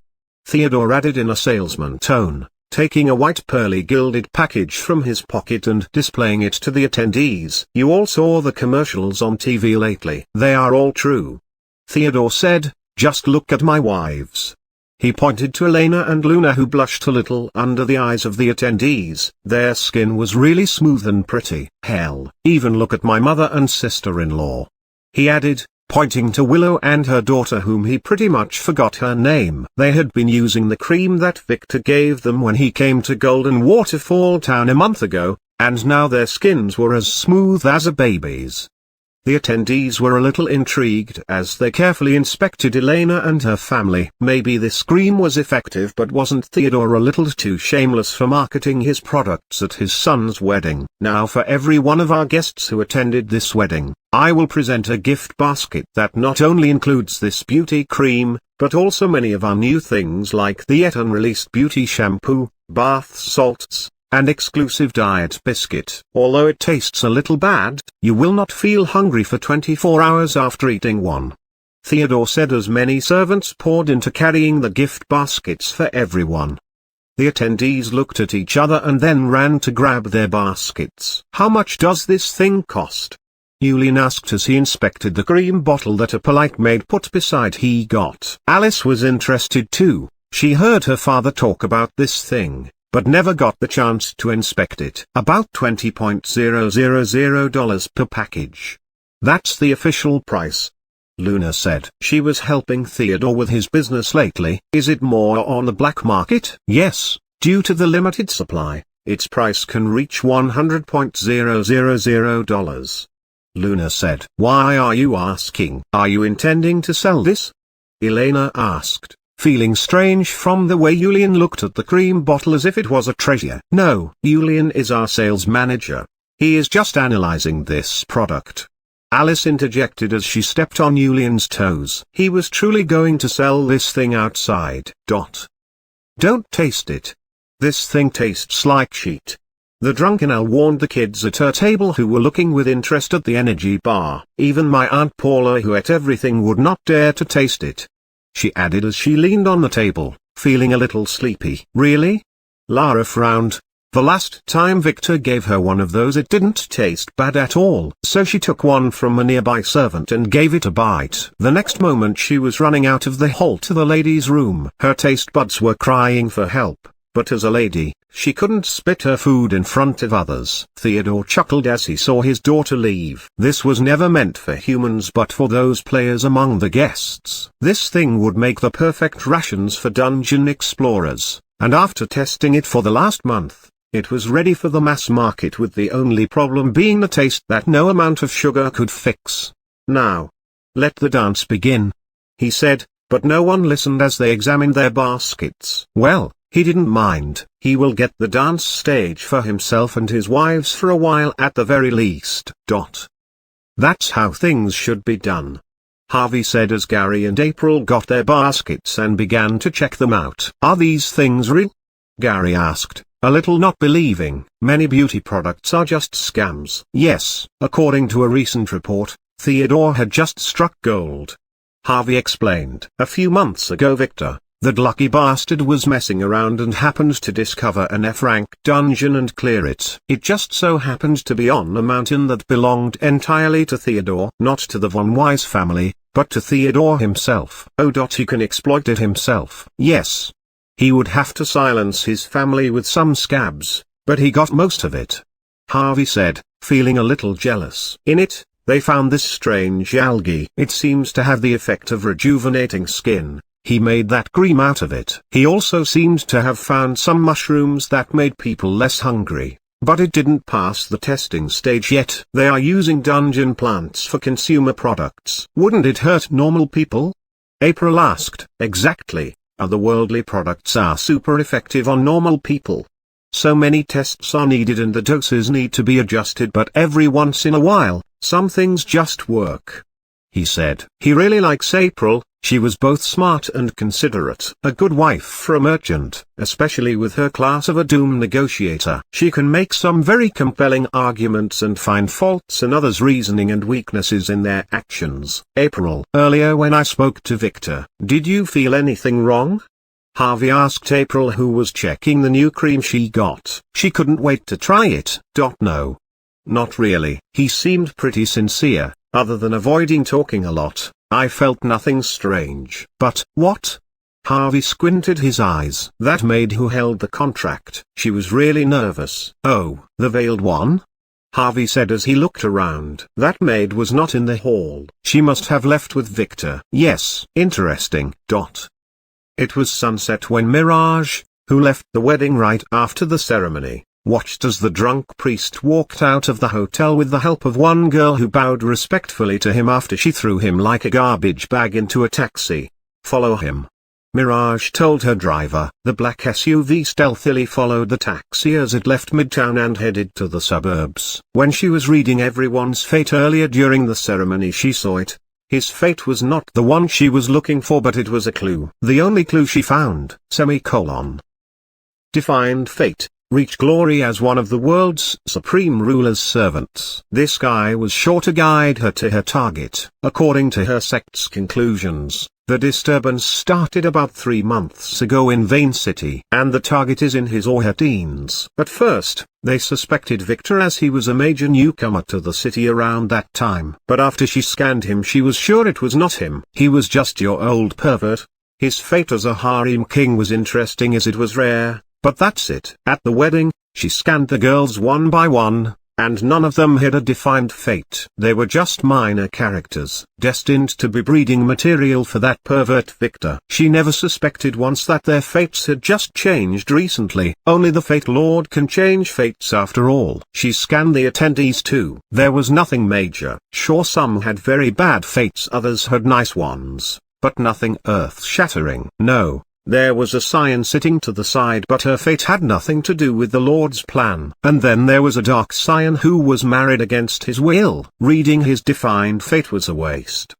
Theodore added in a salesman tone, taking a white pearly gilded package from his pocket and displaying it to the attendees. You all saw the commercials on TV lately. They are all true. Theodore said, just look at my wives. He pointed to Elena and Luna, who blushed a little under the eyes of the attendees. Their skin was really smooth and pretty. Hell, even look at my mother and sister-in-law. He added, pointing to Willow and her daughter, whom he pretty much forgot her name. They had been using the cream that Victor gave them when he came to Golden Waterfall Town a month ago, and now their skins were as smooth as a baby's. The attendees were a little intrigued as they carefully inspected Elena and her family. Maybe this cream was effective, but wasn't Theodore a little too shameless for marketing his products at his son's wedding? Now for every one of our guests who attended this wedding, I will present a gift basket that not only includes this beauty cream, but also many of our new things like the yet unreleased beauty shampoo, bath salts, and exclusive diet biscuit. Although it tastes a little bad, you will not feel hungry for 24 hours after eating one, Theodore said as many servants poured into carrying the gift baskets for everyone. The attendees looked at each other and then ran to grab their baskets. How much does this thing cost? Yulin asked as he inspected the cream bottle that a polite maid put beside he got. Alice was interested too. She heard her father talk about this thing, but never got the chance to inspect it. About $20,000 per package. That's the official price, Luna said. She was helping Theodore with his business lately. Is it more on the black market? Yes, due to the limited supply, its price can reach $100,000, Luna said. Why are you asking? Are you intending to sell this? Elena asked, feeling strange from the way Yulian looked at the cream bottle as if it was a treasure. No, Yulian is our sales manager. He is just analyzing this product, Alice interjected as she stepped on Yulian's toes. He was truly going to sell this thing outside. Don't taste it. This thing tastes like shit. The drunken Elle warned the kids at her table, who were looking with interest at the energy bar. Even my Aunt Paula, who ate everything, would not dare to taste it, she added as she leaned on the table, feeling a little sleepy. Really? Lara frowned. The last time Victor gave her one of those, it didn't taste bad at all. So she took one from a nearby servant and gave it a bite. The next moment she was running out of the hall to the ladies' room. Her taste buds were crying for help, but as a lady, she couldn't spit her food in front of others. Theodore chuckled as he saw his daughter leave. This was never meant for humans but for those players among the guests. This thing would make the perfect rations for dungeon explorers, and after testing it for the last month, it was ready for the mass market, with the only problem being the taste that no amount of sugar could fix. Now, let the dance begin, he said, but no one listened as they examined their baskets. Well, he didn't mind. He will get the dance stage for himself and his wives for a while at the very least. That's how things should be done, Harvey said as Gary and April got their baskets and began to check them out. Are these things real? Gary asked, a little not believing. Many beauty products are just scams. Yes, according to a recent report, Theodore had just struck gold, Harvey explained. A few months ago Victor, That lucky bastard was messing around and happened to discover an F-rank dungeon and clear it. It just so happened to be on a mountain that belonged entirely to Theodore, not to the von Weiss family, but to Theodore himself. Oh. He can exploit it himself. Yes. He would have to silence his family with some scabs, but he got most of it. Harvey said, feeling a little jealous. In it, they found this strange algae. It seems to have the effect of rejuvenating skin. He made that cream out of it. He also seemed to have found some mushrooms that made people less hungry, but it didn't pass the testing stage yet. They are using dungeon plants for consumer products. Wouldn't it hurt normal people? April asked. Exactly. Otherworldly products are super effective on normal people. So many tests are needed and the doses need to be adjusted, but every once in a while, some things just work. He said. He really likes April. She was both smart and considerate. A good wife for a merchant, especially with her class of a doom negotiator. She can make some very compelling arguments and find faults in others' reasoning and weaknesses in their actions. April. Earlier when I spoke to Victor, did you feel anything wrong? Harvey asked April, who was checking the new cream she got. She couldn't wait to try it. No. Not really. He seemed pretty sincere, other than avoiding talking a lot. I felt nothing strange. But, what? Harvey squinted his eyes. That maid who held the contract. She was really nervous. Oh, the veiled one? Harvey said as he looked around. That maid was not in the hall. She must have left with Victor. Yes. Interesting. It was sunset when Mirage, who left the wedding right after the ceremony, watched as the drunk priest walked out of the hotel with the help of one girl who bowed respectfully to him after she threw him like a garbage bag into a taxi. Follow him. Mirage told her driver. The black SUV stealthily followed the taxi as it left Midtown and headed to the suburbs. When she was reading everyone's fate earlier during the ceremony, she saw it. His fate was not the one she was looking for, but it was a clue. The only clue she found. Defined fate. Reach glory as one of the world's supreme ruler's servants. This guy was sure to guide her to her target. According to her sect's conclusions, the disturbance started about 3 months ago in Vane City, and the target is in his or her teens. At first, they suspected Victor as he was a major newcomer to the city around that time. But after she scanned him, she was sure it was not him. He was just your old pervert. His fate as a harem king was interesting as it was rare. But that's it. At the wedding, she scanned the girls one by one, and none of them had a defined fate. They were just minor characters, destined to be breeding material for that pervert Victor. She never suspected once that their fates had just changed recently. Only the Fate Lord can change fates after all. She scanned the attendees too. There was nothing major. Sure, some had very bad fates, others had nice ones, but nothing earth-shattering. No. There was a Scion sitting to the side, but her fate had nothing to do with the Lord's plan. And then there was a Dark Scion who was married against his will. Reading his defined fate was a waste.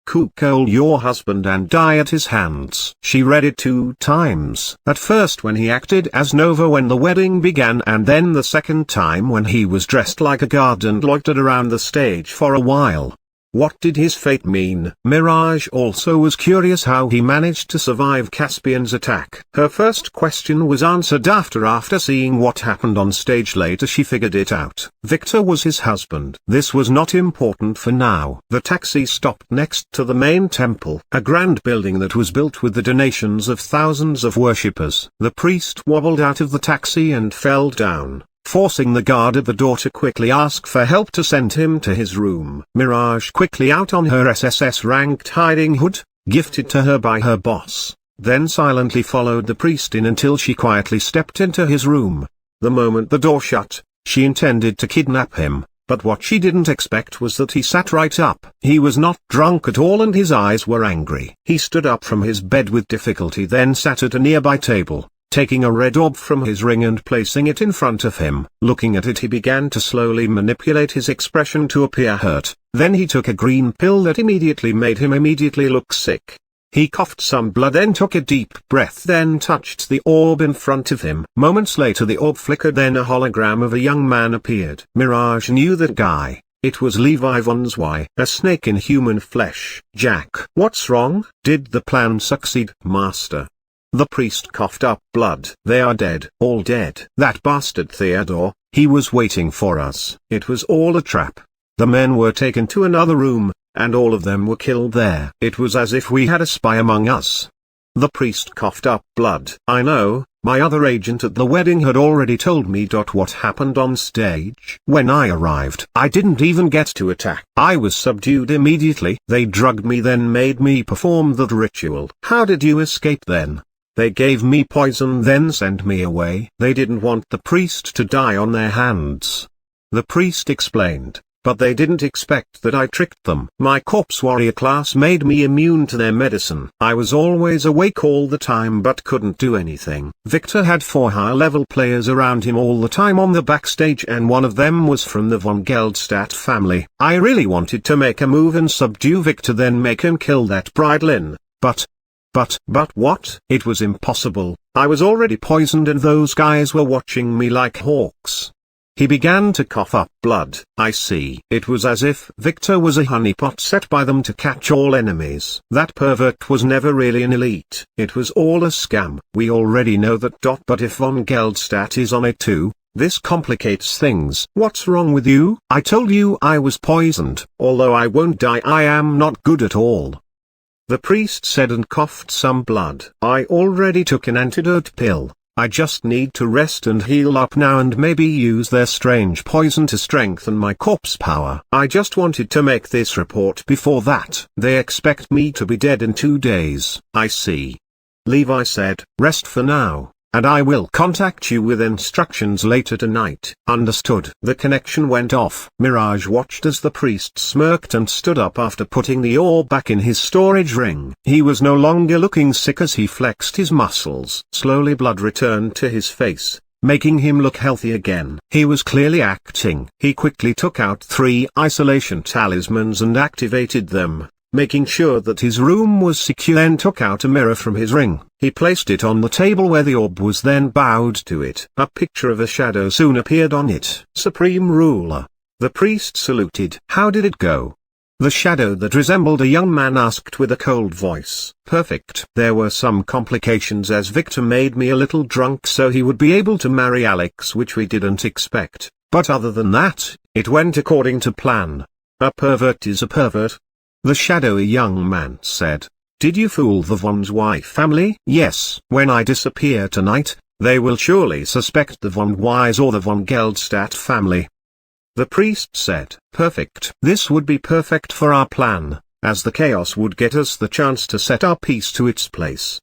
Cool your husband and die at his hands. She read it 2 times. At first when he acted as Nova when the wedding began, and then the second time when he was dressed like a guard and loitered around the stage for a while. What did his fate mean? Mirage also was curious how he managed to survive Caspian's attack. Her first question was answered after seeing what happened on stage. Later she figured it out. Victor was his husband. This was not important for now. The taxi stopped next to the main temple, a grand building that was built with the donations of thousands of worshippers. The priest wobbled out of the taxi and fell down, forcing the guard at the door to quickly ask for help to send him to his room. Mirage quickly out on her SSS-ranked hiding hood, gifted to her by her boss, then silently followed the priest in until she quietly stepped into his room. The moment the door shut, she intended to kidnap him, but what she didn't expect was that he sat right up. He was not drunk at all and his eyes were angry. He stood up from his bed with difficulty, then sat at a nearby table, taking a red orb from his ring and placing it in front of him. Looking at it, he began to slowly manipulate his expression to appear hurt. Then he took a green pill that immediately made him look sick. He coughed some blood, then took a deep breath, then touched the orb in front of him. Moments later the orb flickered, then a hologram of a young man appeared. Mirage knew that guy. It was Levi Von's wife, a snake in human flesh. Jack, what's wrong? Did the plan succeed, Master? The priest coughed up blood. They are dead. All dead. That bastard Theodore, he was waiting for us. It was all a trap. The men were taken to another room, and all of them were killed there. It was as if we had a spy among us. The priest coughed up blood. I know, my other agent at the wedding had already told me what happened on stage. When I arrived, I didn't even get to attack. I was subdued immediately. They drugged me, then made me perform that ritual. How did you escape then? They gave me poison, then sent me away. They didn't want the priest to die on their hands. The priest explained, but they didn't expect that I tricked them. My corpse warrior class made me immune to their medicine. I was always awake all the time but couldn't do anything. Victor had 4 high-level players around him all the time on the backstage, and one of them was from the von Geldstadt family. I really wanted to make a move and subdue Victor, then make him kill that Bridlin, but what? It was impossible. I was already poisoned and those guys were watching me like hawks. He began to cough up blood. I see. It was as if Victor was a honeypot set by them to catch all enemies. That pervert was never really an elite. It was all a scam. We already know that. But if von Geldstadt is on it too, this complicates things. What's wrong with you? I told you I was poisoned. Although I won't die, I am not good at all. The priest said and coughed some blood. I already took an antidote pill. I just need to rest and heal up now and maybe use their strange poison to strengthen my corpse power. I just wanted to make this report before that. They expect me to be dead in 2 days. I see. Levi said, rest for now, and I will contact you with instructions later tonight. Understood. The connection went off. Mirage watched as the priest smirked and stood up after putting the orb back in his storage ring. He was no longer looking sick as he flexed his muscles. Slowly blood returned to his face, making him look healthy again. He was clearly acting. He quickly took out 3 isolation talismans and activated them, making sure that his room was secure, then took out a mirror from his ring. He placed it on the table where the orb was, then bowed to it. A picture of a shadow soon appeared on it. Supreme Ruler. The priest saluted. How did it go? The shadow that resembled a young man asked with a cold voice. Perfect. There were some complications as Victor made me a little drunk so he would be able to marry Alex, which we didn't expect. But other than that, it went according to plan. A pervert is a pervert. The shadowy young man said, did you fool the Von's wife family? Yes. When I disappear tonight, they will surely suspect the Von Wise or the von Geldstadt family. The priest said, perfect. This would be perfect for our plan, as the chaos would get us the chance to set our piece to its place.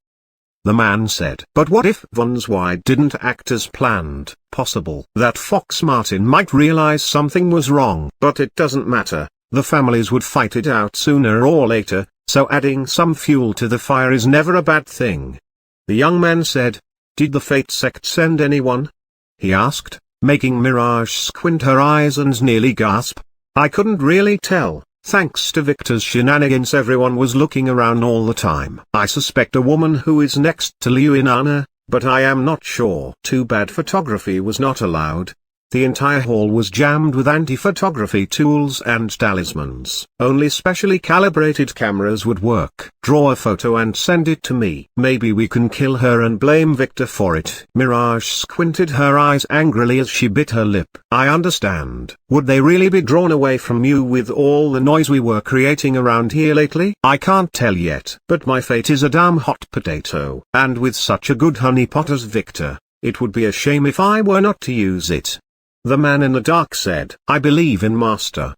The man said, but what if von Zweig didn't act as planned? Possible that Fox Martin might realize something was wrong. But it doesn't matter. The families would fight it out sooner or later, so adding some fuel to the fire is never a bad thing. The young man said, did the Fate sect send anyone? He asked, making Mirage squint her eyes and nearly gasp. I couldn't really tell. Thanks to Victor's shenanigans, everyone was looking around all the time. I suspect a woman who is next to Liuinana, but I am not sure. Too bad photography was not allowed. The entire hall was jammed with anti-photography tools and talismans. Only specially calibrated cameras would work. Draw a photo and send it to me. Maybe we can kill her and blame Victor for it. Mirage squinted her eyes angrily as she bit her lip. I understand. Would they really be drawn away from you with all the noise we were creating around here lately? I can't tell yet. But my fate is a damn hot potato. And with such a good honeypot as Victor, it would be a shame if I were not to use it. The man in the dark said, I believe in Master.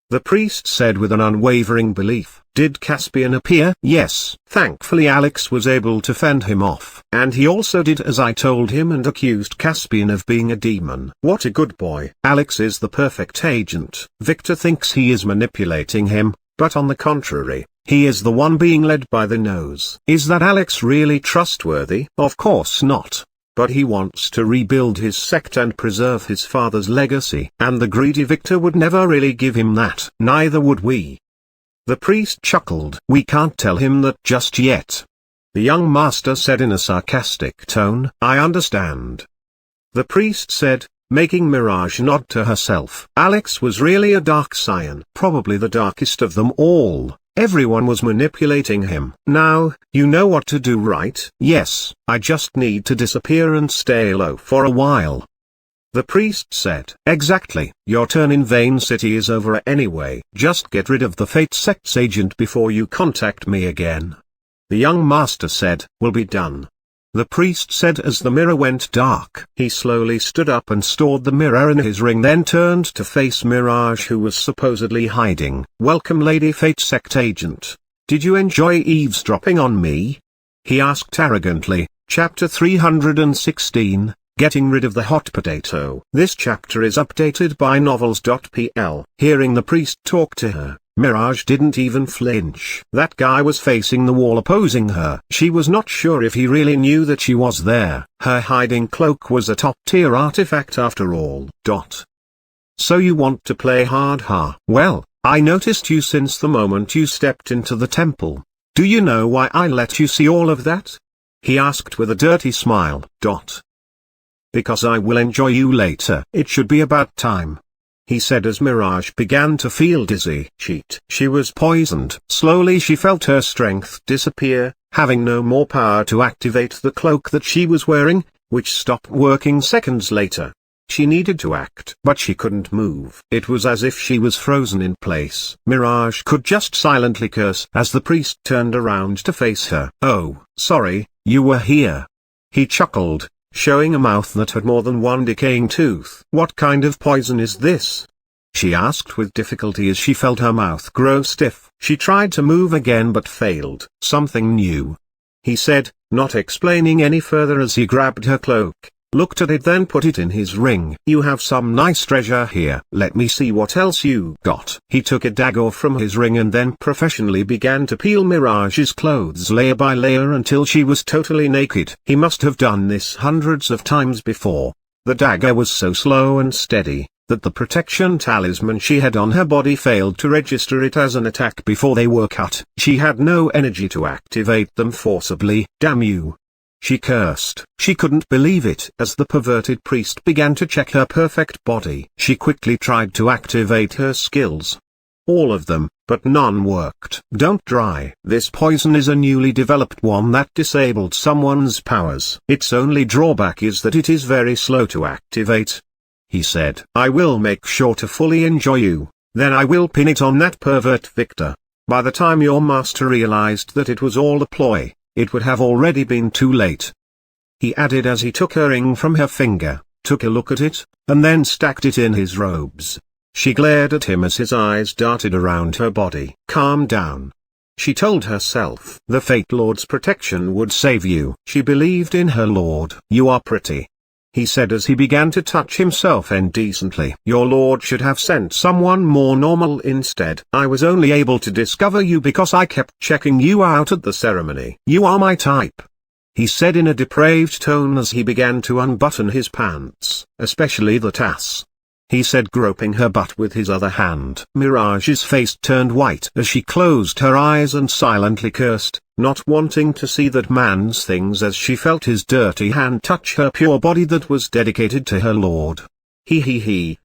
The priest said with an unwavering belief, did Caspian appear? Yes. Thankfully Alex was able to fend him off. And he also did as I told him and accused Caspian of being a demon. What a good boy. Alex is the perfect agent. Victor thinks he is manipulating him, but on the contrary, he is the one being led by the nose. Is that Alex really trustworthy? Of course not. But he wants to rebuild his sect and preserve his father's legacy. And the greedy Victor would never really give him that. Neither would we. The priest chuckled. We can't tell him that just yet. The young master said in a sarcastic tone. I understand. The priest said, making Mirage nod to herself. Alex was really a dark scion, probably the darkest of them all. Everyone was manipulating him. Now, you know what to do, right? Yes, I just need to disappear and stay low for a while. The priest said. Exactly. Your turn in Vane City is over anyway. Just get rid of the Fate Sect's agent before you contact me again. The young master said. Will be done. The priest said as the mirror went dark. He slowly stood up and stored the mirror in his ring, then turned to face Mirage, who was supposedly hiding. Welcome, Lady Fate Sect agent. Did you enjoy eavesdropping on me? He asked arrogantly. Chapter 316. Getting rid of the hot potato. This chapter is updated by novels.pl. Hearing the priest talk to her, Mirage didn't even flinch. That guy was facing the wall opposing her. She was not sure if he really knew that she was there. Her hiding cloak was a top-tier artifact after all. So you want to play hard, huh? Well, I noticed you since the moment you stepped into the temple. Do you know why I let you see all of that? He asked with a dirty smile. Because I will enjoy you later. It should be about time, he said as Mirage began to feel dizzy. She was poisoned. Slowly she felt her strength disappear, having no more power to activate the cloak that she was wearing, which stopped working seconds later. She needed to act, but she couldn't move. It was as if she was frozen in place. Mirage could just silently curse as the priest turned around to face her. Oh, sorry, you were here. He chuckled, showing a mouth that had more than one decaying tooth. What kind of poison is this? She asked with difficulty as she felt her mouth grow stiff. She tried to move again but failed. Something new, he said, not explaining any further as he grabbed her cloak, looked at it, then put it in his ring. You have some nice treasure here. Let me see what else you got. He took a dagger from his ring and then professionally began to peel Mirage's clothes layer by layer until she was totally naked. He must have done this hundreds of times before. The dagger was so slow and steady that the protection talisman she had on her body failed to register it as an attack before they were cut. She had no energy to activate them forcibly. Damn you, she cursed. She couldn't believe it. As the perverted priest began to check her perfect body, she quickly tried to activate her skills. All of them, but none worked. Don't try. This poison is a newly developed one that disabled someone's powers. Its only drawback is that it is very slow to activate, he said. I will make sure to fully enjoy you, then I will pin it on that pervert Victor. By the time your master realized that it was all a ploy, it would have already been too late. He added as he took her ring from her finger, took a look at it, and then stacked it in his robes. She glared at him as his eyes darted around her body. Calm down, she told herself. The Fate Lord's protection would save you. She believed in her lord. You are pretty, he said as he began to touch himself indecently. Your lord should have sent someone more normal instead. I was only able to discover you because I kept checking you out at the ceremony. You are my type, he said in a depraved tone as he began to unbutton his pants, especially the tass, he said, groping her butt with his other hand. Mirage's face turned white as she closed her eyes and silently cursed, not wanting to see that man's things as she felt his dirty hand touch her pure body that was dedicated to her lord. He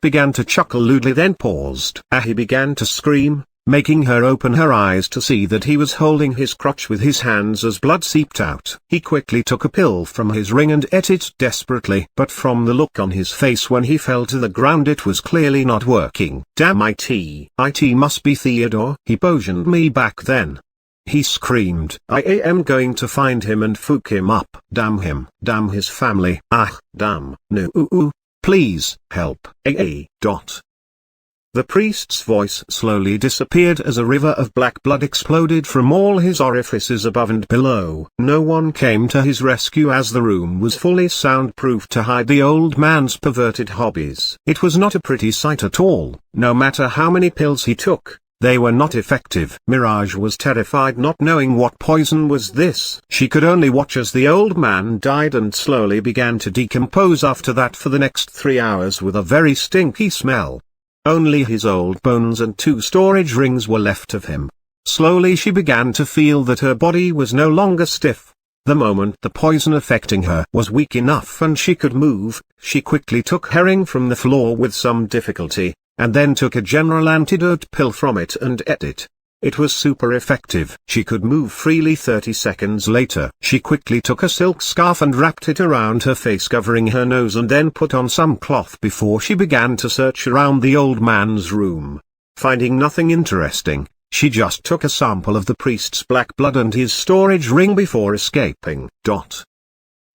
began to chuckle lewdly, then paused. He began to scream, making her open her eyes to see that he was holding his crotch with his hands as blood seeped out. He quickly took a pill from his ring and ate it desperately, but from the look on his face when he fell to the ground it was clearly not working. Damn it must be Theodore. He poisoned me back then, he screamed. I am going to find him and fuck him up. Damn him. Damn his family. Damn. No. Please, help. The priest's voice slowly disappeared as a river of black blood exploded from all his orifices above and below. No one came to his rescue as the room was fully soundproof to hide the old man's perverted hobbies. It was not a pretty sight at all. No matter how many pills he took, they were not effective. Mirage was terrified, not knowing what poison was this. She could only watch as the old man died and slowly began to decompose after that for the next 3 hours with a very stinky smell. Only his old bones and 2 storage rings were left of him. Slowly she began to feel that her body was no longer stiff. The moment the poison affecting her was weak enough and she could move, she quickly took herring from the floor with some difficulty, and then took a general antidote pill from it and ate it. It was super effective. She could move freely. 30 seconds later, she quickly took a silk scarf and wrapped it around her face, covering her nose, and then put on some cloth before she began to search around the old man's room. Finding nothing interesting, she just took a sample of the priest's black blood and his storage ring before escaping.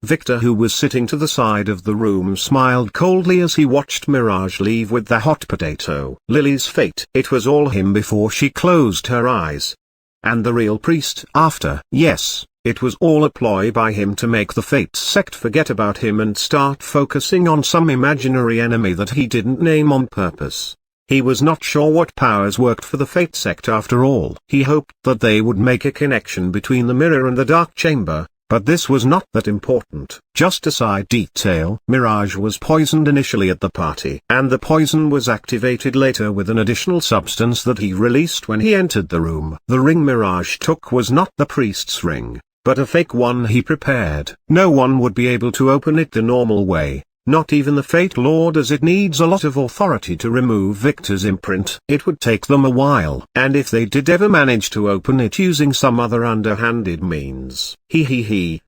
Victor, who was sitting to the side of the room, smiled coldly as he watched Mirage leave with the hot potato. Lily's fate. It was all him before she closed her eyes. And the real priest after. Yes, it was all a ploy by him to make the Fate sect forget about him and start focusing on some imaginary enemy that he didn't name on purpose. He was not sure what powers worked for the Fate sect after all. He hoped that they would make a connection between the mirror and the dark chamber. But this was not that important. Just a side detail, Mirage was poisoned initially at the party, and the poison was activated later with an additional substance that he released when he entered the room. The ring Mirage took was not the priest's ring, but a fake one he prepared. No one would be able to open it the normal way. Not even the Fate Lord, as it needs a lot of authority to remove Victor's imprint. It would take them a while. And if they did ever manage to open it using some other underhanded means,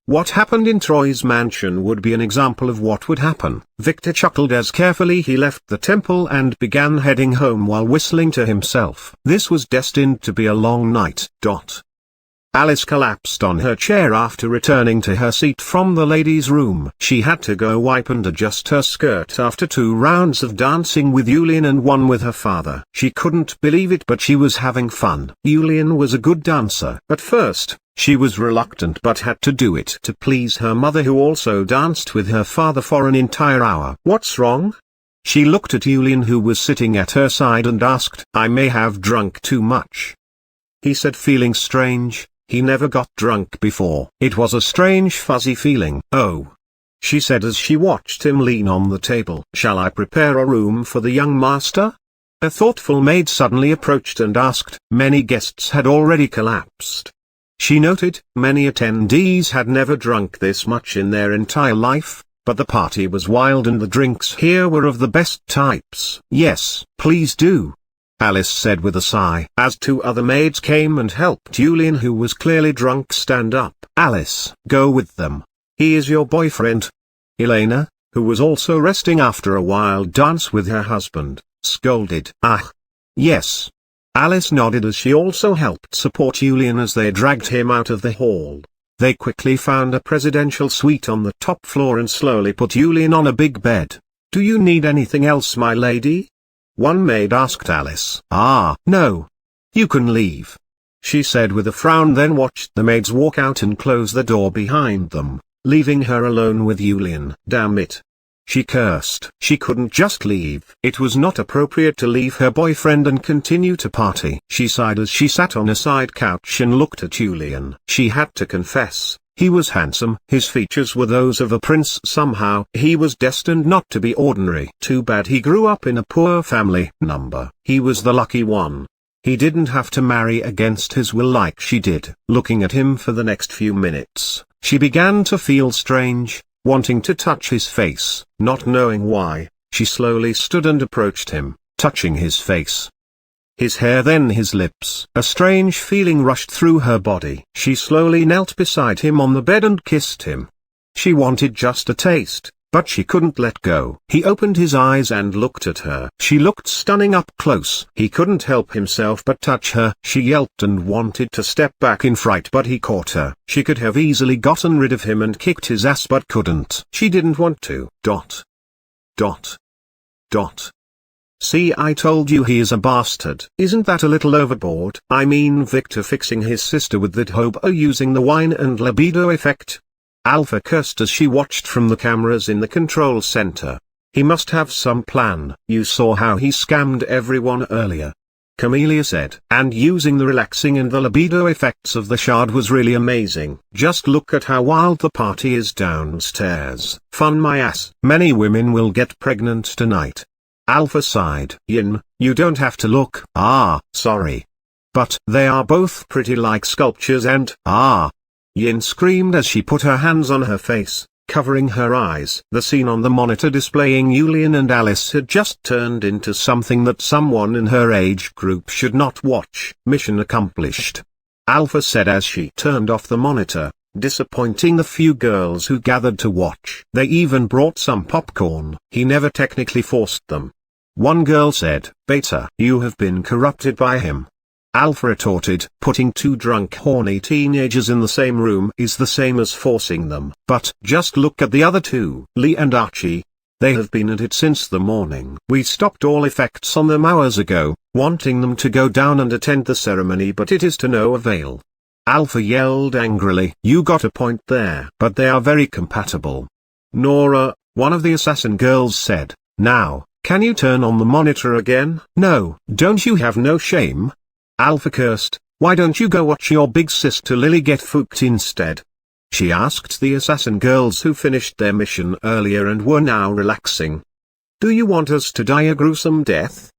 what happened in Troy's mansion would be an example of what would happen. Victor chuckled as carefully he left the temple and began heading home while whistling to himself. This was destined to be a long night. Alice collapsed on her chair after returning to her seat from the ladies' room. She had to go wipe and adjust her skirt after 2 rounds of dancing with Yulian and 1 with her father. She couldn't believe it, but she was having fun. Yulian was a good dancer. At first, she was reluctant but had to do it to please her mother, who also danced with her father for an entire hour. "What's wrong?" She looked at Yulian, who was sitting at her side, and asked. "I may have drunk too much," he said, feeling strange. He never got drunk before. It was a strange fuzzy feeling. "Oh," she said as she watched him lean on the table. "Shall I prepare a room for the young master?" A thoughtful maid suddenly approached and asked. Many guests had already collapsed. She noted, many attendees had never drunk this much in their entire life, but the party was wild and the drinks here were of the best types. "Yes, please do," Alice said with a sigh, as 2 other maids came and helped Julian, who was clearly drunk, stand up. "Alice, go with them. He is your boyfriend." Elena, who was also resting after a wild dance with her husband, scolded. "Ah. Yes." Alice nodded as she also helped support Julian as they dragged him out of the hall. They quickly found a presidential suite on the top floor and slowly put Julian on a big bed. "Do you need anything else, my lady?" one maid asked Alice. "No. You can leave," she said with a frown, then watched the maids walk out and close the door behind them, leaving her alone with Yulian. Damn it. She cursed. She couldn't just leave. It was not appropriate to leave her boyfriend and continue to party. She sighed as she sat on a side couch and looked at Julian. She had to confess, he was handsome. His features were those of a prince. Somehow, he was destined not to be ordinary. Too bad he grew up in a poor family. He was the lucky one. He didn't have to marry against his will like she did. Looking at him for the next few minutes, she began to feel strange, wanting to touch his face. Not knowing why, she slowly stood and approached him, touching his face, his hair, then his lips. A strange feeling rushed through her body. She slowly knelt beside him on the bed and kissed him. She wanted just a taste, but she couldn't let go. He opened his eyes and looked at her. She looked stunning up close. He couldn't help himself but touch her. She yelped and wanted to step back in fright, but he caught her. She could have easily gotten rid of him and kicked his ass, but couldn't. She didn't want to. "See, I told you he is a bastard. Isn't that a little overboard? I mean, Victor fixing his sister with that hobo using the wine and libido effect." Alpha cursed as she watched from the cameras in the control center. "He must have some plan. You saw how he scammed everyone earlier," Camellia said. "And using the relaxing and the libido effects of the shard was really amazing. Just look at how wild the party is downstairs. Fun my ass. Many women will get pregnant tonight." Alpha sighed. "Yin, you don't have to look." "Sorry. But they are both pretty like sculptures and Yin screamed as she put her hands on her face, covering her eyes. The scene on the monitor displaying Yulian and Alice had just turned into something that someone in her age group should not watch. Mission accomplished, Alpha said as she turned off the monitor, disappointing the few girls who gathered to watch. They even brought some popcorn. He never technically forced them. One girl said, "Beta, you have been corrupted by him." Alpha retorted, "Putting two drunk horny teenagers in the same room is the same as forcing them. But just look at the other two, Lee and Archie. They have been at it since the morning. We stopped all effects on them hours ago, wanting them to go down and attend the ceremony, but it is to no avail." Alpha yelled angrily, "You got a point there." "But they are very compatible." Nora, one of the assassin girls, said, "Now, can you turn on the monitor again?" "No, don't you have no shame?" Alpha cursed, "Why don't you go watch your big sister Lily get fucked instead?" She asked the assassin girls who finished their mission earlier and were now relaxing. "Do you want us to die a gruesome death?"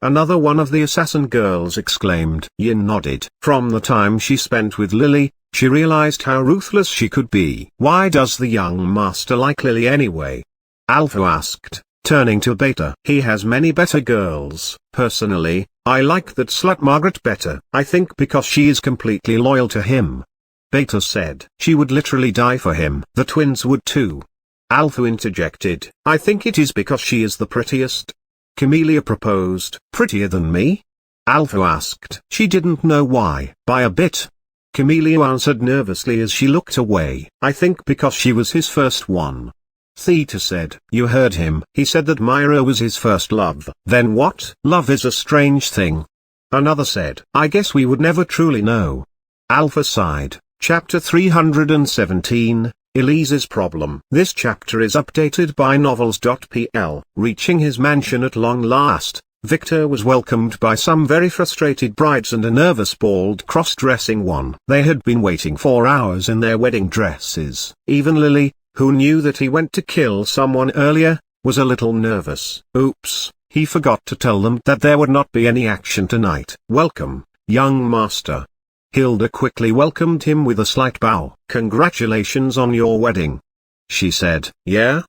Another one of the assassin girls exclaimed. Yin nodded. From the time she spent with Lily, she realized how ruthless she could be. "Why does the young master like Lily anyway?" Alpha asked, turning to Beta. "He has many better girls. Personally, I like that slut Margaret better. I think because she is completely loyal to him." Beta said, "She would literally die for him." "The twins would too." Alpha interjected, "I think it is because she is the prettiest." Camellia proposed. "Prettier than me?" Alpha asked. She didn't know why. "By a bit." Camellia answered nervously as she looked away. "I think because she was his first one." Theta said. "You heard him. He said that Myra was his first love." "Then what?" "Love is a strange thing." Another said. "I guess we would never truly know." Alpha sighed. Chapter 317, Elise's Problem. This chapter is updated by novels.pl. Reaching his mansion at long last, Victor was welcomed by some very frustrated brides and a nervous bald cross-dressing one. They had been waiting for hours in their wedding dresses. Even Lily, who knew that he went to kill someone earlier, was a little nervous. Oops, he forgot to tell them that there would not be any action tonight. "Welcome, young master." Hilda quickly welcomed him with a slight bow. "Congratulations on your wedding," she said. Yeah,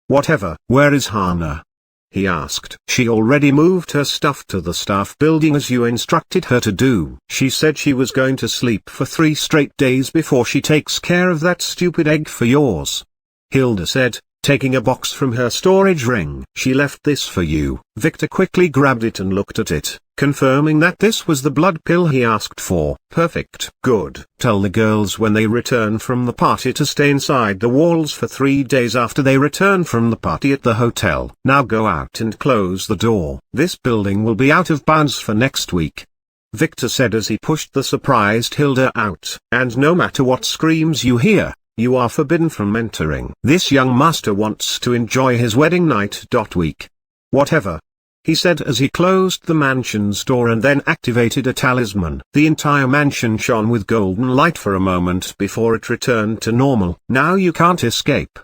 whatever." "Where is Hana?" he asked. "She already moved her stuff to the staff building as you instructed her to do. She said she was going to sleep for 3 straight days before she takes care of that stupid egg for yours," Hilda said, taking a box from her storage ring. "She left this for you." Victor quickly grabbed it and looked at it, confirming that this was the blood pill he asked for. "Perfect. Good. Tell the girls when they return from the party to stay inside the walls for 3 days after they return from the party at the hotel. Now go out and close the door. This building will be out of bounds for next week," Victor said as he pushed the surprised Hilda out. "And no matter what screams you hear, you are forbidden from entering. This young master wants to enjoy his wedding night. Week. Whatever," he said as he closed the mansion's door and then activated a talisman. The entire mansion shone with golden light for a moment before it returned to normal. "Now you can't escape."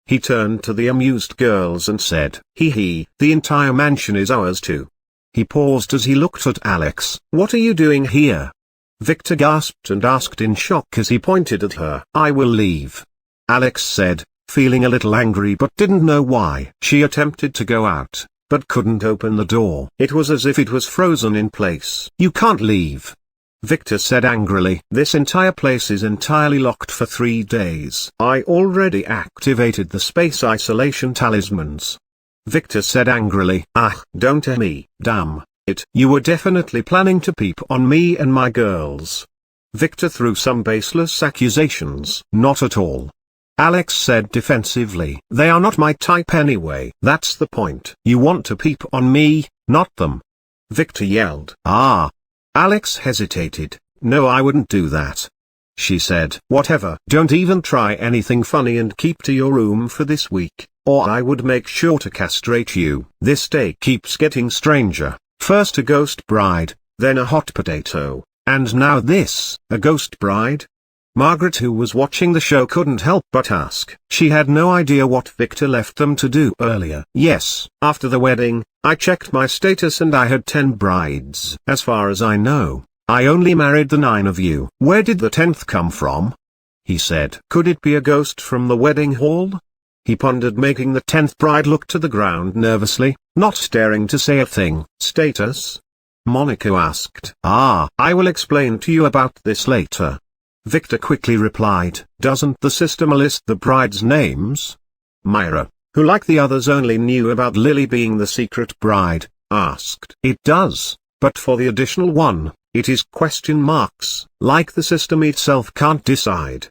He turned to the amused girls and said, "Hee, the entire mansion is ours too." He paused as he looked at Alex. "What are you doing here?" Victor gasped and asked in shock as he pointed at her. "I will leave," Alex said, feeling a little angry but didn't know why. She attempted to go out, but couldn't open the door. It was as if it was frozen in place. "You can't leave," Victor said angrily. "This entire place is entirely locked for 3 days. I already activated the space isolation talismans," Victor said angrily. "Ah, don't tell me. Damn it. You were definitely planning to peep on me and my girls." Victor threw some baseless accusations. "Not at all," Alex said defensively. "They are not my type anyway." "That's the point. You want to peep on me, not them," Victor yelled. "Ah." Alex hesitated. "No, I wouldn't do that," she said. "Whatever. Don't even try anything funny and keep to your room for this week, or I would make sure to castrate you." This day keeps getting stranger. First a ghost bride, then a hot potato, and now this. A ghost bride? Margaret, who was watching the show, couldn't help but ask. She had no idea what Victor left them to do earlier. "Yes, after the wedding, I checked my status and I had 10 brides. As far as I know, I only married the 9 of you. Where did the 10th come from? He said. Could it be a ghost from the wedding hall? He pondered, making the 10th bride look to the ground nervously, not daring to say a thing. Status? Monica asked. I will explain to you about this later. Victor quickly replied. Doesn't the system list the brides' names? Myra, who like the others only knew about Lily being the secret bride, asked. It does, but for the additional one, it is question marks, like the system itself can't decide.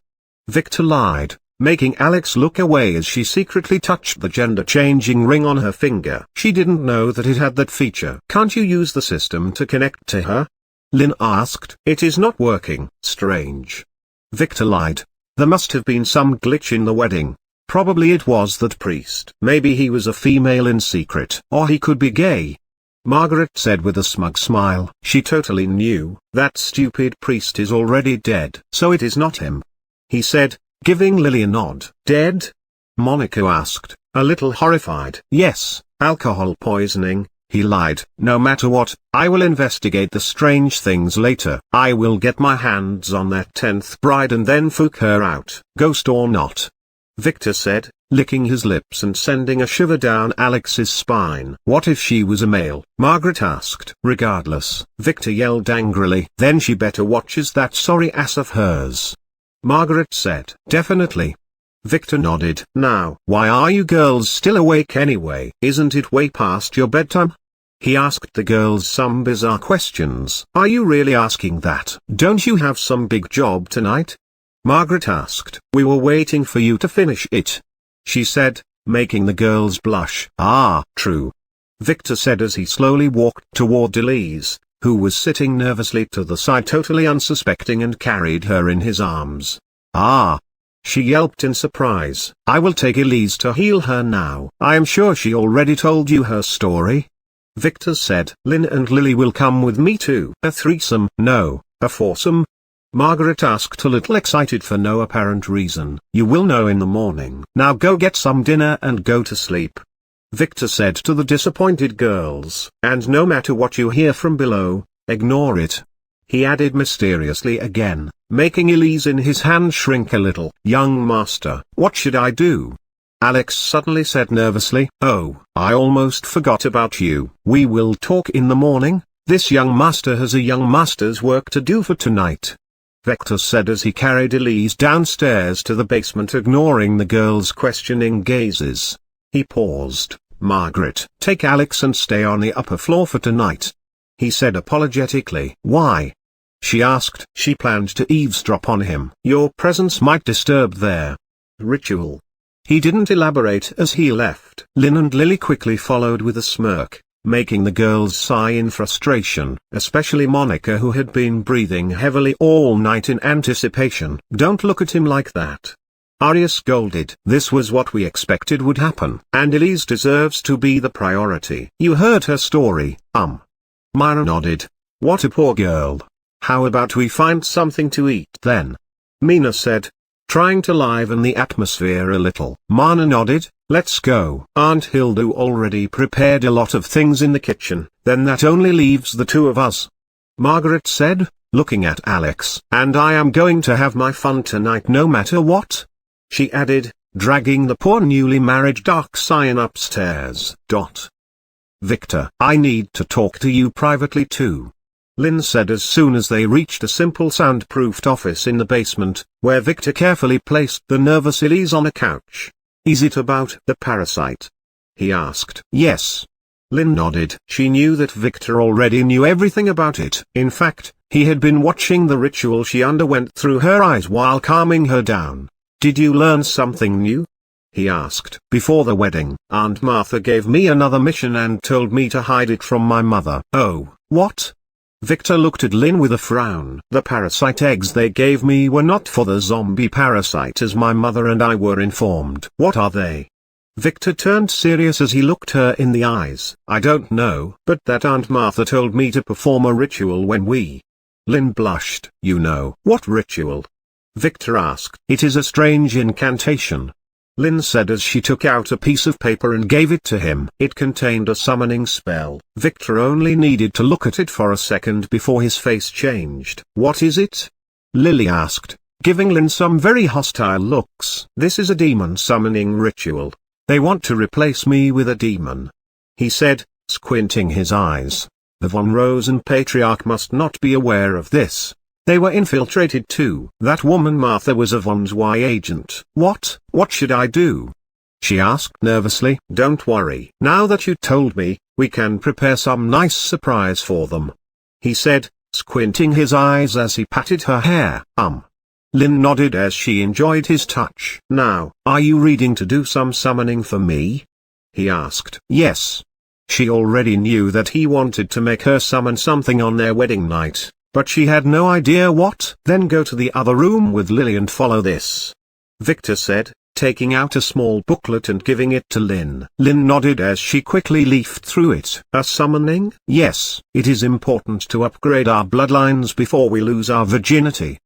Victor lied, making Alex look away as she secretly touched the gender-changing ring on her finger. She didn't know that it had that feature. Can't you use the system to connect to her? Lynn asked. It is not working. Strange. Victor lied. There must have been some glitch in the wedding. Probably it was that priest. Maybe he was a female in secret. Or he could be gay. Margaret said with a smug smile. She totally knew. That stupid priest is already dead. So it is not him. He said, giving Lily a nod. Dead? Monica asked, a little horrified. Yes, alcohol poisoning, he lied. No matter what, I will investigate the strange things later. I will get my hands on that 10th bride and then fuck her out. Ghost or not? Victor said, licking his lips and sending a shiver down Alex's spine. What if she was a male? Margaret asked. Regardless, Victor yelled angrily. Then she better watches that sorry ass of hers. Margaret said. Definitely. Victor nodded. Now, why are you girls still awake anyway? Isn't it way past your bedtime? He asked the girls some bizarre questions. Are you really asking that? Don't you have some big job tonight? Margaret asked. We were waiting for you to finish it, she said, making the girls blush. True. Victor said as he slowly walked toward Elise, who was sitting nervously to the side, totally unsuspecting, and carried her in his arms. She yelped in surprise. I will take Elise to heal her now. I am sure she already told you her story. Victor said. Lynn and Lily will come with me too. A threesome? No, a foursome? Margaret asked, a little excited for no apparent reason. You will know in the morning. Now go get some dinner and go to sleep, Victor said to the disappointed girls. And no matter what you hear from below, ignore it, he added mysteriously again, making Elise in his hand shrink a little. Young master, what should I do? Alex suddenly said nervously. Oh, I almost forgot about you. We will talk in the morning. This young master has a young master's work to do for tonight, Victor said as he carried Elise downstairs to the basement, ignoring the girls' questioning gazes. He paused. Margaret, take Alex and stay on the upper floor for tonight, he said apologetically. Why? She asked. She planned to eavesdrop on him. Your presence might disturb their ritual. He didn't elaborate as he left. Lynn and Lily quickly followed with a smirk, making the girls sigh in frustration, especially Monica, who had been breathing heavily all night in anticipation. Don't look at him like that, Arya scolded. This was what we expected would happen. And Elise deserves to be the priority. You heard her story, Myra nodded. What a poor girl. How about we find something to eat then? Mina said, trying to liven the atmosphere a little. Mana nodded. Let's go. Aunt Hilda already prepared a lot of things in the kitchen. Then that only leaves the two of us, Margaret said, looking at Alex. And I am going to have my fun tonight no matter what, she added, dragging the poor newly married dark scion upstairs. Victor, I need to talk to you privately too, Lynn said as soon as they reached a simple soundproofed office in the basement, where Victor carefully placed the nervous Elise on a couch. Is it about the parasite? He asked. Yes. Lynn nodded. She knew that Victor already knew everything about it. In fact, he had been watching the ritual she underwent through her eyes while calming her down. Did you learn something new? He asked. Before the wedding, Aunt Martha gave me another mission and told me to hide it from my mother. Oh, what? Victor looked at Lynn with a frown. The parasite eggs they gave me were not for the zombie parasite as my mother and I were informed. What are they? Victor turned serious as he looked her in the eyes. I don't know, but that Aunt Martha told me to perform a ritual when we... Lynn blushed. You know. What ritual? Victor asked. It is a strange incantation, Lynn said as she took out a piece of paper and gave it to him. It contained a summoning spell. Victor only needed to look at it for a second before his face changed. "What is it?" Lily asked, giving Lynn some very hostile looks. "This is a demon summoning ritual. They want to replace me with a demon," he said, squinting his eyes. "The von Rosen patriarch must not be aware of this. They were infiltrated too. That woman Martha was a von Y agent." What should I do?" she asked nervously. "Don't worry. Now that you told me, we can prepare some nice surprise for them," he said, squinting his eyes as he patted her hair. Lynn nodded as she enjoyed his touch. "Now, are you ready to do some summoning for me?" he asked. Yes. She already knew that he wanted to make her summon something on their wedding night, but she had no idea what. "Then go to the other room with Lily and follow this," Victor said, taking out a small booklet and giving it to Lynn. Lynn nodded as she quickly leafed through it. "A summoning?" "Yes, it is important to upgrade our bloodlines before we lose our virginity,"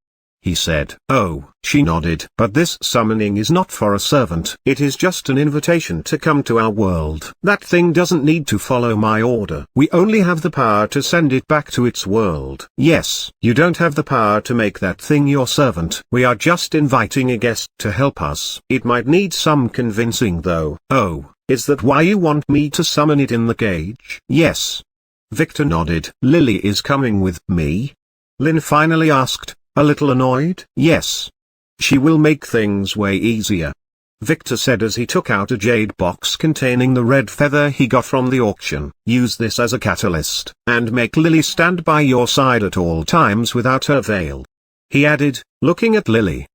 he said. "Oh," she nodded. "But this summoning is not for a servant. It is just an invitation to come to our world. That thing doesn't need to follow my order. We only have the power to send it back to its world." "Yes, you don't have the power to make that thing your servant. We are just inviting a guest to help us. It might need some convincing though." "Oh, is that why you want me to summon it in the cage?" "Yes." Victor nodded. "Lily is coming with me?" Lynn finally asked, a little annoyed. "Yes. She will make things way easier," Victor said as he took out a jade box containing the red feather he got from the auction. "Use this as a catalyst, and make Lily stand by your side at all times without her veil," he added, looking at Lily.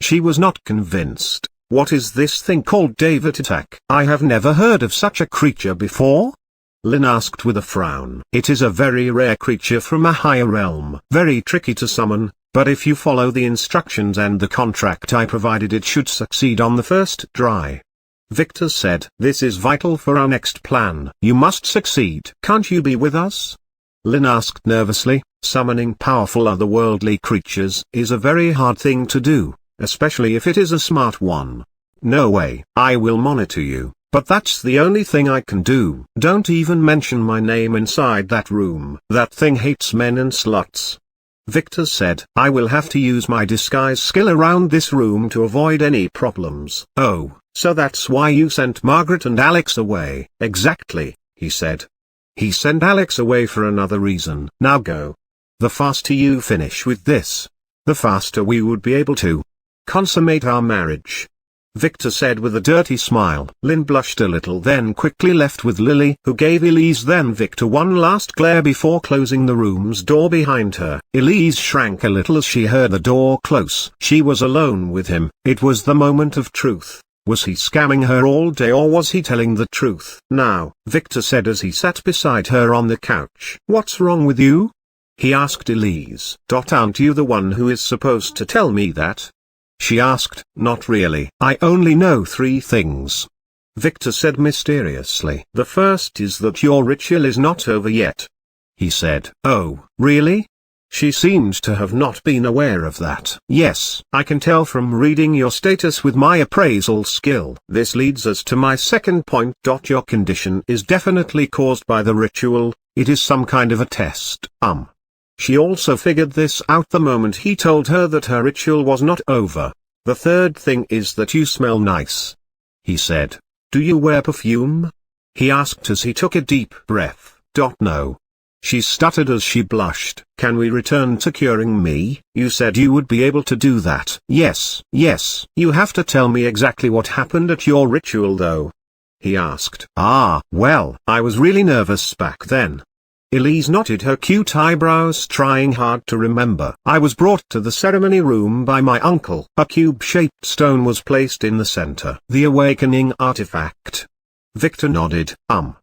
She was not convinced. "What is this thing called David Attack? I have never heard of such a creature before?" Lynn asked with a frown. "It is a very rare creature from a higher realm. Very tricky to summon, but if you follow the instructions and the contract I provided it should succeed on the first try," Victor said. "This is vital for our next plan. You must succeed." "Can't you be with us?" Lynn asked nervously. "Summoning powerful otherworldly creatures is a very hard thing to do, especially if it is a smart one." "No way. I will monitor you. But that's the only thing I can do." "Don't even mention my name inside that room. That thing hates men and sluts," Victor said. "I will have to use my disguise skill around this room to avoid any problems." "Oh, so that's why you sent Margaret and Alex away?" "Exactly," he said. "He sent Alex away for another reason." "Now go. The faster you finish with this, the faster we would be able to consummate our marriage," Victor said with a dirty smile. Lynn blushed a little then quickly left with Lily, who gave Elise then Victor one last glare before closing the room's door behind her. Elise shrank a little as she heard the door close. She was alone with him. It was the moment of truth. Was he scamming her all day or was he telling the truth? "Now," Victor said as he sat beside her on the couch. "What's wrong with you?" he asked Elise. "Aren't you the one who is supposed to tell me that?" she asked. "Not really. I only know 3 things," Victor said mysteriously. "The first is that your ritual is not over yet," he said. "Oh, really?" She seemed to have not been aware of that. "Yes, I can tell from reading your status with my appraisal skill." "This leads us to my second point. Your condition is definitely caused by the ritual. It is some kind of a test." She also figured this out the moment he told her that her ritual was not over. "The third thing is that you smell nice," he said. "Do you wear perfume?" he asked as he took a deep breath. "No." She stuttered as she blushed. "Can we return to curing me? You said you would be able to do that." Yes. "You have to tell me exactly what happened at your ritual though," he asked. Well, I was really nervous back then." Elise knotted her cute eyebrows, trying hard to remember. "I was brought to the ceremony room by my uncle. A cube-shaped stone was placed in the center. The awakening artifact." Victor nodded.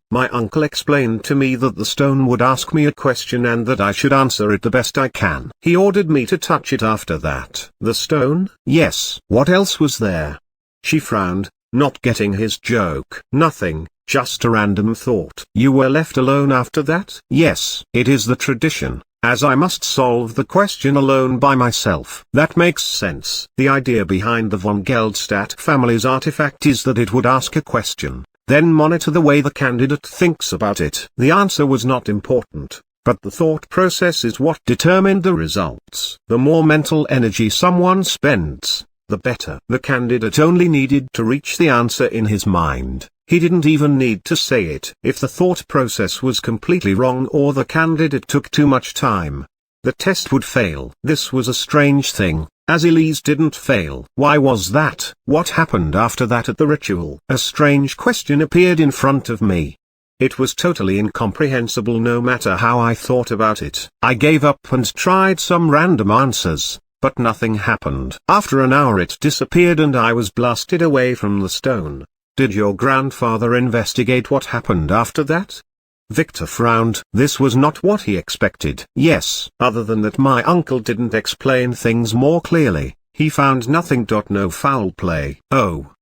My uncle explained to me that the stone would ask me a question and that I should answer it the best I can. He ordered me to touch it after that." "The stone?" "Yes." "What else was there?" She frowned, not getting his joke. "Nothing. Just a random thought." "You were left alone after that?" "Yes. It is the tradition. as I must solve the question alone by myself. That makes sense. The idea behind the von Geldstadt family's artifact is that it would ask a question, then monitor the way the candidate thinks about it. The answer was not important, but the thought process is what determined the results. The more mental energy someone spends, the better. The candidate only needed to reach the answer in his mind. He didn't even need to say it. If the thought process was completely wrong or the candidate took too much time, the test would fail. This was a strange thing, as Elise didn't fail. Why was that? What happened after that at the ritual? A strange question appeared in front of me. It was totally incomprehensible no matter how I thought about it. I gave up and tried some random answers, but nothing happened. After an hour it disappeared and I was blasted away from the stone. Did your grandfather investigate what happened after that? Victor frowned. This was not what he expected. Yes. Other than that my uncle didn't explain things more clearly, he found nothing. No foul play. Oh.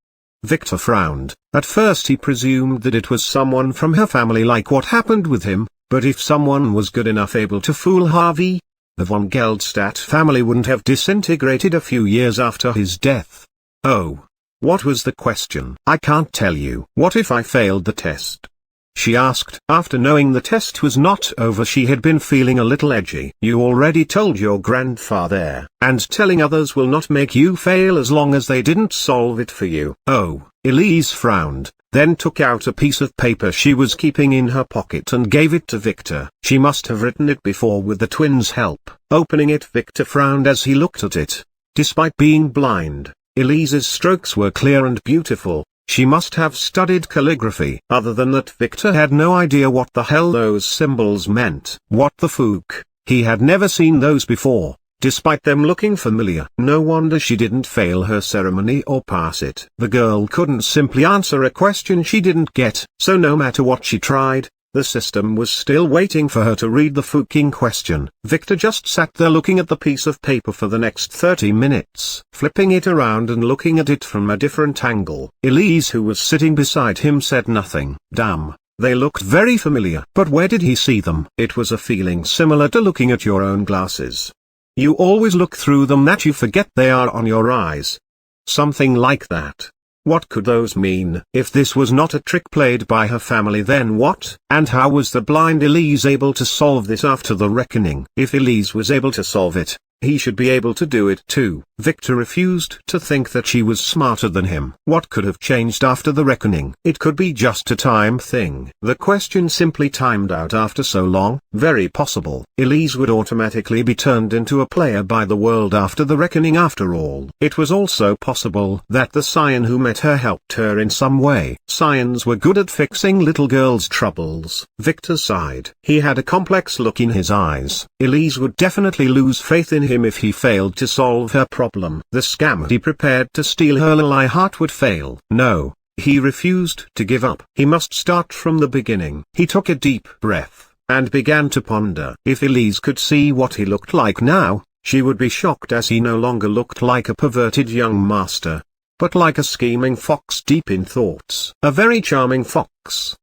Victor frowned. At first he presumed that it was someone from her family like what happened with him, but if someone was good enough able to fool Harvey, the von Geldstadt family wouldn't have disintegrated a few years after his death. Oh. What was the question? I can't tell you. What if I failed the test? She asked. After knowing the test was not over, she had been feeling a little edgy. You already told your grandfather, and telling others will not make you fail as long as they didn't solve it for you. Oh. Elise frowned, then took out a piece of paper she was keeping in her pocket and gave it to Victor. She must have written it before with the twins' help. Opening it, Victor frowned as he looked at it. Despite being blind, Elise's strokes were clear and beautiful. She must have studied calligraphy. Other than that, Victor had no idea what the hell those symbols meant. What the fook? He had never seen those before, despite them looking familiar. No wonder she didn't fail her ceremony or pass it. The girl couldn't simply answer a question she didn't get, so no matter what she tried, the system was still waiting for her to read the fucking question. Victor just sat there looking at the piece of paper for the next 30 minutes, flipping it around and looking at it from a different angle. Elise, who was sitting beside him, said nothing. Damn, they looked very familiar. But where did he see them? It was a feeling similar to looking at your own glasses. You always look through them that you forget they are on your eyes. Something like that. What could those mean? If this was not a trick played by her family, then what? And how was the blind Elise able to solve this after the reckoning? If Elise was able to solve it, he should be able to do it too. Victor refused to think that she was smarter than him. What could have changed after the reckoning? It could be just a time thing. The question simply timed out after so long. Very possible. Elise would automatically be turned into a player by the world after the reckoning after all. It was also possible that the scion who met her helped her in some way. Scions were good at fixing little girls' troubles. Victor sighed. He had a complex look in his eyes. Elise would definitely lose faith in him if he failed to solve her problem. The scam he prepared to steal her Lily heart would fail. No, he refused to give up. He must start from the beginning. He took a deep breath, and began to ponder. If Elise could see what he looked like now, she would be shocked, as he no longer looked like a perverted young master, but like a scheming fox deep in thoughts. A very charming fox.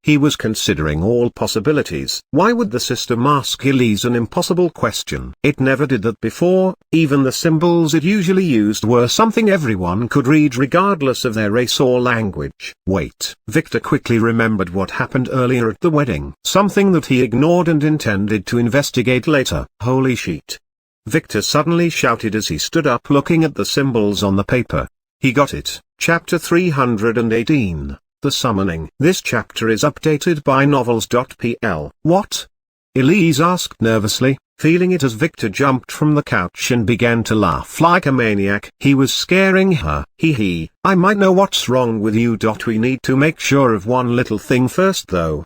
He was considering all possibilities. Why would the system ask Elise an impossible question? It never did that before. Even the symbols it usually used were something everyone could read regardless of their race or language. Wait. Victor quickly remembered what happened earlier at the wedding. Something that he ignored and intended to investigate later. Holy shit. Victor suddenly shouted as he stood up, looking at the symbols on the paper. He got it. Chapter 318. The Summoning. This chapter is updated by novels.pl. What? Elise asked nervously, feeling it as Victor jumped from the couch and began to laugh like a maniac. He was scaring her. Hee. I might know what's wrong with you. We need to make sure of one little thing first though.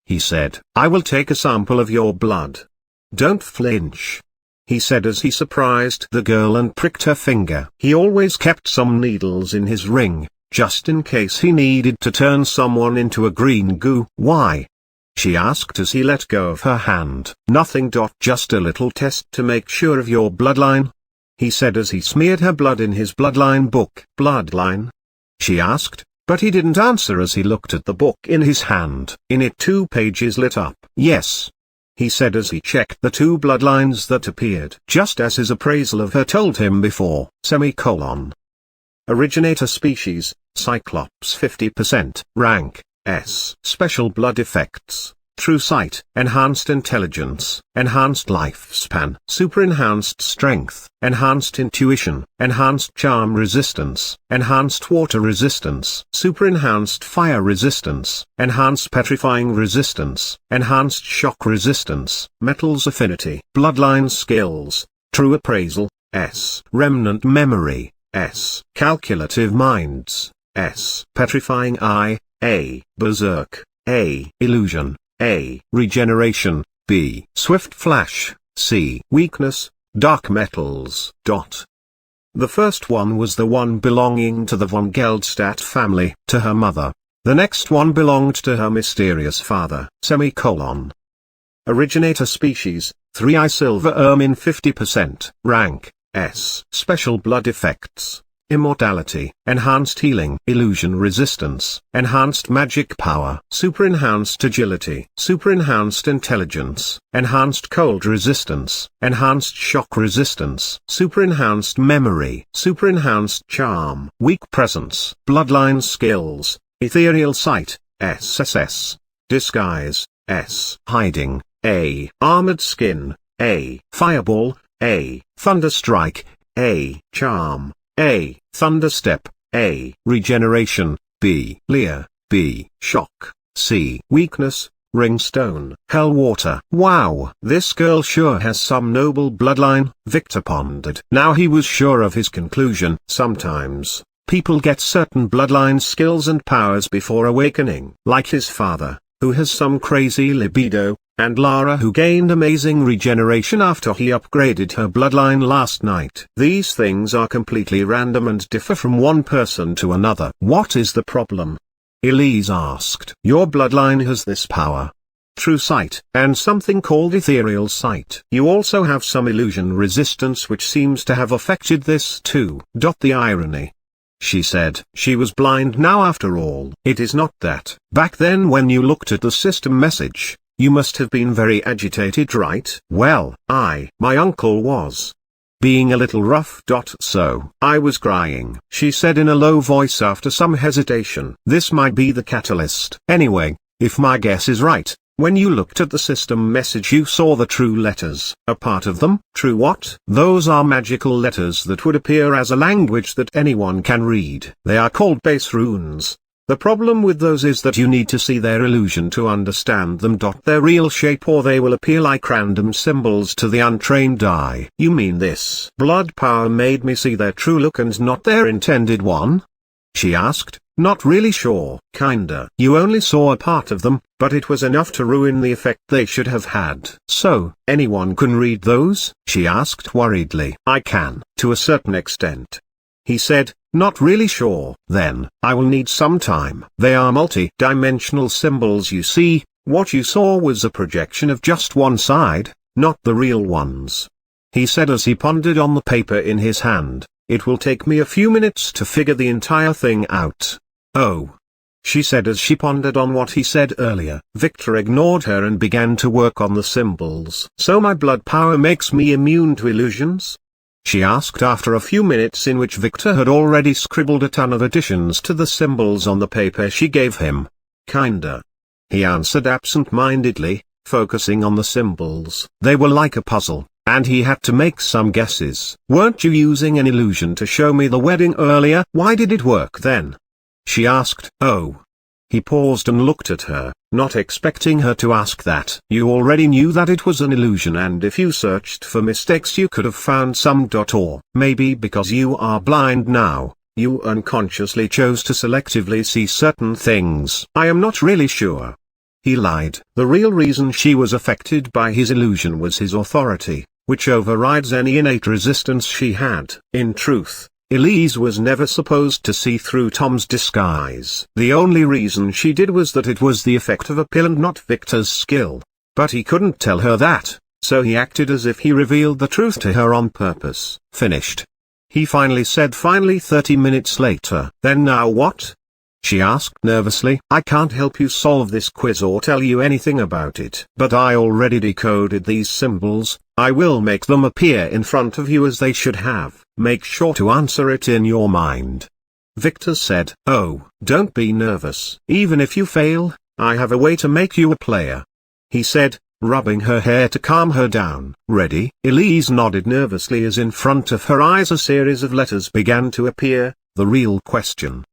He said. I will take a sample of your blood. Don't flinch, he said as he surprised the girl and pricked her finger. He always kept some needles in his ring, just in case he needed to turn someone into a green goo. Why? She asked as he let go of her hand. Nothing. Just a little test to make sure of your bloodline, he said as he smeared her blood in his bloodline book. Bloodline? She asked, but he didn't answer as he looked at the book in his hand. In it 2 pages lit up. Yes. he said as he checked the two bloodlines that appeared just as his appraisal of her told him before, Originator species, Cyclops 50%, rank, S. Special blood effects, true sight, enhanced intelligence, enhanced lifespan, super enhanced strength, enhanced intuition, enhanced charm resistance, enhanced water resistance, super enhanced fire resistance, enhanced petrifying resistance, enhanced shock resistance, metals affinity, bloodline skills, true appraisal, S. Remnant memory, S. Calculative minds, S. Petrifying eye, A. Berserk, A. Illusion, A. Regeneration, B. Swift flash, C. Weakness, dark metals. The first one was the one belonging to the von Geldstadt family, to her mother. The next one belonged to her mysterious father, Originator species, 3i silver ermine 50%, rank, S. Special blood effects, immortality, enhanced healing, illusion resistance, enhanced magic power, super enhanced agility, super enhanced intelligence, enhanced cold resistance, enhanced shock resistance, super enhanced memory, super enhanced charm, weak presence, bloodline skills, ethereal sight, SSS, disguise, S. Hiding, A. Armored skin, A. Fireball, A. Thunderstrike, A. Charm, A. Thunderstep, A. Regeneration, B. Leer, B. Shock, C. Weakness, Ringstone, Hellwater. Wow, this girl sure has some noble bloodline, Victor pondered. Now he was sure of his conclusion. Sometimes, people get certain bloodline skills and powers before awakening. Like his father, who has some crazy libido, and Lara who gained amazing regeneration after he upgraded her bloodline last night. These things are completely random and differ from one person to another. What is the problem? Elise asked. Your bloodline has this power, true sight, and something called ethereal sight. You also have some illusion resistance which seems to have affected this too. The irony. She said. She was blind now after all. It is not that. Back then when you looked at the system message, you must have been very agitated, right? Well, my uncle was being a little rough. So, I was crying, she said in a low voice after some hesitation. This might be the catalyst. Anyway, if my guess is right, when you looked at the system message you saw the true letters. A part of them? True what? Those are magical letters that would appear as a language that anyone can read. They are called base runes. The problem with those is that you need to see their illusion to understand them. Their real shape, or they will appear like random symbols to the untrained eye. You mean this blood power made me see their true look and not their intended one? She asked, not really sure. Kinda. You only saw a part of them, but it was enough to ruin the effect they should have had. So, anyone can read those? She asked worriedly. I can, to a certain extent. He said, not really sure. Then, I will need some time. They are multi-dimensional symbols you see. What you saw was a projection of just one side, not the real ones. He said as he pondered on the paper in his hand. It will take me a few minutes to figure the entire thing out. Oh. She said as she pondered on what he said earlier. Victor ignored her and began to work on the symbols. So my blood power makes me immune to illusions? She asked after a few minutes in which Victor had already scribbled a ton of additions to the symbols on the paper she gave him. Kinda. He answered absent-mindedly, focusing on the symbols. They were like a puzzle, and he had to make some guesses. Weren't you using an illusion to show me the wedding earlier? Why did it work then? She asked. Oh. He paused and looked at her, not expecting her to ask that. You already knew that it was an illusion, and if you searched for mistakes you could have found some. Or, maybe because you are blind now, you unconsciously chose to selectively see certain things. I am not really sure. He lied. The real reason she was affected by his illusion was his authority, which overrides any innate resistance she had. In truth, Elise was never supposed to see through Tom's disguise. The only reason she did was that it was the effect of a pill and not Victor's skill. But he couldn't tell her that, so he acted as if he revealed the truth to her on purpose. Finished. He finally said 30 minutes later. Then now what? she asked nervously. I can't help you solve this quiz or tell you anything about it. But I already decoded these symbols. I will make them appear in front of you as they should have. Make sure to answer it in your mind. Victor said. Oh, don't be nervous. Even if you fail, I have a way to make you a player, he said, rubbing her hair to calm her down. Ready? Elise nodded nervously as in front of her eyes a series of letters began to appear. The real question.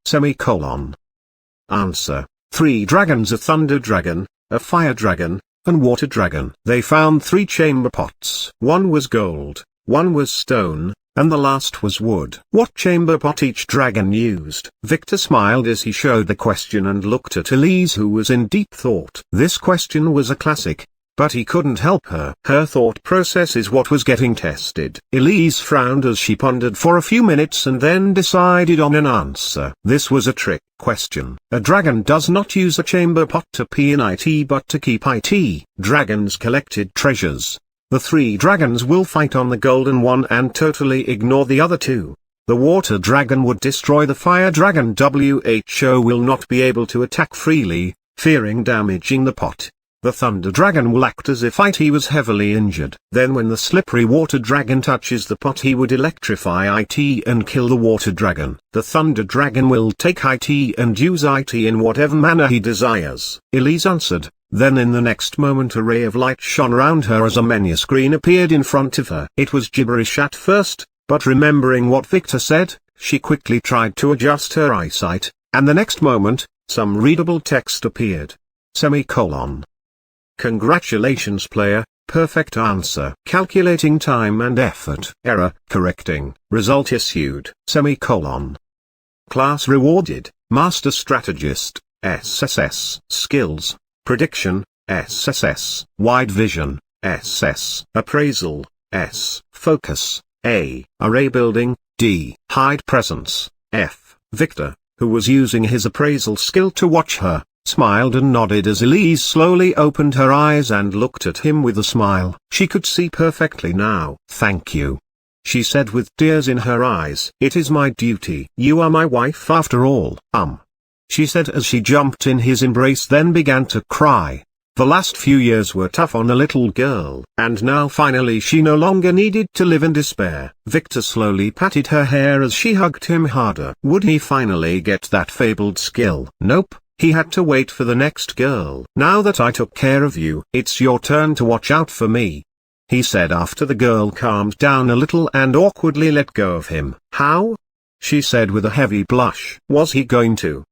Answer. 3 dragons: a thunder dragon, a fire dragon, and water dragon. They found 3 chamber pots. One was gold, one was stone, and the last was wood. What chamber pot each dragon used? Victor smiled as he showed the question and looked at Elise, who was in deep thought. This question was a classic, but he couldn't help her. Her thought process is what was getting tested. Elise frowned as she pondered for a few minutes and then decided on an answer. This was a trick question. A dragon does not use a chamber pot to pee in it but to keep it. Dragons collected treasures. The 3 dragons will fight on the golden one and totally ignore the other 2. The water dragon would destroy the fire dragon. WHO will not be able to attack freely, fearing damaging the pot. The thunder dragon will act as if it was heavily injured. Then when the slippery water dragon touches the pot he would electrify it and kill the water dragon. The thunder dragon will take it and use it in whatever manner he desires. Elise answered. Then in the next moment a ray of light shone around her as a menu screen appeared in front of her. It was gibberish at first, but remembering what Victor said, she quickly tried to adjust her eyesight, and the next moment, some readable text appeared. Congratulations player, perfect answer. Calculating time and effort. Error, correcting. Result issued. Class rewarded. Master Strategist, SSS. Skills. Prediction, SSS. Wide Vision, SS. Appraisal, S. Focus, A. Array Building, D. Hide Presence, F. Victor, who was using his appraisal skill to watch her, smiled and nodded as Elise slowly opened her eyes and looked at him with a smile. She could see perfectly now. Thank you, she said with tears in her eyes. It is my duty. You are my wife after all. She said as she jumped in his embrace, then began to cry. The last few years were tough on a little girl, and now finally she no longer needed to live in despair. Victor slowly patted her hair as she hugged him harder. Would he finally get that fabled skill? Nope, he had to wait for the next girl. Now that I took care of you, it's your turn to watch out for me, he said after the girl calmed down a little and awkwardly let go of him. How? She said with a heavy blush. Was he going to?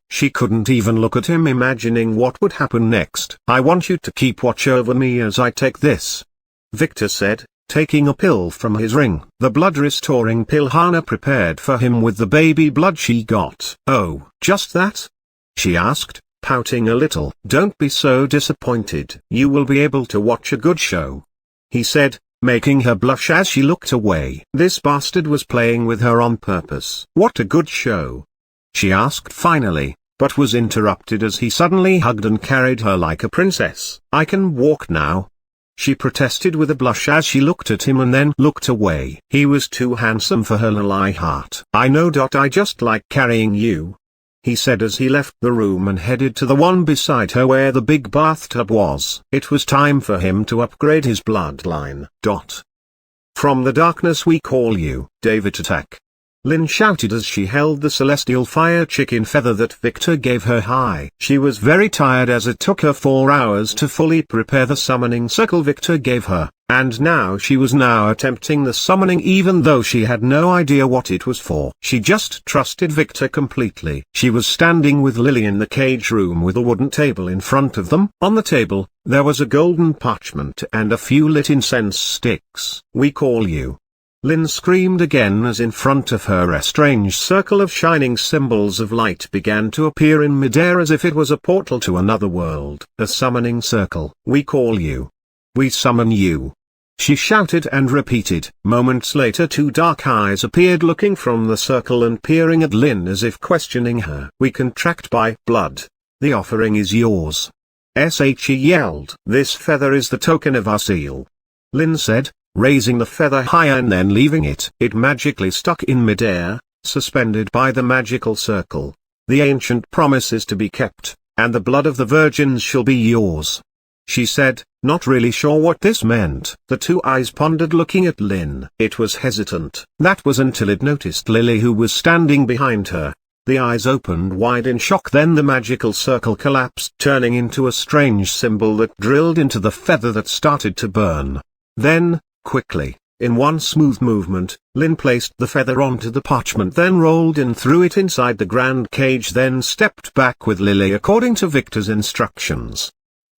She couldn't even look at him, imagining what would happen next. I want you to keep watch over me as I take this, Victor said, taking a pill from his ring. The blood-restoring pill Hana prepared for him with the baby blood she got. Oh, just that? She asked, pouting a little. Don't be so disappointed. You will be able to watch a good show, he said, making her blush as she looked away. This bastard was playing with her on purpose. What a good show, she asked finally, but was interrupted as he suddenly hugged and carried her like a princess. I can walk now, she protested with a blush as she looked at him and then looked away. He was too handsome for her lily heart. I know. I just like carrying you, he said as he left the room and headed to the one beside her where the big bathtub was. It was time for him to upgrade his bloodline. From the darkness we call you. David attack. Lynn shouted as she held the celestial fire chicken feather that Victor gave her high. She was very tired as it took her 4 hours to fully prepare the summoning circle Victor gave her, and now she was attempting the summoning even though she had no idea what it was for. She just trusted Victor completely. She was standing with Lily in the cage room with a wooden table in front of them. On the table, there was a golden parchment and a few lit incense sticks. We call you. Lynn screamed again as in front of her a strange circle of shining symbols of light began to appear in midair as if it was a portal to another world. A summoning circle. We call you. We summon you, she shouted and repeated. Moments later 2 dark eyes appeared looking from the circle and peering at Lynn as if questioning her. We contract by blood. The offering is yours. She yelled. This feather is the token of our seal, Lynn said, raising the feather higher and then leaving it. It magically stuck in midair, suspended by the magical circle. The ancient promise is to be kept, and the blood of the virgins shall be yours," she said, not really sure what this meant. The two eyes pondered, looking at Lynn. It was hesitant. That was until it noticed Lily, who was standing behind her. The eyes opened wide in shock, then the magical circle collapsed, turning into a strange symbol that drilled into the feather that started to burn. Then, quickly, in one smooth movement, Lynn placed the feather onto the parchment, then rolled and threw it inside the grand cage, then stepped back with Lily according to Victor's instructions.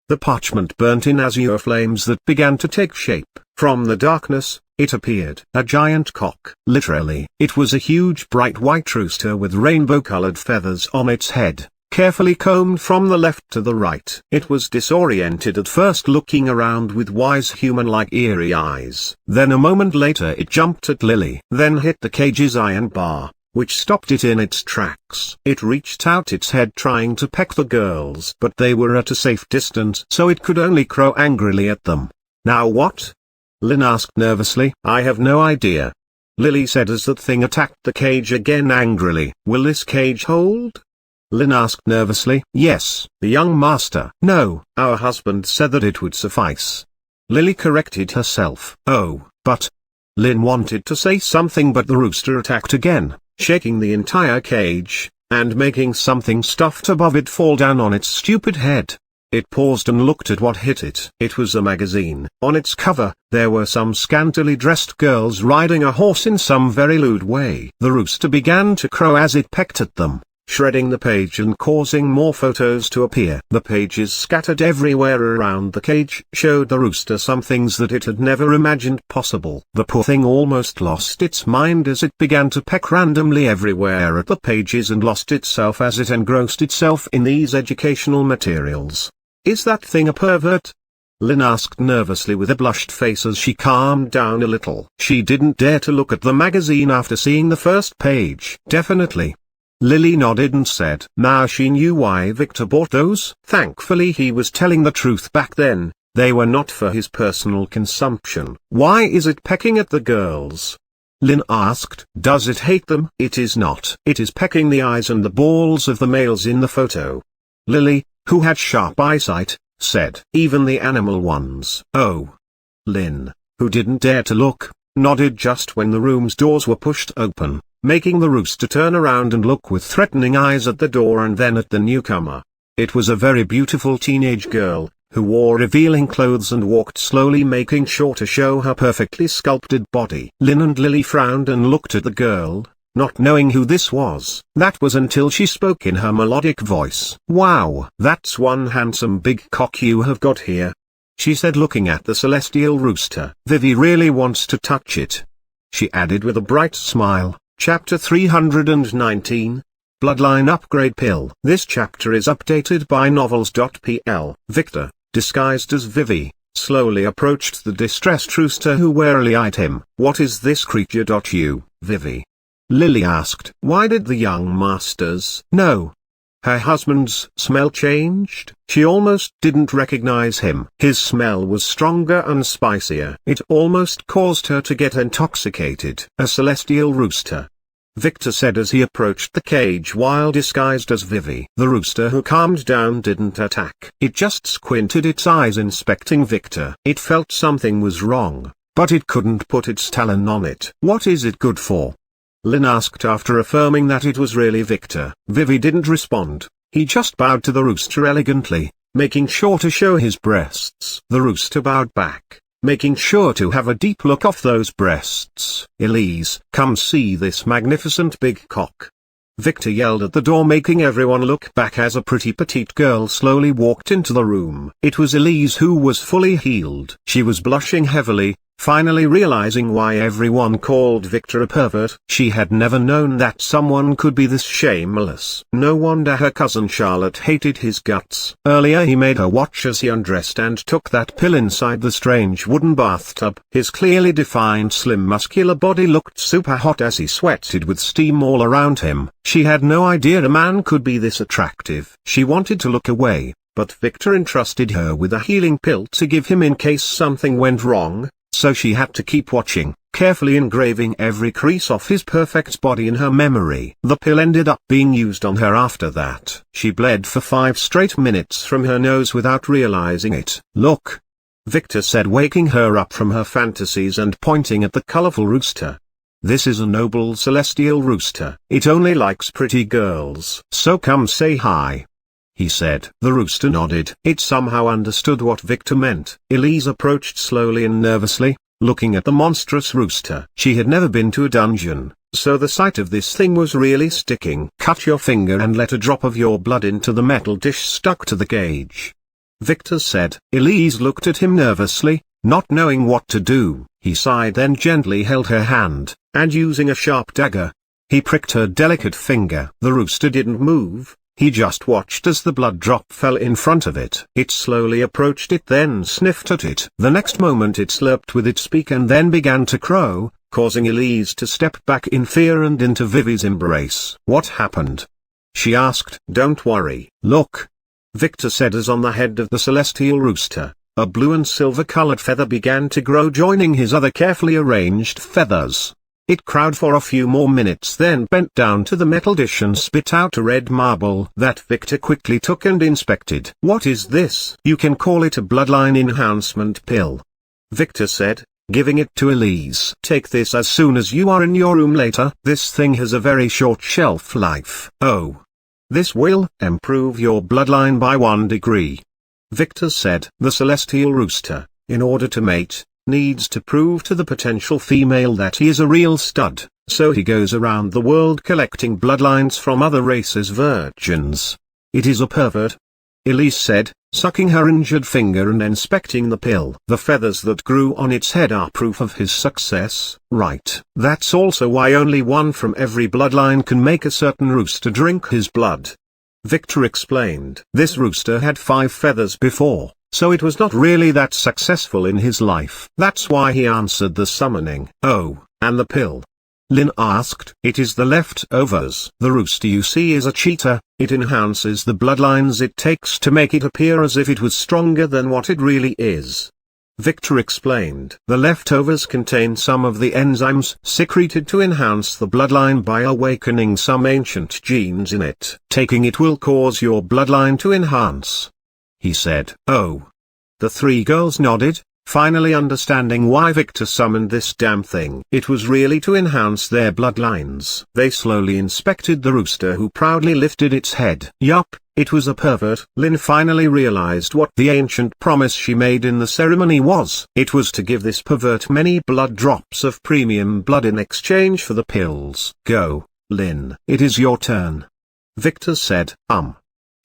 The parchment burnt in azure flames that began to take shape. From the darkness, it appeared a giant cock. Literally, it was a huge bright white rooster with rainbow-colored feathers on its head, carefully combed from the left to the right. It was disoriented at first, looking around with wise human-like eerie eyes. Then a moment later it jumped at Lily, then hit the cage's iron bar, which stopped it in its tracks. It reached out its head trying to peck the girls, but they were at a safe distance, so it could only crow angrily at them. "Now what?" Lynn asked nervously. "I have no idea," Lily said as the thing attacked the cage again angrily. "Will this cage hold?" Lynn asked nervously. "Yes, the young master." "No, our husband said that it would suffice." Lily corrected herself. "Oh, but..." Lynn wanted to say something, but the rooster attacked again, shaking the entire cage, and making something stuffed above it fall down on its stupid head. It paused and looked at what hit it. It was a magazine. On its cover, there were some scantily dressed girls riding a horse in some very lewd way. The rooster began to crow as it pecked at them, shredding the page and causing more photos to appear. The pages scattered everywhere around the cage showed the rooster some things that it had never imagined possible. The poor thing almost lost its mind as it began to peck randomly everywhere at the pages and lost itself as it engrossed itself in these educational materials. "Is that thing a pervert?" Lynn asked nervously with a blushed face as she calmed down a little. She didn't dare to look at the magazine after seeing the first page. "Definitely." Lily nodded and said. Now she knew why Victor bought those. Thankfully he was telling the truth back then, they were not for his personal consumption. "Why is it pecking at the girls?" Lynn asked. "Does it hate them?" "It is not. It is pecking the eyes and the balls of the males in the photo." Lily, who had sharp eyesight, said. "Even the animal ones." "Oh." Lynn, who didn't dare to look, nodded just when the room's doors were pushed open, making the rooster turn around and look with threatening eyes at the door and then at the newcomer. It was a very beautiful teenage girl, who wore revealing clothes and walked slowly, making sure to show her perfectly sculpted body. Lynn and Lily frowned and looked at the girl, not knowing who this was. That was until she spoke in her melodic voice. "Wow, that's one handsome big cock you have got here," she said, looking at the celestial rooster. "Vivi really wants to touch it," she added with a bright smile. Chapter 319, Bloodline Upgrade Pill. This chapter is updated by novels.pl. Victor, disguised as Vivi, slowly approached the distressed rooster, who warily eyed him. "What is this creature? You, Vivi?" Lily asked. "Why did the young masters know?" Her husband's smell changed. She almost didn't recognize him. His smell was stronger and spicier. It almost caused her to get intoxicated. "A celestial rooster," Victor said as he approached the cage while disguised as Vivi. The rooster, who calmed down, didn't attack. It just squinted its eyes, inspecting Victor. It felt something was wrong, but it couldn't put its talon on it. "What is it good for?" Lynn asked after affirming that it was really Victor. Vivi didn't respond. He just bowed to the rooster elegantly, making sure to show his breasts. The rooster bowed back, making sure to have a deep look off those breasts. "Elise, come see this magnificent big cock," Victor yelled at the door, making everyone look back as a pretty petite girl slowly walked into the room. It was Elise, who was fully healed. She was blushing heavily, finally realizing why everyone called Victor a pervert. She had never known that someone could be this shameless. No wonder her cousin Charlotte hated his guts. Earlier he made her watch as he undressed and took that pill inside the strange wooden bathtub. His clearly defined slim muscular body looked super hot as he sweated with steam all around him. She had no idea a man could be this attractive. She wanted to look away, but Victor entrusted her with a healing pill to give him in case something went wrong. so she had to keep watching, carefully engraving every crease off his perfect body in her memory. The pill ended up being used on her after that. She bled for 5 straight minutes from her nose without realizing it. "Look," Victor said, waking her up from her fantasies and pointing at the colorful rooster. "This is a noble celestial rooster. It only likes pretty girls. So come say hi," he said. The rooster nodded. It somehow understood what Victor meant. Elise approached slowly and nervously, looking at the monstrous rooster. She had never been to a dungeon, so the sight of this thing was really sticking. "Cut your finger and let a drop of your blood into the metal dish stuck to the cage," Victor said. Elise looked at him nervously, not knowing what to do. He sighed, then gently held her hand, and using a sharp dagger, he pricked her delicate finger. The rooster didn't move. He just watched as the blood drop fell in front of it. It slowly approached it, then sniffed at it. The next moment it slurped with its beak and then began to crow, causing Elise to step back in fear and into Vivi's embrace. "What happened?" she asked. "Don't worry. Look," Victor said, as on the head of the celestial rooster, a blue and silver-colored feather began to grow, joining his other carefully arranged feathers. It crowed for a few more minutes, then bent down to the metal dish and spit out a red marble that Victor quickly took and inspected. "What is this?" "You can call it a bloodline enhancement pill," Victor said, giving it to Elise. "Take this as soon as you are in your room later. This thing has a very short shelf life." "Oh. This will improve your bloodline by 1 degree," Victor said. "The celestial rooster, in order to mate, needs to prove to the potential female that he is a real stud, so he goes around the world collecting bloodlines from other races' virgins. It is a pervert," Elise said, sucking her injured finger and inspecting the pill. "The feathers that grew on its head are proof of his success, right? That's also why only one from every bloodline can make a certain rooster drink his blood," Victor explained. "This rooster had 5 feathers before, so it was not really that successful in his life. That's why he answered the summoning." "Oh, and the pill?" Lynn asked. "It is the leftovers. The rooster you see is a cheater. It enhances the bloodlines it takes to make it appear as if it was stronger than what it really is," Victor explained. "The leftovers contain some of the enzymes secreted to enhance the bloodline by awakening some ancient genes in it. Taking it will cause your bloodline to enhance," he said. "Oh." The 3 girls nodded, finally understanding why Victor summoned this damn thing. It was really to enhance their bloodlines. They slowly inspected the rooster, who proudly lifted its head. Yup, it was a pervert. Lynn finally realized what the ancient promise she made in the ceremony was. It was to give this pervert many blood drops of premium blood in exchange for the pills. "Go, Lynn. It is your turn," Victor said.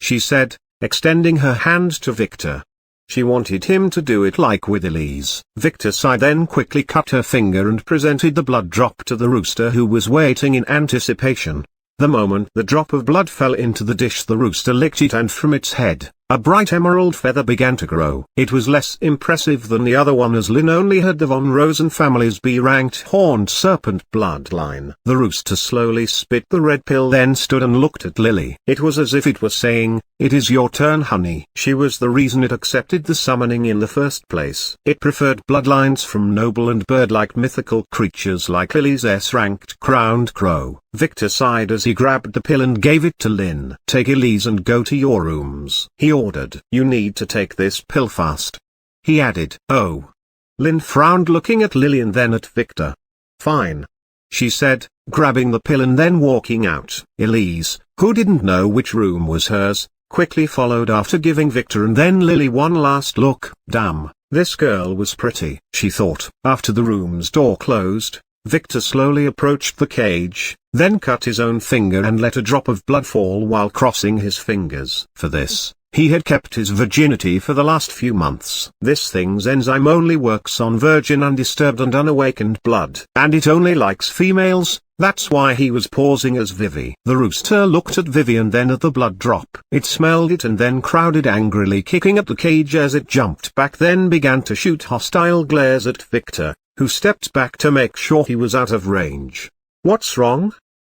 She said, extending her hand to Victor. She wanted him to do it like with Elise. Victor sighed, then quickly cut her finger and presented the blood drop to the rooster, who was waiting in anticipation. The moment the drop of blood fell into the dish, the rooster licked it, and from its head, a bright emerald feather began to grow. It was less impressive than the other one, as Lynn only had the von Rosen family's B-ranked horned serpent bloodline. The rooster slowly spit the red pill, then stood and looked at Lily. It was as if it were saying, "It is your turn, honey." She was the reason it accepted the summoning in the first place. It preferred bloodlines from noble and bird-like mythical creatures like Lily's S-ranked crowned crow. Victor sighed as he grabbed the pill and gave it to Lynn. "Take Elise and go to your rooms," he ordered. "You need to take this pill fast," he added. "Oh." Lynn frowned, looking at Lily and then at Victor. "Fine," she said, grabbing the pill and then walking out. Elise, who didn't know which room was hers, quickly followed after, giving Victor and then Lily one last look. Damn, this girl was pretty, she thought. After the room's door closed, Victor slowly approached the cage, then cut his own finger and let a drop of blood fall while crossing his fingers. For this, he had kept his virginity for the last few months. This thing's enzyme only works on virgin, undisturbed and unawakened blood. And it only likes females, that's why he was pausing as Vivi. The rooster looked at Vivi and then at the blood drop. It smelled it and then crowded angrily, kicking at the cage as it jumped back, then began to shoot hostile glares at Victor, who stepped back to make sure he was out of range. "What's wrong?"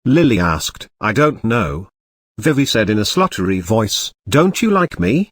Lily asked. "I don't know," Vivi said in a sluttery voice. "Don't you like me?"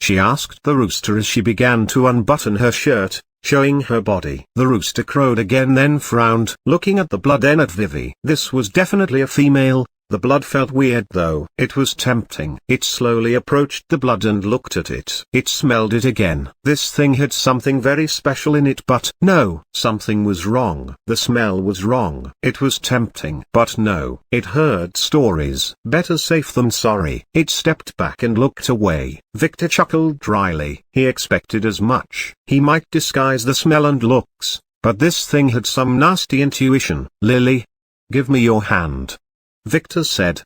she asked the rooster as she began to unbutton her shirt, showing her body. The rooster crowed again, then frowned, looking at the blood, then at Vivi. This was definitely a female. The blood felt weird though. It was tempting. It slowly approached the blood and looked at it. It smelled it again. This thing had something very special in it, but no, something was wrong. The smell was wrong. It was tempting, but no. It heard stories. Better safe than sorry. It stepped back and looked away. Victor chuckled dryly. He expected as much. He might disguise the smell and looks, but this thing had some nasty intuition. Lily, give me your hand, Victor said.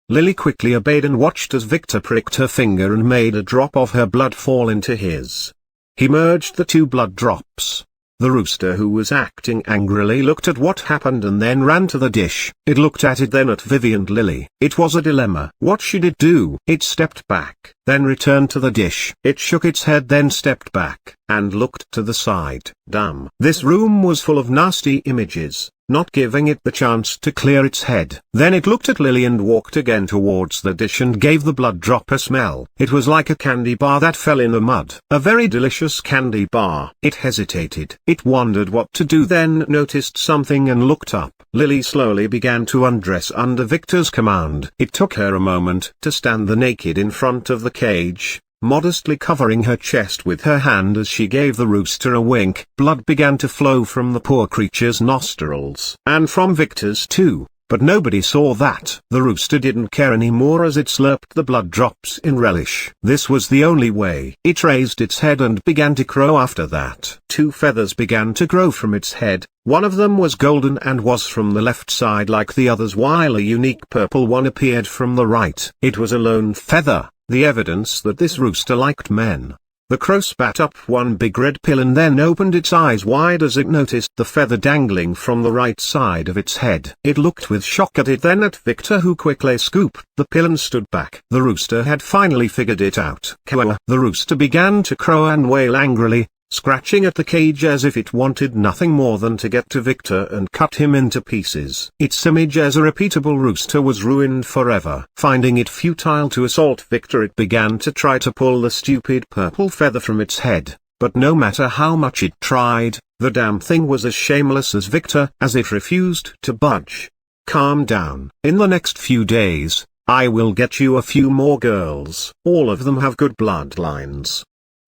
Lily quickly obeyed and watched as Victor pricked her finger and made a drop of her blood fall into his. He merged the two blood drops. The rooster, who was acting angrily, looked at what happened and then ran to the dish. It looked at it, then at Vivi and Lily. It was a dilemma. What should it do? It stepped back, then returned to the dish. It shook its head, then stepped back, and looked to the side. Damn. This room was full of nasty images, not giving it the chance to clear its head. Then it looked at Lily and walked again towards the dish and gave the blood drop a smell. It was like a candy bar that fell in the mud. A very delicious candy bar. It hesitated. It wondered what to do, then noticed something and looked up. Lily slowly began to undress under Victor's command. It took her a moment to stand the naked in front of the cage, modestly covering her chest with her hand as she gave the rooster a wink. Blood began to flow from the poor creature's nostrils, and from Victor's too, but nobody saw that. The rooster didn't care anymore as it slurped the blood drops in relish. This was the only way. It raised its head and began to crow. After that, two feathers began to grow from its head. One of them was golden and was from the left side like the others, while a unique purple one appeared from the right. It was a lone feather, the evidence that this rooster liked men. The crow spat up one big red pill and then opened its eyes wide as it noticed the feather dangling from the right side of its head. It looked with shock at it, then at Victor, who quickly scooped the pill and stood back. The rooster had finally figured it out. Caw! The rooster began to crow and wail angrily, scratching at the cage as if it wanted nothing more than to get to Victor and cut him into pieces. Its image as a repeatable rooster was ruined forever. Finding it futile to assault Victor, it began to try to pull the stupid purple feather from its head, but no matter how much it tried, the damn thing was as shameless as Victor, as it refused to budge. Calm down. In the next few days, I will get you a few more girls. All of them have good bloodlines,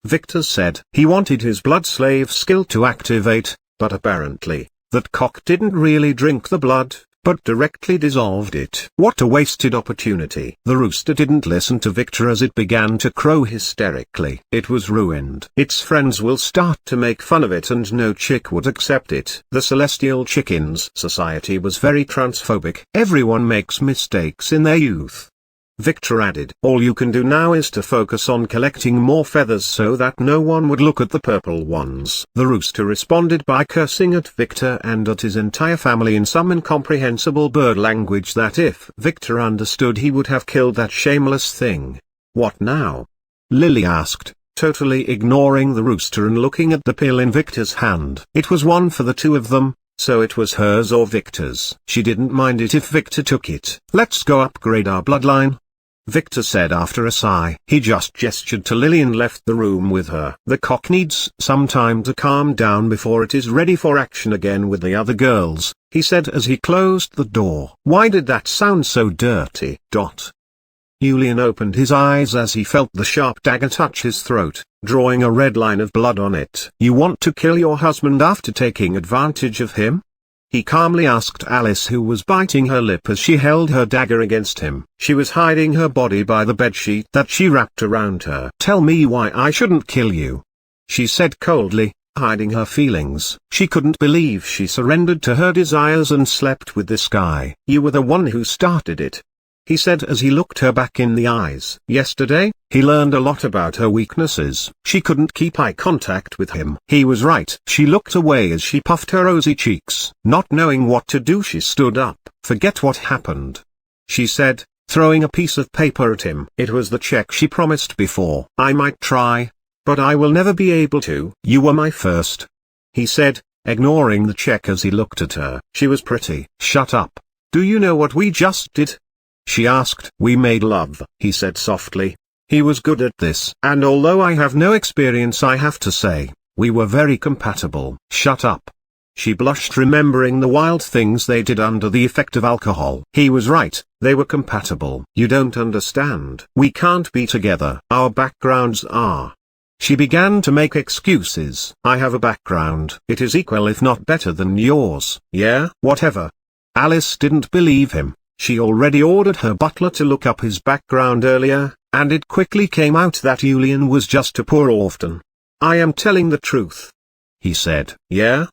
Victor said. He wanted his blood slave skill to activate, but apparently, that cock didn't really drink the blood, but directly dissolved it. What a wasted opportunity. The rooster didn't listen to Victor as it began to crow hysterically. It was ruined. Its friends will start to make fun of it and no chick would accept it. The Celestial Chickens Society was very transphobic. Everyone makes mistakes in their youth, Victor added. All you can do now is to focus on collecting more feathers so that no one would look at the purple ones. The rooster responded by cursing at Victor and at his entire family in some incomprehensible bird language that if Victor understood he would have killed that shameless thing. What now? Lily asked, totally ignoring the rooster and looking at the pill in Victor's hand. It was one for the two of them, so it was hers or Victor's. She didn't mind it if Victor took it. Let's go upgrade our bloodline, Victor said after a sigh. He just gestured to Lily and left the room with her. The cock needs some time to calm down before it is ready for action again with the other girls, he said as he closed the door. Why did that sound so dirty? Julian opened his eyes as he felt the sharp dagger touch his throat, drawing a red line of blood on it. You want to kill your husband after taking advantage of him? He calmly asked Alice, who was biting her lip as she held her dagger against him. She was hiding her body by the bedsheet that she wrapped around her. Tell me why I shouldn't kill you, she said coldly, hiding her feelings. She couldn't believe she surrendered to her desires and slept with this guy. You were the one who started it, he said as he looked her back in the eyes. Yesterday, he learned a lot about her weaknesses. She couldn't keep eye contact with him. He was right. She looked away as she puffed her rosy cheeks. Not knowing what to do, she stood up. Forget what happened, she said, throwing a piece of paper at him. It was the check she promised before. I might try, but I will never be able to. You were my first, he said, ignoring the check as he looked at her. She was pretty. Shut up. Do you know what we just did? She asked. We made love, he said softly. He was good at this. And although I have no experience, I have to say, We were very compatible. Shut up. She blushed, remembering the wild things they did under the effect of alcohol. He was right, they were compatible. You don't understand. We can't be together. Our backgrounds are. She began to make excuses. I have a background. It is equal if not better than yours. Yeah, whatever. Alice didn't believe him. She already ordered her butler to look up his background earlier, and it quickly came out that Julian was just a poor orphan. I am telling the truth, he said. Yeah?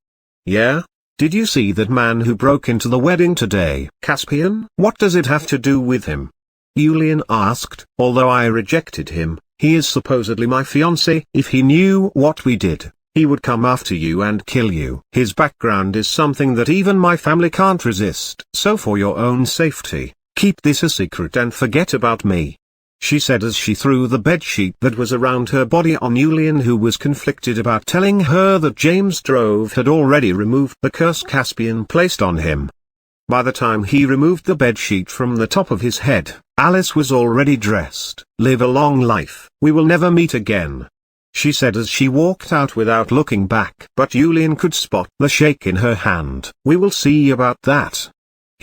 Yeah? Did you see that man who broke into the wedding today? Caspian? What does it have to do with him? Julian asked. Although I rejected him, he is supposedly my fiancé. If he knew what we did, he would come after you and kill you. His background is something that even my family can't resist. So for your own safety, keep this a secret and forget about me, she said as she threw the bedsheet that was around her body on Julian, who was conflicted about telling her that James Drove had already removed the curse Caspian placed on him. By the time he removed the bedsheet from the top of his head, Alice was already dressed. Live a long life. We will never meet again, she said as she walked out without looking back. But Julian could spot the shake in her hand. We will see about that,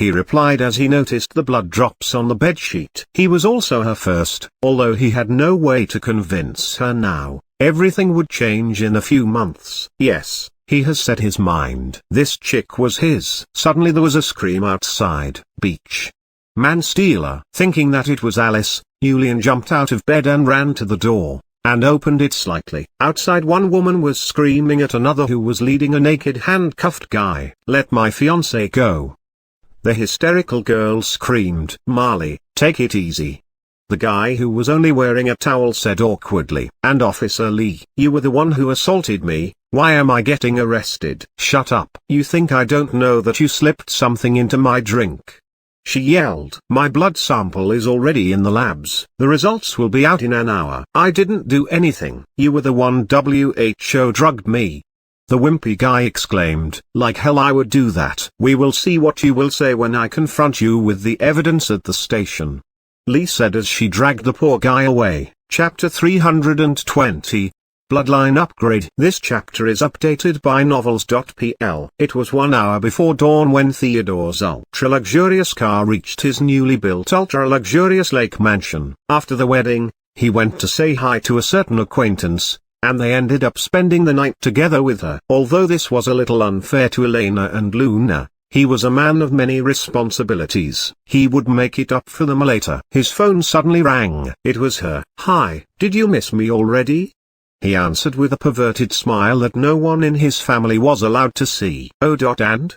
he replied as he noticed the blood drops on the bedsheet. He was also her first. Although he had no way to convince her now, everything would change in a few months. Yes, he has set his mind. This chick was his. Suddenly there was a scream outside. Beach. Man-stealer. Thinking that it was Alice, Julian jumped out of bed and ran to the door, and opened it slightly. Outside, one woman was screaming at another who was leading a naked handcuffed guy. Let my fiancé go. The hysterical girl screamed. Marley, take it easy. The guy who was only wearing a towel said awkwardly. And Officer Lee, you were the one who assaulted me. Why am I getting arrested? Shut up. You think I don't know that you slipped something into my drink? She yelled. My blood sample is already in the labs. The results will be out in an hour. I didn't do anything. You were the one. WHO drugged me, the wimpy guy exclaimed. Like hell I would do that. We will see what you will say when I confront you with the evidence at the station, Lee said as she dragged the poor guy away. Chapter 320. Bloodline Upgrade. This chapter is updated by novels.pl. It was 1 hour before dawn when Theodore's ultra-luxurious car reached his newly built ultra-luxurious lake mansion. After the wedding, he went to say hi to a certain acquaintance, and they ended up spending the night together with her. Although this was a little unfair to Elena and Luna, he was a man of many responsibilities. He would make it up for them later. His phone suddenly rang. It was her. Hi, did you miss me already? He answered with a perverted smile that no one in his family was allowed to see. Oh. And?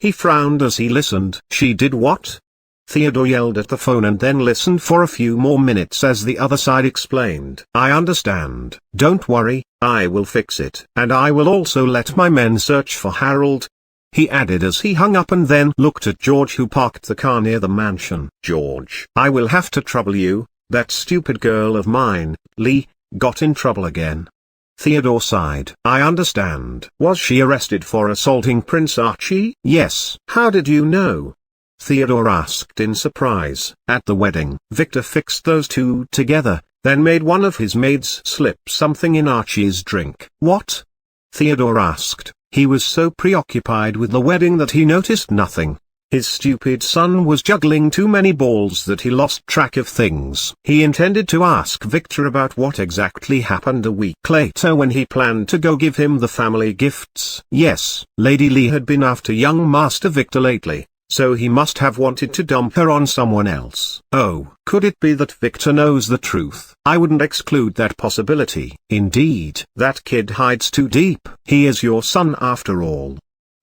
He frowned as he listened. She did what? Theodore yelled at the phone and then listened for a few more minutes as the other side explained. I understand. Don't worry, I will fix it. And I will also let my men search for Harold, he added as he hung up and then looked at George, who parked the car near the mansion. George, I will have to trouble you. That stupid girl of mine, Lee, got in trouble again. Theodore sighed. I understand. Was she arrested for assaulting Prince Archie? Yes. How did you know? Theodore asked in surprise. At the wedding, Victor fixed those two together, then made one of his maids slip something in Archie's drink. What? Theodore asked. He was so preoccupied with the wedding that he noticed nothing. His stupid son was juggling too many balls that he lost track of things. He intended to ask Victor about what exactly happened a week later when he planned to go give him the family gifts. Yes, Lady Lee had been after young Master Victor lately, so he must have wanted to dump her on someone else. Oh, could it be that Victor knows the truth? I wouldn't exclude that possibility. Indeed, that kid hides too deep. He is your son after all,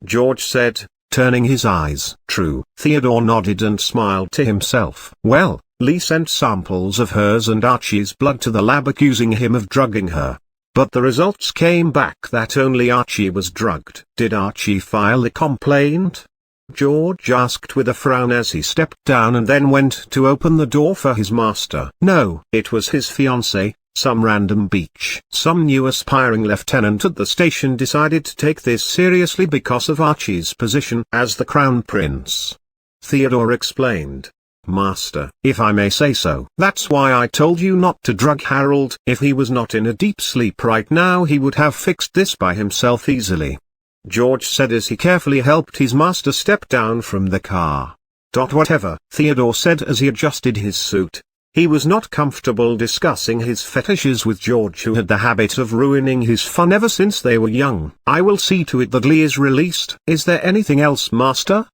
George said, turning his eyes. True. Theodore nodded and smiled to himself. Well, Lee sent samples of hers and Archie's blood to the lab accusing him of drugging her. But the results came back that only Archie was drugged. Did Archie file a complaint? George asked with a frown as he stepped down and then went to open the door for his master. No, it was his fiancée, some random beach. Some new aspiring lieutenant at the station decided to take this seriously because of Archie's position as the crown prince, Theodore explained. Master, if I may say so. That's why I told you not to drug Harold. If he was not in a deep sleep right now, he would have fixed this by himself easily. George said as he carefully helped his master step down from the car. Whatever, Theodore said as he adjusted his suit. He was not comfortable discussing his fetishes with George, who had the habit of ruining his fun ever since they were young. I will see to it that Lee is released. Is there anything else, Master?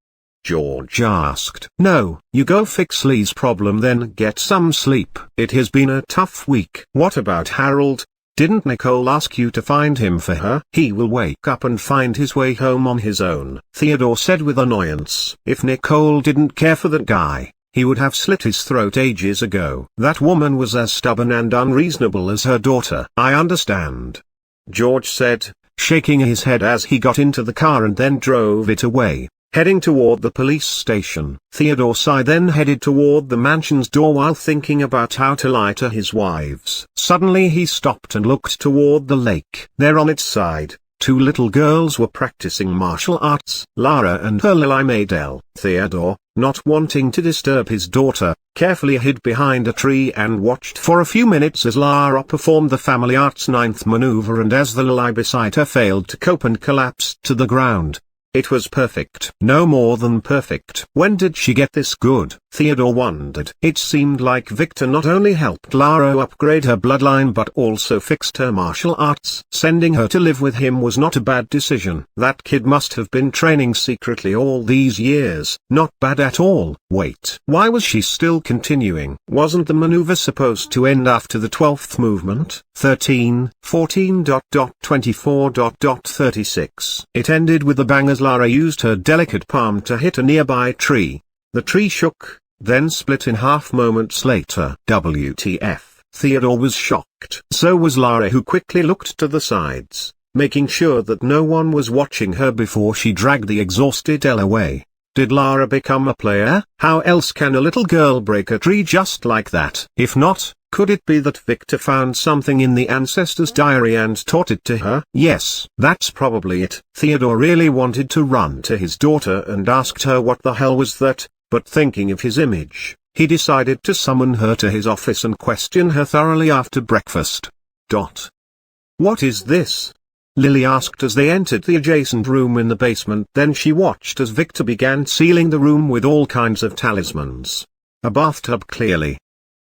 George asked. No, you go fix Lee's problem then get some sleep. It has been a tough week. What about Harold? Didn't Nicole ask you to find him for her? He will wake up and find his way home on his own, Theodore said with annoyance. If Nicole didn't care for that guy, he would have slit his throat ages ago. That woman was as stubborn and unreasonable as her daughter. I understand, George said, shaking his head as he got into the car and then drove it away. Heading toward the police station, Theodore then headed toward the mansion's door while thinking about how to lie to his wives. Suddenly he stopped and looked toward the lake. There on its side, two little girls were practicing martial arts. Lara and her Lily Maydell. Theodore, not wanting to disturb his daughter, carefully hid behind a tree and watched for a few minutes as Lara performed the family art's ninth maneuver, and as the Lily beside her failed to cope and collapsed to the ground. It was perfect. No more than perfect. When did she get this good? Theodore wondered. It seemed like Victor not only helped Lara upgrade her bloodline but also fixed her martial arts. Sending her to live with him was not a bad decision. That kid must have been training secretly all these years. Not bad at all. Wait. Why was she still continuing? Wasn't the maneuver supposed to end after the 12th movement? 13, 14. 24. 36. It ended with a bang as Lara used her delicate palm to hit a nearby tree. The tree shook, then split in half moments later. WTF. Theodore was shocked. So was Lara, who quickly looked to the sides, making sure that no one was watching her before she dragged the exhausted Elle away. Did Lara become a player? How else can a little girl break a tree just like that? If not, could it be that Victor found something in the ancestor's diary and taught it to her? Yes, that's probably it. Theodore really wanted to run to his daughter and asked her what the hell was that, but thinking of his image, he decided to summon her to his office and question her thoroughly after breakfast. What is this? Lily asked as they entered the adjacent room in the basement. Then she watched as Victor began sealing the room with all kinds of talismans. A bathtub, clearly,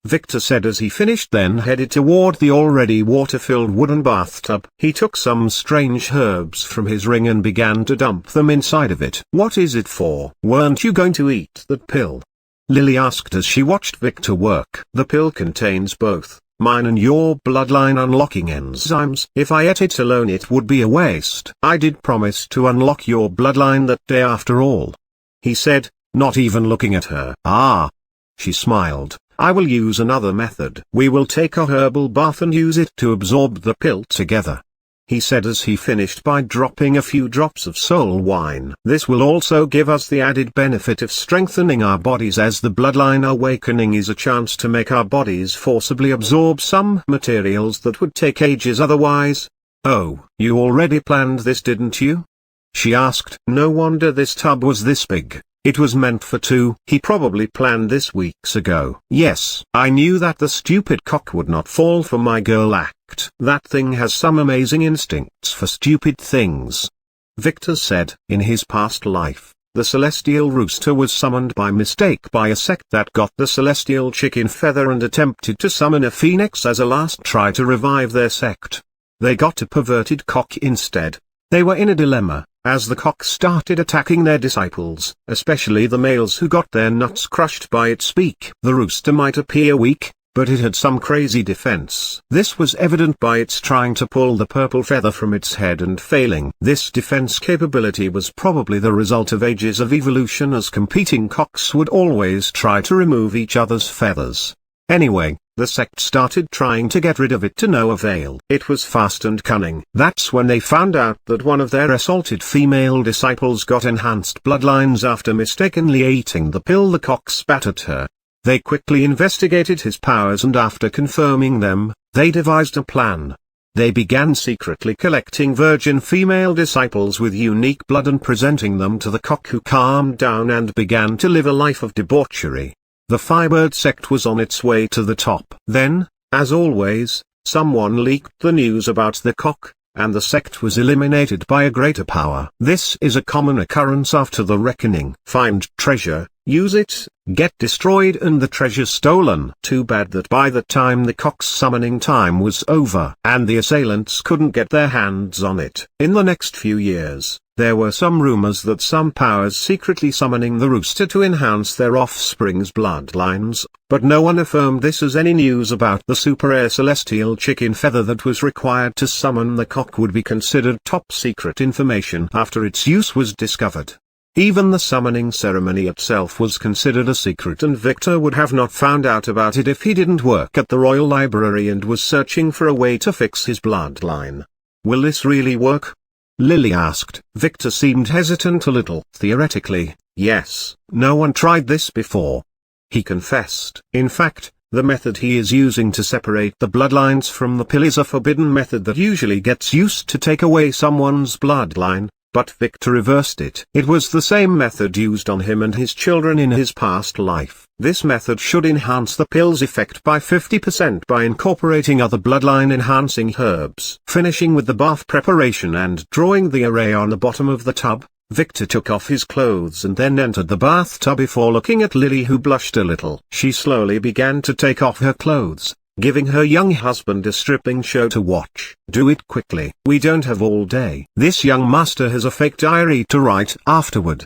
Victor said as he finished, then headed toward the already water-filled wooden bathtub. He took some strange herbs from his ring and began to dump them inside of it. What is it for? Weren't you going to eat that pill? Lily asked as she watched Victor work. The pill contains both mine and your bloodline unlocking enzymes. If I ate it alone it would be a waste. I did promise to unlock your bloodline that day after all, he said, not even looking at her. Ah. She smiled. I will use another method. We will take a herbal bath and use it to absorb the pill together, he said as he finished by dropping a few drops of soul wine. This will also give us the added benefit of strengthening our bodies, as the bloodline awakening is a chance to make our bodies forcibly absorb some materials that would take ages otherwise. Oh, you already planned this, didn't you? She asked. No wonder this tub was this big. It was meant for two. He probably planned this weeks ago. Yes, I knew that the stupid cock would not fall for my girl act. That thing has some amazing instincts for stupid things, Victor said. In his past life, the celestial rooster was summoned by mistake by a sect that got the celestial chicken feather and attempted to summon a phoenix as a last try to revive their sect. They got a perverted cock instead. They were in a dilemma, as the cock started attacking their disciples, especially the males who got their nuts crushed by its beak. The rooster might appear weak, but it had some crazy defense. This was evident by its trying to pull the purple feather from its head and failing. This defense capability was probably the result of ages of evolution, as competing cocks would always try to remove each other's feathers. Anyway, the sect started trying to get rid of it to no avail. It was fast and cunning. That's when they found out that one of their assaulted female disciples got enhanced bloodlines after mistakenly eating the pill the cock spat at her. They quickly investigated his powers, and after confirming them, they devised a plan. They began secretly collecting virgin female disciples with unique blood and presenting them to the cock, who calmed down and began to live a life of debauchery. The Firebird sect was on its way to the top. Then, as always, someone leaked the news about the cock, and the sect was eliminated by a greater power. This is a common occurrence after the reckoning. Find treasure, use it, get destroyed and the treasure stolen. Too bad that by the time the cock's summoning time was over and the assailants couldn't get their hands on it. In the next few years, there were some rumors that some powers secretly summoning the rooster to enhance their offspring's bloodlines, but no one affirmed this as any news about the super rare celestial chicken feather that was required to summon the cock would be considered top secret information after its use was discovered. Even the summoning ceremony itself was considered a secret, and Victor would have not found out about it if he didn't work at the Royal Library and was searching for a way to fix his bloodline. Will this really work? Lily asked. Victor seemed hesitant a little. Theoretically, yes. No one tried this before, he confessed. In fact, the method he is using to separate the bloodlines from the pill is a forbidden method that usually gets used to take away someone's bloodline, but Victor reversed it. It was the same method used on him and his children in his past life. This method should enhance the pill's effect by 50% by incorporating other bloodline-enhancing herbs. Finishing with the bath preparation and drawing the array on the bottom of the tub, Victor took off his clothes and then entered the bathtub before looking at Lily, who blushed a little. She slowly began to take off her clothes, giving her young husband a stripping show to watch. Do it quickly. We don't have all day. This young master has a fake diary to write afterward.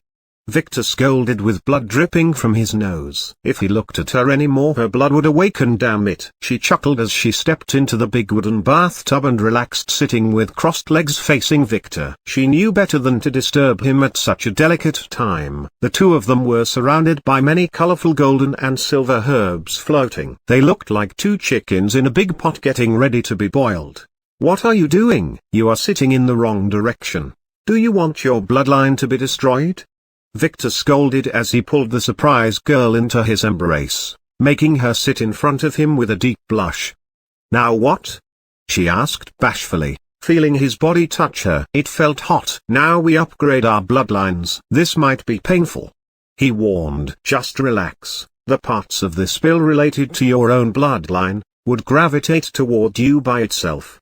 Victor scolded with blood dripping from his nose. If he looked at her anymore, her blood would awaken, damn it. She chuckled as she stepped into the big wooden bathtub and relaxed, sitting with crossed legs facing Victor. She knew better than to disturb him at such a delicate time. The two of them were surrounded by many colorful golden and silver herbs floating. They looked like two chickens in a big pot getting ready to be boiled. What are you doing? You are sitting in the wrong direction. Do you want your bloodline to be destroyed? Victor scolded as he pulled the surprise girl into his embrace, making her sit in front of him with a deep blush. Now what? She asked bashfully, feeling his body touch her. It felt hot. Now we upgrade our bloodlines. This might be painful, he warned. Just relax. The parts of this pill related to your own bloodline would gravitate toward you by itself,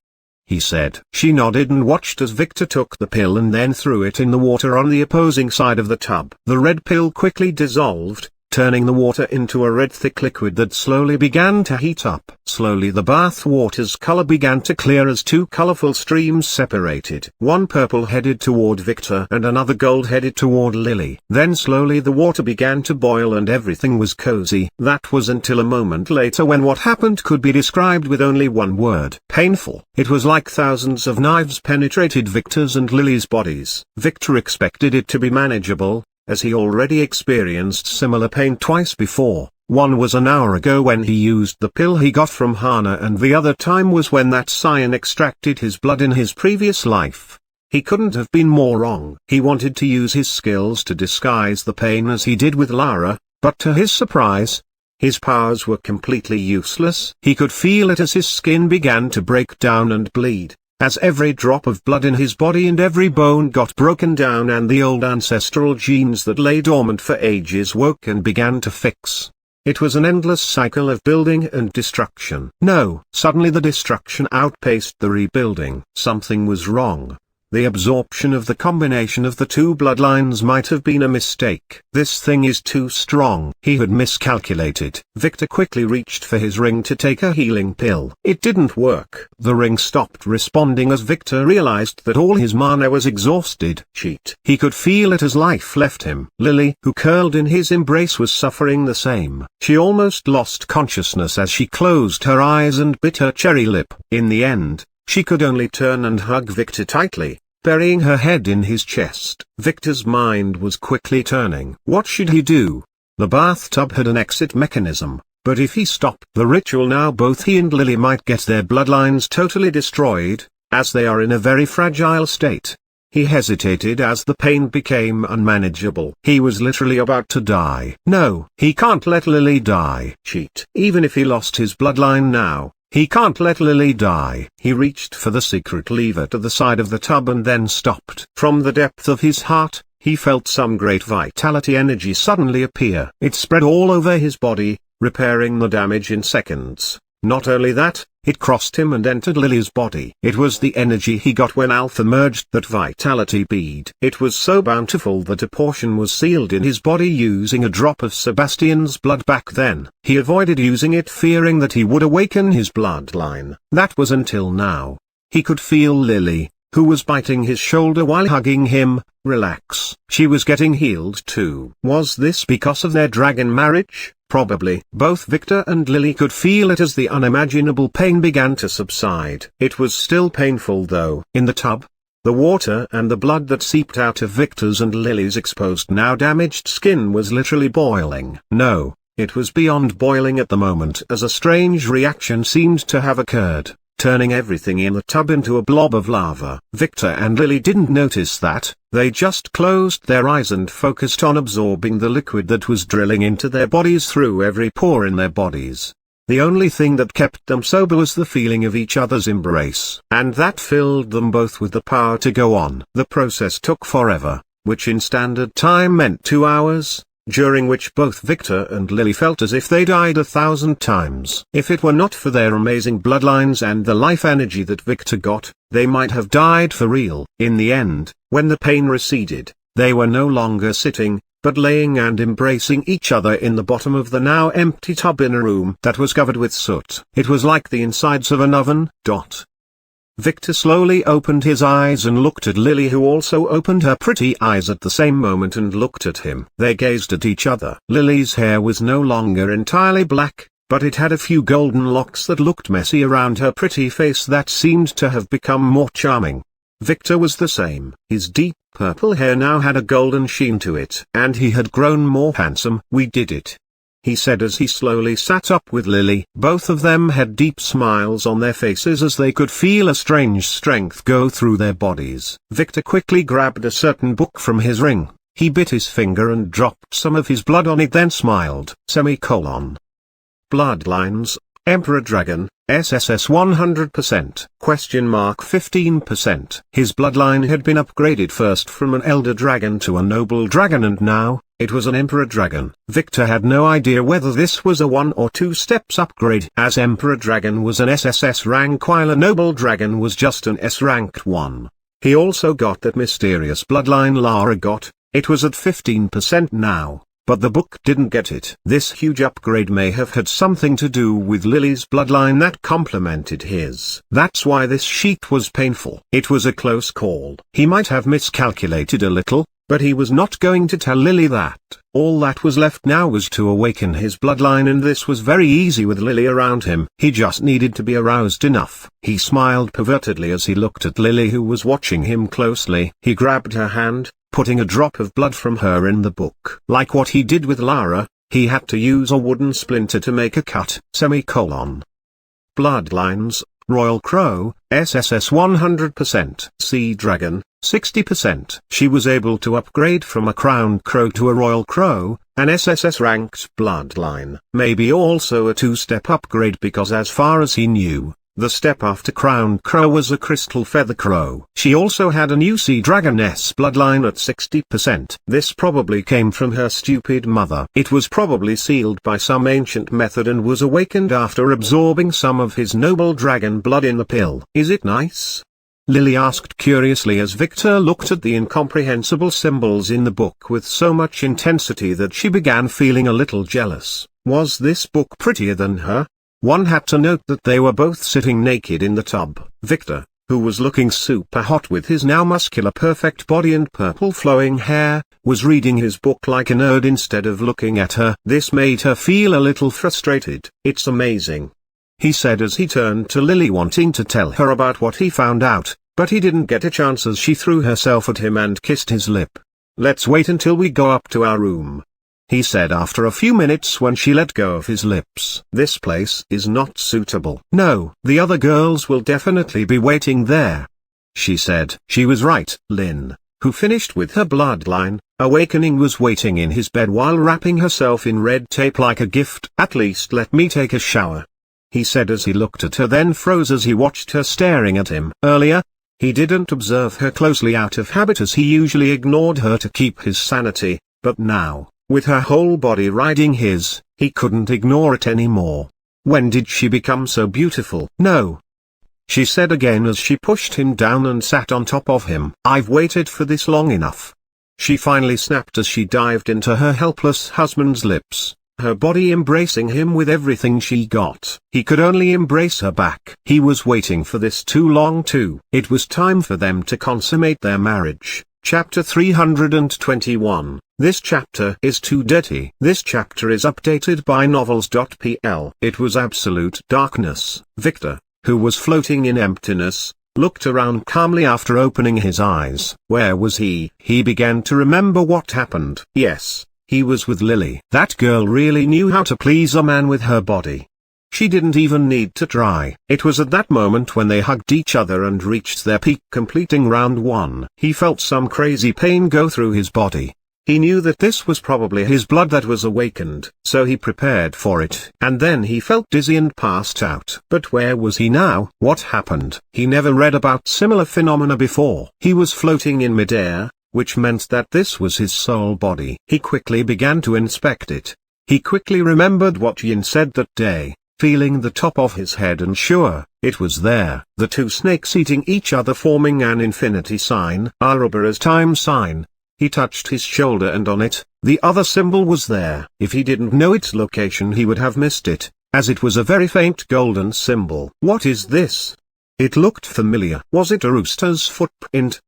he said. She nodded and watched as Victor took the pill and then threw it in the water on the opposing side of the tub. The red pill quickly dissolved, turning the water into a red thick liquid that slowly began to heat up. Slowly the bath water's color began to clear as two colorful streams separated. One purple headed toward Victor and another gold headed toward Lily. Then slowly the water began to boil and everything was cozy. That was until a moment later, when what happened could be described with only one word: painful. It was like thousands of knives penetrated Victor's and Lily's bodies. Victor expected it to be manageable, as he already experienced similar pain twice before. One was an hour ago when he used the pill he got from Hana, and the other time was when that scion extracted his blood in his previous life. He couldn't have been more wrong. He wanted to use his skills to disguise the pain as he did with Lara, but to his surprise, his powers were completely useless. He could feel it as his skin began to break down and bleed, as every drop of blood in his body and every bone got broken down, and the old ancestral genes that lay dormant for ages woke and began to fix. It was an endless cycle of building and destruction. No, suddenly the destruction outpaced the rebuilding. Something was wrong. The absorption of the combination of the two bloodlines might have been a mistake. This thing is too strong. He had miscalculated. Victor quickly reached for his ring to take a healing pill. It didn't work. The ring stopped responding as Victor realized that all his mana was exhausted. Cheat. He could feel it as life left him. Lily, who curled in his embrace, was suffering the same. She almost lost consciousness as she closed her eyes and bit her cherry lip. In the end, she could only turn and hug Victor tightly, burying her head in his chest. Victor's mind was quickly turning. What should he do? The bathtub had an exit mechanism, but if he stopped the ritual now, both he and Lily might get their bloodlines totally destroyed, as they are in a very fragile state. He hesitated as the pain became unmanageable. He was literally about to die. No, he can't let Lily die. Cheat. Even if he lost his bloodline now, he can't let Lily die. He reached for the secret lever to the side of the tub and then stopped. From the depth of his heart, he he felt some great vitality energy suddenly appear. It spread all over his body, repairing the damage in seconds. Not only that, it crossed him and entered Lily's body. It was the energy he got when Alpha merged that vitality bead. It was so bountiful that a portion was sealed in his body using a drop of Sebastian's blood back then. He avoided using it fearing that he would awaken his bloodline. That was until now. He could feel Lily, who was biting his shoulder while hugging him, relax. She was getting healed too. Was this because of their dragon marriage? Probably. Both Victor and Lily could feel it as the unimaginable pain began to subside. It was still painful though. In the tub, the water and the blood that seeped out of Victor's and Lily's exposed now damaged skin was literally boiling. No, it was beyond boiling at the moment as a strange reaction seemed to have occurred, turning everything in the tub into a blob of lava. Victor and Lily didn't notice that, they just closed their eyes and focused on absorbing the liquid that was drilling into their bodies through every pore in their bodies. The only thing that kept them sober was the feeling of each other's embrace. And that filled them both with the power to go on. The process took forever, which in standard time meant 2 hours, during which both Victor and Lily felt as if they died 1,000 times. If it were not for their amazing bloodlines and the life energy that Victor got, they might have died for real. In the end, when the pain receded, they were no longer sitting, but laying and embracing each other in the bottom of the now empty tub in a room that was covered with soot. It was like the insides of an oven. Victor slowly opened his eyes and looked at Lily, who also opened her pretty eyes at the same moment and looked at him. They gazed at each other. Lily's hair was no longer entirely black, but it had a few golden locks that looked messy around her pretty face that seemed to have become more charming. Victor was the same. His deep purple hair now had a golden sheen to it, and he had grown more handsome. "We did it," he said as he slowly sat up with Lily. Both of them had deep smiles on their faces as they could feel a strange strength go through their bodies. Victor quickly grabbed a certain book from his ring. He bit his finger and dropped some of his blood on it, then smiled. Bloodlines, Emperor Dragon, SSS 100%? 15%. His bloodline had been upgraded first from an Elder Dragon to a Noble Dragon, and now, it was an Emperor Dragon. Victor had no idea whether this was a 1 or 2 steps upgrade, as Emperor Dragon was an SSS rank while a Noble Dragon was just an S-ranked one. He also got that mysterious bloodline Lara got. It was at 15% now, but the book didn't get it. This huge upgrade may have had something to do with Lily's bloodline that complemented his. That's why this sheet was painful. It was a close call. He might have miscalculated a little, but he was not going to tell Lily that. All that was left now was to awaken his bloodline, and this was very easy with Lily around him. He just needed to be aroused enough. He smiled pervertedly as he looked at Lily, who was watching him closely. He grabbed her hand, putting a drop of blood from her in the book. Like what he did with Lara, he had to use a wooden splinter to make a cut. Bloodlines, Royal Crow, SSS 100%. Sea Dragon, 60%. She was able to upgrade from a Crowned Crow to a Royal Crow, an SSS-ranked bloodline. Maybe also a 2-step upgrade, because as far as he knew, the step after Crowned Crow was a Crystal Feather Crow. She also had a new Sea Dragoness bloodline at 60%. This probably came from her stupid mother. It was probably sealed by some ancient method and was awakened after absorbing some of his noble dragon blood in the pill. Is it nice? Lily asked curiously as Victor looked at the incomprehensible symbols in the book with so much intensity that she began feeling a little jealous. Was this book prettier than her? One had to note that they were both sitting naked in the tub. Victor, who was looking super hot with his now muscular perfect body and purple flowing hair, was reading his book like a nerd instead of looking at her. This made her feel a little frustrated. "It's amazing," he said as he turned to Lily, wanting to tell her about what he found out, but he didn't get a chance as she threw herself at him and kissed his lip. "Let's wait until we go up to our room," he said after a few minutes when she let go of his lips. "This place is not suitable." "No, the other girls will definitely be waiting there," she said. She was right. Lynn, who finished with her bloodline awakening, was waiting in his bed while wrapping herself in red tape like a gift. "At least let me take a shower," he said as he looked at her, then froze as he watched her staring at him. Earlier, He didn't observe her closely out of habit as he usually ignored her to keep his sanity, but now, with her whole body riding his, he couldn't ignore it anymore. When did she become so beautiful? No, she said again as she pushed him down and sat on top of him. I've waited for this long enough. She finally snapped as she dived into her helpless husband's lips, her body embracing him with everything she got. He could only embrace her back. He was waiting for this too long too. It was time for them to consummate their marriage. Chapter 321. This chapter is too dirty. This chapter is updated by novels.pl. It was absolute darkness. Victor, who was floating in emptiness, looked around calmly after opening his eyes. Where was he? He began to remember what happened. Yes, he was with Lily. That girl really knew how to please a man with her body. She didn't even need to try. It was at that moment when they hugged each other and reached their peak, completing round one. He felt some crazy pain go through his body. He knew that this was probably his blood that was awakened, so he prepared for it. And then he felt dizzy and passed out. But where was he now? What happened? He never read about similar phenomena before. He was floating in midair, which meant that this was his soul body. He quickly began to inspect it. He quickly remembered what Yin said that day, feeling the top of his head and sure, it was there. The two snakes eating each other forming an infinity sign, Arubara's time sign. He touched his shoulder and on it, the other symbol was there. If he didn't know its location he would have missed it, as it was a very faint golden symbol. What is this? It looked familiar. Was it a rooster's footprint?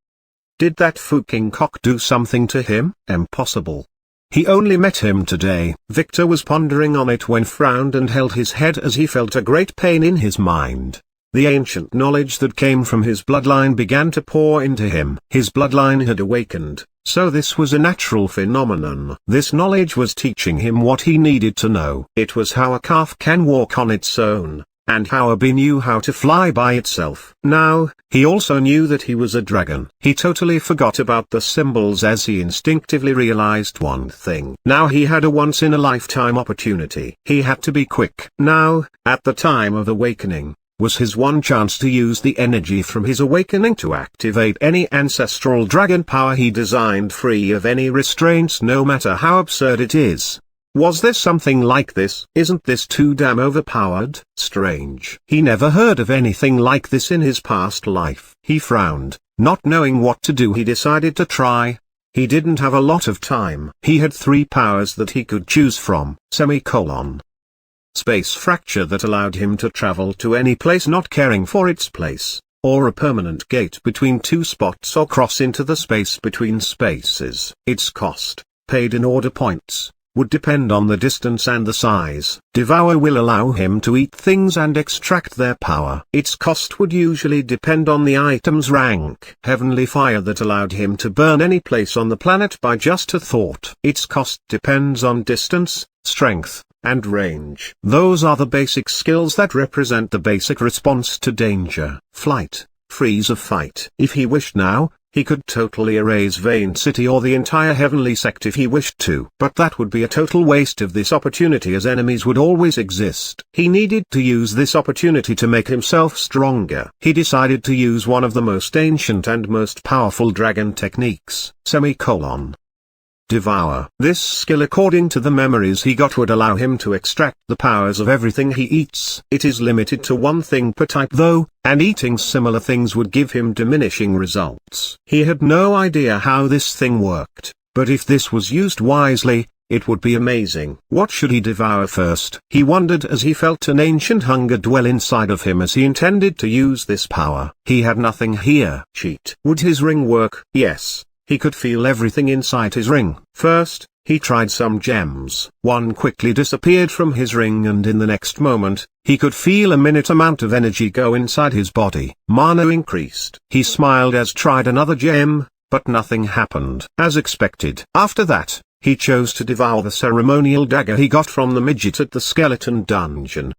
Did that fucking cock do something to him? Impossible. He only met him today. Victor was pondering on it when frowned and held his head as he felt a great pain in his mind. The ancient knowledge that came from his bloodline began to pour into him. His bloodline had awakened, so this was a natural phenomenon. This knowledge was teaching him what he needed to know. It was how a calf can walk on its own, and how a bee knew how to fly by itself. Now, he also knew that he was a dragon. He totally forgot about the symbols as he instinctively realized one thing. Now he had a once-in-a-lifetime opportunity. He had to be quick. Now, at the time of awakening, was his one chance to use the energy from his awakening to activate any ancestral dragon power he designed, free of any restraints, no matter how absurd it is. Was there something like this? Isn't this too damn overpowered? Strange. He never heard of anything like this in his past life. He frowned, not knowing what to do. He decided to try. He didn't have a lot of time. He had 3 powers that he could choose from. Space fracture that allowed him to travel to any place not caring for its place, or a permanent gate between 2 spots or cross into the space between spaces. Its cost, paid in order points, would depend on the distance and the size. Devour will allow him to eat things and extract their power. Its cost would usually depend on the item's rank. Heavenly fire that allowed him to burn any place on the planet by just a thought. Its cost depends on distance, strength, and range. Those are the basic skills that represent the basic response to danger: flight, freeze or fight. If he wished now, he could totally erase Vane City or the entire heavenly sect if he wished to. But that would be a total waste of this opportunity, as enemies would always exist. He needed to use this opportunity to make himself stronger. He decided to use one of the most ancient and most powerful dragon techniques, Devour. This skill, according to the memories he got, would allow him to extract the powers of everything he eats. It is limited to 1 thing per type though, and eating similar things would give him diminishing results. He had no idea how this thing worked, but if this was used wisely, it would be amazing. What should he devour first? He wondered as he felt an ancient hunger dwell inside of him as he intended to use this power. He had nothing here. Cheat. Would his ring work? Yes. He could feel everything inside his ring. First, he tried some gems. One quickly disappeared from his ring, and in the next moment, he could feel a minute amount of energy go inside his body. Mana increased. He smiled as tried another gem, but nothing happened. As expected. After that, he chose to devour the ceremonial dagger he got from the midget at the skeleton dungeon.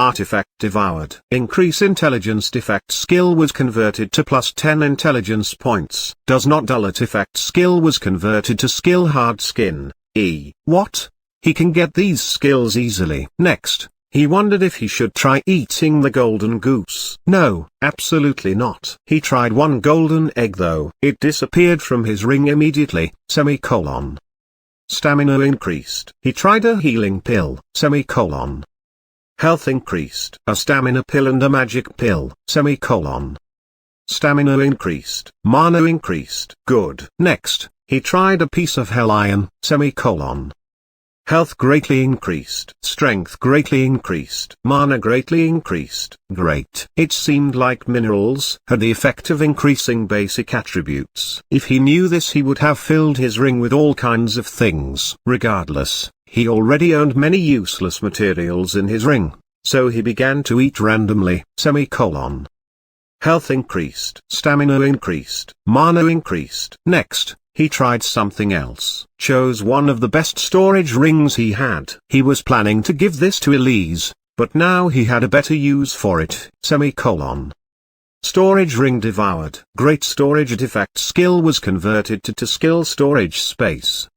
Artifact devoured. Increase intelligence. Defect skill was converted to +10 intelligence points. Does not dull it. Effect skill was converted to skill hard skin. What? He can get these skills easily. Next, He wondered if he should try eating the golden goose. No, absolutely not. He tried one golden egg though. It disappeared from his ring immediately, semicolon. Stamina increased. He tried a healing pill, semicolon. Health increased. A stamina pill and a magic pill, semicolon. Stamina increased. Mana increased. Good. Next, he tried a piece of hell iron, semicolon. Health greatly increased. Strength greatly increased. Mana greatly increased. Great. It seemed like minerals had the effect of increasing basic attributes. If he knew this, he would have filled his ring with all kinds of things. Regardless, he already owned many useless materials in his ring, so he began to eat randomly, semicolon. Health increased. Stamina increased. Mana increased. Next, he tried something else. Chose one of the best storage rings he had. He was planning to give this to Elise, but now he had a better use for it, semicolon. Storage ring devoured. Great storage artifact skill was converted to skill storage space.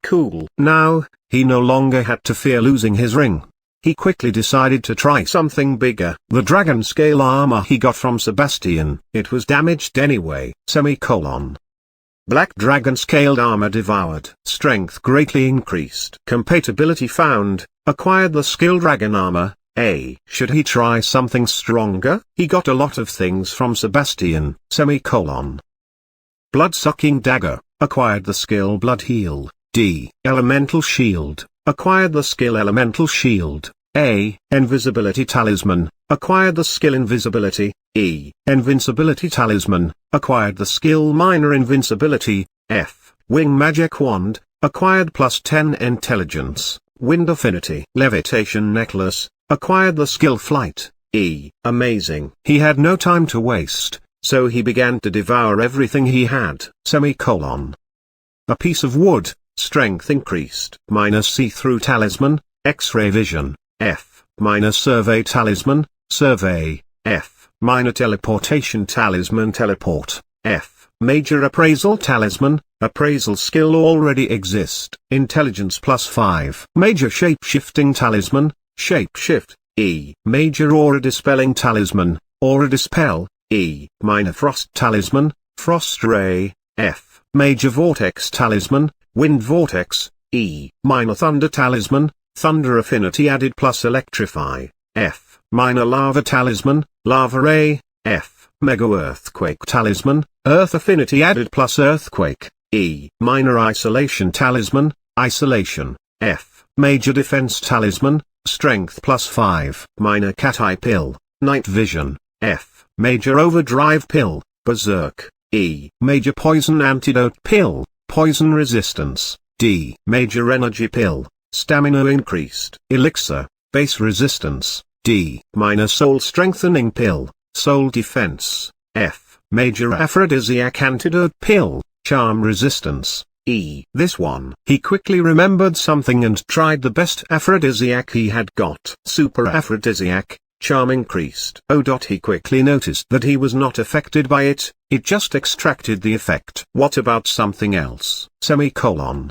Cool. Now, he no longer had to fear losing his ring. He quickly decided to try something bigger. The dragon scale armor he got from Sebastian. It was damaged anyway, semicolon. Black dragon scaled armor devoured. Strength greatly increased. Compatibility found. Acquired the skill dragon armor. Should he try something stronger? He got a lot of things from Sebastian, semicolon. Blood-sucking dagger. Acquired the skill blood heal. Elemental shield. Acquired the skill elemental shield. Invisibility talisman. Acquired the skill invisibility. Invincibility talisman. Acquired the skill minor invincibility. Wing magic wand. Acquired +10 intelligence. Wind affinity. Levitation necklace. Acquired the skill flight. Amazing. He had no time to waste, so he began to devour everything he had, semicolon. A piece of wood. Strength increased. Minus see-through talisman. X-ray vision. Minor survey talisman. Survey. Minor teleportation talisman. Teleport. Major appraisal talisman. Appraisal skill already exist. Intelligence +5. Major shape-shifting talisman. Shape-shift. Major aura dispelling talisman. Aura dispel. Minor frost talisman. Frost ray. Major vortex talisman. Wind vortex. Minor thunder talisman. Thunder affinity added plus electrify. Minor lava talisman. Lava ray. Mega earthquake talisman. Earth affinity added plus earthquake. Minor isolation talisman. Isolation. Major defense talisman. Strength +5. Minor cat eye pill. Night vision. Major overdrive pill. Berserk. Major poison antidote pill. Poison resistance. Major energy pill. Stamina increased. Elixir. Base resistance. Minor soul strengthening pill. Soul defense. Major aphrodisiac antidote pill. Charm resistance. This one. He quickly remembered something and tried the best aphrodisiac he had got. Super aphrodisiac. Charm increased. He quickly noticed that he was not affected by it, it just extracted the effect. What about something else? Semicolon.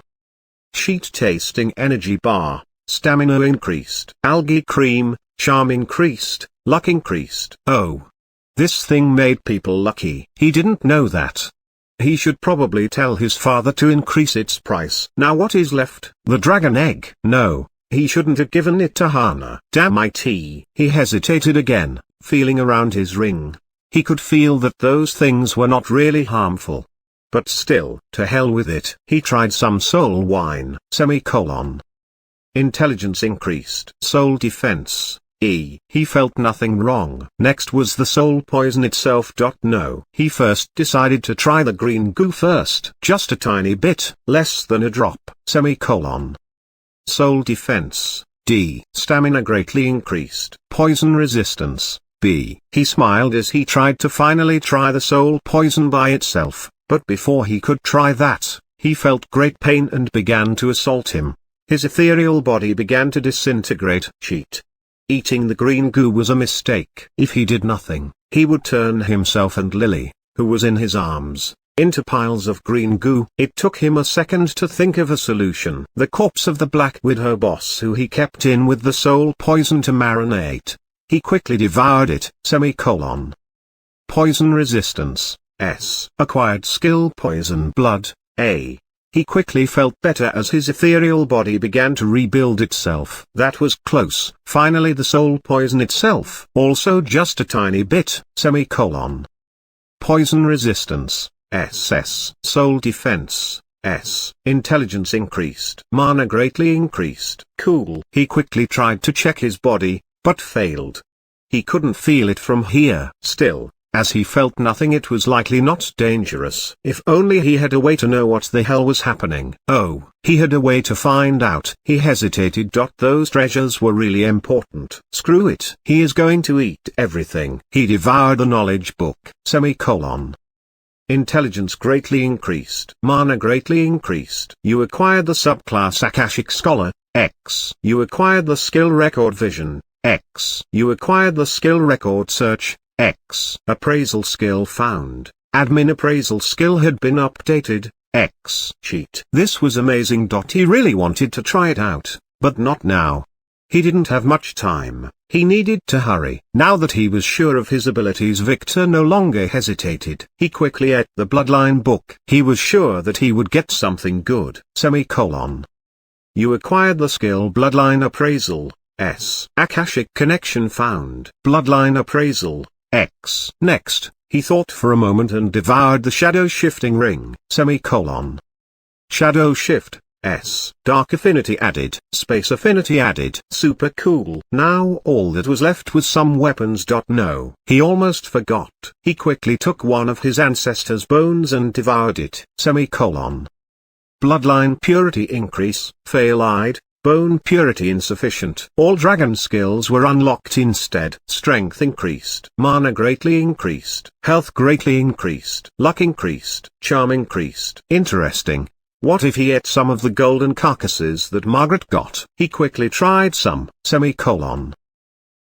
Sheet tasting energy bar. Stamina increased. Algae cream. Charm increased. Luck increased. Oh. This thing made people lucky. He didn't know that. He should probably tell his father to increase its price. Now what is left? The dragon egg. No. He shouldn't have given it to Hana. Damn it. He hesitated again, feeling around his ring. He could feel that those things were not really harmful. But still, to hell with it. He tried some soul wine. Semicolon. Intelligence increased. Soul defense. He felt nothing wrong. Next was the soul poison itself. No. He first decided to try the green goo first. Just a tiny bit, less than a drop. Semicolon. Soul defense. Stamina greatly increased. Poison resistance. He smiled as he tried to finally try the soul poison by itself, but before he could try that, he felt great pain and began to assault him. His ethereal body began to disintegrate. Cheat. Eating the green goo was a mistake. If he did nothing, he would turn himself and Lily, who was in his arms, into piles of green goo. It took him a second to think of a solution. The corpse of the Black Widow boss who he kept in with the soul poison to marinate. He quickly devoured it, Poison resistance, S. Acquired skill poison blood, A. He quickly felt better as his ethereal body began to rebuild itself. That was close. Finally the soul poison itself. Also just a tiny bit, Poison resistance, SS. Soul defense, S. Intelligence increased. Mana greatly increased. Cool. He quickly tried to check his body, but failed. He couldn't feel it from here. Still, as he felt nothing, it was likely not dangerous. If only he had a way to know what the hell was happening. Oh, he had a way to find out. He hesitated. Those treasures were really important. Screw it. He is going to eat everything. He devoured the knowledge book, Intelligence greatly increased. Mana greatly increased. You acquired the subclass Akashic Scholar, X. You acquired the skill record vision, X. You acquired the skill record search, X. Appraisal skill found. Admin appraisal skill had been updated, X. Cheat. This was amazing. He really wanted to try it out, but not now. He didn't have much time. He needed to hurry. Now that he was sure of his abilities, Victor no longer hesitated. He quickly ate the bloodline book. He was sure that he would get something good. You acquired the skill bloodline appraisal, S. Akashic connection found. Bloodline appraisal, X. Next, he thought for a moment and devoured the shadow shifting ring, Shadow shift, S. Dark affinity added. Space affinity added. Super cool. Now all that was left was some weapons. No, he almost forgot. He quickly took one of his ancestors' bones and devoured it, Bloodline purity increase, fail-eyed. Bone purity insufficient. All dragon skills were unlocked instead. Strength increased. Mana greatly increased. Health greatly increased. Luck increased. Charm increased. Interesting. What if he ate some of the golden carcasses that Margaret got? He quickly tried some,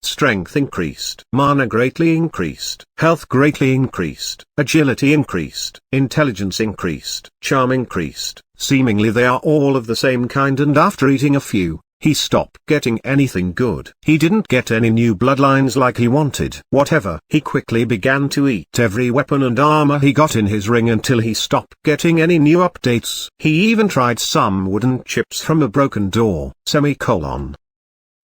Strength increased. Mana greatly increased. Health greatly increased. Agility increased. Intelligence increased. Charm increased. Seemingly they are all of the same kind, and after eating a few, he stopped getting anything good. He didn't get any new bloodlines like he wanted. Whatever. He quickly began to eat every weapon and armor he got in his ring until he stopped getting any new updates. He even tried some wooden chips from a broken door,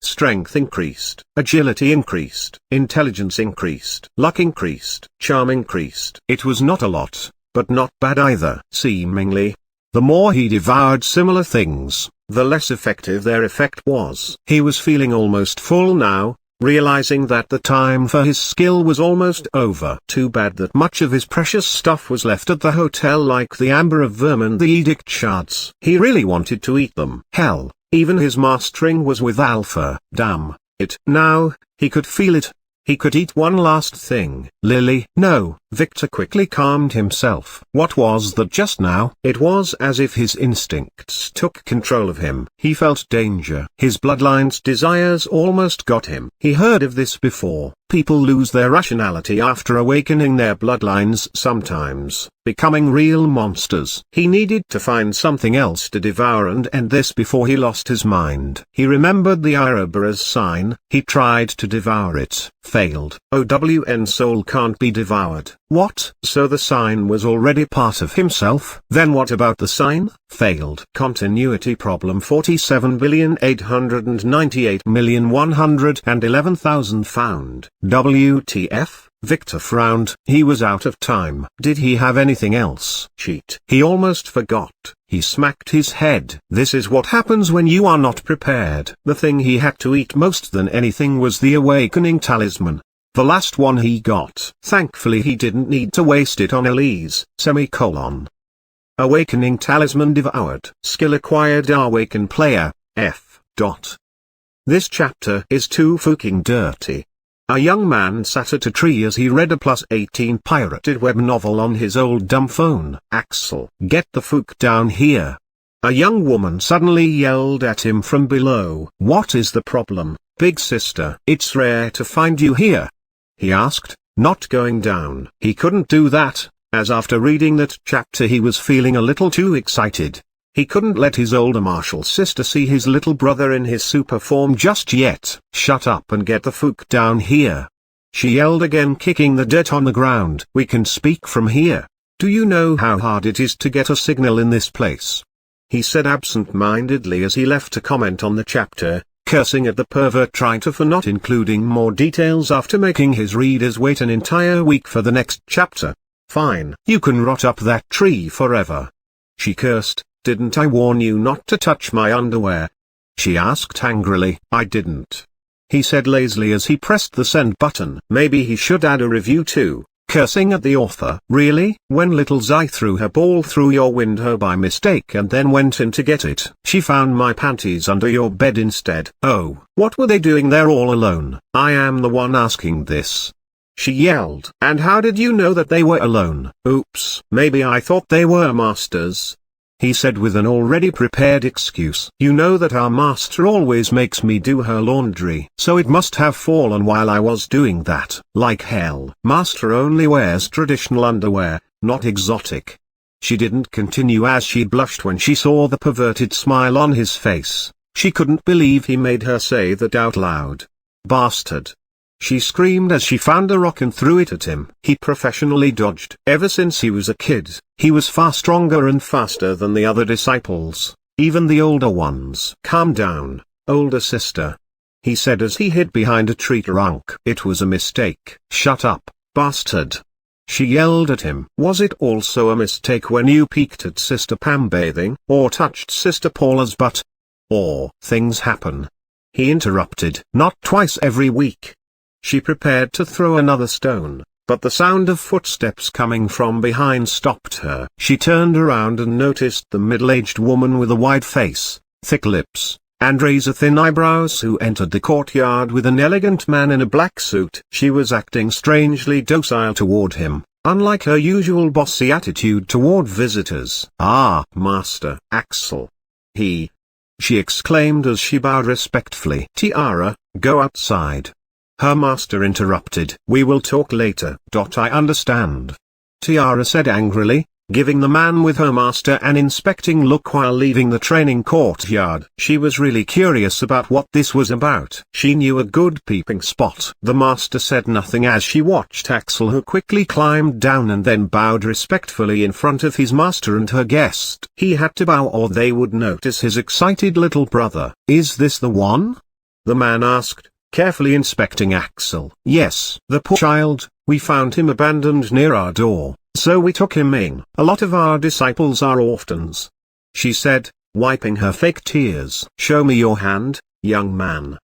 Strength increased. Agility increased. Intelligence increased. Luck increased. Charm increased. It was not a lot, but not bad either. Seemingly, the more he devoured similar things, the less effective their effect was. He was feeling almost full now, realizing that the time for his skill was almost over. Too bad that much of his precious stuff was left at the hotel, like the amber of vermin, the edict shards. He really wanted to eat them. Hell, even his mastering was with Alpha. Damn it. Now, he could feel it. He could eat one last thing. Lily. No. Victor quickly calmed himself. What was that just now? It was as if his instincts took control of him. He felt danger. His bloodline's desires almost got him. He heard of this before. People lose their rationality after awakening their bloodlines sometimes, becoming real monsters. He needed to find something else to devour and end this before he lost his mind. He remembered the Ouroboros sign. He tried to devour it. Failed. OWN soul can't be devoured. What? So the sign was already part of himself? Then what about the sign? Failed. Continuity problem. 47,898,111,000 found. WTF? Victor frowned. He was out of time. Did he have anything else? Cheat. He almost forgot. He smacked his head. This is what happens when you are not prepared. The thing he had to eat most than anything was the awakening talisman. The last one he got. Thankfully he didn't need to waste it on Elise, Awakening talisman devoured. Skill acquired. Awaken player, F. This chapter is too fucking dirty. A young man sat at a tree as he read a +18 pirated web novel on his old dumb phone. Axel, get the fuck down here. A young woman suddenly yelled at him from below. What is the problem, big sister? It's rare to find you here, he asked, not going down. He couldn't do that. as after reading that chapter he was feeling a little too excited. He couldn't let his older martial sister see his little brother in his super form just yet. "Shut up and get the fuck down here!" she yelled again, kicking the dirt on the ground. "We can speak from here. Do you know how hard it is to get a signal in this place?" he said absent-mindedly as he left to comment on the chapter, cursing at the pervert writer for not including more details after making his readers wait an entire week for the next chapter. "Fine, you can rot up that tree forever," she cursed. "Didn't I warn you not to touch my underwear?" she asked angrily. "I didn't," he said lazily as he pressed the send button. Maybe he should add a review too, cursing at the author. "Really? When little Zai threw her ball through your window by mistake and then went in to get it, she found my panties under your bed instead." "Oh, what were they doing there all alone? I am the one asking this," she yelled. "And how did you know that they were alone?" "Oops, maybe I thought they were masters," he said with an already prepared excuse. "You know that our master always makes me do her laundry, so it must have fallen while I was doing that." "Like hell. Master only wears traditional underwear, not exotic." She didn't continue as she blushed when she saw the perverted smile on his face. She couldn't believe he made her say that out loud. "Bastard!" she screamed as she found a rock and threw it at him. He professionally dodged. Ever since he was a kid, he was far stronger and faster than the other disciples, even the older ones. "Calm down, older sister," he said as he hid behind a tree trunk. "It was a mistake." "Shut up, bastard," she yelled at him. "Was it also a mistake when you peeked at Sister Pam bathing, or touched Sister Paula's butt? Or things happen," he interrupted. "Not twice every week." She prepared to throw another stone, but the sound of footsteps coming from behind stopped her. She turned around and noticed the middle-aged woman with a wide face, thick lips, and razor-thin eyebrows who entered the courtyard with an elegant man in a black suit. She was acting strangely docile toward him, unlike her usual bossy attitude toward visitors. "Ah, Master Axel." She exclaimed as she bowed respectfully. "Tiara, go outside." Her master interrupted. "We will talk later." "I understand," Tiara said angrily, giving the man with her master an inspecting look while leaving the training courtyard. She was really curious about what this was about. She knew a good peeping spot. The master said nothing as she watched Axel, who quickly climbed down and then bowed respectfully in front of his master and her guest. He had to bow or they would notice his excited little brother. "Is this the one?" the man asked, carefully inspecting Axel. "Yes, the poor child, we found him abandoned near our door, so we took him in. A lot of our disciples are orphans," she said, wiping her fake tears. "Show me your hand, young man,"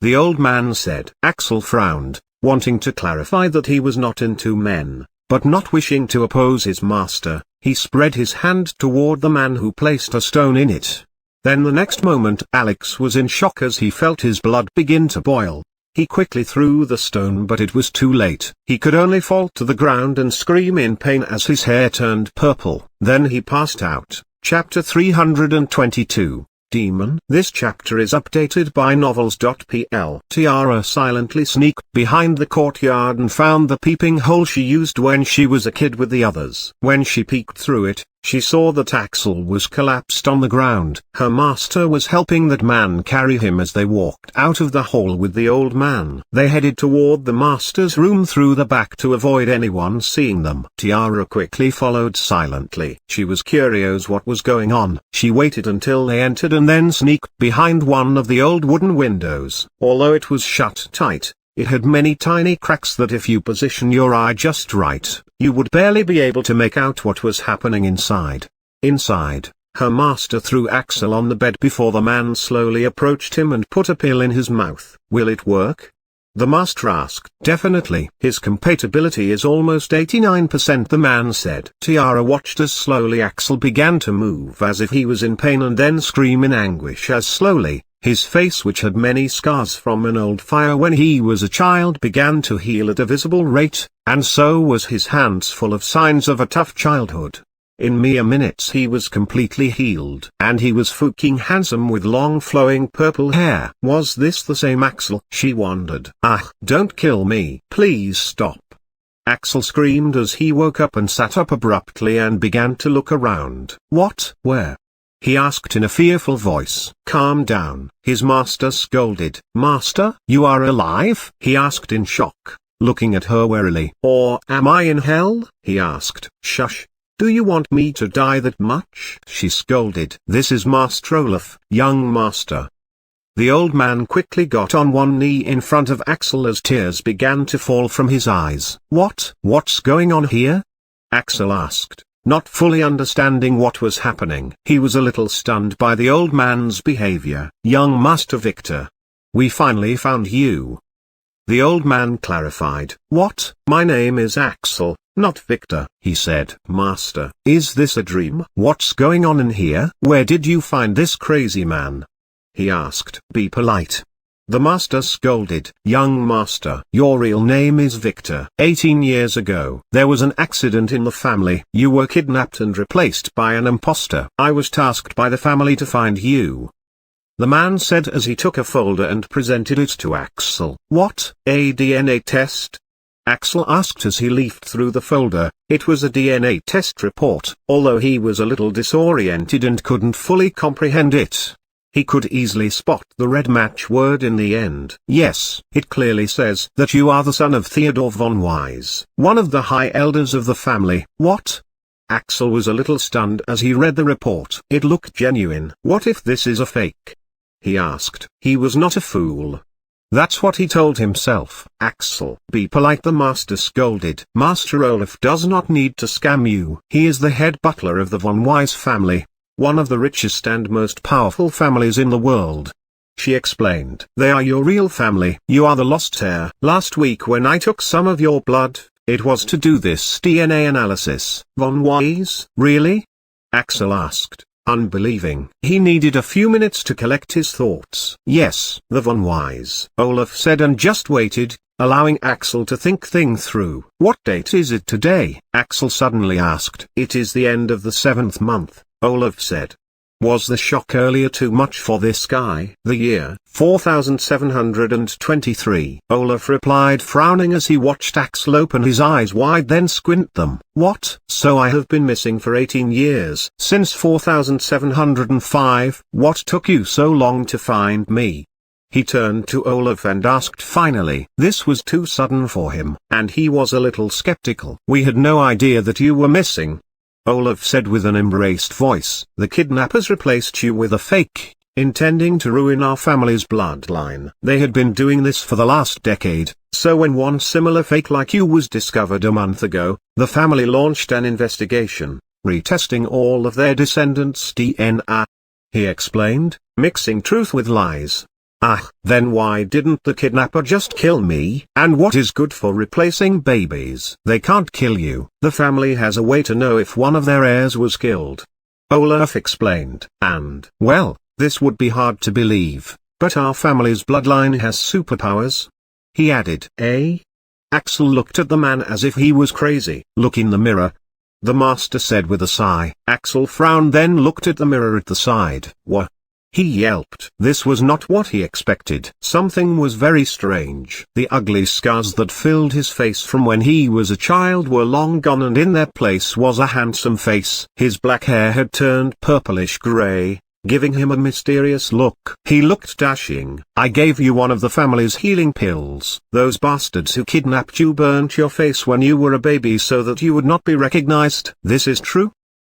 the old man said. Axel frowned, wanting to clarify that he was not into men, but not wishing to oppose his master. He spread his hand toward the man who placed a stone in it. Then the next moment Alex was in shock as he felt his blood begin to boil. He quickly threw the stone, but it was too late. He could only fall to the ground and scream in pain as his hair turned purple. Then he passed out. Chapter 322, Demon. This chapter is updated by novels.pl. Tiara silently sneaked behind the courtyard and found the peeping hole she used when she was a kid with the others. When she peeked through it, she saw that Axel was collapsed on the ground. Her master was helping that man carry him as they walked out of the hall with the old man. They headed toward the master's room through the back to avoid anyone seeing them. Tiara quickly followed silently. She was curious what was going on. She waited until they entered and then sneaked behind one of the old wooden windows. Although it was shut tight, it had many tiny cracks that if you position your eye just right, you would barely be able to make out what was happening inside. Inside, her master threw Axel on the bed before the man slowly approached him and put a pill in his mouth. "Will it work?" the master asked. "Definitely. His compatibility is almost 89%, the man said. Tiara watched as slowly Axel began to move as if he was in pain and then scream in anguish as slowly, his face, which had many scars from an old fire when he was a child, began to heal at a visible rate, and so was his hands, full of signs of a tough childhood. In mere minutes he was completely healed. And he was fucking handsome with long flowing purple hair. Was this the same Axel? She wondered. "Ah, don't kill me. Please stop." Axel screamed as he woke up and sat up abruptly and began to look around. What? Where? He asked in a fearful voice. Calm down, his master scolded. Master, you are alive? He asked in shock, looking at her warily. Or am I in hell? He asked. Shush. Do you want me to die that much? She scolded. This is Master Olaf, young master. The old man quickly got on one knee in front of Axel as tears began to fall from his eyes. What's going on here? Axel asked, not fully understanding what was happening. He was a little stunned by the old man's behavior. Young Master Victor. We finally found you. The old man clarified. What? My name is Axel, not Victor, he said. Master, is this a dream? What's going on in here? Where did you find this crazy man? He asked. Be polite. The master scolded. Young master, your real name is Victor. 18 years ago, there was an accident in the family. You were kidnapped and replaced by an imposter. I was tasked by the family to find you. The man said as he took a folder and presented it to Axel. What? A DNA test? Axel asked as he leafed through the folder. It was a DNA test report. Although he was a little disoriented and couldn't fully comprehend it, he could easily spot the red match word in the end. Yes, it clearly says that you are the son of Theodore von Wise, one of the high elders of the family. What? Axel was a little stunned as he read the report. It looked genuine. What if this is a fake? He asked. He was not a fool. That's what he told himself. Axel, be polite, the master scolded. Master Olaf does not need to scam you. He is the head butler of the von Wise family, one of the richest and most powerful families in the world. She explained. They are your real family. You are the lost heir. Last week when I took some of your blood, it was to do this DNA analysis. Von Wise? Really? Axel asked, unbelieving. He needed a few minutes to collect his thoughts. Yes, the von Wise, Olaf said, and just waited, allowing Axel to think things through. What date is it today? Axel suddenly asked. It is the end of the 7th month. Olaf said. Was the shock earlier too much for this guy? The year, 4723. Olaf replied, frowning as he watched Axel open his eyes wide then squint them. What? So I have been missing for 18 years. Since 4705. What took you so long to find me? He turned to Olaf and asked finally. This was too sudden for him, and he was a little skeptical. We had no idea that you were missing, Olaf said with an embraced voice. The kidnappers replaced you with a fake, intending to ruin our family's bloodline. They had been doing this for the last decade, so when one similar fake like you was discovered a month ago, the family launched an investigation, retesting all of their descendants' DNA. He explained, mixing truth with lies. Ah, then why didn't the kidnapper just kill me? And what is good for replacing babies? They can't kill you. The family has a way to know if one of their heirs was killed, Olaf explained. And, well, this would be hard to believe, but our family's bloodline has superpowers, he added. Eh? Axel looked at the man as if he was crazy. Look in the mirror, the master said with a sigh. Axel frowned, then looked at the mirror at the side. What? He yelped. This was not what he expected. Something was very strange. The ugly scars that filled his face from when he was a child were long gone, and in their place was a handsome face. His black hair had turned purplish gray, giving him a mysterious look. He looked dashing. I gave you one of the family's healing pills. Those bastards who kidnapped you burnt your face when you were a baby so that you would not be recognized. This is true?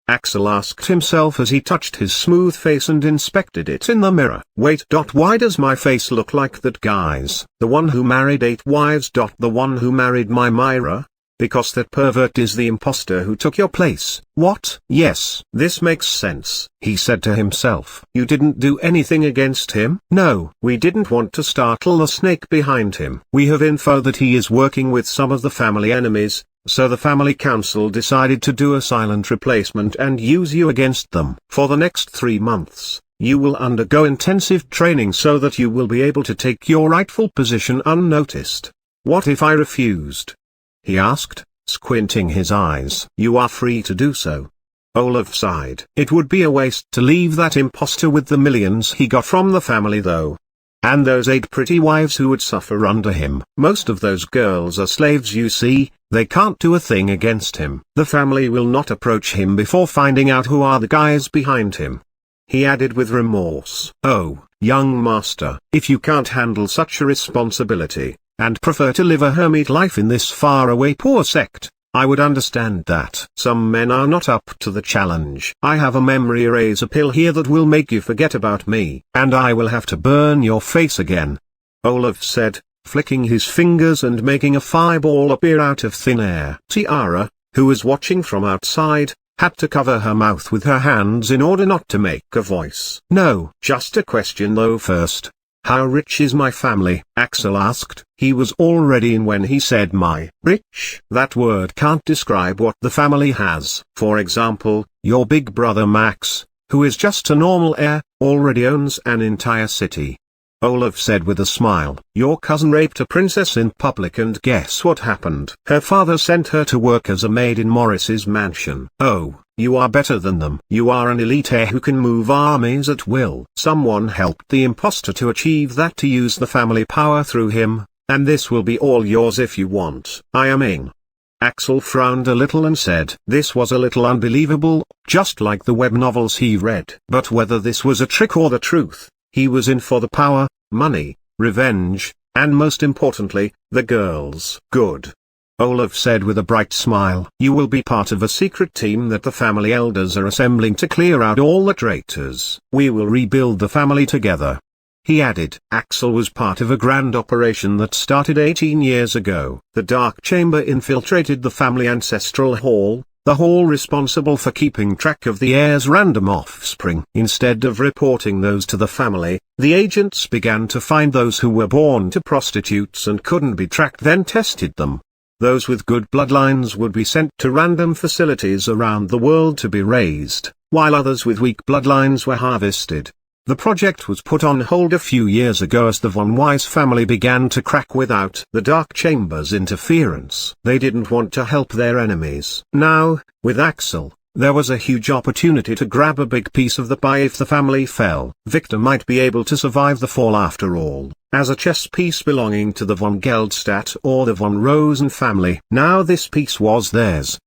Axel asked himself as he touched his smooth face and inspected it in the mirror. Wait. Why does my face look like that guy's? The one who married 8 wives. The one who married my Myra? Because that pervert is the imposter who took your place. What? Yes, this makes sense, he said to himself. You didn't do anything against him? No, we didn't want to startle the snake behind him. We have info that he is working with some of the family enemies, so the family council decided to do a silent replacement and use you against them. For the next 3 months, you will undergo intensive training so that you will be able to take your rightful position unnoticed. What if I refused? He asked, squinting his eyes. You are free to do so. Olaf sighed. It would be a waste to leave that imposter with the millions he got from the family though. And those 8 pretty wives who would suffer under him. Most of those girls are slaves, you see. They can't do a thing against him. The family will not approach him before finding out who are the guys behind him. He added with remorse, "Oh, young master, if you can't handle such a responsibility, and prefer to live a hermit life in this faraway poor sect, I would understand that. Some men are not up to the challenge. I have a memory eraser pill here that will make you forget about me, and I will have to burn your face again," Olaf said, flicking his fingers and making a fireball appear out of thin air. Tiara, who was watching from outside, had to cover her mouth with her hands in order not to make a voice. "No, just a question though first. How rich is my family?" Axel asked. He was already in when he said my. Rich. That word can't describe what the family has. For example, your big brother Max, who is just a normal heir, already owns an entire city. Olaf said with a smile. Your cousin raped a princess in public, and guess what happened? Her father sent her to work as a maid in Morris's mansion. Oh, you are better than them. You are an elite heir who can move armies at will. Someone helped the imposter to achieve that, to use the family power through him, and this will be all yours if you want. I am in. Axel frowned a little and said this was a little unbelievable, just like the web novels he read. But whether this was a trick or the truth, he was in for the power, money, revenge, and most importantly, the girls. Good. Olaf said with a bright smile. You will be part of a secret team that the family elders are assembling to clear out all the traitors. We will rebuild the family together. He added. Axel was part of a grand operation that started 18 years ago. The Dark Chamber infiltrated the family ancestral hall, the hall responsible for keeping track of the heir's random offspring. Instead of reporting those to the family, the agents began to find those who were born to prostitutes and couldn't be tracked, then tested them. Those with good bloodlines would be sent to random facilities around the world to be raised, while others with weak bloodlines were harvested. The project was put on hold a few years ago as the Von Weiss family began to crack without the Dark Chamber's interference. They didn't want to help their enemies. Now, with Axel, there was a huge opportunity to grab a big piece of the pie if the family fell. Victor might be able to survive the fall after all, as a chess piece belonging to the von Geldstadt or the von Rosen family. Now this piece was theirs.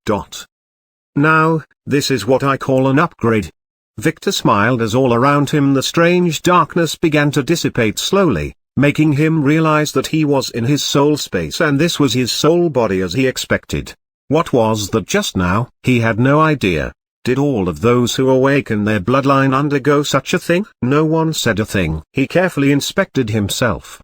Now, this is what I call an upgrade. Victor smiled as all around him the strange darkness began to dissipate slowly, making him realize that he was in his soul space and this was his soul body as he expected. What was that just now? He had no idea. Did all of those who awaken their bloodline undergo such a thing? No one said a thing. He carefully inspected himself.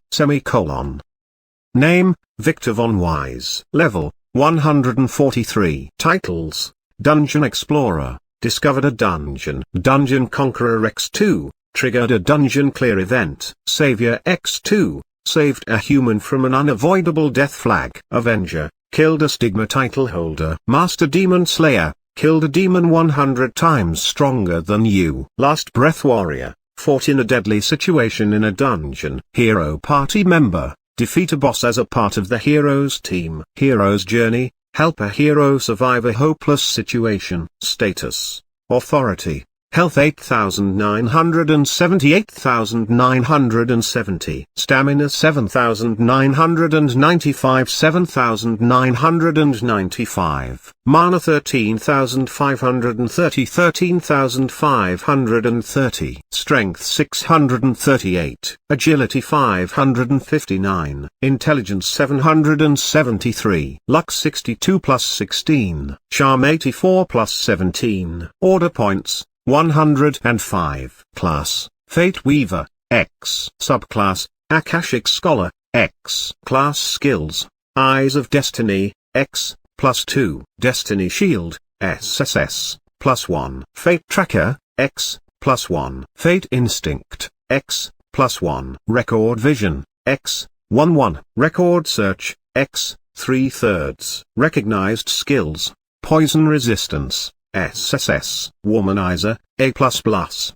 Name, Victor von Weiss. Level, 143. Titles, Dungeon Explorer. Discovered a dungeon. Dungeon Conqueror X2, triggered a dungeon clear event. Savior X2, saved a human from an unavoidable death flag. Avenger, killed a stigma title holder. Master Demon Slayer, killed a demon 100 times stronger than you. Last Breath Warrior, fought in a deadly situation in a dungeon. Hero Party Member, defeat a boss as a part of the hero's team. Hero's Journey, help a hero survive a hopeless situation. Status, Authority, Health 8970 8970. Stamina 7995 7995. Mana 13530 13530. Strength 638. Agility 559. Intelligence 773. Luck 62 plus 16. Charm 84 plus 17. Order points, 105. Class, Fate Weaver, X. Subclass, Akashic Scholar, X. Class Skills, Eyes of Destiny, X, +2. Destiny Shield, SSS, +1. Fate Tracker, X, +1. Fate Instinct, X, +1. Record Vision, X, 1/1. Record Search, X, 3/3. Recognized Skills, Poison Resistance, SSS. Womanizer, A++.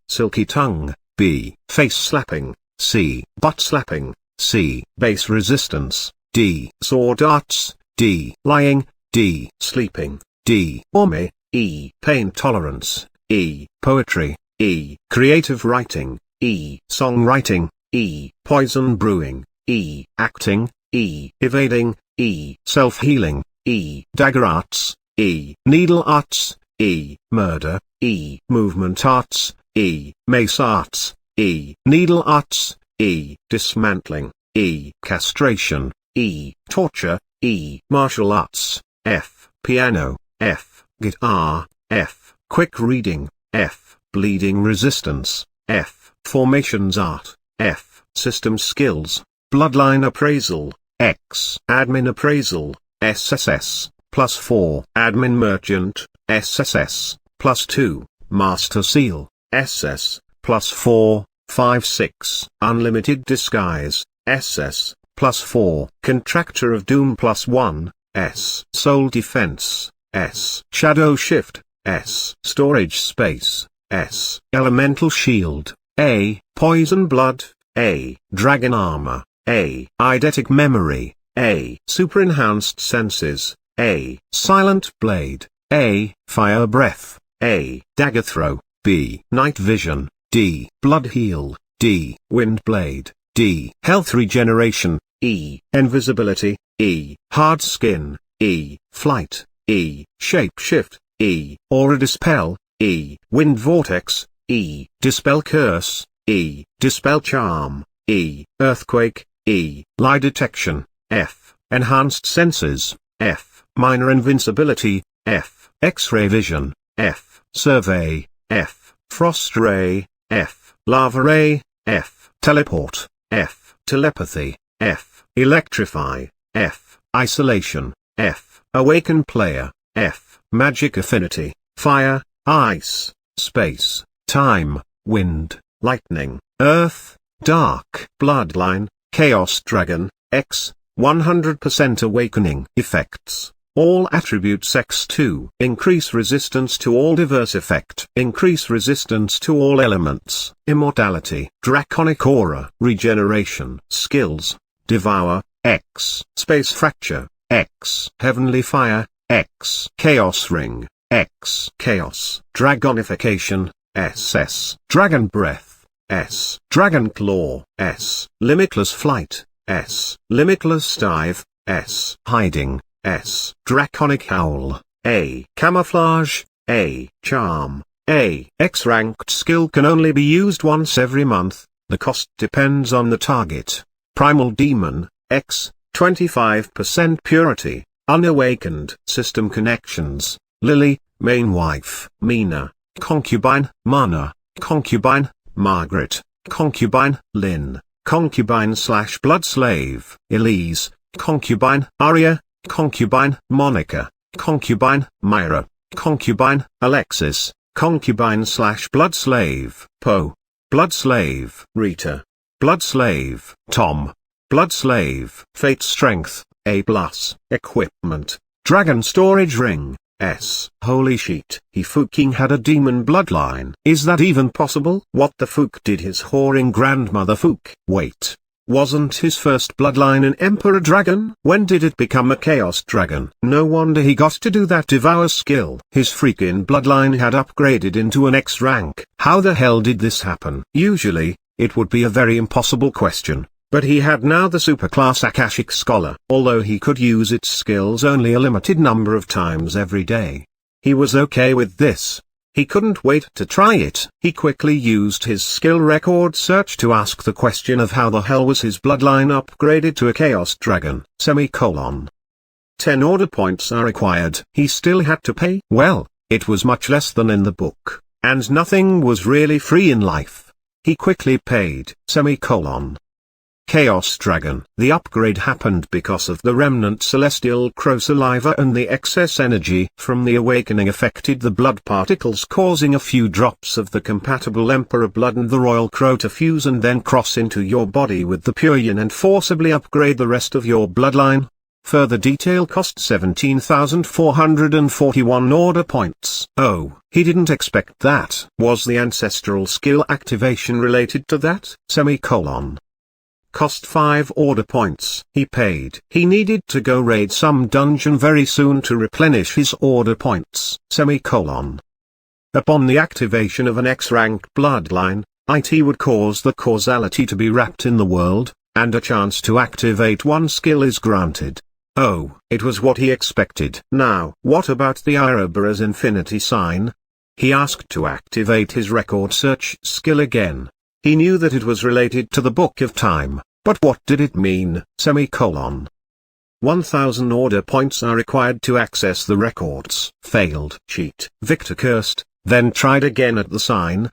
Silky Tongue, B. Face Slapping, C. Butt Slapping, C. Base Resistance, D. Sword Arts, D. Lying, D. Sleeping, D. Orme, E. Pain Tolerance, E. Poetry, E. Creative Writing, E. Songwriting, E. Poison brewing, E. Acting, E. Evading, E. Self-healing, E. Dagger arts, E. Needle arts, E. Murder, E. Movement arts, E. Mace arts, E. Needle arts, E. Dismantling, E. Castration, E. Torture, E. Martial arts, F. Piano, F. Guitar, F. Quick reading, F. Bleeding resistance, F. Formations art, F. System skills, bloodline appraisal, X. Admin appraisal, SSS, +4. Admin merchant, SSS, +2. Master seal, SS, +4, 5 6. Unlimited disguise, SS, +4. Contractor of doom +1, S. Soul defense, S. Shadow shift, S. Storage space, S. Elemental shield, A. Poison blood, A. Dragon armor, A. Eidetic memory, A. Super enhanced senses, A. Silent blade, A. Fire breath, A. Dagger throw, B. Night vision, D. Blood heal, D. Wind blade, D. Health regeneration, E. Invisibility, E. Hard skin, E. Flight, E. Shape shift, E. Aura dispel, E. Wind vortex, E. Dispel curse, E. Dispel charm, E. Earthquake, E. Lie detection, F. Enhanced senses, F. Minor invincibility, F. X-ray vision, F. Survey, F. Frost ray, F. Lava ray, F. Teleport, F. Telepathy, F. Electrify, F. Isolation, F. Awaken player, F. Magic affinity, fire, ice, space, time, wind, lightning, earth, dark bloodline, chaos dragon, X. 100% awakening effects. All attributes X2. Increase resistance to all diverse effect. Increase resistance to all elements. Immortality. Draconic aura. Regeneration. Skills. Devour. X. Space fracture. X. Heavenly fire. X. Chaos ring. X. Chaos. Dragonification. SS. Dragon breath. S. Dragon claw. S. Limitless flight. S. Limitless dive, S. Hiding, S. Draconic howl, A. Camouflage, A. Charm, A. X-ranked skill can only be used once every month, the cost depends on the target. Primal Demon, X. 25% purity, unawakened. System connections, Lily, main wife, Mina, concubine, Mana, concubine, Margaret, concubine, Lynn. Concubine/blood slave, Elise, concubine, Arya, concubine, Monica, concubine, Myra, concubine, Alexis, concubine/blood slave, Poe, blood slave, Rita, blood slave, Tom, blood slave, fate strength, A+, equipment, dragon storage ring, S. Holy sheet. He fucking had a demon bloodline. Is that even possible? What the fuck did his whoring grandmother fuck? Wait. Wasn't his first bloodline an emperor dragon? When did it become a chaos dragon? No wonder he got to do that devour skill. His freaking bloodline had upgraded into an X rank. How the hell did this happen? Usually, it would be a very impossible question. But he had now the superclass Akashic Scholar. Although he could use its skills only a limited number of times every day. He was okay with this. He couldn't wait to try it. He quickly used his skill record search to ask the question of how the hell was his bloodline upgraded to a Chaos Dragon, 10 order points are required. He still had to pay. Well, it was much less than in the book, and nothing was really free in life. He quickly paid, Chaos Dragon. The upgrade happened because of the remnant celestial crow saliva, and the excess energy from the awakening affected the blood particles, causing a few drops of the compatible emperor blood and the royal crow to fuse and then cross into your body with the pure yin and forcibly upgrade the rest of your bloodline. Further detail cost 17,441 order points. Oh, he didn't expect that. Was the ancestral skill activation related to that? Cost 5 order points. He paid. He needed to go raid some dungeon very soon to replenish his order points. Upon the activation of an X-rank bloodline, it would cause the causality to be wrapped in the world, and a chance to activate one skill is granted. Oh, it was what he expected. Now, what about the Ouroboros infinity sign? He asked to activate his record search skill again. He knew that it was related to the Book of Time, but what did it mean? 1,000 order points are required to access the records. Failed. Cheat. Victor cursed, then tried again at the sign,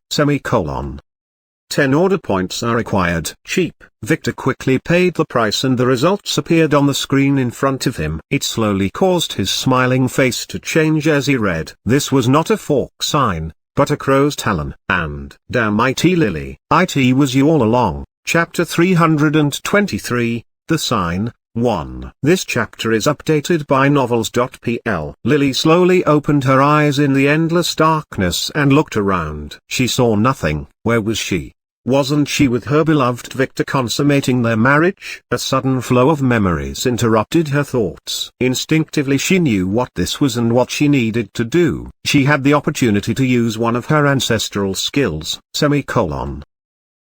10 order points are required. Cheap. Victor quickly paid the price and the results appeared on the screen in front of him. It slowly caused his smiling face to change as he read. This was not a fork sign, but a crow's talon. And, damn it, Lily, it was you all along. Chapter 323, The Sign, 1. This chapter is updated by novels.pl. Lily slowly opened her eyes in the endless darkness and looked around. She saw nothing. Where was she? Wasn't she with her beloved Victor consummating their marriage? A sudden flow of memories interrupted her thoughts. Instinctively she knew what this was and what she needed to do. She had the opportunity to use one of her ancestral skills,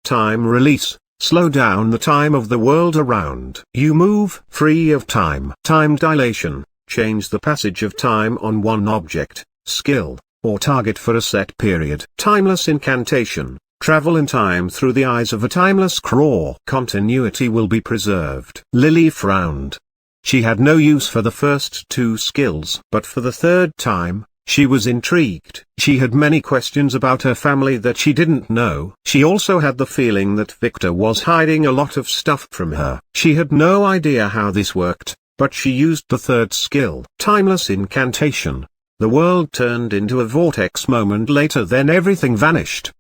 Time release. Slow down the time of the world around you. Move free of time. Time dilation. Change the passage of time on one object, skill, or target for a set period. Timeless incantation. Travel in time through the eyes of a timeless craw. Continuity will be preserved. Lily frowned. She had no use for the first two skills. But for the third time, she was intrigued. She had many questions about her family that she didn't know. She also had the feeling that Victor was hiding a lot of stuff from her. She had no idea how this worked, but she used the third skill. Timeless incantation. The world turned into a vortex moment later, then everything vanished.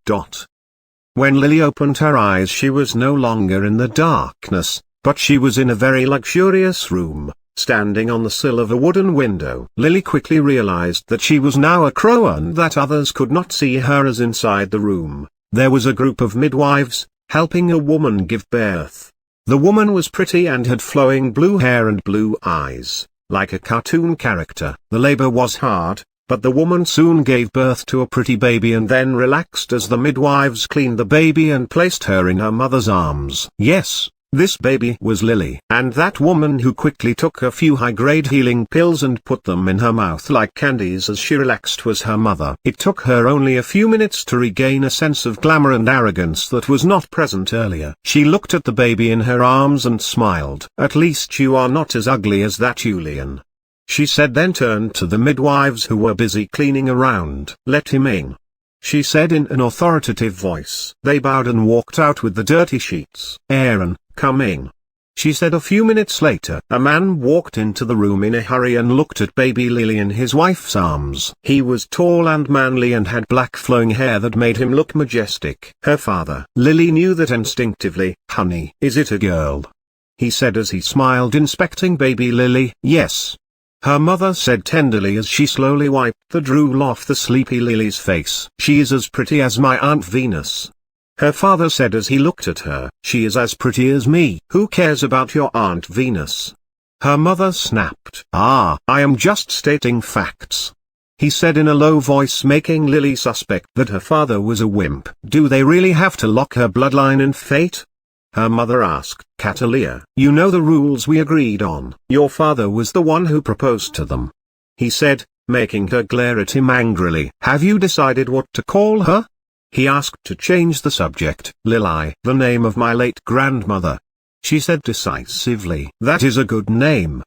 When Lily opened her eyes, she was no longer in the darkness, but she was in a very luxurious room, standing on the sill of a wooden window. Lily quickly realized that she was now a crow and that others could not see her as inside the room. There was a group of midwives, helping a woman give birth. The woman was pretty and had flowing blue hair and blue eyes, like a cartoon character. The labor was hard, but the woman soon gave birth to a pretty baby and then relaxed as the midwives cleaned the baby and placed her in her mother's arms. Yes, this baby was Lily. And that woman who quickly took a few high-grade healing pills and put them in her mouth like candies as she relaxed was her mother. It took her only a few minutes to regain a sense of glamour and arrogance that was not present earlier. She looked at the baby in her arms and smiled. At least you are not as ugly as that, Julian, she said, then turned to the midwives who were busy cleaning around. Let him in, she said in an authoritative voice. They bowed and walked out with the dirty sheets. Aaron, come in, she said a few minutes later. A man walked into the room in a hurry and looked at baby Lily in his wife's arms. He was tall and manly and had black flowing hair that made him look majestic. Her father. Lily knew that instinctively. Honey, is it a girl? He said as he smiled, inspecting baby Lily. Yes, her mother said tenderly as she slowly wiped the drool off the sleepy Lily's face. She is as pretty as my Aunt Venus, her father said as he looked at her. She is as pretty as me. Who cares about your Aunt Venus? Her mother snapped. I am just stating facts, he said in a low voice, making Lily suspect that her father was a wimp. Do they really have to lock her bloodline in fate? Her mother asked. Catalia, you know the rules we agreed on. Your father was the one who proposed to them, he said, making her glare at him angrily. Have you decided what to call her? He asked to change the subject. Lily, the name of my late grandmother, she said decisively. That is a good name.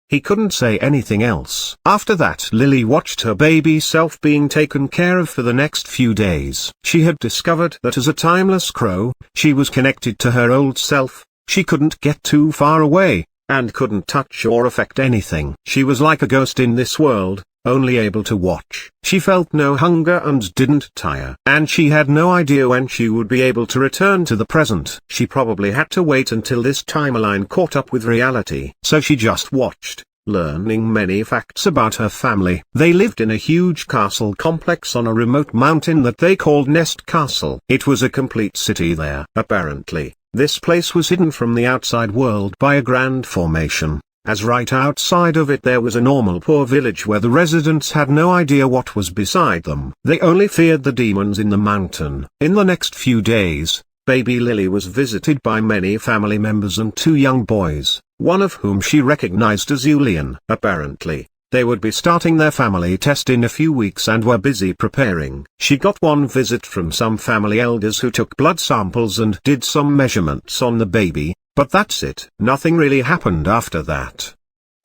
He couldn't say anything else. After that, Lily watched her baby self being taken care of for the next few days. She had discovered that as a timeless crow, she was connected to her old self. She couldn't get too far away, and couldn't touch or affect anything. She was like a ghost in this world, only able to watch. She felt no hunger and didn't tire. And she had no idea when she would be able to return to the present. She probably had to wait until this timeline caught up with reality. So she just watched, learning many facts about her family. They lived in a huge castle complex on a remote mountain that they called Nest Castle. It was a complete city there. Apparently, this place was hidden from the outside world by a grand formation. as right outside of it there was a normal poor village where the residents had no idea what was beside them. They only feared the demons in the mountain. In the next few days, baby Lily was visited by many family members and two young boys, one of whom she recognized as Julian. Apparently, they would be starting their family test in a few weeks and were busy preparing. She got one visit from some family elders who took blood samples and did some measurements on the baby, but that's it. Nothing really happened after that.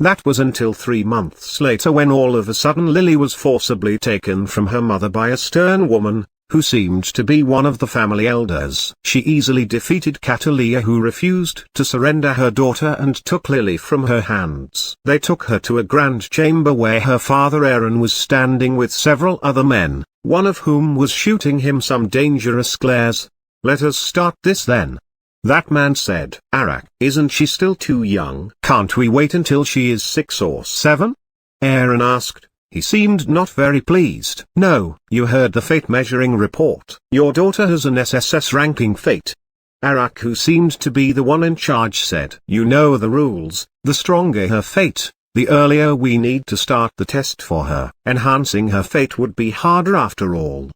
That was until 3 months later when all of a sudden Lily was forcibly taken from her mother by a stern woman, who seemed to be one of the family elders. She easily defeated Catalia, who refused to surrender her daughter, and took Lily from her hands. They took her to a grand chamber where her father Aaron was standing with several other men, one of whom was shooting him some dangerous glares. "Let us start this then," that man said. "Arak, isn't she still too young? Can't we wait until she is 6 or 7? Aaron asked. He seemed not very pleased. "No, you heard the fate measuring report. Your daughter has an SSS ranking fate." Arak, who seemed to be the one in charge, said, "You know the rules. The stronger her fate, the earlier we need to start the test for her. Enhancing her fate would be harder after all.